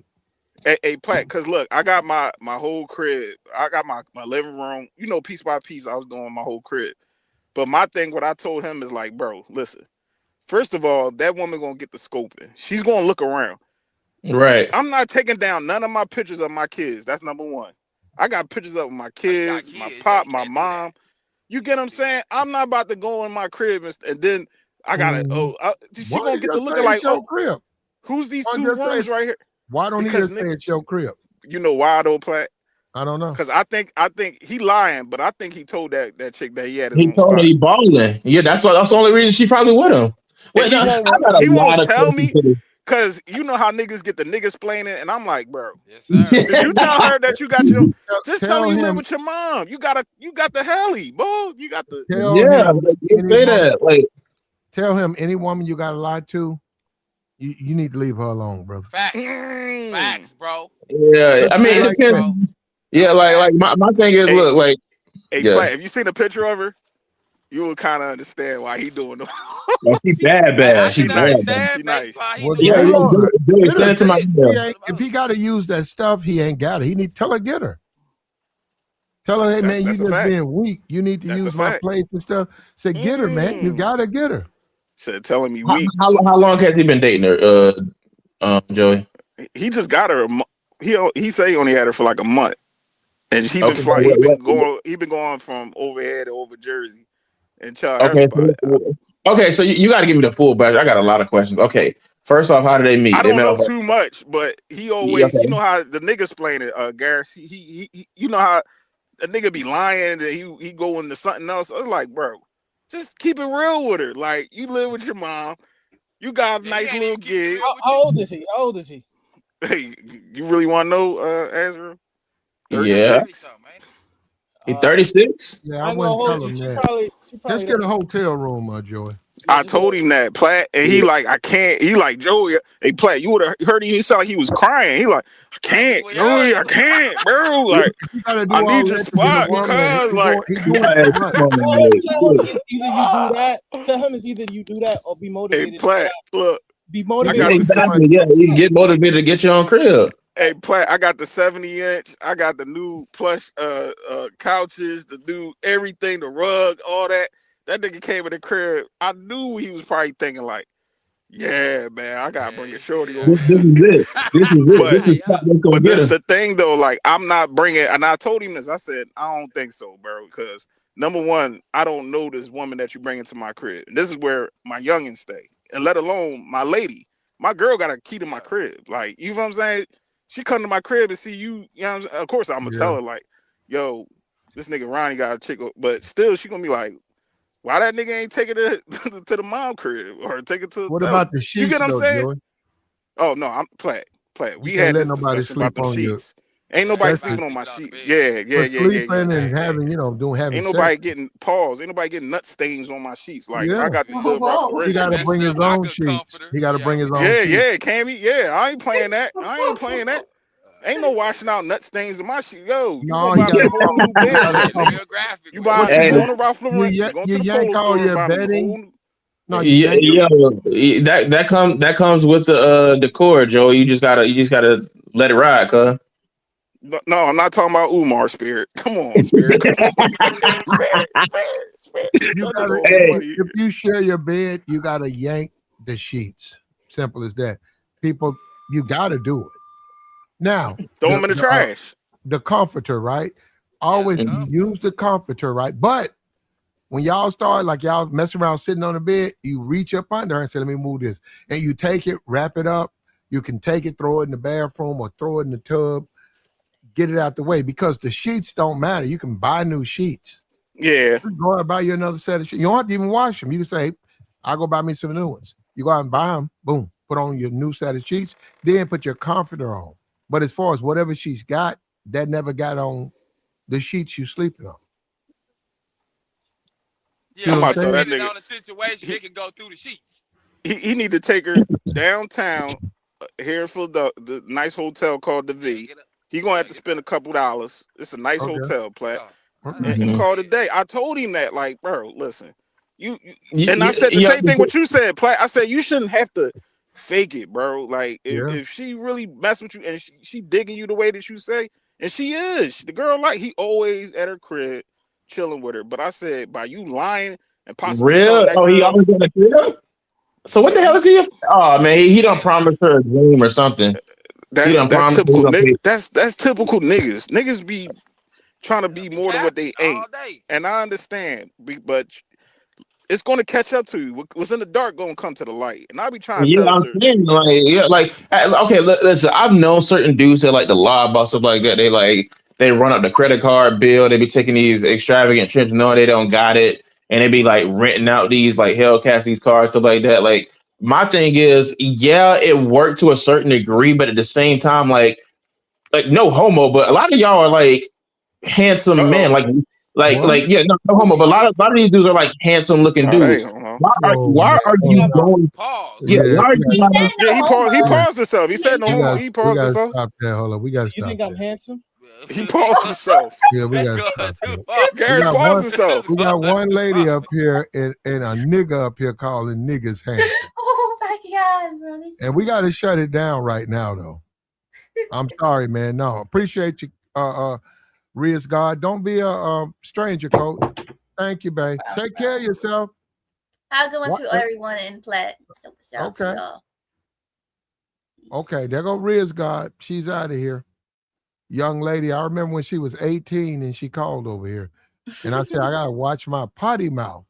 Hey, Platt, because look, I got my whole crib. I got my living room, piece by piece. I was doing my whole crib. But my thing, what I told him is like, bro, listen. First of all, that woman gonna get the scoping. She's gonna look around. Right. I'm not taking down none of my pictures of my kids. That's number one. I got pictures of my kids, my pop, my mom. You get what I'm saying? I'm not about to go in my crib and then I gotta. She gonna get the look like, crib. Who's these two rooms right here? Why don't he just say it's your crib? You know why though, Platt? I don't know. Because I think he lying, but I think he told that chick that he had his He own told spot. her he balling. Yeah, that's the only reason she probably with him. Wait, he won't tell me because you know how niggas get the niggas playing it, and I'm like, bro, yes, sir. Did you tell her that you got your tell her you live with your mom? You got the heli, bro. You got the say that. Like, tell him any woman you got to lie to, you need to leave her alone, brother. Facts, bro. Yeah, I mean, it depends. Yeah, like my thing is, look, like, Platt, have you seen a picture of her? You will kind of understand why he doing them. She's bad. She's nice. She nice. If he got to use that stuff, he ain't got it. He need tell her get her. Tell her, hey man, you just being weak. You need to use my place and stuff. Say get her, man. You gotta get her. Said telling me weak. How long has he been dating her, Joey? He just got her. He said he only had her for like a month, and he been flying. He been going from over here to over Jersey. And okay, so you got to give me the full back. I got a lot of questions. Okay, first off, how did they meet? I don't know too much, but he always, you know how the niggas playing it, Garris. He you know how a nigga be lying that he go into something else. I was like, bro, just keep it real with her. Like, you live with your mom, you got a nice little gig. How old is he? Hey, you really want to know, Ezra? 36? Yeah. He 36? Yeah, I wouldn't tell him that. Just get a hotel room, Joey. I told him that, Platt, and he like, I can't. He like, Joey, hey, Platt, you would have heard him. He sound like he was crying. He like, I can't, Joey, I can't, bro. Like, I need your spot, cuz like. Tell him it's either you do that or be motivated. Hey, Platt, look. Be motivated. Exactly. Yeah, you can get motivated to get your own crib. Hey, Platt, I got the 70-inch. I got the new plush couches, the new everything, the rug, all that. That nigga came in the crib. I knew he was probably thinking like, yeah, man, I gotta bring a shorty over. This is it. This is it. But This is what's gonna get this us. the thing though, like I'm not bringing, and I told him this. I said I don't think so, bro, because number one, I don't know this woman that you bring into my crib. And this is where my youngins stay, and let alone my lady. My girl got a key to my crib. Like, you know what I'm saying? She come to my crib and see you. You know what I'm saying? Of course, I'm gonna tell her like, yo, this nigga Ronnie got a chick, but still, she gonna be like, why that nigga ain't take it to the mom crib or take it to? What about the sheets? You get what I'm though, saying? Joey? Oh no, I'm Platt. We You can't had let this nobody discussion about sleep the on you. sheets. Ain't nobody That's sleeping the- on my sheet. Yeah. sleeping and having, you know, having Ain't sex. nobody getting paws. Ain't nobody getting nut stains on my sheets. Like Yeah. I got the good Ralph He Lauren got to sheets. bring his own sheets. He got to bring his own sheets. Yeah, Cammy. Yeah, I ain't playing that. Ain't no washing out nut stains in my sheet. Yo, you No, gonna he buy me got a whole new bed set, nigga. You buy, Hey, you going to Ralph Lauren, you you going you to the yank polo all store, your buy me a bedding. whole. No, you yank. that comes with the cord, Joe. You just gotta let it ride, cuz. No, I'm not talking about Umar Spirit. Come on, Spirit. Come on, Spirit. You That gotta, nigga if, funny. if you share your bed, you gotta yank the sheets. Simple as that. People, you gotta do it. Now, Throw them in the trash. The comforter, right? Always use the comforter, right? But when y'all start, like y'all messing around sitting on the bed, you reach up under and say, let me move this. And you take it, wrap it up. You can take it, throw it in the bathroom or throw it in the tub, get it out the way, because the sheets don't matter. You can buy new sheets. Yeah. You go out and buy you another set of sheets. You don't have to even wash them. You can say, I'll go buy me some new ones. You go out and buy them, boom, put on your new set of sheets, then put your comforter on. But as far as whatever she's got, that never got on the sheets you sleeping on. Yeah, I'm but saying? depending on the situation, it can go through the sheets. He need to take her downtown here in Philadelphia, the nice hotel called the V. He gonna have to spend a couple dollars. It's a nice hotel, Platt, and call it a day. I told him that, like, bro, listen, and I said the same thing what you said, Platt. I said you shouldn't have to fake it, bro. Like if she really mess with you and she digging you the way that you say, and she is the girl, like he always at her crib chilling with her. But I said by you lying and possibly telling that girl, he always got a crib? So what the hell is he? Oh man, he don't promise her a dream or something. That's typical. That's typical niggas. Niggas be trying to be more than what they ain't, and I understand, but it's going to catch up to you. What's in the dark going to come to the light, and I be trying to tell her. Okay, listen. I've known certain dudes that like to lie about stuff like that. They run up the credit card bill. They be taking these extravagant trips, knowing they don't got it, and they be like renting out these like Hellcats, these cars, stuff like that. Like my thing is, yeah, it worked to a certain degree, but at the same time, like no homo, but a lot of y'all are like handsome men, like no homo, but a lot of these dudes are like handsome looking dudes. Why are you going? He paused himself. He said no homo. He paused himself. Stop that. Hold on. We got to stop. You think I'm handsome? He paused himself. Yeah, we got to stop that. Garrett's paused himself. We got one lady up here and a nigga up here calling niggas handsome. Oh my God, bro. And we got to shut it down right now, though. I'm sorry, man. No, appreciate you, Riz God. Don't be a stranger, coach. Thank you, babe. Take care of yourself. I'll go into everyone in Platt. Okay. Okay, there go Riz God. She's out of here. Young lady, I remember when she was 18 and she called over here. And I said, I got to watch my potty mouth.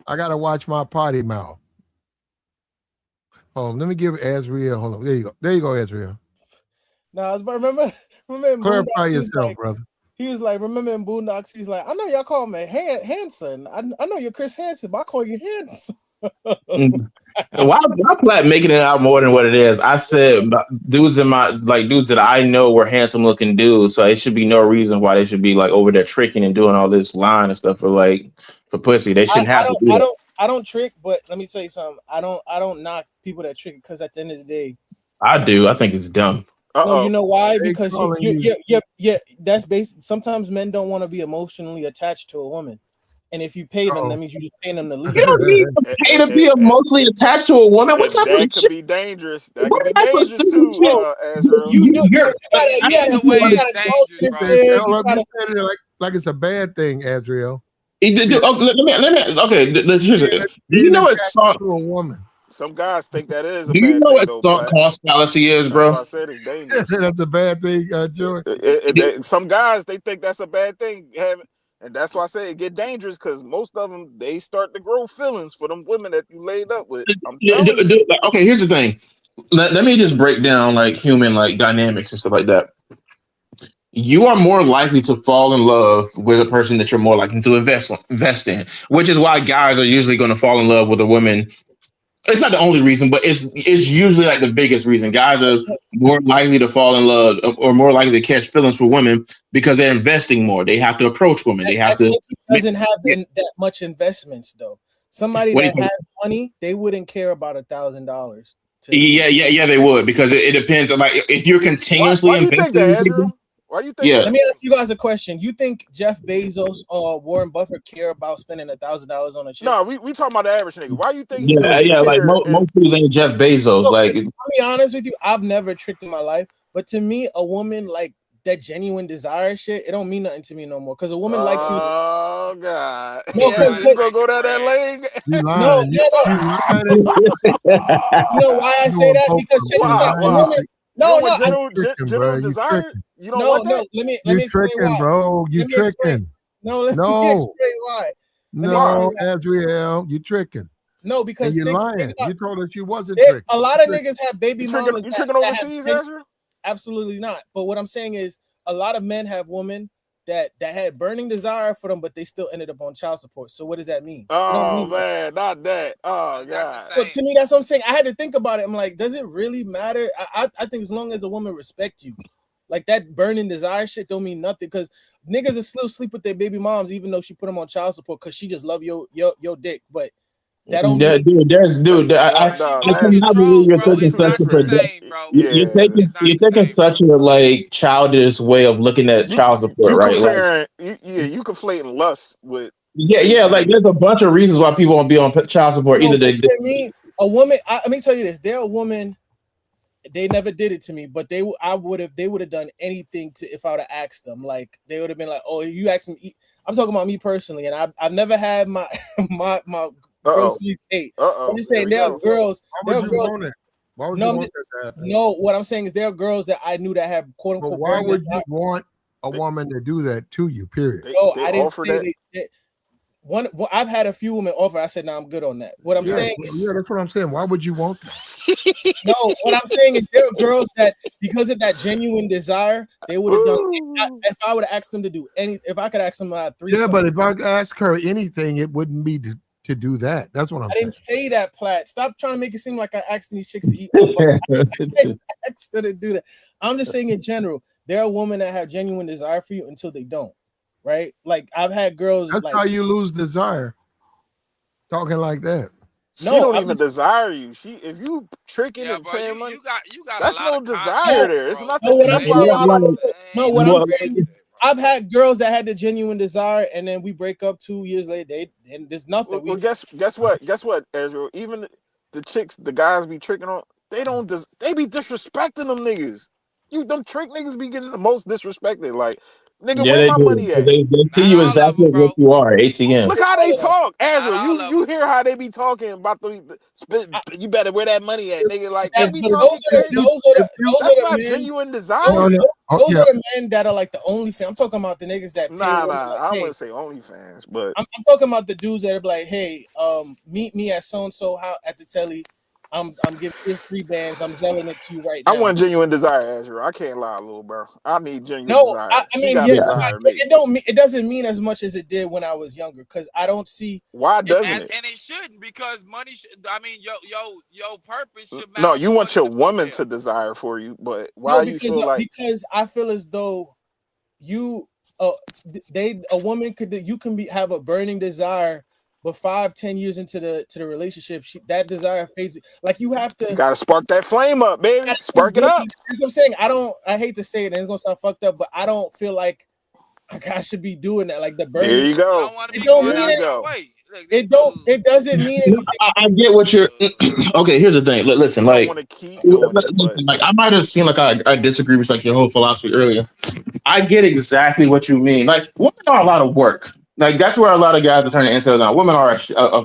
I got to watch my potty mouth. Oh, let me give Azriel. Hold on. There you go. There you go, Azriel. No, remember in Clarify Boondocks, yourself, brother. He was like, remember in Boondocks, he's like, I know y'all call me Hanson. I know you're Chris Hansen, but I call you Hanson. Why Platt making it out more than what it is? I said dudes that I know were handsome looking dudes, so it should be no reason why they should be like over there tricking and doing all this line and stuff for pussy. They shouldn't have to do that. I don't trick, but let me tell you something. I don't knock people that trick because at the end of the day, I do. I think it's dumb. No, you know why? Because that's based. Sometimes men don't want to be emotionally attached to a woman, and if you pay them, that means you just pay them to leave. You don't need to pay to be emotionally attached to a woman. What type that of could be dangerous. That could be dangerous too, Like it's a bad thing, Azriel. Let me. Okay, here's it. Do you know what sunk? To a woman. Some guys think that is a Do you bad know thing, what though, sunk Platt. cost fallacy is, That's why bro? I said it's dangerous. That's a bad thing, George. Some guys, they think that's a bad thing, and that's why I say it get dangerous, because most of them, they start to grow feelings for them women that you laid up with. I'm telling you. Okay, here's the thing. Let me just break down like human like dynamics and stuff like that. You are more likely to fall in love with a person that you're more likely to invest in, which is why guys are usually going to fall in love with a woman. It's not the only reason, but it's usually like the biggest reason. Guys are more likely to fall in love or more likely to catch feelings for women because they're investing more. They have to approach women. They have to. Doesn't have that much investments though. Somebody that has money, they wouldn't care about $1,000. Yeah, they would, because it depends on, like, if you're continuously why you investing think that, in Ezra? people. Why you think Let me ask you guys a question. You think Jeff Bezos or Warren Buffett care about spending $1,000 on a chick? No, we talking about the average nigga. Why you think? Yeah, like most people ain't Jeff Bezos. Like, I'll be honest with you, I've never tricked in my life, but to me, a woman like that genuine desire shit, it don't mean nothing to me no more. Because a woman likes you. Oh God! No, yeah, you gonna go down that lane? You lying? No. You know why I say that? Because check this out. A woman. No, general desire. You don't want that? Let me explain why. Bro. You tricking. Let me explain why. No, Azriel, you tricking. No, because you're lying. You told us you wasn't tricking. tricking. A lot of niggas have baby mamas. You tricking overseas, Ezra? Absolutely not. But what I'm saying is, a lot of men have women that had burning desire for them, but they still ended up on child support. So what does that mean? Oh man, not that. Oh God. But to me, that's what I'm saying. I had to think about it. I'm like, does it really matter? I think as long as a woman respects you, like that burning desire shit don't mean nothing, because niggas will still sleep with their baby moms even though she put them on child support because she just love your dick. But that don't I cannot believe you're taking such a you're taking such a like childish way of looking at child support, right? You conflating lust with like there's a bunch of reasons why people won't be on child support. Either they a woman. Let me tell you this: they're a woman. They never did it to me, but they would have done anything to if I would have asked them. Like they would have been like, "Oh, you asked them." I'm talking about me personally, and I've never had my girls date. I'm just saying there are girls. Why would you want it? Why would you want that? No, what I'm saying is there are girls that I knew that have quote unquote. But why would you want a woman to do that to you? Period. No, I didn't say that. I've had a few women offer. I said, "No, I'm good on that." What I'm saying is, that's what I'm saying. Why would you want that? No, what I'm saying is there are girls that because of that genuine desire, they would have done. If I would have asked them to do if I could ask them three. Yeah, but if I ask her anything, it wouldn't be to do that. That's what I'm saying. I didn't say that, Platt. Stop trying to make it seem like I asked these chicks to eat. I asked her to do that. I'm just saying in general, there are women that have genuine desire for you until they don't. Right? Like I've had girls. That's how you lose desire. Talking like that. She don't even desire you. If you tricking and paying money, you got that's no desire there. It's not. No, what I'm saying is, I've had girls that had the genuine desire, and then we break up 2 years later. And there's nothing. Well, guess what, Ezra? Even the chicks, the guys be tricking on. They be disrespecting them niggas. Them trick niggas be getting the most disrespected. Like, nigga, where my money at? They tell you exactly what you are. ATM. Look how they talk, Ezra. You hear how they be talking about the spit. You better where that money at, nigga. Like they be talking. That's not genuine desire. Those are the men that are like the OnlyFans. I'm talking about the niggas that. Nah. I wouldn't say OnlyFans, but I'm talking about the dudes that are like, hey, meet me at so and so how at the telly. I'm giving you 3 bands. I'm selling it to you right now. I want genuine desire, Ezra. I can't lie, little bro. I need genuine desire. I mean, it doesn't mean as much as it did when I was younger, because I don't see why doesn't it. And it shouldn't, because money. I mean, your purpose should matter. No, you want your woman to desire for you, but why you feel like? Because I feel as though you, a woman have a burning desire. But 5-10 years into the relationship, that desire fades. Like you have to. You gotta spark that flame up, baby. Spark it up. That's what I'm saying. I hate to say it, and it's gonna sound fucked up, but I don't feel like I should be doing that. Like the burning. There you go. It don't mean it. It doesn't mean anything. I get what you're. Okay, here's the thing. Listen, like, like I might have seemed like I disagree with like your whole philosophy earlier. I get exactly what you mean. Like, women are a lot of work. Like that's where a lot of guys are turning incels on. Women are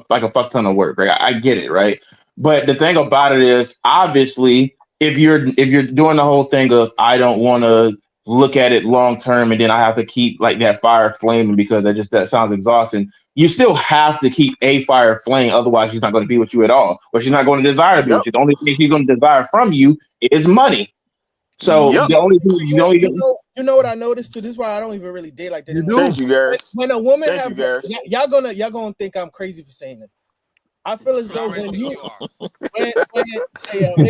like a fuck ton of work, right? I get it, right? But the thing about it is, obviously, if you're doing the whole thing of I don't want to look at it long term, and then I have to keep like that fire flaming because that sounds exhausting. You still have to keep a fire flame, otherwise she's not going to be with you at all, or she's not going to desire to be Yep. with you. The only thing she's going to desire from you is money. So Yep. the only thing You know what I noticed too. This is why I don't even really date like that You anymore. do. Thank you, Garris. When a woman Thank have you, Garris. y'all gonna think I'm crazy for saying this. I feel as You though already when think you you are. when it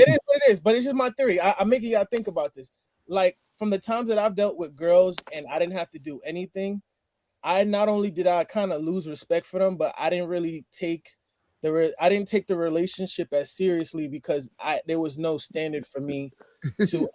is what it is, but it's just my theory. I'm making y'all think about this. Like from the times that I've dealt with girls and I didn't have to do anything, I not only did I kind of lose respect for them, but I didn't really take the relationship as seriously because there was no standard for me to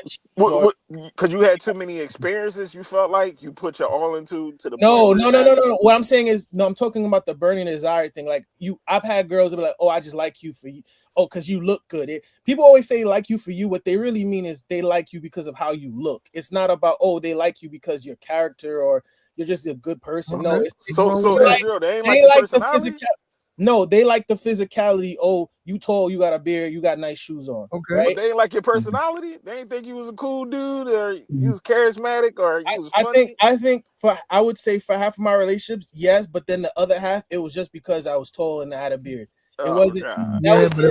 cheat or Because you had too many experiences, you felt like you put your all into to the point no. where it's actually, What I'm saying is, no, I'm talking about the burning desire thing. Like I've had girls that be like, "Oh, I just like you for you. Oh, because you look good." People always say like you for you. What they really mean is they like you because of how you look. It's not about they like you because your character or you're just a good person. No, Okay. so they like, Israel, they ain't they like your like the personality. physical. No, they like the physicality. Oh, you tall, you got a beard, you got nice shoes on. Okay. Right? But they ain't like your personality. They ain't think you was a cool dude, or you was charismatic, or you was funny. I think I would say for half of my relationships, yes, but then the other half, it was just because I was tall and I had a beard. It Oh wasn't God. that Yeah, was but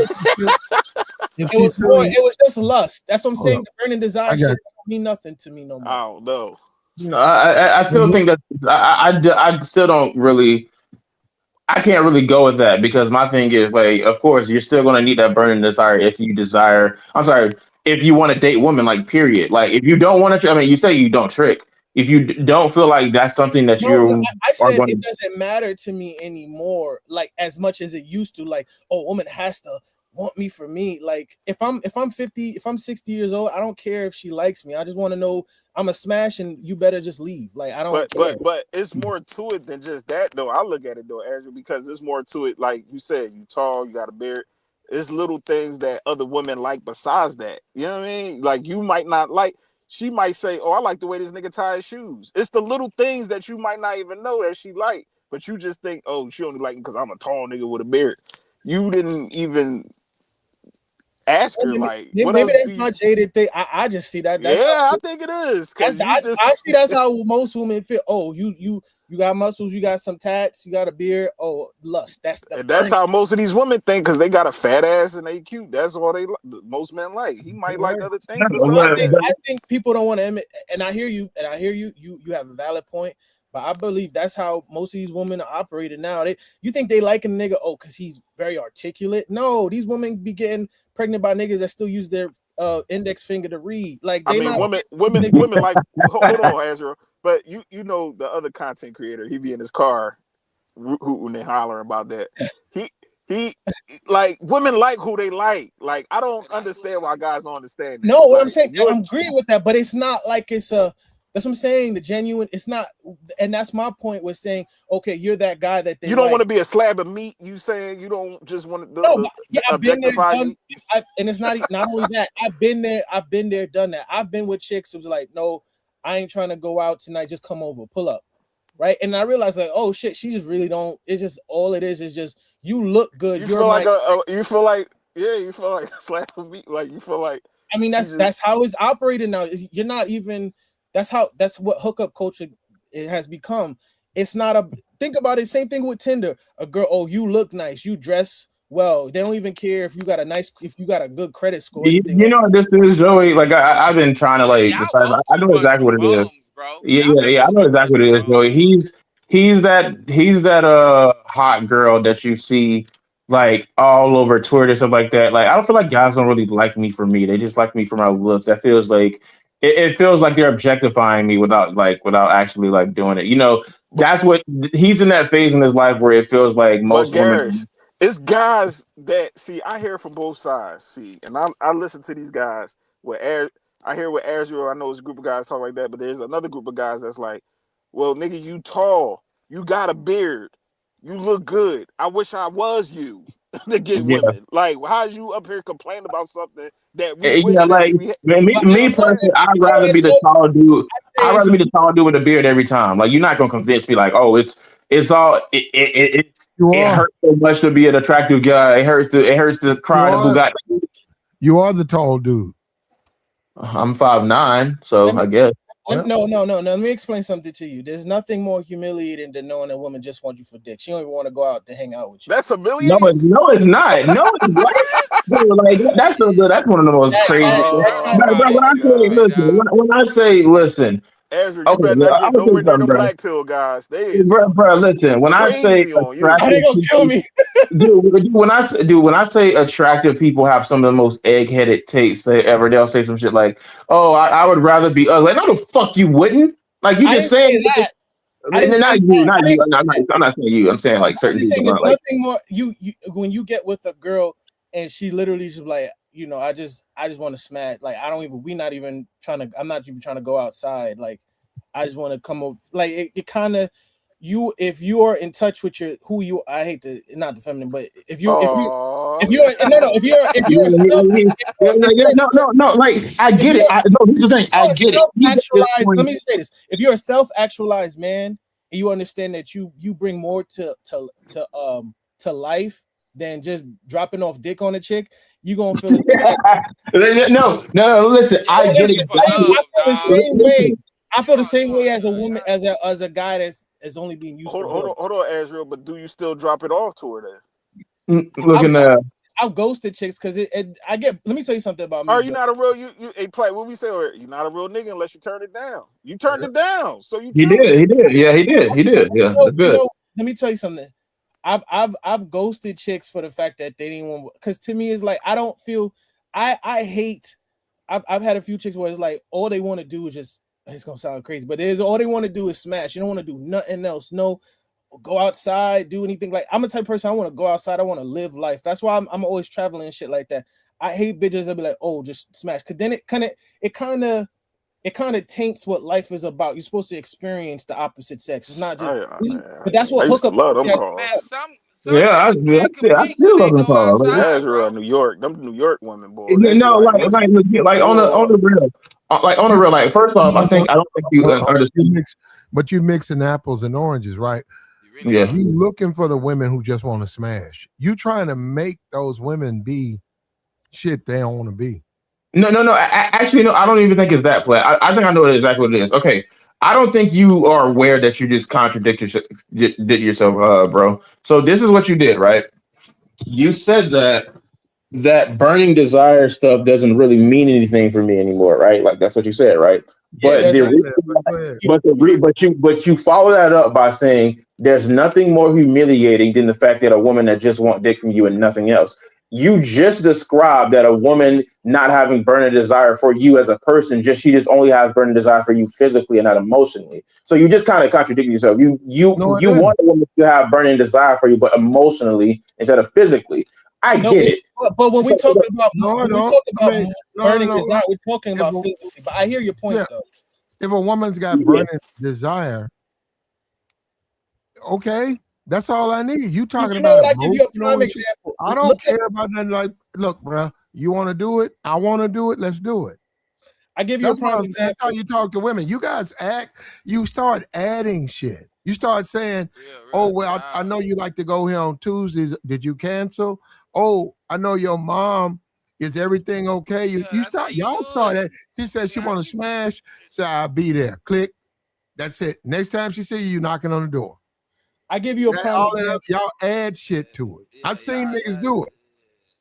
if it she's was more, feeling, it was just lust. That's what I'm hold saying. up, The burning desire I shit got don't mean nothing to me no more. I don't know. No, I still think that I still don't really. I can't really go with that because my thing is like, of course, you're still gonna need that burning desire if you desire. I'm sorry, if you want to date women, like period. Like if you don't want to, I mean, you say you don't trick. If you don't feel like that's something that No, you I are said going it to, doesn't matter to me anymore, like as much as it used to. Like, oh, woman has to want me for me. Like, if I'm 50, if I'm 60 years old, I don't care if she likes me. I just want to know I'm a smash, and you better just leave. Like, I don't care. But it's more to it than just that though. I look at it though, Ezra, because there's more to it. Like you said, you tall, you got a beard. It's little things that other women like besides that. You know what I mean? Like you might not like. She might say, "Oh, I like the way this nigga tie his shoes." It's the little things that you might not even know that she like, but you just think, "Oh, she only like me because I'm a tall nigga with a beard." You didn't even ask her like, "What Maybe else do that's you?" my jaded thing. I just see that. That's how Yeah, I think it is because you just. I see that's how most women feel. Oh, you got muscles, you got some tats, you got a beard. Oh, lust. That's the And that's burning. how most of these women think because they got a fat ass and they cute. That's all they most men like. He might like other things besides that. I think people don't want to admit, and I hear you, you have a valid point, but I believe that's how most of these women are operating now. You think they like a nigga, because he's very articulate? No, these women be getting pregnant by niggas that still use their index finger to read. Like I they mean, not women like. Hold on, Azra. But you know the other content creator, he be in his car hooting and hollering about that. He like women like who they like. Like I don't understand why guys don't understand that. No, what I'm Like saying, I'm agreeing with that, but it's not like it's a. That's what I'm saying. The genuine, it's not, and that's my point with saying, okay, you're that guy that they. You don't like. want to be a slab of meat. You saying you don't just want to No, yeah, I've been there, objectify done, you. and it's not only that. I've been there, done that. I've been with chicks who was like, no, I ain't trying to go out tonight. Just come over, pull up, right? And I realized like, oh shit, she just really don't. It's just all it is just you look good. You You're feel my. like you feel like you feel like a slab of meat. Like you feel like. I mean, that's how it's operating now. You're not even. That's what hookup culture it has become. It's not a think about it. Same thing with Tinder. A girl, oh, you look nice, you dress well. They don't even care if you got a good credit score. Anything. you know what this is, Joey. Like I've been trying to like decide. I know exactly what it is. Yeah. I know exactly what it is, Joey. He's that hot girl that you see like all over Twitter, stuff like that. Like I don't feel like guys don't really like me for me. They just like me for my looks. That feels like it feels like they're objectifying me without actually like doing it. You know, that's what he's in that phase in his life where it feels like But most Garris, women. it's guys that see. I hear from both sides. See, and I listen to these guys. I hear with Azure. I know it's a group of guys talk like that, but there's another group of guys that's like, "Well, nigga, you tall, you got a beard, you look good. I wish I was you." the gay Yeah. women. Like, how's you up here complaining about something that we Yeah, wish that like we had? me But I personally, I'd you know rather what, be the so tall dude. I I'd say rather be the tall dude with a beard every time. Like you're not gonna convince me like, oh, it's all You it are. hurts so much to be an attractive guy. It hurts to You cry the are. Bugatti. You are the tall dude. I'm 5'9", so let me, I guess. Yeah. no. Let me explain something to you. There's nothing more humiliating than knowing a woman just wants you for dick. She don't even want to go out to hang out with you. That's No, humiliating. it's not. No, it's what? Dude, like that's one of the most crazy. That Oh kind But of, my when I say God, listen, dog. when I say listen, Ezra, you okay, better look, not I'm get gonna tell you nowhere near something, them bro. black pill guys. They is Bro, listen. When I say crazy on you. they attractive gonna kill people, me. when I say attractive people have some of the most egg-headed takes they ever, they'll say some shit like, "Oh, I would rather be ugly." No, the fuck you wouldn't. Like you I just didn't say saying, that. I didn't say not you, that. not I you. didn't say that. I'm not saying you. I'm saying like I'm certain just saying people. there's Not like nothing more you when you get with a girl and she literally just like, I just want to smash. Like I don't even I'm not even trying to go outside. Like I just want to come up like it kind of if you are in touch with I hate to not the feminine, but if you're Oh, no. Like I get it. No, here's the thing. I get it. You get this self-actualized, let point. me say this. If you're a self-actualized man and you understand that you bring more to life than just dropping off dick on a chick, you gonna feel the same. No. Listen, I It's get dick for love, I feel the dog. same way. I feel the You same way want as a woman, as a guy that's only being used for hold love. on, hold on, Ezra. But do you still drop it off to her then? looking I've ghosted chicks because I get. Let me tell you something about me. Are you not a real a play? What we say? You're not a real nigga unless you turn it down. You turned it down, so you He killing it. did. Yeah, he did. Yeah, that's good. Let me tell you something. I've ghosted chicks for the fact that they didn't want, because to me it's like I don't feel I hate. I've had a few chicks where it's like all they want to do is just, it's gonna sound crazy, but all they want to do is smash. You don't want to do nothing else. No, go outside, do anything. Like I'm a type of person, I want to go outside, I want to live life. That's why I'm always traveling and shit like that. I hate bitches that be like, oh, just smash, because then it kind of taints what life is about. You're supposed to experience the opposite sex. It's not just, but that's I what used to hookup. love them Man, calls. some I niggas can't compete when still they love the go call. outside, Ezra, bro. New York, them New York women, boy, they be No, like, listen, like on the real, like first off, I don't think you understand. But you mixing apples and oranges, right? You really are. You looking for the women who just want to smash. You trying to make those women be shit they don't want to be. No. Actually, no. I don't even think it's that play. I think I know exactly what it is. Okay, I don't think you are aware that you just did yourself, bro. So this is what you did, right? You said that burning desire stuff doesn't really mean anything for me anymore, right? Like that's what you said, right? Yeah, But that's but you follow that up by saying there's nothing more humiliating than the fact that a woman that just want dick from you and nothing else. You just described that a woman not having burning desire for you as a person, she just only has burning desire for you physically and not emotionally. So you just kind of contradicted yourself. You want a woman to have burning desire for you, but emotionally instead of physically. I get it. But when we talk about burning no. desire, we're talking about physically. But I hear your point though. If a woman's got burning desire, okay, that's all I need. You talking about what? I give you a prime example. I don't care about nothing like, look, bro, you want to do it? I want to do it. Let's do it. I give you a prime example. That's how you talk to women. You guys you start adding shit. You start saying, oh, well, I know you like to go here on Tuesdays. Did you cancel? Oh, I know your mom. Is everything okay? Y'all start. She said she want to smash. Say, I'll be there. Click. That's it. Next time she see you knocking on the door. I give you a prime example. Y'all add shit to it. I've seen niggas do it.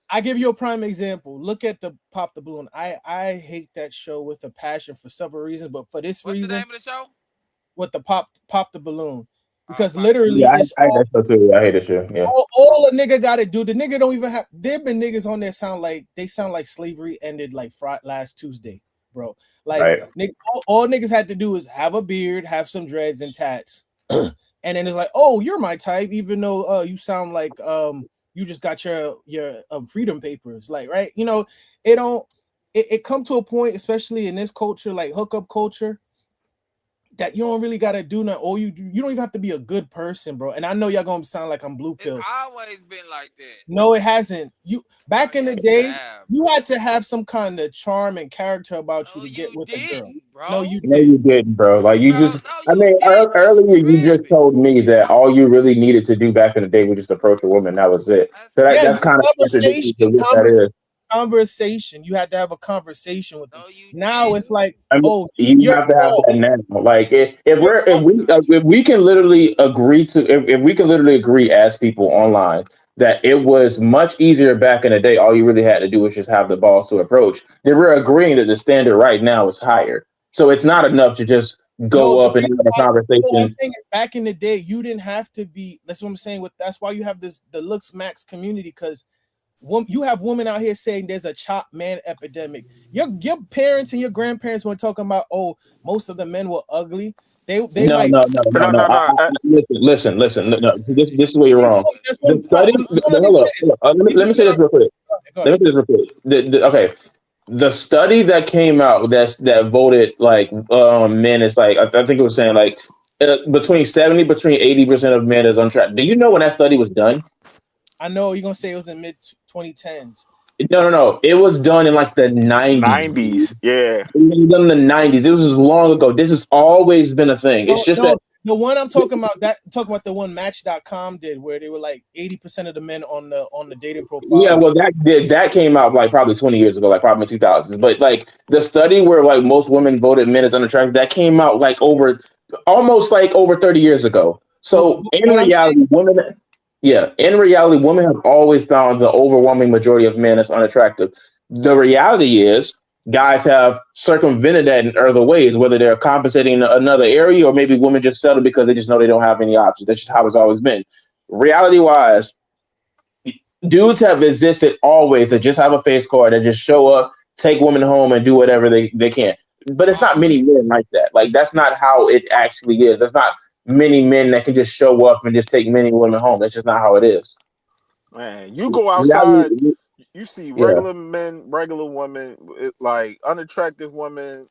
I give you a prime example. Look at the Pop the Balloon. I hate that show with a passion for several reasons, but for this reason. What's the name of the show? With the Pop the Balloon. Because literally, I hate that show too. I hate that show. Yeah. All a nigga got to do. The nigga don't even have. There've been niggas on there sound like slavery ended like last Tuesday, bro. Like all niggas had to do is have a beard, have some dreads and tats, and then it's like, oh, you're my type, even though you sound like you just got your freedom papers, like, right? It come to a point, especially in this culture, like hookup culture. that you don't really gotta do nothing. Or you don't even have to be a good person, bro. And I know y'all gonna sound like I'm blue It's pill. always been like that. No, it hasn't. You back in the Yes, it day, have, you bro. had to have some kind of charm and character about you No, to get you with a girl. didn't, No, bro. you No, did. you didn't, bro. Like you Bro, just. no, I you mean, didn't. You earlier you just tripping. told me that all you really needed to do back in the day was just approach a woman. That was it. That's So Yeah, that's it. kind of conversation, contradictory to what that is. conversation. You had to have a conversation with them. No, you Now it's didn't. like, I mean, oh, you you're have to have tall. that now. Like You're tall. if we can literally agree to if we can literally agree as people online that it was much easier back in the day, all you really had to do was just have the balls to approach. Then we're agreeing that the standard right now is higher. So it's not enough to just No, go the up and reason have a why what I'm conversation. saying is back in the day, you didn't have to be. That's what I'm saying. That's why you have the looks max community, because you have women out here saying there's a chop man epidemic. Your parents and your grandparents were talking about, oh, most of the men were ugly. They No, might. no, no, no, No, no. no, no. Listen. No, this is where you're wrong. That's what The study. no, let me Hold say up. this. These Let me say women this real quick. go Let me ahead. say this real quick. Okay, the study that came out that voted like men is like I think it was saying like between 80% of men is untracked. Do you know when that study was done? I know you're gonna say it was in mid 2010s. No. It was done in like the 90s. 90s. Yeah. It was done in the 90s. This was long ago. This has always been a thing. It's No, just that no, the one I'm talking about the one Match.com did, where they were like 80% of the men on the dating yeah, profiles. well, that came out like probably 20 years ago, like probably in 2000s. But like the study where like most women voted men as unattractive, that came out like almost like over 30 years ago. So in What I'm saying, reality, women have always found the overwhelming majority of men as unattractive. The reality is guys have circumvented that in other ways, whether they're compensating in another area or maybe women just settle because they just know they don't have any options. That's just how it's always been. Reality wise, dudes have existed always that just have a face card and just show up, take women home, and do whatever they can. But it's not many men like that. Like that's not how it actually is. There's not many men that can just show up and just take many women home. That's just not how it is. Man, you go outside, Reality, you see yeah. regular men, regular women, like unattractive women,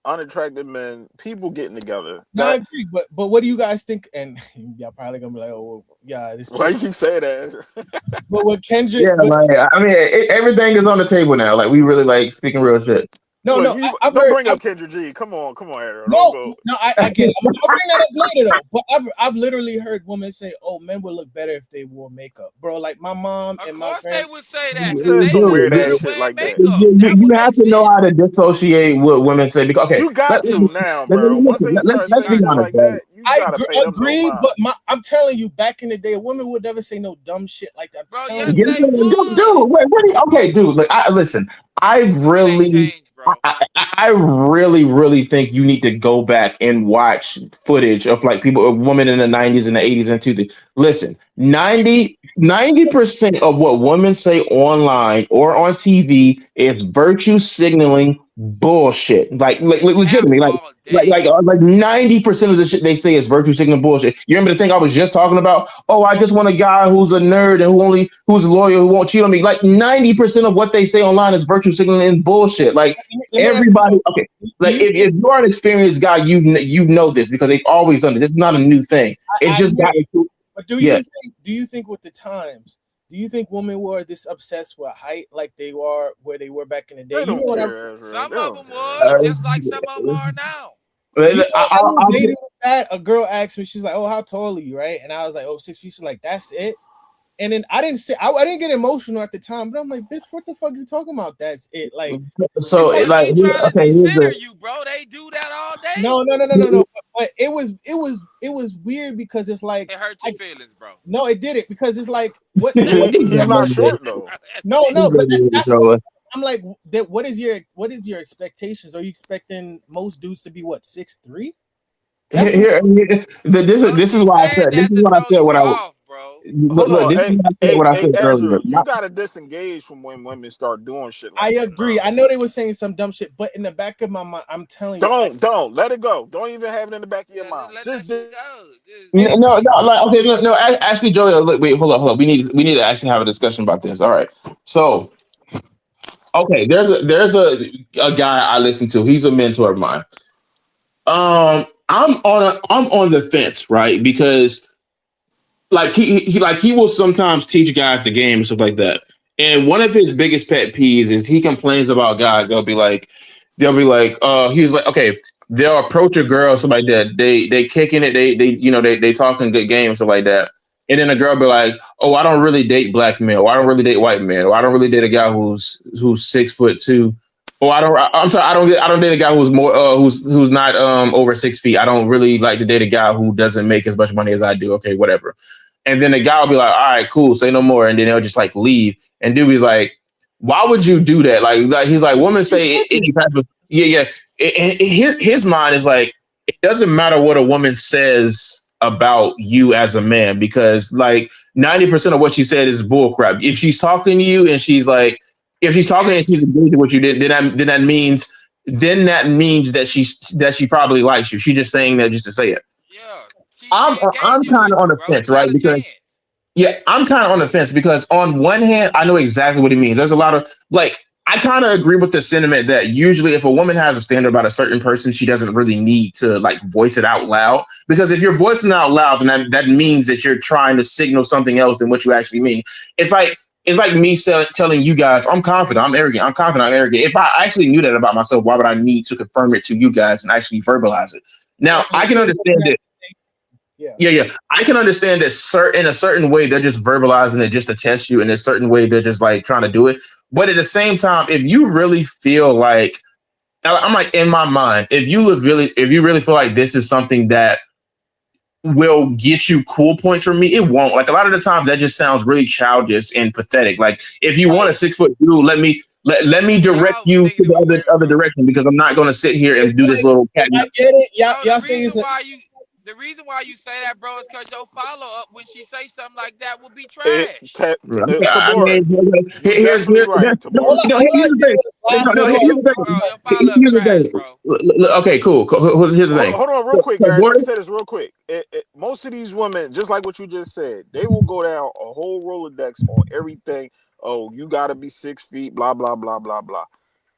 unattractive men, people getting together. no, I agree, but what do you guys think? And y'all probably gonna be like, oh, well, yeah, this. Why you keep saying that? But what Kendrick? Yeah, like I mean, everything is on the table now. Like we really like speaking real shit. No, Look, I've don't heard. bring up Kendrick G. Come on, Ariel. Don't No, go. no, I get it. I'll bring that up later though. But I've literally heard women say, "Oh, men would look better if they wore makeup, bro." Like my mom Of and my course they would say Who that because says they some look weird ass good shit wearing like that? makeup. That You what have they to know said. how to dissociate what women say because okay, You got to now, bro. Once listen. they start Let's saying be shit honest, like right? that, you I gotta pay them no agree, mind. but I'm telling you, back in the day, a woman would never say no dumb shit like that. Bro, I'm yes, telling you. they would. Dude, wait, what? Okay, dude. Like, listen. I You can't really, change, bro. I really think you need to go back and watch footage of like people, of women in the 90s and the 80s and 2000s. Listen, 90% of what women say online or on TV is virtue signaling bullshit. Like They rap legitimately, all day. like 90% of the shit they say is virtue signaling bullshit. You remember the thing I was just talking about? Oh, I just want a guy who's a nerd and who's loyal, who won't cheat on me. Like 90% of what they say online is virtue signaling and bullshit. Like Let me ask everybody, you, okay. do Like you think? if you're an experienced guy, you know this because they've always done this. This is not a new thing. It's I just hear gotten you, but yeah. do you think with the times? Do you think women were this obsessed with height like they were where they were back in the day? They You know don't what care, Ezra. Some They of don't them care. was just like some of them are now. You know what I was I'll dating with that? A girl asked me, she's like, "Oh, how tall are you?" Right? And I was like, "Oh, 6 feet." She's like, "That's it." And then I didn't get emotional at the time, but I'm like, "Bitch, what the fuck you talking about? That's it." Like, so it's They like ain't trying to okay, here's decenter the you, bro. They do that all day. no. But it was weird because it's like, It hurt your feelings, bro. no, it didn't because it's like, what? He's not short though. No, That's but it. that's what I'm like. That what is your expectations? Are you expecting most dudes to be what 6'3"? That's this is She why I said said this that is to what I throw said you what I off, bro. Hold look on, this is what I said Ezra, earlier. you gotta disengage from when women start doing shit I like that, agree. bro. I know they were saying some dumb shit, but in the back of my mind, I'm telling you, Don't let it go. Don't even have it in the back of your Yeah, just mind. let that Just shit go. No, like okay, no. Actually, Joey, look, wait, hold up. We need to actually have a discussion about this. All right, so okay, there's a guy I listen to. He's a mentor of mine. I'm on the fence, right? Because like he will sometimes teach guys the game and stuff like that. And one of his biggest pet peeves is he complains about guys. He's like, okay, they'll approach a girl, something like that. They kicking it, they talking good game, stuff like that. And then a girl be like, oh, I don't really date black men, or I don't really date white men, or I don't really date a guy who's 6'2". Or I'm sorry, I don't date a guy who's more who's not over 6 feet. I don't really like to date a guy who doesn't make as much money as I do. Okay, whatever. And then the guy will be like, all right, cool, say no more. And then they'll just like leave. And dude be like, why would you do that? Like he's like, women say any type of, yeah. His mind is like, it doesn't matter what a woman says about you as a man, because like 90% of what she said is bullcrap. If she's talking to you and she's like, if she's talking and she's engaged with what you did, then that means that she probably likes you. She's just saying that just to say it. Yeah. I'm kind of on the fence, right? Because I'm kind of on the fence because on one hand, I know exactly what he means. There's a lot of like, I kind of agree with the sentiment that usually if a woman has a standard about a certain person, she doesn't really need to like voice it out loud. Because if you're voicing it out loud, then that means that you're trying to signal something else than what you actually mean. It's like me telling you guys, I'm confident, I'm arrogant, I'm confident, I'm arrogant. If I actually knew that about myself, why would I need to confirm it to you guys and actually verbalize it? Now, I can understand it. Yeah. I can understand that in a certain way, they're just verbalizing it just to test you. In a certain way, they're just like trying to do it. But at the same time, if you really feel like, I'm like, in my mind, if you really feel like this is something that will get you cool points from me, it won't. Like a lot of the times that just sounds really childish and pathetic. Like if you want a 6-foot dude, let me direct you to the other direction, because I'm not going to sit here and do this little cat. I get it. Y'all saying the reason why you say that, bro, is because your follow up when she say something like that will be trash. Here's the thing. Okay, cool. Here's the thing. Hold on, real quick, guys. Let me say this real quick. Most of these women, just like what you just said, they will go down a whole Rolodex on everything. Oh, you got to be 6 feet, blah, blah, blah, blah, blah.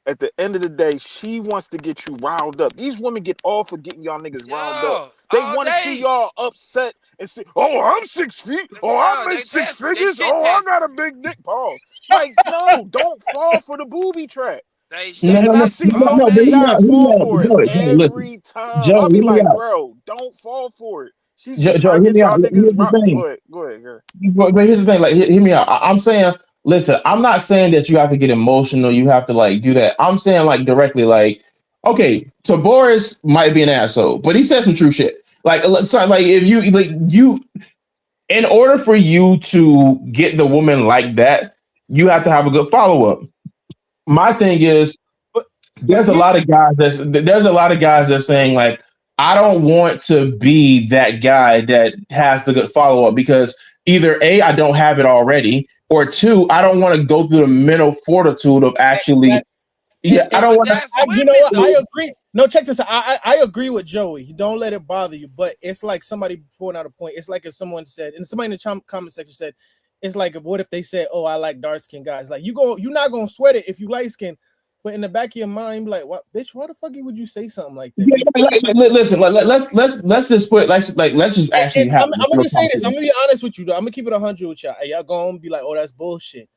At the end of the day, she wants to get you riled up. These women get all for getting y'all niggas riled up. They want to see y'all upset and say, oh, I'm 6 feet. Oh, I make six figures. Oh, I got a big dick. Pause. Like, no, don't fall for the booby trap. I see so many guys fall for it every time. I'll be like, bro, don't fall for it. She's just trying to get y'all niggas riled. Go ahead, girl. But here's the thing. Like, hear me out. I'm saying, listen, I'm not saying that you have to get emotional. You have to like do that. I'm saying like directly, like, okay, so Boris might be an asshole, but he said some true shit. Like, if you, in order for you to get the woman like that, you have to have a good follow up. My thing is, there's a lot of guys that's saying like, I don't want to be that guy that has the good follow up, because either A, I don't have it already, or two, I don't want to go through the mental fortitude of actually. I don't want to. You know what? I agree. No, check this out. I agree with Joey. Don't let it bother you. But it's like somebody pulling out a point. It's like if someone said, and somebody in the comment section said, it's like what if they said, "Oh, I like dark skinned guys." Like you're not gonna sweat it if you light skin, but in the back of your mind, like, what, bitch? Why the fuck would you say something like that? Listen, let's just put let's just actually. I'm gonna say this. I'm gonna be honest with you, though. I'm gonna keep it 100 with y'all. Y'all gonna be like, "Oh, that's bullshit."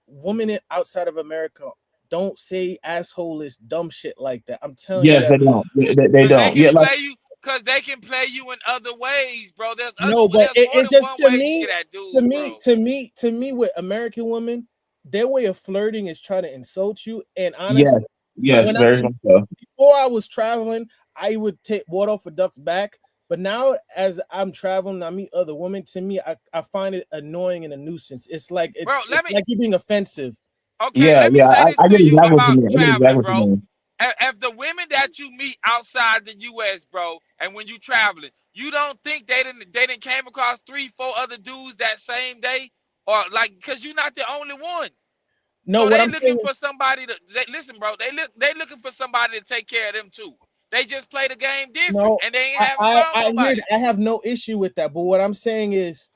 Women outside of America don't say asshole-ish dumb shit like that. I'm telling you. Yes, they don't. They don't. Yeah, like, because they can play you in other ways, bro. There's it just to me with American women, their way of flirting is trying to insult you. And honestly, yes, very much so. Before I was traveling, I would take water off a duck's back. But now, as I'm traveling, I meet other women. To me, I find it annoying and a nuisance. It's like like you being offensive. Okay, let me say this to you about traveling, bro. If the women that you meet outside the U.S., bro, and when you traveling, you don't think they didn't came across 3-4 other dudes that same day, or like, because you're not the only one. No, so what I'm saying, for somebody to listen, bro. They looking for somebody to take care of them too. They just play the game different, and they ain't having fun. I have no issue with that, but what I'm saying is,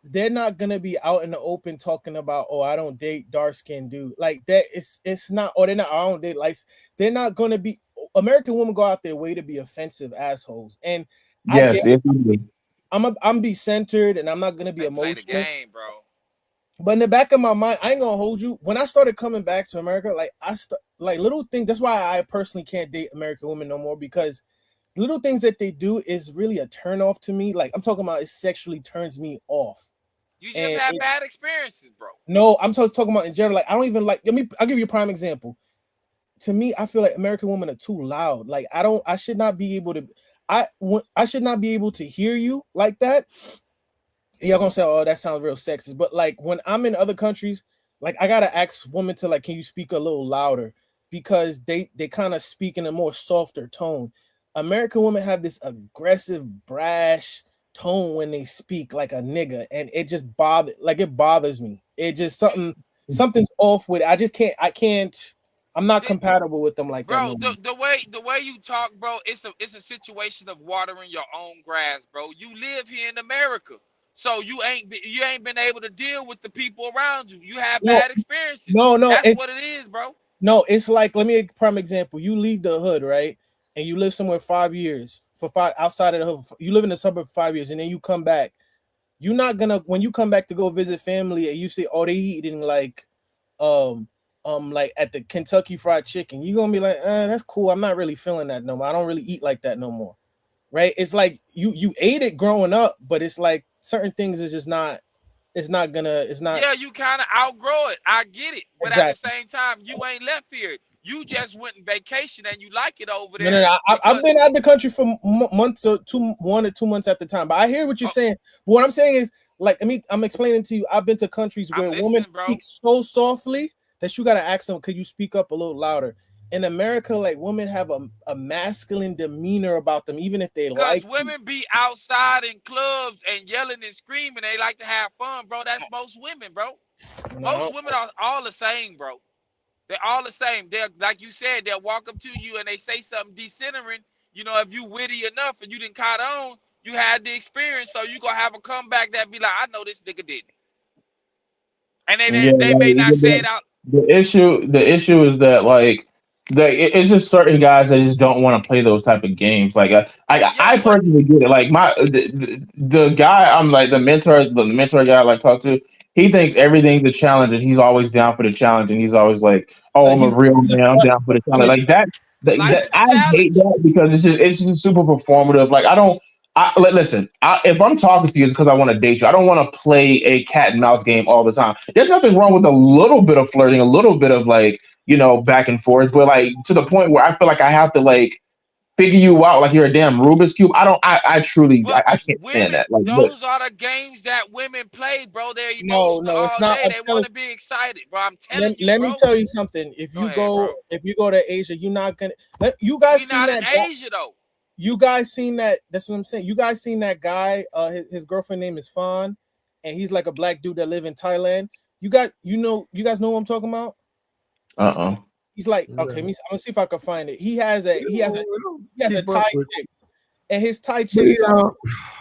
they're not gonna be out in the open talking about, oh, I don't date dark skinned dude like that. It's not, or they're not. I don't date like. They're not gonna be American women go out their way to be offensive assholes, and I Yes, get. yes, we do. I'm be centered, and I'm not gonna be They play the emotional. game, bro. But in the back of my mind, I ain't gonna hold you. When I started coming back to America, like little things. That's why I personally can't date American women no more, because little things that they do is really a turn off to me. Like I'm talking about, it sexually turns me off. You just And had bad experiences, bro. no, I'm just talking about in general. Like I don't even like. I'll give you a prime example. To me, I feel like American women are too loud. Like I should not be able to. I should not be able to hear you like that. Y'all gonna say, "Oh, that sounds real sexist," but like when I'm in other countries, like I gotta ask women to like, can you speak a little louder, because they kind of speak in a more softer tone. American women have this aggressive, brash tone when they speak like a nigga, and it just bothers me. It just something's off with it. I can't. I'm not compatible with them like that Bro, no more. the way you talk, bro, it's a situation of watering your own grass, bro. You live here in America, so you ain't been able to deal with the people around you. You have No, bad experiences. no, That's what it is, bro. no, it's like, let me give a prime example. You leave the hood, right? And you live somewhere 5 years outside of the hood. You live in the suburb for 5 years, and then you come back. You're not gonna, when you come back to go visit family, and you say, "Oh, they eating like at the Kentucky Fried Chicken," you're gonna be like, "That's cool. I'm not really feeling that no more. I don't really eat like that no more." Right? It's like you ate it growing up, but it's like certain things is just not. It's not. Yeah, you kind of outgrow it. I get it, but at the Exactly. same time, you ain't left here. You just went on vacation and you like it over No, there. no, no. I've Because been out of the country for months or 1 or 2 months at the time. But I hear what you're saying. But what I'm saying is, like, I'm explaining to you. I've been to countries I'm where women listening, bro. speak so softly that you got to ask them, could you speak up a little louder? In America, like, women have a masculine demeanor about them, even if they Because like you. women be outside in clubs and yelling and screaming. They like to have fun, bro. That's most women, bro. Most women are all the same, bro. They're all the same. They're, like you said, they'll walk up to you and they say something decentering. You know, if you witty enough and you didn't caught on, you had the experience, so you gonna have a comeback that be like, I know this nigga did it. And Yeah, they may not say it out. the issue is that like it's just certain guys that just don't want to play those type of games. Like I personally get it. Like the guy I'm like the mentor guy I like talk to, he thinks everything's a challenge and he's always down for the challenge and he's always like, oh, I'm a real man, I'm down for the challenge. Like that I hate that because it's just super performative. Like I don't. Listen. If I'm talking to you, it's because I want to date you. I don't want to play a cat and mouse game all the time. There's nothing wrong with a little bit of flirting, a little bit of like back and forth, but like to the point where I feel like I have to like figure you out like you're a damn Rubik's cube. I don't. I truly I can't stand Women, that. Like, those are the games that women play, bro. They're emotional No, it's all not. day. They want to be excited, bro. I'm telling you, Let bro. me tell you something. If you go to Asia, you're not gonna. You guys We seen not that? in Asia though. You guys seen that? That's what I'm saying. You guys seen that guy? His girlfriend name is Fawn, and he's like a black dude that live in Thailand. You guys know what I'm talking about? He's like, okay, I'm gonna see if I can find it. He has a Thai chick, and his Thai chick.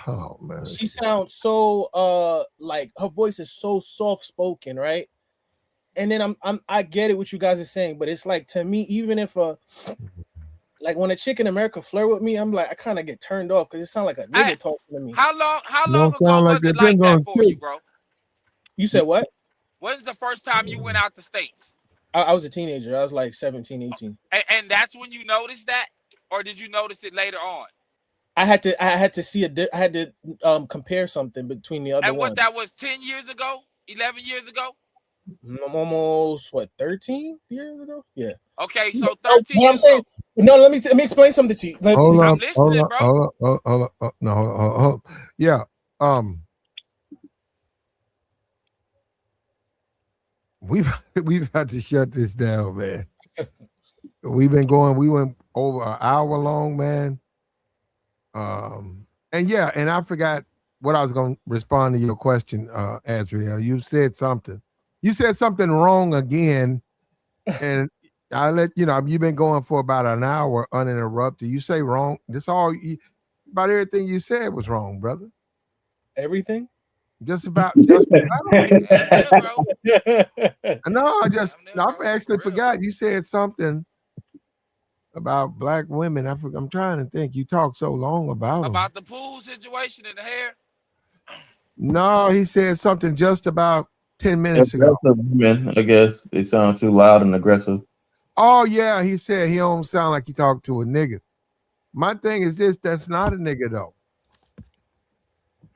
Oh man, she sounds so like her voice is so soft spoken, right? And then I get it what you guys are saying, but it's like, to me, even if like when a chick in America flirt with me, I'm like, I kind of get turned off because it sounds like a nigga talking to me. How long Don't ago sound was like it it like depends that on for you, kids. bro? You said what? When's the first time you went out the States? I was a teenager. I was like 17, 18. And that's when you noticed that, or did you notice it later on? I had to see I had to compare something between the other And one. what that was 10 years ago, 11 years ago? Almost 13 years ago? Yeah. Okay, so 13 What I'm years saying, ago. no, let me explain something to you. Hold I'm up, listening, bro. hold up. No, hold. Yeah. We've had to shut this down, man. We went over an hour long, man. And I forgot what I was going to respond to your question, Azriel. You said something wrong again, and I you've been going for about an hour uninterrupted. You say wrong. About everything you said was wrong, brother. Everything? Just about. No, I actually forgot. You said something About black women. I'm trying to think. You talk so long about them. About the pool situation and the hair. No, he said something just about 10 minutes ago. Aggressive women, I guess they sound too loud and aggressive. Oh yeah, he said he don't sound like he talked to a nigga. My thing is this: that's not a nigga though.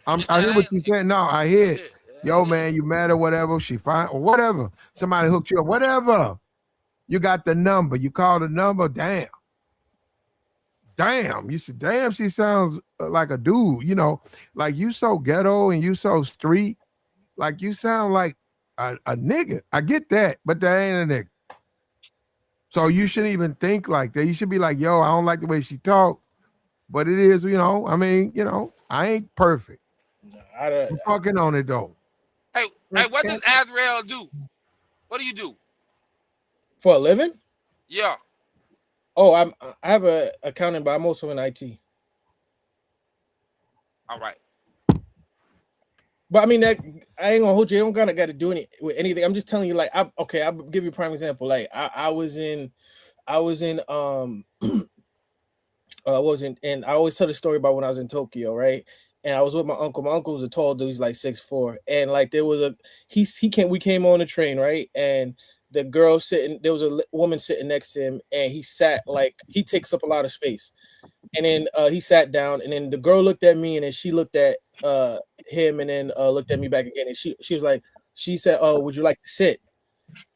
I hear what you saying. No, I hear it. Yo, man, you mad or whatever? She fine or whatever. Somebody hooked you up, whatever. You got the number. You call the number. Damn. You said, damn. She sounds like a dude. You know, like you so ghetto and you so street. Like you sound like a nigga. I get that, but that ain't a nigga. So you shouldn't even think like that. You should be like, yo, I don't like the way she talk, but it is, you know. I mean, you know, I ain't perfect. I'm fucking on it though. Hey, what does Azrael do? What do you do for a living? Yeah. Oh, I have a accounting, but I'm also in IT. All right. But I mean, that I ain't gonna hold you. You don't got to do with anything. I'm just telling you, like, I'll give you a prime example. Like, I wasn't, and I always tell the story about when I was in Tokyo, right? And I was with my uncle. My uncle was a tall dude, he's like 6'4", and like there was we came on the train, right? And the girl there was a woman sitting next to him, and he sat like he takes up a lot of space. And then he sat down, and then the girl looked at me, and then she looked at him, and then looked at me back again. And she was like, she said, "Oh, would you like to sit?"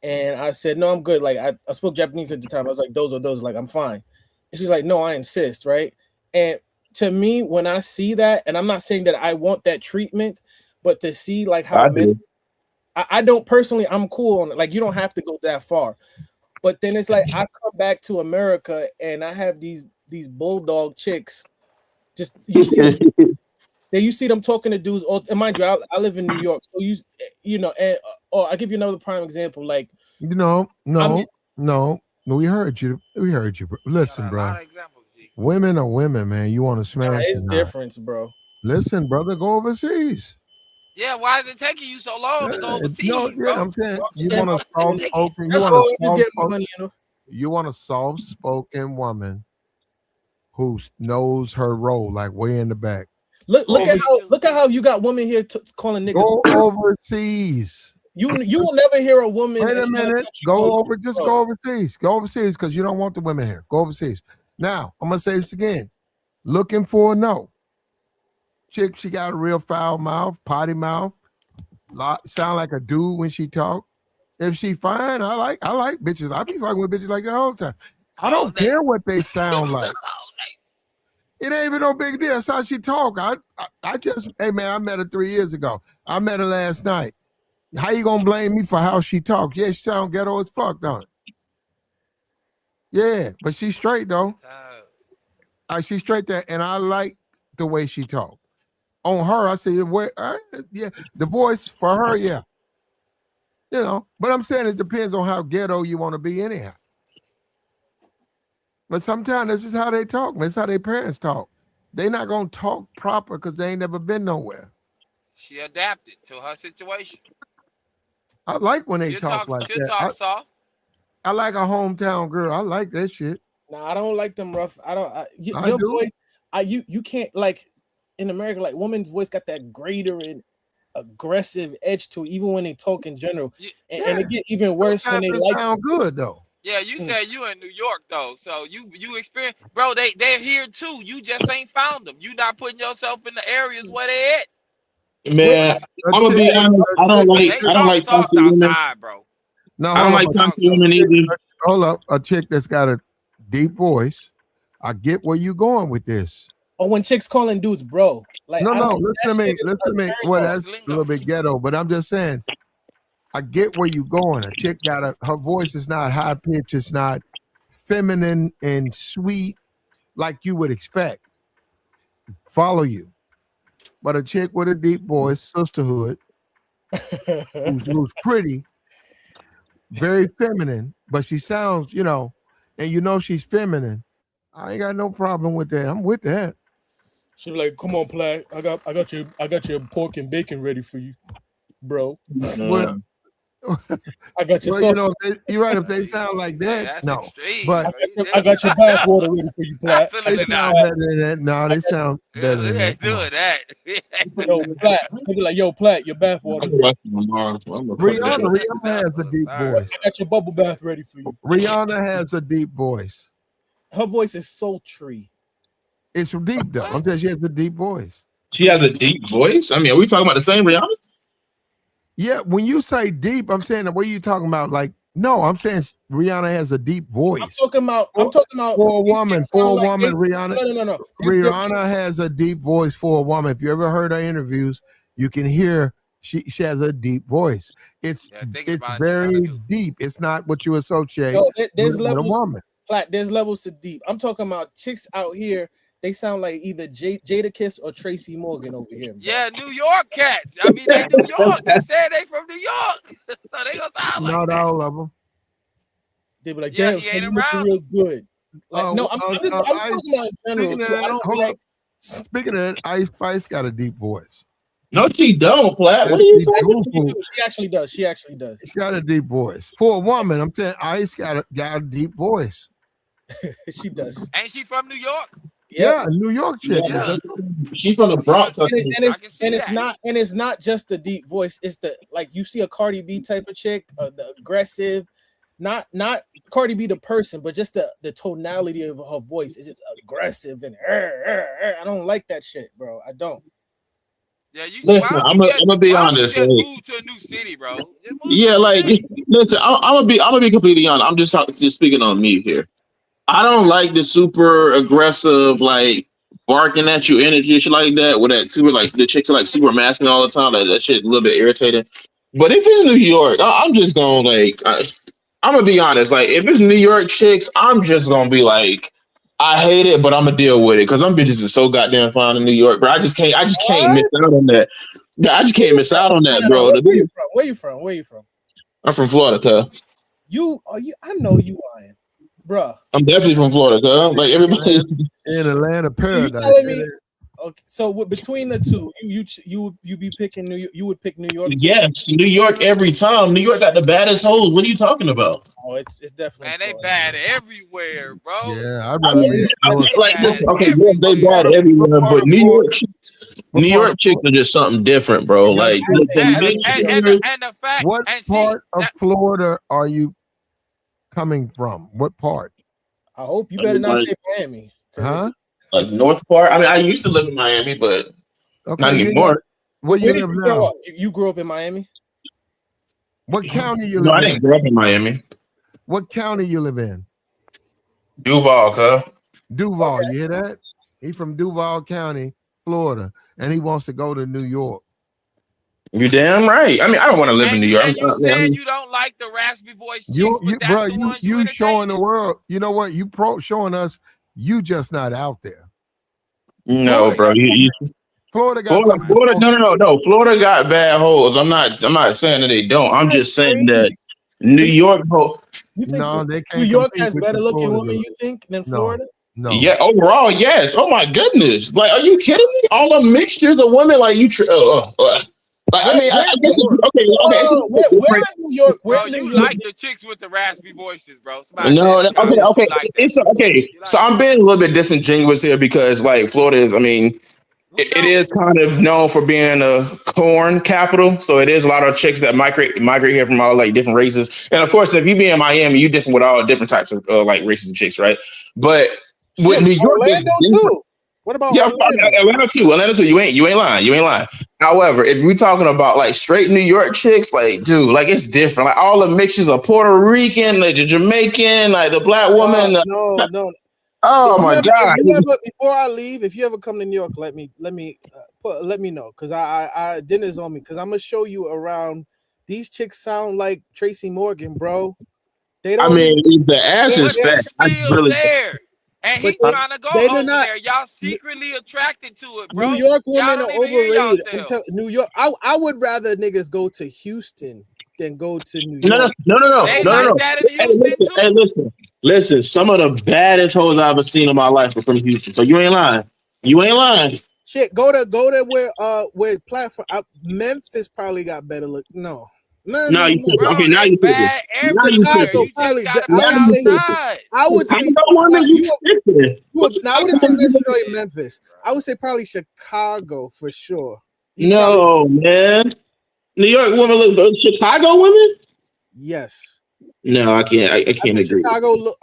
And I said, "No, I'm good." Like I spoke Japanese at the time. I was like, "Those, like I'm fine." And she's like, "No, I insist," right? And to me, when I see that, and I'm not saying that I want that treatment, but to see like how I don't personally, I'm cool on it. Like you don't have to go that far. But then it's like I come back to America and I have these bulldog chicks. Just you see them talking to dudes. And mind you, I live in New York, so you know, and I'll give you another prime example. Like no, we heard you. Listen, bro. Women are women, man. You want to smash? It's different, bro. Listen, brother, go overseas. Yeah, why is it taking you so long to go overseas? No, bro? I'm saying you want a soft-spoken. You want a soft-spoken woman who knows her role, like way in the back. Look at how you got women here calling niggas. Go overseas. You will never hear a woman. Wait a minute. Go overseas. Go overseas because you don't want the women here. Go overseas. Now I'm gonna say this again. Looking for a no. Chick, she got a real foul mouth, potty mouth. Sound like a dude when she talk. If she fine, I like bitches. I be fucking with bitches like that all the time. I don't care what they sound like. It ain't even no big deal. That's how she talk. I just, hey man, I met her 3 years ago. I met her last night. How you gonna blame me for how she talk? Yeah, she sound ghetto as fuck, don't it? Yeah, but she's straight though. She's straight there, and I like the way she talk. On her, I say, yeah, the voice for her, yeah. You know, but I'm saying it depends on how ghetto you want to be anyhow. But sometimes this is how they talk. That's how their parents talk. They not going to talk proper because they ain't never been nowhere. She adapted to her situation. I like when they talk like that. Talk soft. I like a hometown girl. I like that shit. No, I don't like them rough. Your voice, you can't, like, in America, like, women's voice got that greater and aggressive edge to it, even when they talk in general. And it get even worse when they sound good, though. Yeah, you said you in New York though, so you experience, bro. They're here too. You just ain't found them. You not putting yourself in the areas where they at. Man, I'm gonna be honest. I don't like country women. Outside, bro. No, I don't like country women either. Hold up, a chick that's got a deep voice. I get where you going with this. Or when chicks calling dudes, bro. Like no, listen to me. Well, that's a little bit ghetto, but I'm just saying. I get where you're going. A chick her voice is not high pitched. It's not feminine and sweet like you would expect. Follow you. But a chick with a deep voice, sisterhood, who's pretty, very feminine, but she sounds, and she's feminine. I ain't got no problem with that. I'm with that. She be like, "Come on, Platt. I got your pork and bacon ready for you, bro." Well, I got your Well, you sauce. know, you're right. If they sound like that, That's no. extreme. But I got your bath water ready for you, I Platt. feel they it now. sound better than that. No, they sound better We than that. ain't Come on. doing that. We ain't doing Yo, Platt. They be like, yo, Platt, your bath I'm water's gonna ready. watch it tomorrow. So I'm gonna fuck that Rihanna, up. Rihanna has a deep Sorry. voice. I got your bubble bath ready for you. Rihanna has a deep voice. Her voice is sultry. It's deep though. I'm telling you, she has a deep voice. She has a deep voice. I mean, are we talking about the same Rihanna? Yeah, when you say deep, I'm saying what are you talking about? Like, no, I'm saying Rihanna has a deep voice. I'm talking about for a these woman. chicks For a sound like woman, they- Rihanna. No. Rihanna has a deep voice for a woman. If you ever heard her interviews, you can hear she has a deep voice. It's thinking it's about it, she very kinda do. deep. It's not what you associate Yo, there's with a levels. woman. Platt, there's levels to deep. I'm talking about chicks out here. They sound like either Jadakiss or Tracy Morgan over here. Bro. Yeah, New York cats. I mean, they New York. They said they from New York, so they gonna sound like Not that. all of them. They be like, Yeah, damn, he son, ain't you looking around real good. Like, no, I'm talking about in general Speaking of too. I that, don't hold like. up. Speaking of that, Ice Spice got a deep voice. No, she don't, Platt. What are you talking about? She actually does. She actually does. She got a deep voice. For a woman, I'm saying Ice got a deep voice. She does. Ain't she from New York? Yeah, New York chick. Yeah. She's from the Bronx. I And, think. it's not just the deep voice. It's the like you see a Cardi B type of chick, the aggressive, not Cardi B the person, but just the tonality of her voice is just aggressive and I don't like that shit, bro. I don't. Yeah, you. Listen, I'm gonna be honest. Just Like, move to a new city, bro. yeah, like listen, I'm gonna be completely honest. I'm just speaking on me here. I don't like the super aggressive, like barking at you energy, shit like that. With that super, like the chicks are like super masculine all the time. Like that shit a little bit irritating. But if it's New York, I'm just gonna I'm gonna be honest. Like if it's New York chicks, I'm just gonna be like, I hate it, but I'm gonna deal with it because them bitches are so goddamn fine in New York. But I just can't miss out on that. I just can't miss out on that, bro. Where you from? I'm from Florida, cuz. I know you lying, bruh. I'm definitely from Florida, cuz. Like everybody in Atlanta paradise. You telling me? Okay, so between the two, you be picking New York. You would pick New York. Yes, New York every time. New York got the baddest hoes. What are you talking about? Oh, it's definitely. Man, they bad everywhere, bro. Yeah, I'd rather be okay, yeah, they bad everywhere, but New York chicks are just something different, bro. Like and the fact. What part of Florida are you coming from? What part? I hope you better not say Miami. Huh? Like North part. I mean, I used to live in Miami, but not anymore. Where you live now? You grew up in Miami? What county you No, live I in? didn't grow up in Miami. What county you live in? Duval, cuz. Duval, you hear that? He's from Duval County, Florida, and he wants to go to New York. You damn right. I mean, I don't want to live in New York. And you said you don't like the raspy voice chicks, You showing the world. You know what? You showing us. You just not out there. No, bro. Florida got no. Florida got bad hoes. I'm not saying that they don't. I'm just saying that New York hoes. No, they can't. New York has better looking women, you think, than Florida? No. Yeah, overall, yes. Oh my goodness. Like, are you kidding me? All the mixtures of women, like you. Like, I mean, I guess okay. Where in New York? Bro, you like the chicks with the raspy voices, bro. Somebody No, said in the okay. comments you like that. It's okay. So I'm being a little bit disingenuous here because, like, Florida is. I mean, it is kind of known for being a corn capital. So it is a lot of chicks that migrate here from all like different races. And of course, if you be in Miami, you different with all different types of like races of chicks, right? But with New York, Orlando too. What about Atlanta too? You ain't lying. However, if we're talking about like straight New York chicks, like dude, like it's different. Like all the mixtures of Puerto Rican, like the Jamaican, like the black woman. No. Oh my God! Before I leave, if you ever come to New York, let me know because I dinner's on me because I'm gonna show you around. These chicks sound like Tracy Morgan, bro. They don't. I mean, the ass is fat. There. And he trying to go over there. Y'all secretly attracted to it, bro. New York women are overrated. New York. I would rather niggas go to Houston than go to New York. No. Hey, listen. Some of the baddest hoes I've ever seen in my life are from Houston. So you ain't lying. Shit, go to where platform. Memphis probably got better look. No. Now you tripping. Bro, Okay, now they you tripping. bad Now you everywhere. Chicago, tripping. You just probably. gotta I be Now would you say. tripping. outside. I would say. Chicago women, you You tripping. I wouldn't say necessarily Memphis. I would say probably Chicago for sure. You probably No, man. New York women look Chicago women? yes. No, I can't. I can't agree.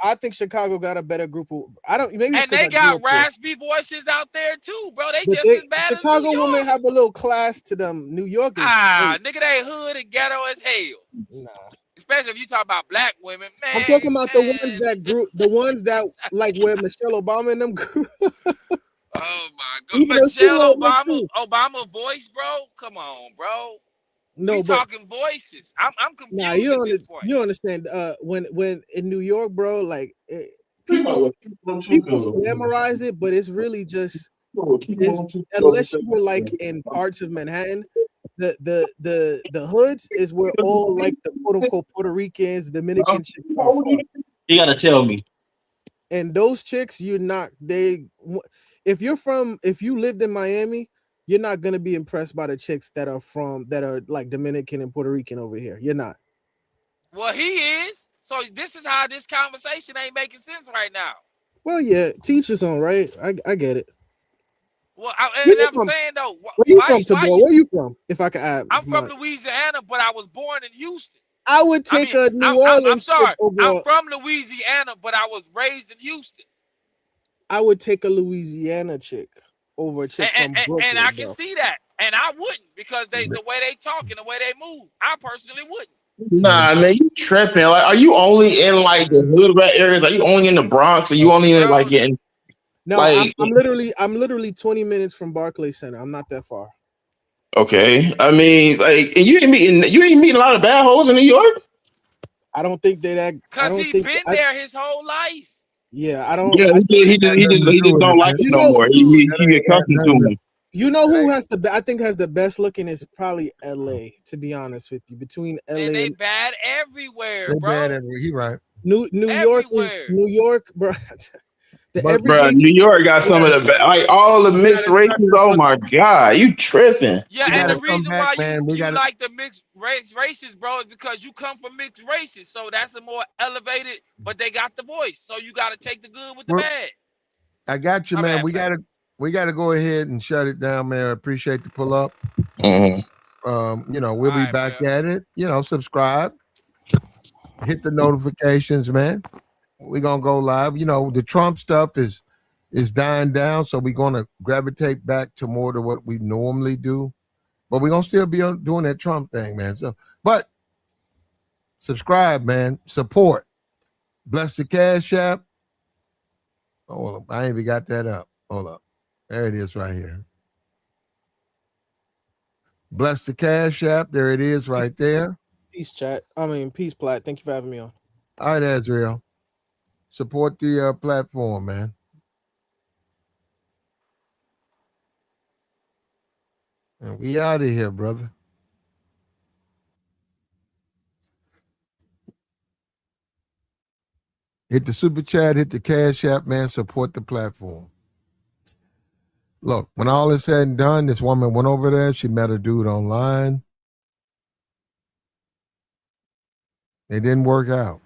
I think Chicago got a better group of. I don't. Maybe it's And because they I grew got up there. raspy voices out there too, bro. They But just as bad as New Chicago women York. have a little class to them. New York is Ah, nigga, they hood and ghetto as hell. nah. Especially if you talk about black women, I'm talking man. about the ones that like where Michelle Obama and them grew. Oh my god, Even though she a Michelle little look too. Obama voice, bro. Come on, bro. No, We but talking voices. I'm nah, confused at this point. you don't understand. When in New York, bro, like People people glamorize it, but it's really just unless you were like in parts of Manhattan, the hoods is where all like the quote unquote Puerto Ricans, Dominican chicks are from. You gotta tell me. And those chicks, you're not if you lived in Miami, you're not gonna be impressed by the chicks that are like Dominican and Puerto Rican over here. You're not. Well, he is. So this is how this conversation ain't making sense right now. Well, yeah, teach his own, right? I get it. Well, Where and you I'm from? saying though, Where you from, Tabor? Where you from? If I could add, I'm from Louisiana, but I was born in Houston. I would take a New Orleans chick sorry. over. I'm from Louisiana, but I was raised in Houston. I would take a Louisiana chick over a chick from Brooklyn. And I can see that. And I wouldn't because the way they talk and the way they move. I personally wouldn't. Nah, man, you tripping. Like, are you only in like the hood rat areas? Are you only in the Bronx? Are you only in like in No, like I'm literally 20 minutes from Barclays Center. I'm not that far. okay. I mean, like, and you ain't meeting a lot of bad hoes in New York? I don't think they that because he's been there his whole life. Yeah, I don't. Yeah, he just don't like it no more. He get accustomed to them. You know who has I think has the best looking is probably LA, to be honest with you. Between LA and they bad everywhere, bro. Bad everywhere. He right. New York, bro. Bro, New York got some of the like all the mixed races. Oh my god, you tripping? Yeah, and the reason why you like the mixed races, bro, is because you come from mixed races, so that's a more elevated. But they got the voice, so you got to take the good with the bad. I got you, man. We gotta go ahead and shut it down, man. I appreciate the pull up. We'll be back at it. Subscribe, hit the notifications, man. We're gonna go live. The Trump stuff is dying down, so we're gonna gravitate back to more to what we normally do. But we're gonna still be doing that Trump thing, man. But subscribe, man. Support. Bless the Cash App. Hold on, I ain't even got that up. Hold up. There it is right here. Bless the Cash App. There it is right there. Peace, chat. Peace, Plat. Thank you for having me on. All right, Azrael. Support the platform, man. And we out of here, brother. Hit the super chat, hit the Cash App, man. Support the platform. Look, when all is said and done, this woman went over there. She met a dude online. It didn't work out.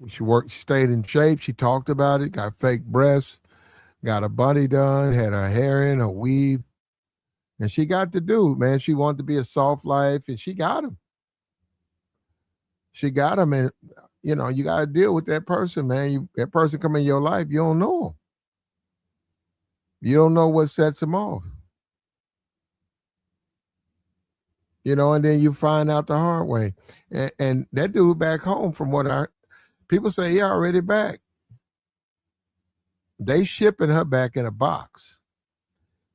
She stayed in shape. She talked about it, got fake breasts, got her body done, had her hair in, her weave. And she got the dude, man. She wanted to be a Softlife, and she got him. She got him, and you got to deal with that person, man. That person come in your life, you don't know him. You don't know what sets him off. And then you find out the hard way. And that dude back home, from what people say, he already back. They shipping her back in a box.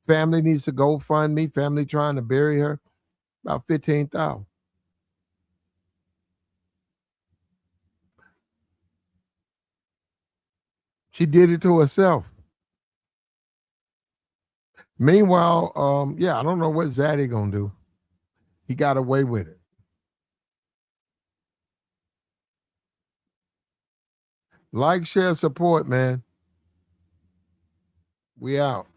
Family needs to go fund me. Family trying to bury her. About $15,000. She did it to herself. Meanwhile, I don't know what Zaddy gonna do. He got away with it. Like, share, support, man. We out.